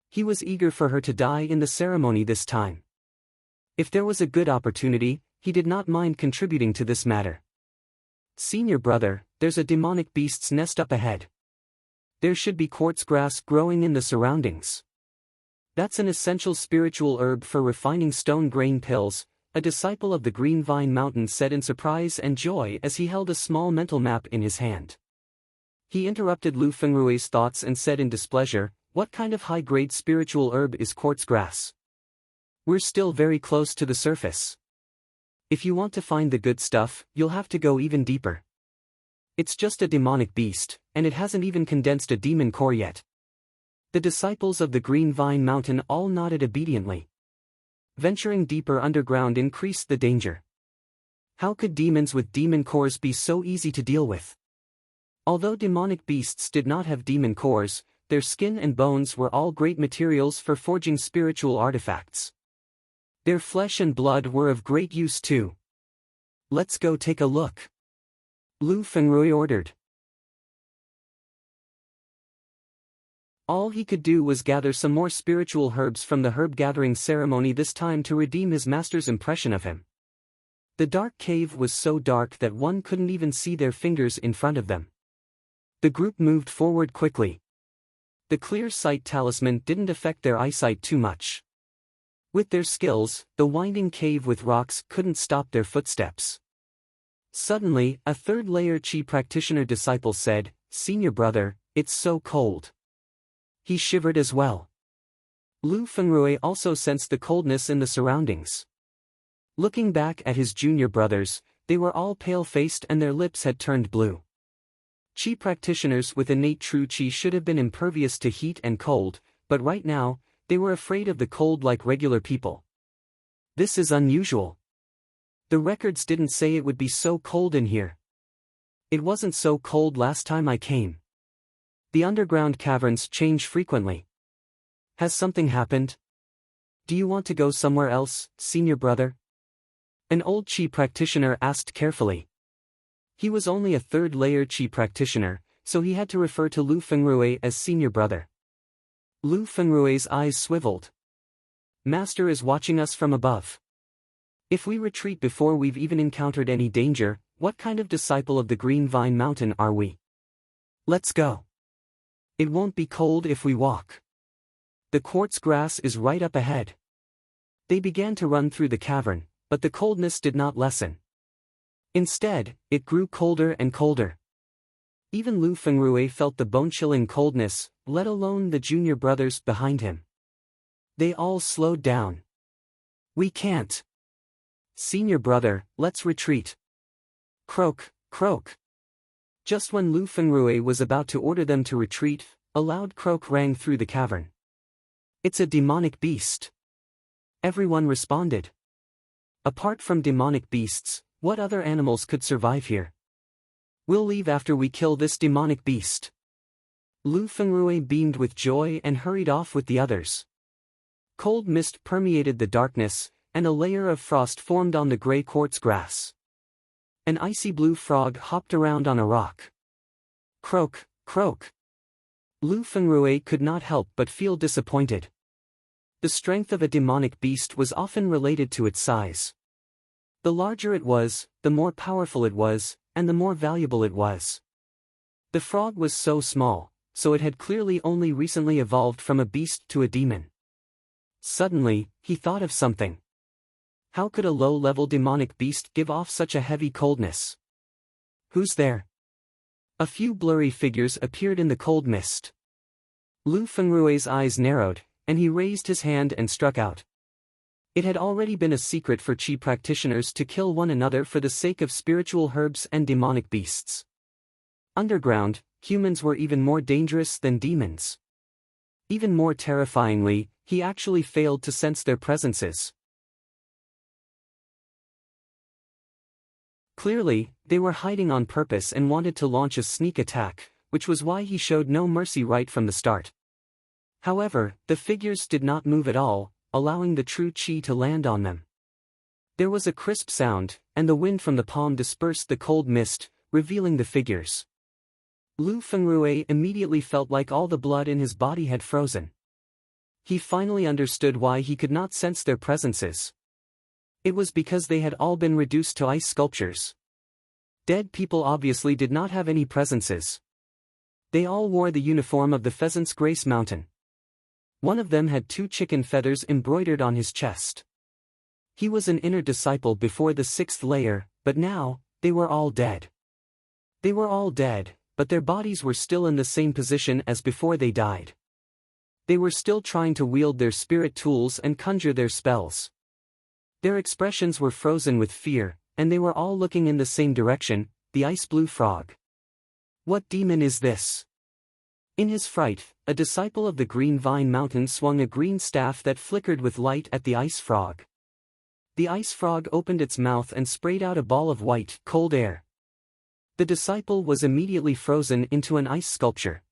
Speaker 1: He was eager for her to die in the ceremony this time. If there was a good opportunity, he did not mind contributing to this matter. "Senior brother, there's a demonic beast's nest up ahead. There should be quartz grass growing in the surroundings. That's an essential spiritual herb for refining stone grain pills," a disciple of the Green Vine Mountain said in surprise and joy as he held a small mental map in his hand. He interrupted Lu Fengrui's thoughts and said in displeasure, "What kind of high-grade spiritual herb is quartz grass? We're still very close to the surface." If you want to find the good stuff, you'll have to go even deeper. It's just a demonic beast, and it hasn't even condensed a demon core yet. The disciples of the Green Vine Mountain all nodded obediently. Venturing deeper underground increased the danger. How could demons with demon cores be so easy to deal with? Although demonic beasts did not have demon cores, their skin and bones were all great materials for forging spiritual artifacts. Their flesh and blood were of great use too. Let's go take a look, Lu Fengrui ordered. All he could do was gather some more spiritual herbs from the herb-gathering ceremony this time to redeem his master's impression of him. The dark cave was so dark that one couldn't even see their fingers in front of them. The group moved forward quickly. The clear sight talisman didn't affect their eyesight too much. With their skills, the winding cave with rocks couldn't stop their footsteps. Suddenly, a third-layer Qi practitioner disciple said, "Senior brother, it's so cold." He shivered as well. Lu Fengrui also sensed the coldness in the surroundings. Looking back at his junior brothers, they were all pale-faced and their lips had turned blue. Qi practitioners with innate true Qi should have been impervious to heat and cold, but right now, they were afraid of the cold like regular people. This is unusual. The records didn't say it would be so cold in here. It wasn't so cold last time I came. The underground caverns change frequently. Has something happened? Do you want to go somewhere else, senior brother? An old Qi practitioner asked carefully. He was only a third-layer Qi practitioner, so he had to refer to Lu Fengrui as senior brother. Lu Fengrui's eyes swiveled. Master is watching us from above. If we retreat before we've even encountered any danger, what kind of disciple of the Green Vine Mountain are we? Let's go. It won't be cold if we walk. The quartz grass is right up ahead. They began to run through the cavern, but the coldness did not lessen. Instead, it grew colder and colder. Even Lu Fengrui felt the bone-chilling coldness, let alone the junior brothers behind him. They all slowed down. We can't. Senior brother, let's retreat. Croak, croak. Just when Lu Fengrui was about to order them to retreat, a loud croak rang through the cavern. It's a demonic beast. Everyone responded. Apart from demonic beasts, what other animals could survive here? We'll leave after we kill this demonic beast. Lu Fengrui beamed with joy and hurried off with the others. Cold mist permeated the darkness, and a layer of frost formed on the gray quartz grass. An icy blue frog hopped around on a rock. Croak, croak. Lu Fengrui could not help but feel disappointed. The strength of a demonic beast was often related to its size. The larger it was, the more powerful it was, and the more valuable it was. The frog was so small, so it had clearly only recently evolved from a beast to a demon. Suddenly, he thought of something. How could a low-level demonic beast give off such a heavy coldness? Who's there? A few blurry figures appeared in the cold mist. Lu Fengrui's eyes narrowed, and he raised his hand and struck out. It had already been a secret for Qi practitioners to kill one another for the sake of spiritual herbs and demonic beasts. Underground, humans were even more dangerous than demons. Even more terrifyingly, he actually failed to sense their presences. Clearly, they were hiding on purpose and wanted to launch a sneak attack, which was why he showed no mercy right from the start. However, the figures did not move at all, allowing the true Qi to land on them. There was a crisp sound, and the wind from the palm dispersed the cold mist, revealing the figures. Lu Fengrui immediately felt like all the blood in his body had frozen. He finally understood why he could not sense their presences. It was because they had all been reduced to ice sculptures. Dead people obviously did not have any presences. They all wore the uniform of the Pheasant's Grace Mountain. One of them had 2 chicken feathers embroidered on his chest. He was an inner disciple before the 6th layer, but now, they were all dead. They were all dead, but their bodies were still in the same position as before they died. They were still trying to wield their spirit tools and conjure their spells. Their expressions were frozen with fear, and they were all looking in the same direction, the ice-blue frog. What demon is this? In his fright, a disciple of the Green Vine Mountain swung a green staff that flickered with light at the ice frog. The ice frog opened its mouth and sprayed out a ball of white, cold air. The disciple was immediately frozen into an ice sculpture.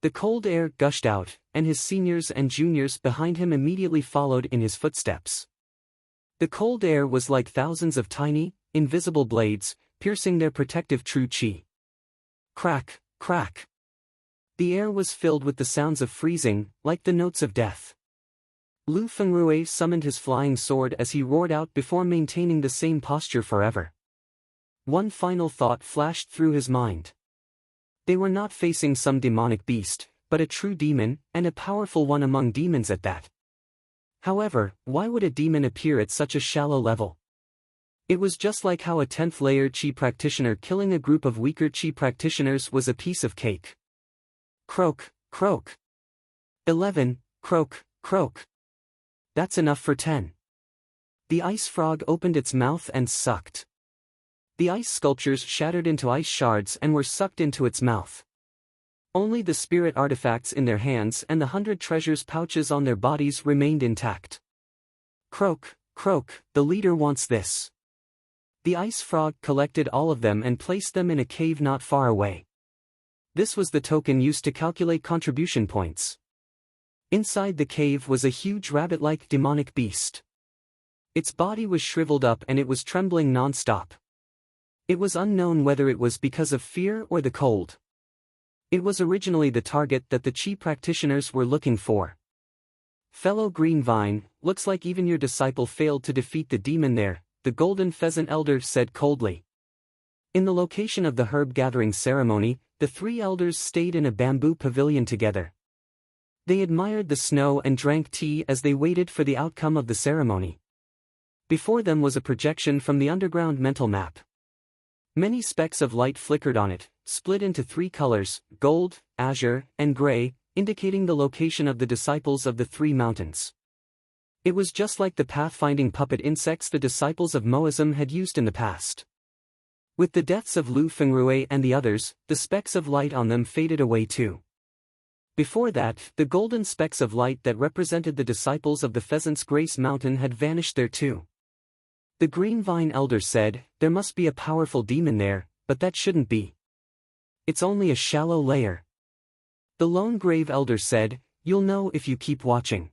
Speaker 1: The cold air gushed out, and his seniors and juniors behind him immediately followed in his footsteps. The cold air was like thousands of tiny, invisible blades, piercing their protective true chi. Crack, crack. The air was filled with the sounds of freezing, like the notes of death. Lu Fengrui summoned his flying sword as he roared out before maintaining the same posture forever. One final thought flashed through his mind. They were not facing some demonic beast, but a true demon, and a powerful one among demons at that. However, why would a demon appear at such a shallow level? It was just like how a 10th-layer Qi practitioner killing a group of weaker Qi practitioners was a piece of cake. Croak, croak. 11, croak, croak. That's enough for 10. The ice frog opened its mouth and sucked. The ice sculptures shattered into ice shards and were sucked into its mouth. Only the spirit artifacts in their hands and the 100 treasures pouches on their bodies remained intact. Croak, croak, the leader wants this. The ice frog collected all of them and placed them in a cave not far away. This was the token used to calculate contribution points. Inside the cave was a huge rabbit-like demonic beast. Its body was shriveled up and it was trembling non-stop. It was unknown whether it was because of fear or the cold. It was originally the target that the Qi practitioners were looking for. Fellow Green Vine, looks like even your disciple failed to defeat the demon there, the Golden Pheasant Elder said coldly. In the location of the herb gathering ceremony, the three elders stayed in a bamboo pavilion together. They admired the snow and drank tea as they waited for the outcome of the ceremony. Before them was a projection from the underground mental map. Many specks of light flickered on it, split into three colors, gold, azure, and gray, indicating the location of the disciples of the three mountains. It was just like the pathfinding puppet insects the disciples of Moism had used in the past. With the deaths of Lu Fengrui and the others, the specks of light on them faded away too. Before that, the golden specks of light that represented the disciples of the Pheasant's Grace Mountain had vanished there too. The Green Vine Elder said, there must be a powerful demon there, but that shouldn't be. It's only a shallow layer. The Lone Grave Elder said, you'll know if you keep watching.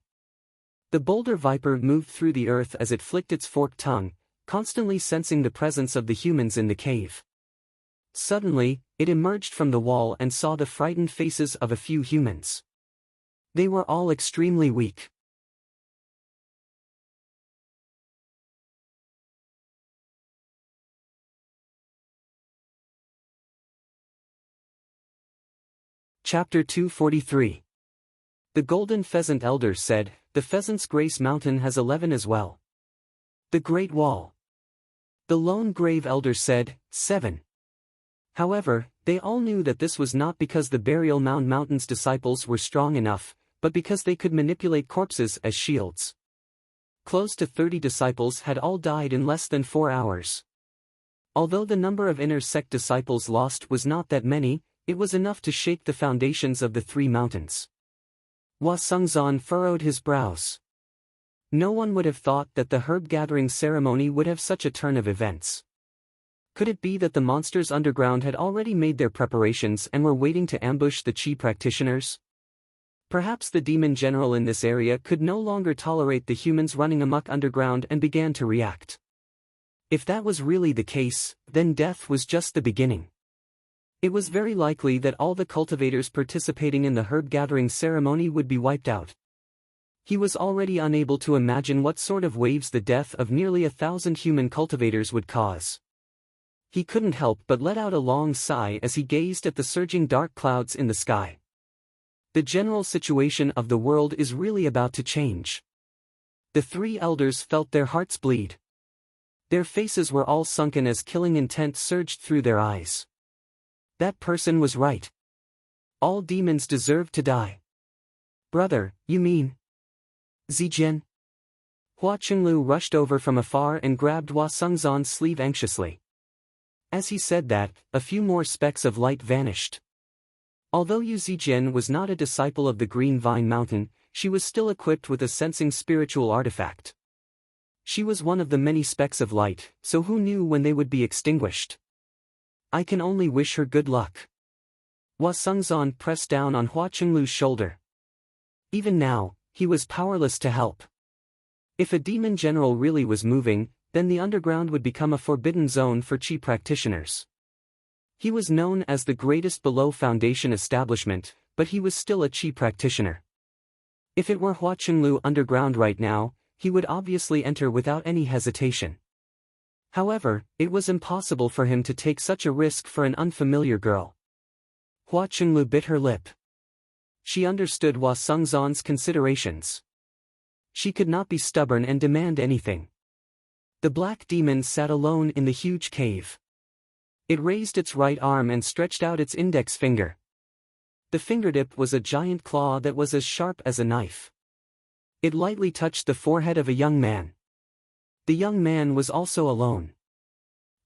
Speaker 1: The boulder viper moved through the earth as it flicked its forked tongue, constantly sensing the presence of the humans in the cave. Suddenly, it emerged from the wall and saw the frightened faces of a few humans. They were all extremely weak. Chapter 243. The Golden Pheasant Elder said, the Pheasant's Grace Mountain has 11 as well. The Great Wall. The Lone Grave Elder said, 7. However, they all knew that this was not because the Burial Mound Mountain's disciples were strong enough, but because they could manipulate corpses as shields. Close to 30 disciples had all died in less than 4 hours. Although the number of inner sect disciples lost was not that many, it was enough to shake the foundations of the three mountains. Hua Sungzan furrowed his brows. No one would have thought that the herb gathering ceremony would have such a turn of events. Could it be that the monsters underground had already made their preparations and were waiting to ambush the Qi practitioners? Perhaps the demon general in this area could no longer tolerate the humans running amok underground and began to react. If that was really the case, then death was just the beginning. It was very likely that all the cultivators participating in the herb gathering ceremony would be wiped out. He was already unable to imagine what sort of waves the death of nearly 1,000 human cultivators would cause. He couldn't help but let out a long sigh as he gazed at the surging dark clouds in the sky. The general situation of the world is really about to change. The three elders felt their hearts bleed. Their faces were all sunken as killing intent surged through their eyes. That person was right. All demons deserve to die. Brother, you mean? Zijian? Hua Qinglu rushed over from afar and grabbed Hua Sengzan's sleeve anxiously. As he said that, a few more specks of light vanished. Although Yu Zijian was not a disciple of the Green Vine Mountain, she was still equipped with a sensing spiritual artifact. She was one of the many specks of light, so who knew when they would be extinguished? I can only wish her good luck. Hua Sengzan pressed down on Hua Qinglu's shoulder. Even now, he was powerless to help. If a demon general really was moving, then the underground would become a forbidden zone for Qi practitioners. He was known as the greatest below foundation establishment, but he was still a Qi practitioner. If it were Hua Qinglu underground right now, he would obviously enter without any hesitation. However, it was impossible for him to take such a risk for an unfamiliar girl. Hua Qinglu bit her lip. She understood Hua Sengzan's considerations. She could not be stubborn and demand anything. The black demon sat alone in the huge cave. It raised its right arm and stretched out its index finger. The fingertip was a giant claw that was as sharp as a knife. It lightly touched the forehead of a young man. The young man was also alone.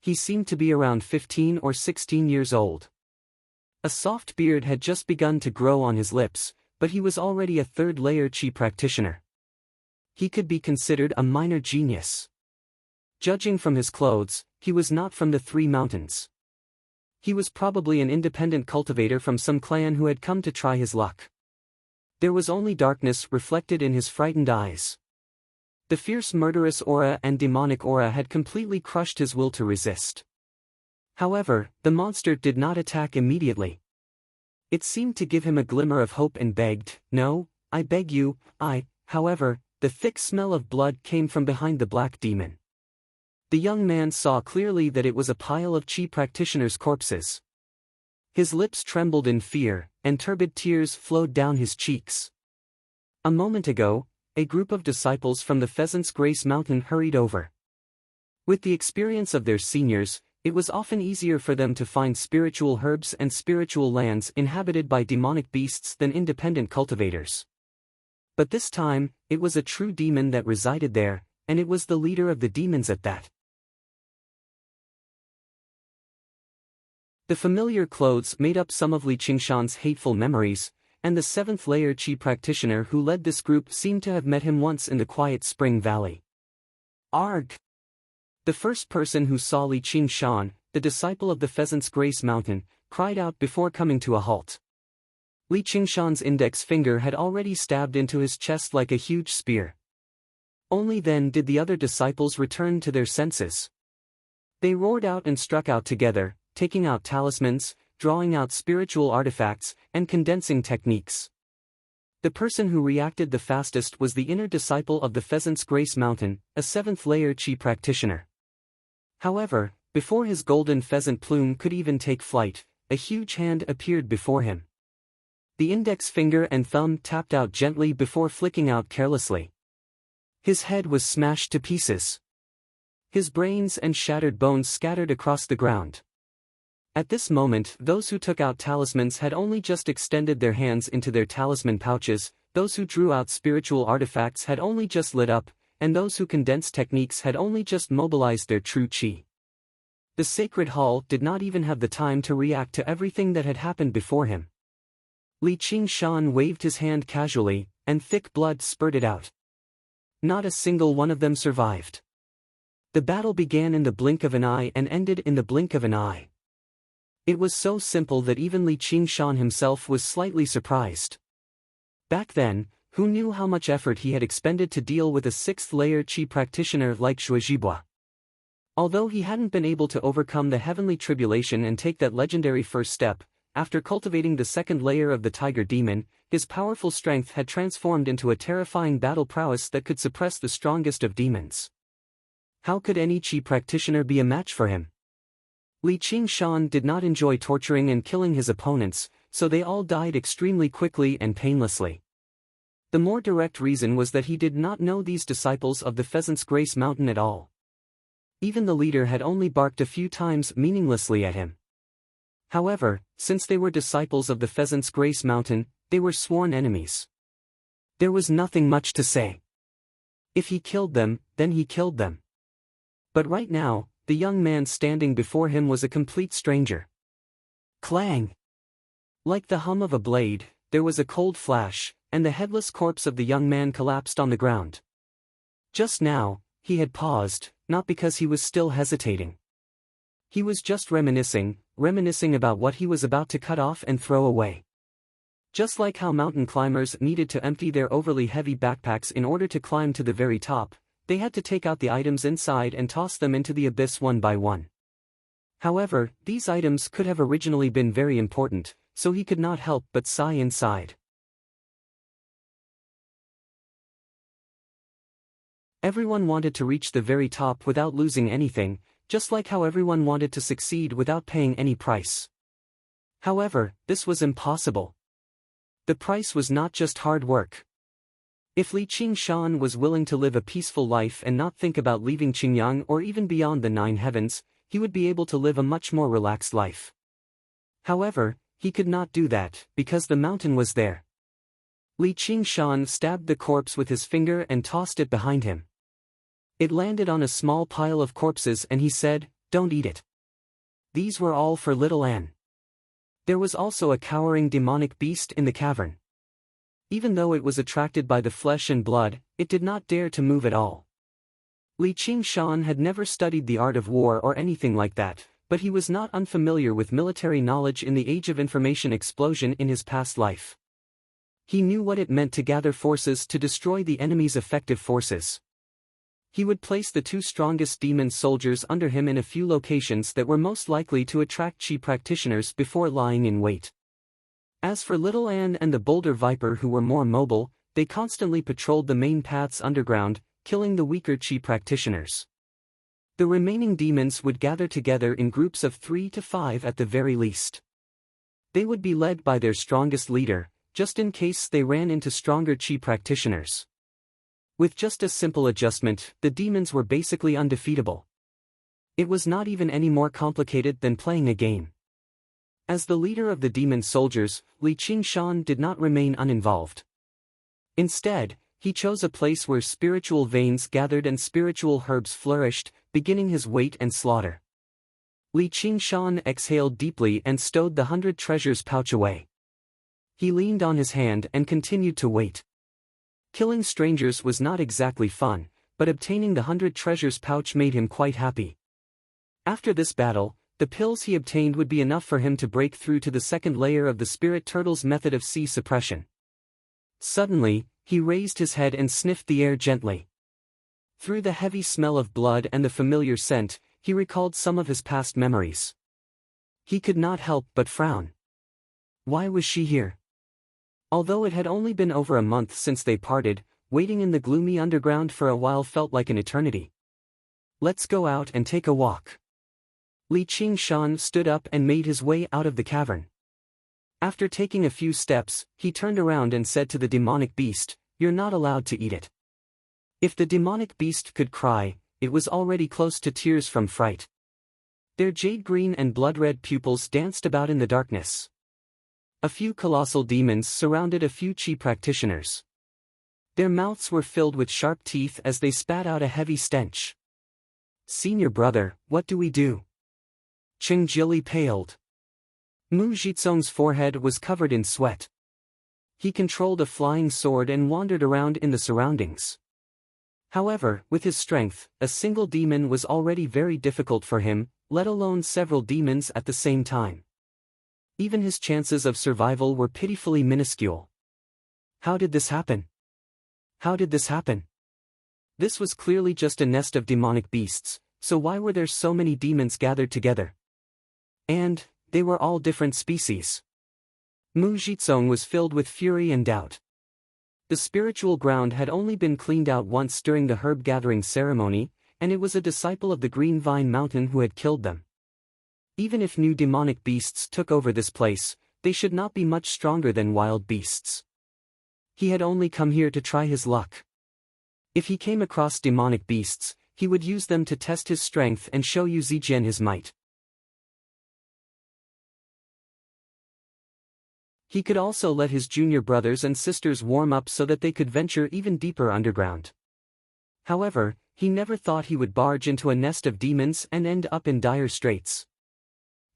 Speaker 1: He seemed to be around 15 or 16 years old. A soft beard had just begun to grow on his lips, but he was already a third-layer Qi practitioner. He could be considered a minor genius. Judging from his clothes, he was not from the Three Mountains. He was probably an independent cultivator from some clan who had come to try his luck. There was only darkness reflected in his frightened eyes. The fierce murderous aura and demonic aura had completely crushed his will to resist. However, the monster did not attack immediately. It seemed to give him a glimmer of hope and begged, "No, I beg you, however, the thick smell of blood came from behind the black demon. The young man saw clearly that it was a pile of Qi practitioners' corpses. His lips trembled in fear, and turbid tears flowed down his cheeks. A moment ago, a group of disciples from the Pheasant's Grace Mountain hurried over. With the experience of their seniors, it was often easier for them to find spiritual herbs and spiritual lands inhabited by demonic beasts than independent cultivators. But this time, it was a true demon that resided there, and it was the leader of the demons at that. The familiar clothes made up some of Li Qingshan's hateful memories, and the seventh-layer Qi practitioner who led this group seemed to have met him once in the quiet Spring Valley. Arg! The first person who saw Li Qingshan, the disciple of the Pheasant's Grace Mountain, cried out before coming to a halt. Li Qingshan's index finger had already stabbed into his chest like a huge spear. Only then did the other disciples return to their senses. They roared out and struck out together, taking out talismans, drawing out spiritual artifacts, and condensing techniques. The person who reacted the fastest was the inner disciple of the Pheasant's Grace Mountain, a seventh-layer Qi practitioner. However, before his golden pheasant plume could even take flight, a huge hand appeared before him. The index finger and thumb tapped out gently before flicking out carelessly. His head was smashed to pieces. His brains and shattered bones scattered across the ground. At this moment, those who took out talismans had only just extended their hands into their talisman pouches, those who drew out spiritual artifacts had only just lit up, and those who condensed techniques had only just mobilized their true Qi. The sacred hall did not even have the time to react to everything that had happened before him. Li Qingshan waved his hand casually, and thick blood spurted out. Not a single one of them survived. The battle began in the blink of an eye and ended in the blink of an eye. It was so simple that even Li Qingshan himself was slightly surprised. Back then, who knew how much effort he had expended to deal with a sixth-layer Qi practitioner like Shuizhibua? Although he hadn't been able to overcome the heavenly tribulation and take that legendary first step, after cultivating the second layer of the tiger demon, his powerful strength had transformed into a terrifying battle prowess that could suppress the strongest of demons. How could any Qi practitioner be a match for him? Li Qingshan did not enjoy torturing and killing his opponents, so they all died extremely quickly and painlessly. The more direct reason was that he did not know these disciples of the Pheasant's Grace Mountain at all. Even the leader had only barked a few times meaninglessly at him. However, since they were disciples of the Pheasant's Grace Mountain, they were sworn enemies. There was nothing much to say. If he killed them, then he killed them. But right now, the young man standing before him was a complete stranger. Clang! Like the hum of a blade, there was a cold flash, and the headless corpse of the young man collapsed on the ground. Just now, he had paused, not because he was still hesitating. He was just reminiscing about what he was about to cut off and throw away. Just like how mountain climbers needed to empty their overly heavy backpacks in order to climb to the very top, they had to take out the items inside and toss them into the abyss one by one. However, these items could have originally been very important, so he could not help but sigh inside. Everyone wanted to reach the very top without losing anything, just like how everyone wanted to succeed without paying any price. However, this was impossible. The price was not just hard work. If Li Qingshan was willing to live a peaceful life and not think about leaving Qingyang or even beyond the 9 heavens, he would be able to live a much more relaxed life. However, he could not do that, because the mountain was there. Li Qingshan stabbed the corpse with his finger and tossed it behind him. It landed on a small pile of corpses and he said, "Don't eat it. These were all for little Anne." There was also a cowering demonic beast in the cavern. Even though it was attracted by the flesh and blood, it did not dare to move at all. Li Qingshan had never studied the art of war or anything like that, but he was not unfamiliar with military knowledge in the age of information explosion in his past life. He knew what it meant to gather forces to destroy the enemy's effective forces. He would place the 2 strongest demon soldiers under him in a few locations that were most likely to attract Qi practitioners before lying in wait. As for Little Anne and the Boulder Viper, who were more mobile, they constantly patrolled the main paths underground, killing the weaker Qi practitioners. The remaining demons would gather together in groups of 3 to 5 at the very least. They would be led by their strongest leader, just in case they ran into stronger Qi practitioners. With just a simple adjustment, the demons were basically undefeatable. It was not even any more complicated than playing a game. As the leader of the demon soldiers, Li Qingshan did not remain uninvolved. Instead, he chose a place where spiritual veins gathered and spiritual herbs flourished, beginning his wait and slaughter. Li Qingshan exhaled deeply and stowed the 100 treasures pouch away. He leaned on his hand and continued to wait. Killing strangers was not exactly fun, but obtaining the 100 treasures pouch made him quite happy. After this battle, the pills he obtained would be enough for him to break through to the second layer of the spirit turtle's method of sea suppression. Suddenly, he raised his head and sniffed the air gently. Through the heavy smell of blood and the familiar scent, he recalled some of his past memories. He could not help but frown. Why was she here? Although it had only been over a month since they parted, waiting in the gloomy underground for a while felt like an eternity. "Let's go out and take a walk." Li Qingshan stood up and made his way out of the cavern. After taking a few steps, he turned around and said to the demonic beast, "You're not allowed to eat it." If the demonic beast could cry, it was already close to tears from fright. Their jade-green and blood-red pupils danced about in the darkness. A few colossal demons surrounded a few Qi practitioners. Their mouths were filled with sharp teeth as they spat out a heavy stench. "Senior brother, what do we do?" Cheng Jili paled. Mu Jizong's forehead was covered in sweat. He controlled a flying sword and wandered around in the surroundings. However, with his strength, a single demon was already very difficult for him, let alone several demons at the same time. Even his chances of survival were pitifully minuscule. How did this happen? How did this happen? This was clearly just a nest of demonic beasts, so why were there so many demons gathered together? And they were all different species. Mu Jizong was filled with fury and doubt. The spiritual ground had only been cleaned out once during the herb gathering ceremony, and it was a disciple of the Green Vine Mountain who had killed them. Even if new demonic beasts took over this place, they should not be much stronger than wild beasts. He had only come here to try his luck. If he came across demonic beasts, he would use them to test his strength and show Yu Zijian his might. He could also let his junior brothers and sisters warm up so that they could venture even deeper underground. However, he never thought he would barge into a nest of demons and end up in dire straits.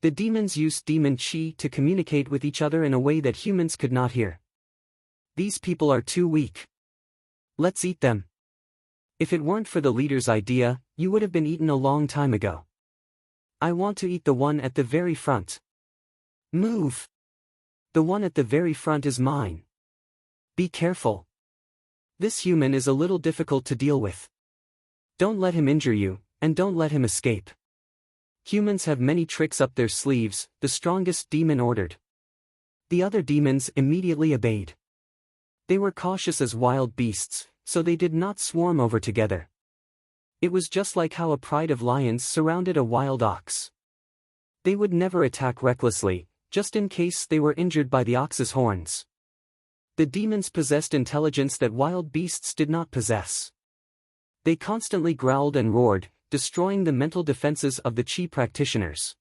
Speaker 1: The demons used demon chi to communicate with each other in a way that humans could not hear. These people are too weak. Let's eat them. If it weren't for the leader's idea, you would have been eaten a long time ago. I want to eat the one at the very front. Move! The one at the very front is mine. Be careful. This human is a little difficult to deal with. Don't let him injure you, and don't let him escape. Humans have many tricks up their sleeves, the strongest demon ordered. The other demons immediately obeyed. They were cautious as wild beasts, so they did not swarm over together. It was just like how a pride of lions surrounded a wild ox. They would never attack recklessly, just in case they were injured by the ox's horns. The demons possessed intelligence that wild beasts did not possess. They constantly growled and roared, destroying the mental defenses of the chi practitioners.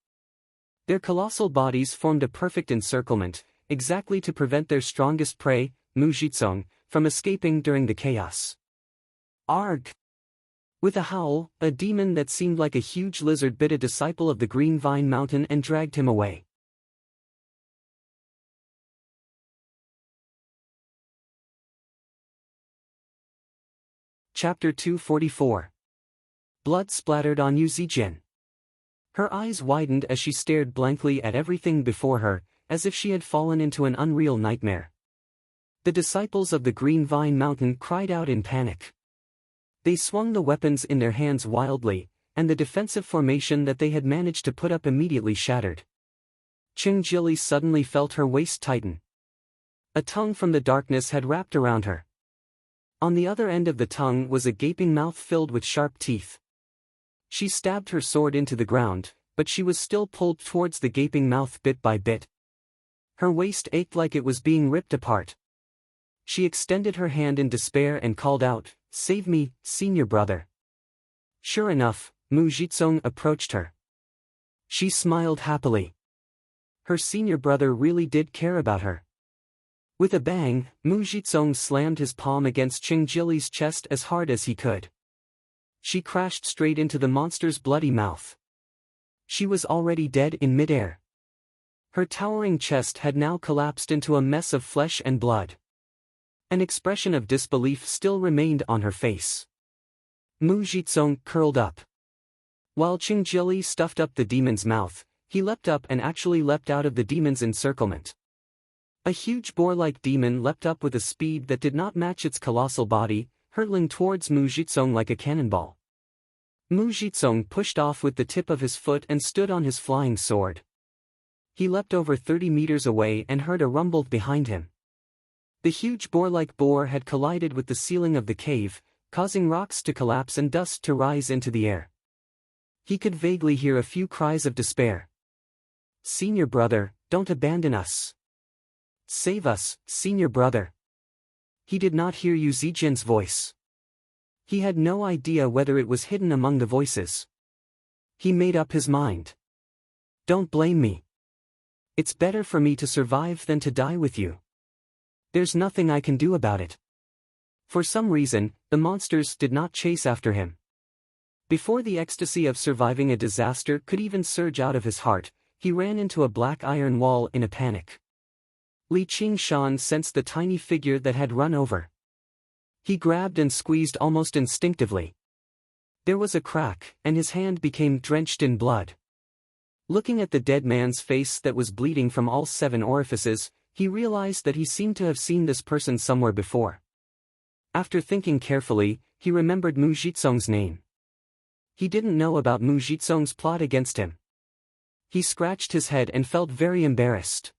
Speaker 1: Their colossal bodies formed a perfect encirclement, exactly to prevent their strongest prey, Mujitsong, from escaping during the chaos. Arg! With a howl, a demon that seemed like a huge lizard bit a disciple of the Green Vine Mountain and dragged him away. Chapter 244. Blood splattered on Yu Zijin. Her eyes widened as she stared blankly at everything before her, as if she had fallen into an unreal nightmare. The disciples of the Green Vine Mountain cried out in panic. They swung the weapons in their hands wildly, and the defensive formation that they had managed to put up immediately shattered. Qingjili suddenly felt her waist tighten. A tongue from the darkness had wrapped around her. On the other end of the tongue was a gaping mouth filled with sharp teeth. She stabbed her sword into the ground, but she was still pulled towards the gaping mouth bit by bit. Her waist ached like it was being ripped apart. She extended her hand in despair and called out, "Save me, senior brother." Sure enough, Mujitsong approached her. She smiled happily. Her senior brother really did care about her. With a bang, Mujitsong slammed his palm against Qingjili's chest as hard as he could. She crashed straight into the monster's bloody mouth. She was already dead in midair. Her towering chest had now collapsed into a mess of flesh and blood. An expression of disbelief still remained on her face. Mujitsong curled up. While Qingjili stuffed up the demon's mouth, he leapt up and actually leapt out of the demon's encirclement. A huge boar-like demon leapt up with a speed that did not match its colossal body, hurtling towards Mujitsong like a cannonball. Mujitsong pushed off with the tip of his foot and stood on his flying sword. He leapt over 30 meters away and heard a rumble behind him. The huge boar-like boar had collided with the ceiling of the cave, causing rocks to collapse and dust to rise into the air. He could vaguely hear a few cries of despair. "Senior brother, don't abandon us. Save us, senior brother." He did not hear Yu Zijin's voice. He had no idea whether it was hidden among the voices. He made up his mind. "Don't blame me. It's better for me to survive than to die with you. There's nothing I can do about it." For some reason, the monsters did not chase after him. Before the ecstasy of surviving a disaster could even surge out of his heart, he ran into a black iron wall in a panic. Li Qingshan sensed the tiny figure that had run over. He grabbed and squeezed almost instinctively. There was a crack, and his hand became drenched in blood. Looking at the dead man's face that was bleeding from all 7 orifices, he realized that he seemed to have seen this person somewhere before. After thinking carefully, he remembered Mujitsong's name. He didn't know about Mujitsong's plot against him. He scratched his head and felt very embarrassed.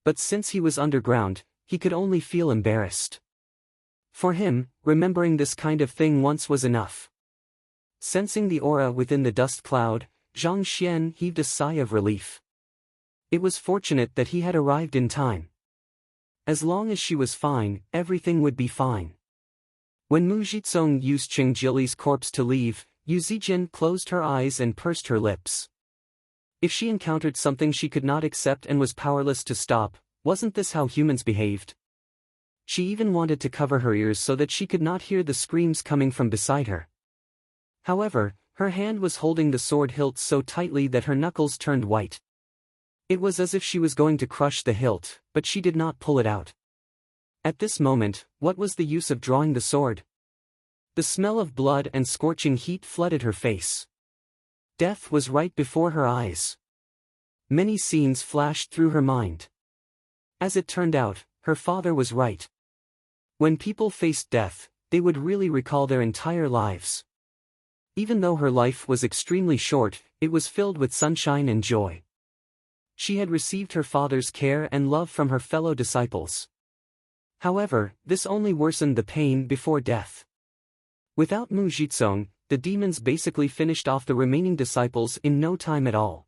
Speaker 1: But since he was underground, he could only feel embarrassed. For him, remembering this kind of thing once was enough. Sensing the aura within the dust cloud, Zhang Xian heaved a sigh of relief. It was fortunate that he had arrived in time. As long as she was fine, everything would be fine. When Mujitsong used Qingjili's corpse to leave, Yu Zijin closed her eyes and pursed her lips. If she encountered something she could not accept and was powerless to stop, wasn't this how humans behaved? She even wanted to cover her ears so that she could not hear the screams coming from beside her. However, her hand was holding the sword hilt so tightly that her knuckles turned white. It was as if she was going to crush the hilt, but she did not pull it out. At this moment, what was the use of drawing the sword? The smell of blood and scorching heat flooded her face. Death was right before her eyes. Many scenes flashed through her mind. As it turned out, her father was right. When people faced death, they would really recall their entire lives. Even though her life was extremely short, it was filled with sunshine and joy. She had received her father's care and love from her fellow disciples. However, this only worsened the pain before death. Without Mu Jizong, the demons basically finished off the remaining disciples in no time at all.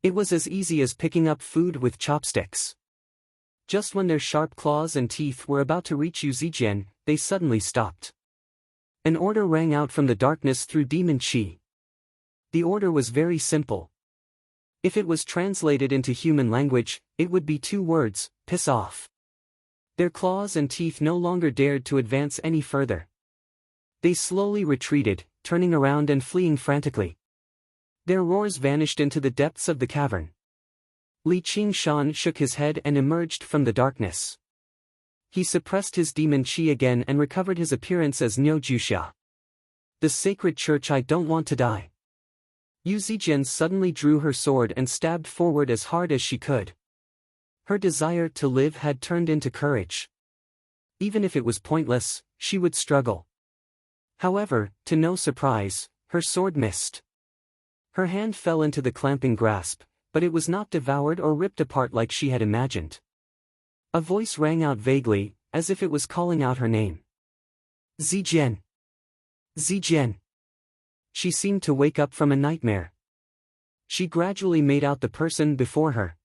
Speaker 1: It was as easy as picking up food with chopsticks. Just when their sharp claws and teeth were about to reach Yu Zijian, they suddenly stopped. An order rang out from the darkness through demon qi. The order was very simple. If it was translated into human language, it would be 2 words, piss off. Their claws and teeth no longer dared to advance any further. They slowly retreated, turning around and fleeing frantically. Their roars vanished into the depths of the cavern. Li Qingshan shook his head and emerged from the darkness. He suppressed his demon qi again and recovered his appearance as Niu Juxia. The sacred church, I don't want to die. Yu Zijian suddenly drew her sword and stabbed forward as hard as she could. Her desire to live had turned into courage. Even if it was pointless, she would struggle. However, to no surprise, her sword missed. Her hand fell into the clamping grasp, but it was not devoured or ripped apart like she had imagined. A voice rang out vaguely, as if it was calling out her name. Zijian! Zijian! She seemed to wake up from a nightmare. She gradually made out the person before her.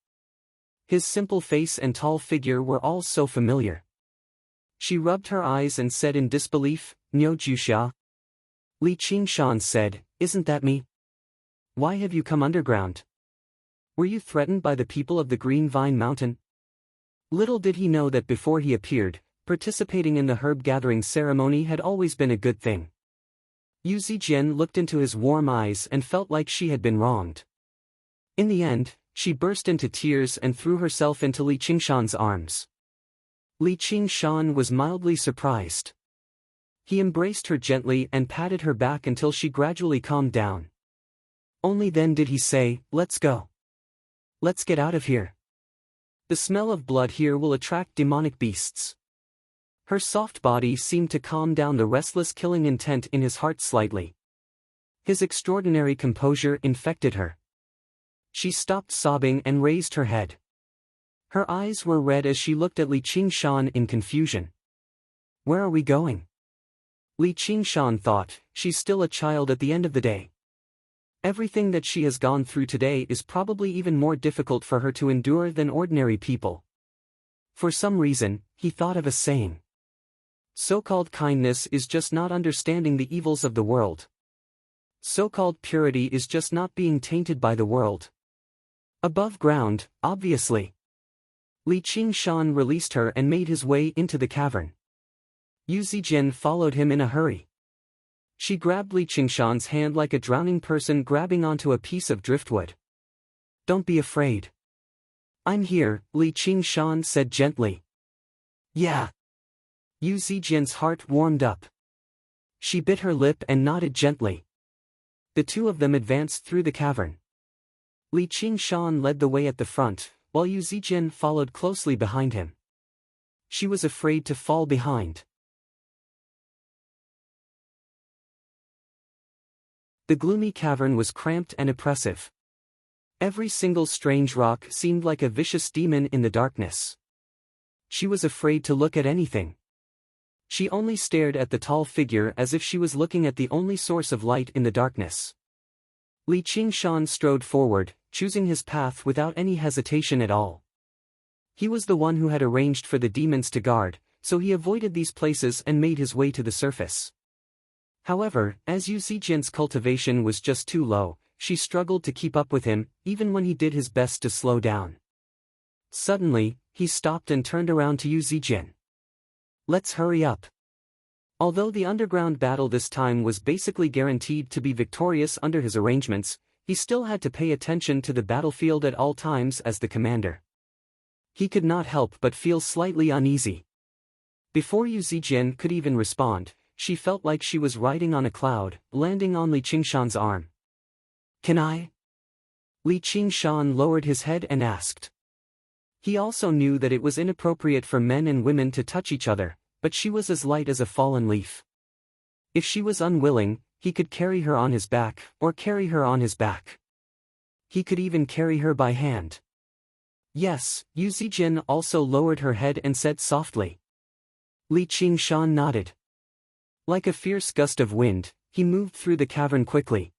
Speaker 1: His simple face and tall figure were all so familiar. She rubbed her eyes and said in disbelief, Niu Juxia. Li Qingshan said, isn't that me? Why have you come underground? Were you threatened by the people of the Green Vine Mountain? Little did he know that before he appeared, participating in the herb-gathering ceremony had always been a good thing. Yu Zijian looked into his warm eyes and felt like she had been wronged. In the end, she burst into tears and threw herself into Li Qingshan's arms. Li Qingshan was mildly surprised. He embraced her gently and patted her back until she gradually calmed down. Only then did he say, let's go. Let's get out of here. The smell of blood here will attract demonic beasts. Her soft body seemed to calm down the restless killing intent in his heart slightly. His extraordinary composure infected her. She stopped sobbing and raised her head. Her eyes were red as she looked at Li Qingshan in confusion. Where are we going? Li Qingshan thought, she's still a child at the end of the day. Everything that she has gone through today is probably even more difficult for her to endure than ordinary people. For some reason, he thought of a saying. So-called kindness is just not understanding the evils of the world. So-called purity is just not being tainted by the world. Above ground, obviously. Li Qingshan released her and made his way into the cavern. Yu Zijian followed him in a hurry. She grabbed Li Qingshan's hand like a drowning person grabbing onto a piece of driftwood. Don't be afraid. I'm here, Li Qingshan said gently. Yeah. Yu Zijian's heart warmed up. She bit her lip and nodded gently. The two of them advanced through the cavern. Li Qingshan led the way at the front, while Yu Zijian followed closely behind him. She was afraid to fall behind. The gloomy cavern was cramped and oppressive. Every single strange rock seemed like a vicious demon in the darkness. She was afraid to look at anything. She only stared at the tall figure as if she was looking at the only source of light in the darkness. Li Qingshan strode forward, choosing his path without any hesitation at all. He was the one who had arranged for the demons to guard, so he avoided these places and made his way to the surface. However, as Yu Zijian's cultivation was just too low, she struggled to keep up with him, even when he did his best to slow down. Suddenly, he stopped and turned around to Yu Zijin. Let's hurry up. Although the underground battle this time was basically guaranteed to be victorious under his arrangements, he still had to pay attention to the battlefield at all times as the commander. He could not help but feel slightly uneasy. Before Yu Zijin could even respond, she felt like she was riding on a cloud, landing on Li Qingshan's arm. Can I? Li Qingshan lowered his head and asked. He also knew that it was inappropriate for men and women to touch each other, but she was as light as a fallen leaf. If she was unwilling, he could carry her on his back, or carry her on his back. He could even carry her by hand. Yes, Yu Zijin also lowered her head and said softly. Li Qingshan nodded. Like a fierce gust of wind, he moved through the cavern quickly.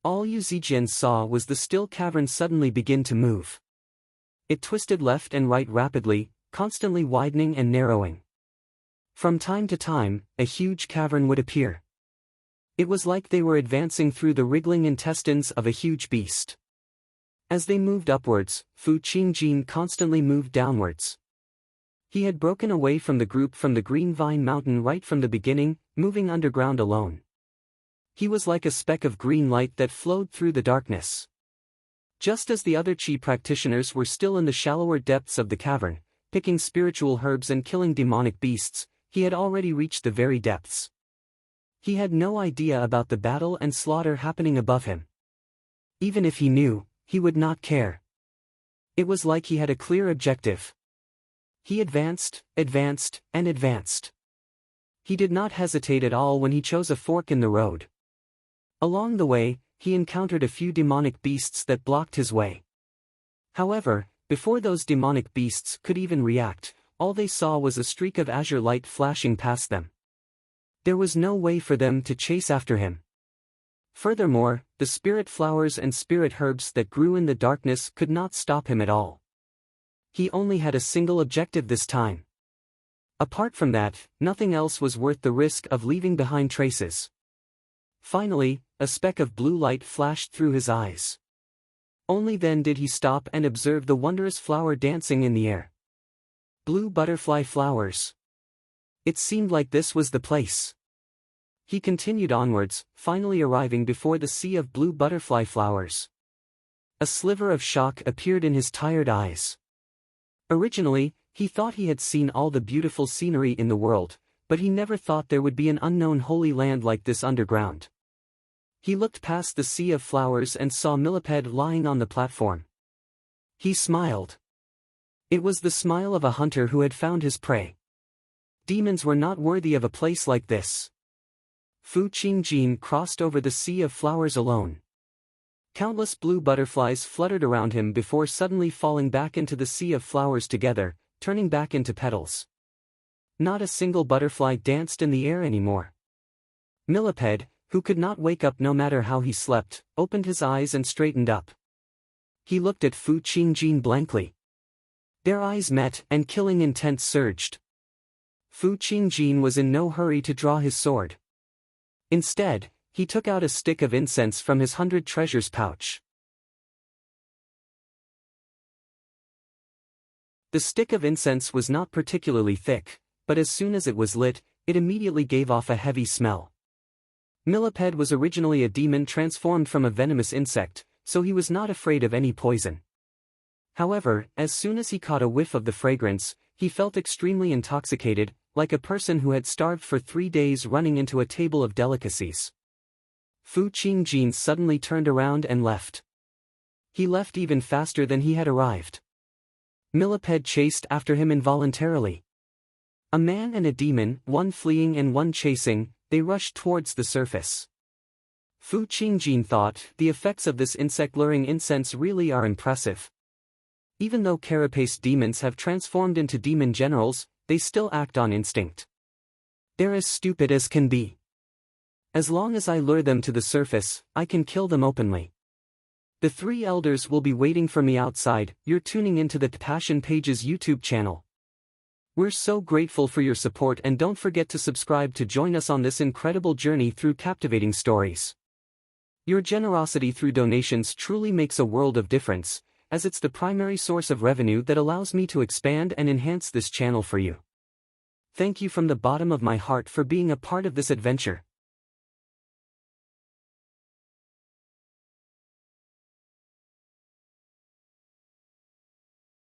Speaker 1: All Yu Zijin saw was the still cavern suddenly begin to move. It twisted left and right rapidly, constantly widening and narrowing. From time to time, a huge cavern would appear. It was like they were advancing through the wriggling intestines of a huge beast. As they moved upwards, Fu Qingjin constantly moved downwards. He had broken away from the group from the Green Vine Mountain right from the beginning, moving underground alone. He was like a speck of green light that flowed through the darkness. Just as the other Qi practitioners were still in the shallower depths of the cavern, picking spiritual herbs and killing demonic beasts, he had already reached the very depths. He had no idea about the battle and slaughter happening above him. Even if he knew, he would not care. It was like he had a clear objective. He advanced, advanced, and advanced. He did not hesitate at all when he chose a fork in the road. Along the way, he encountered a few demonic beasts that blocked his way. However, before those demonic beasts could even react, all they saw was a streak of azure light flashing past them. There was no way for them to chase after him. Furthermore, the spirit flowers and spirit herbs that grew in the darkness could not stop him at all. He only had a single objective this time. Apart from that, nothing else was worth the risk of leaving behind traces. Finally, a speck of blue light flashed through his eyes. Only then did he stop and observe the wondrous flower dancing in the air. Blue butterfly flowers. It seemed like this was the place. He continued onwards, finally arriving before the sea of blue butterfly flowers. A sliver of shock appeared in his tired eyes. Originally, he thought he had seen all the beautiful scenery in the world, but he never thought there would be an unknown holy land like this underground. He looked past the sea of flowers and saw Millipede lying on the platform. He smiled. It was the smile of a hunter who had found his prey. Demons were not worthy of a place like this. Fu Qingjin crossed over the sea of flowers alone. Countless blue butterflies fluttered around him before suddenly falling back into the sea of flowers together, turning back into petals. Not a single butterfly danced in the air anymore. Millipede, who could not wake up no matter how he slept, opened his eyes and straightened up. He looked at Fu Qingjin blankly. Their eyes met and killing intent surged. Fu Qingjin was in no hurry to draw his sword. Instead, he took out a stick of incense from his 100 treasures pouch. The stick of incense was not particularly thick, but as soon as it was lit, it immediately gave off a heavy smell. Millipede was originally a demon transformed from a venomous insect, so he was not afraid of any poison. However, as soon as he caught a whiff of the fragrance, he felt extremely intoxicated, like a person who had starved for 3 days running into a table of delicacies. Fu Qingjin suddenly turned around and left. He left even faster than he had arrived. Millipede chased after him involuntarily. A man and a demon, one fleeing and one chasing, they rushed towards the surface. Fu Qingjin thought, the effects of this insect-luring incense really are impressive. Even though carapace demons have transformed into demon generals, they still act on instinct. They're as stupid as can be. As long as I lure them to the surface, I can kill them openly. The 3 elders will be waiting for me outside. You're tuning into the Passion Pages YouTube channel. We're so grateful for your support, and don't forget to subscribe to join us on this incredible journey through captivating stories. Your generosity through donations truly makes a world of difference, as it's the primary source of revenue that allows me to expand and enhance this channel for you. Thank you from the bottom of my heart for being a part of this adventure.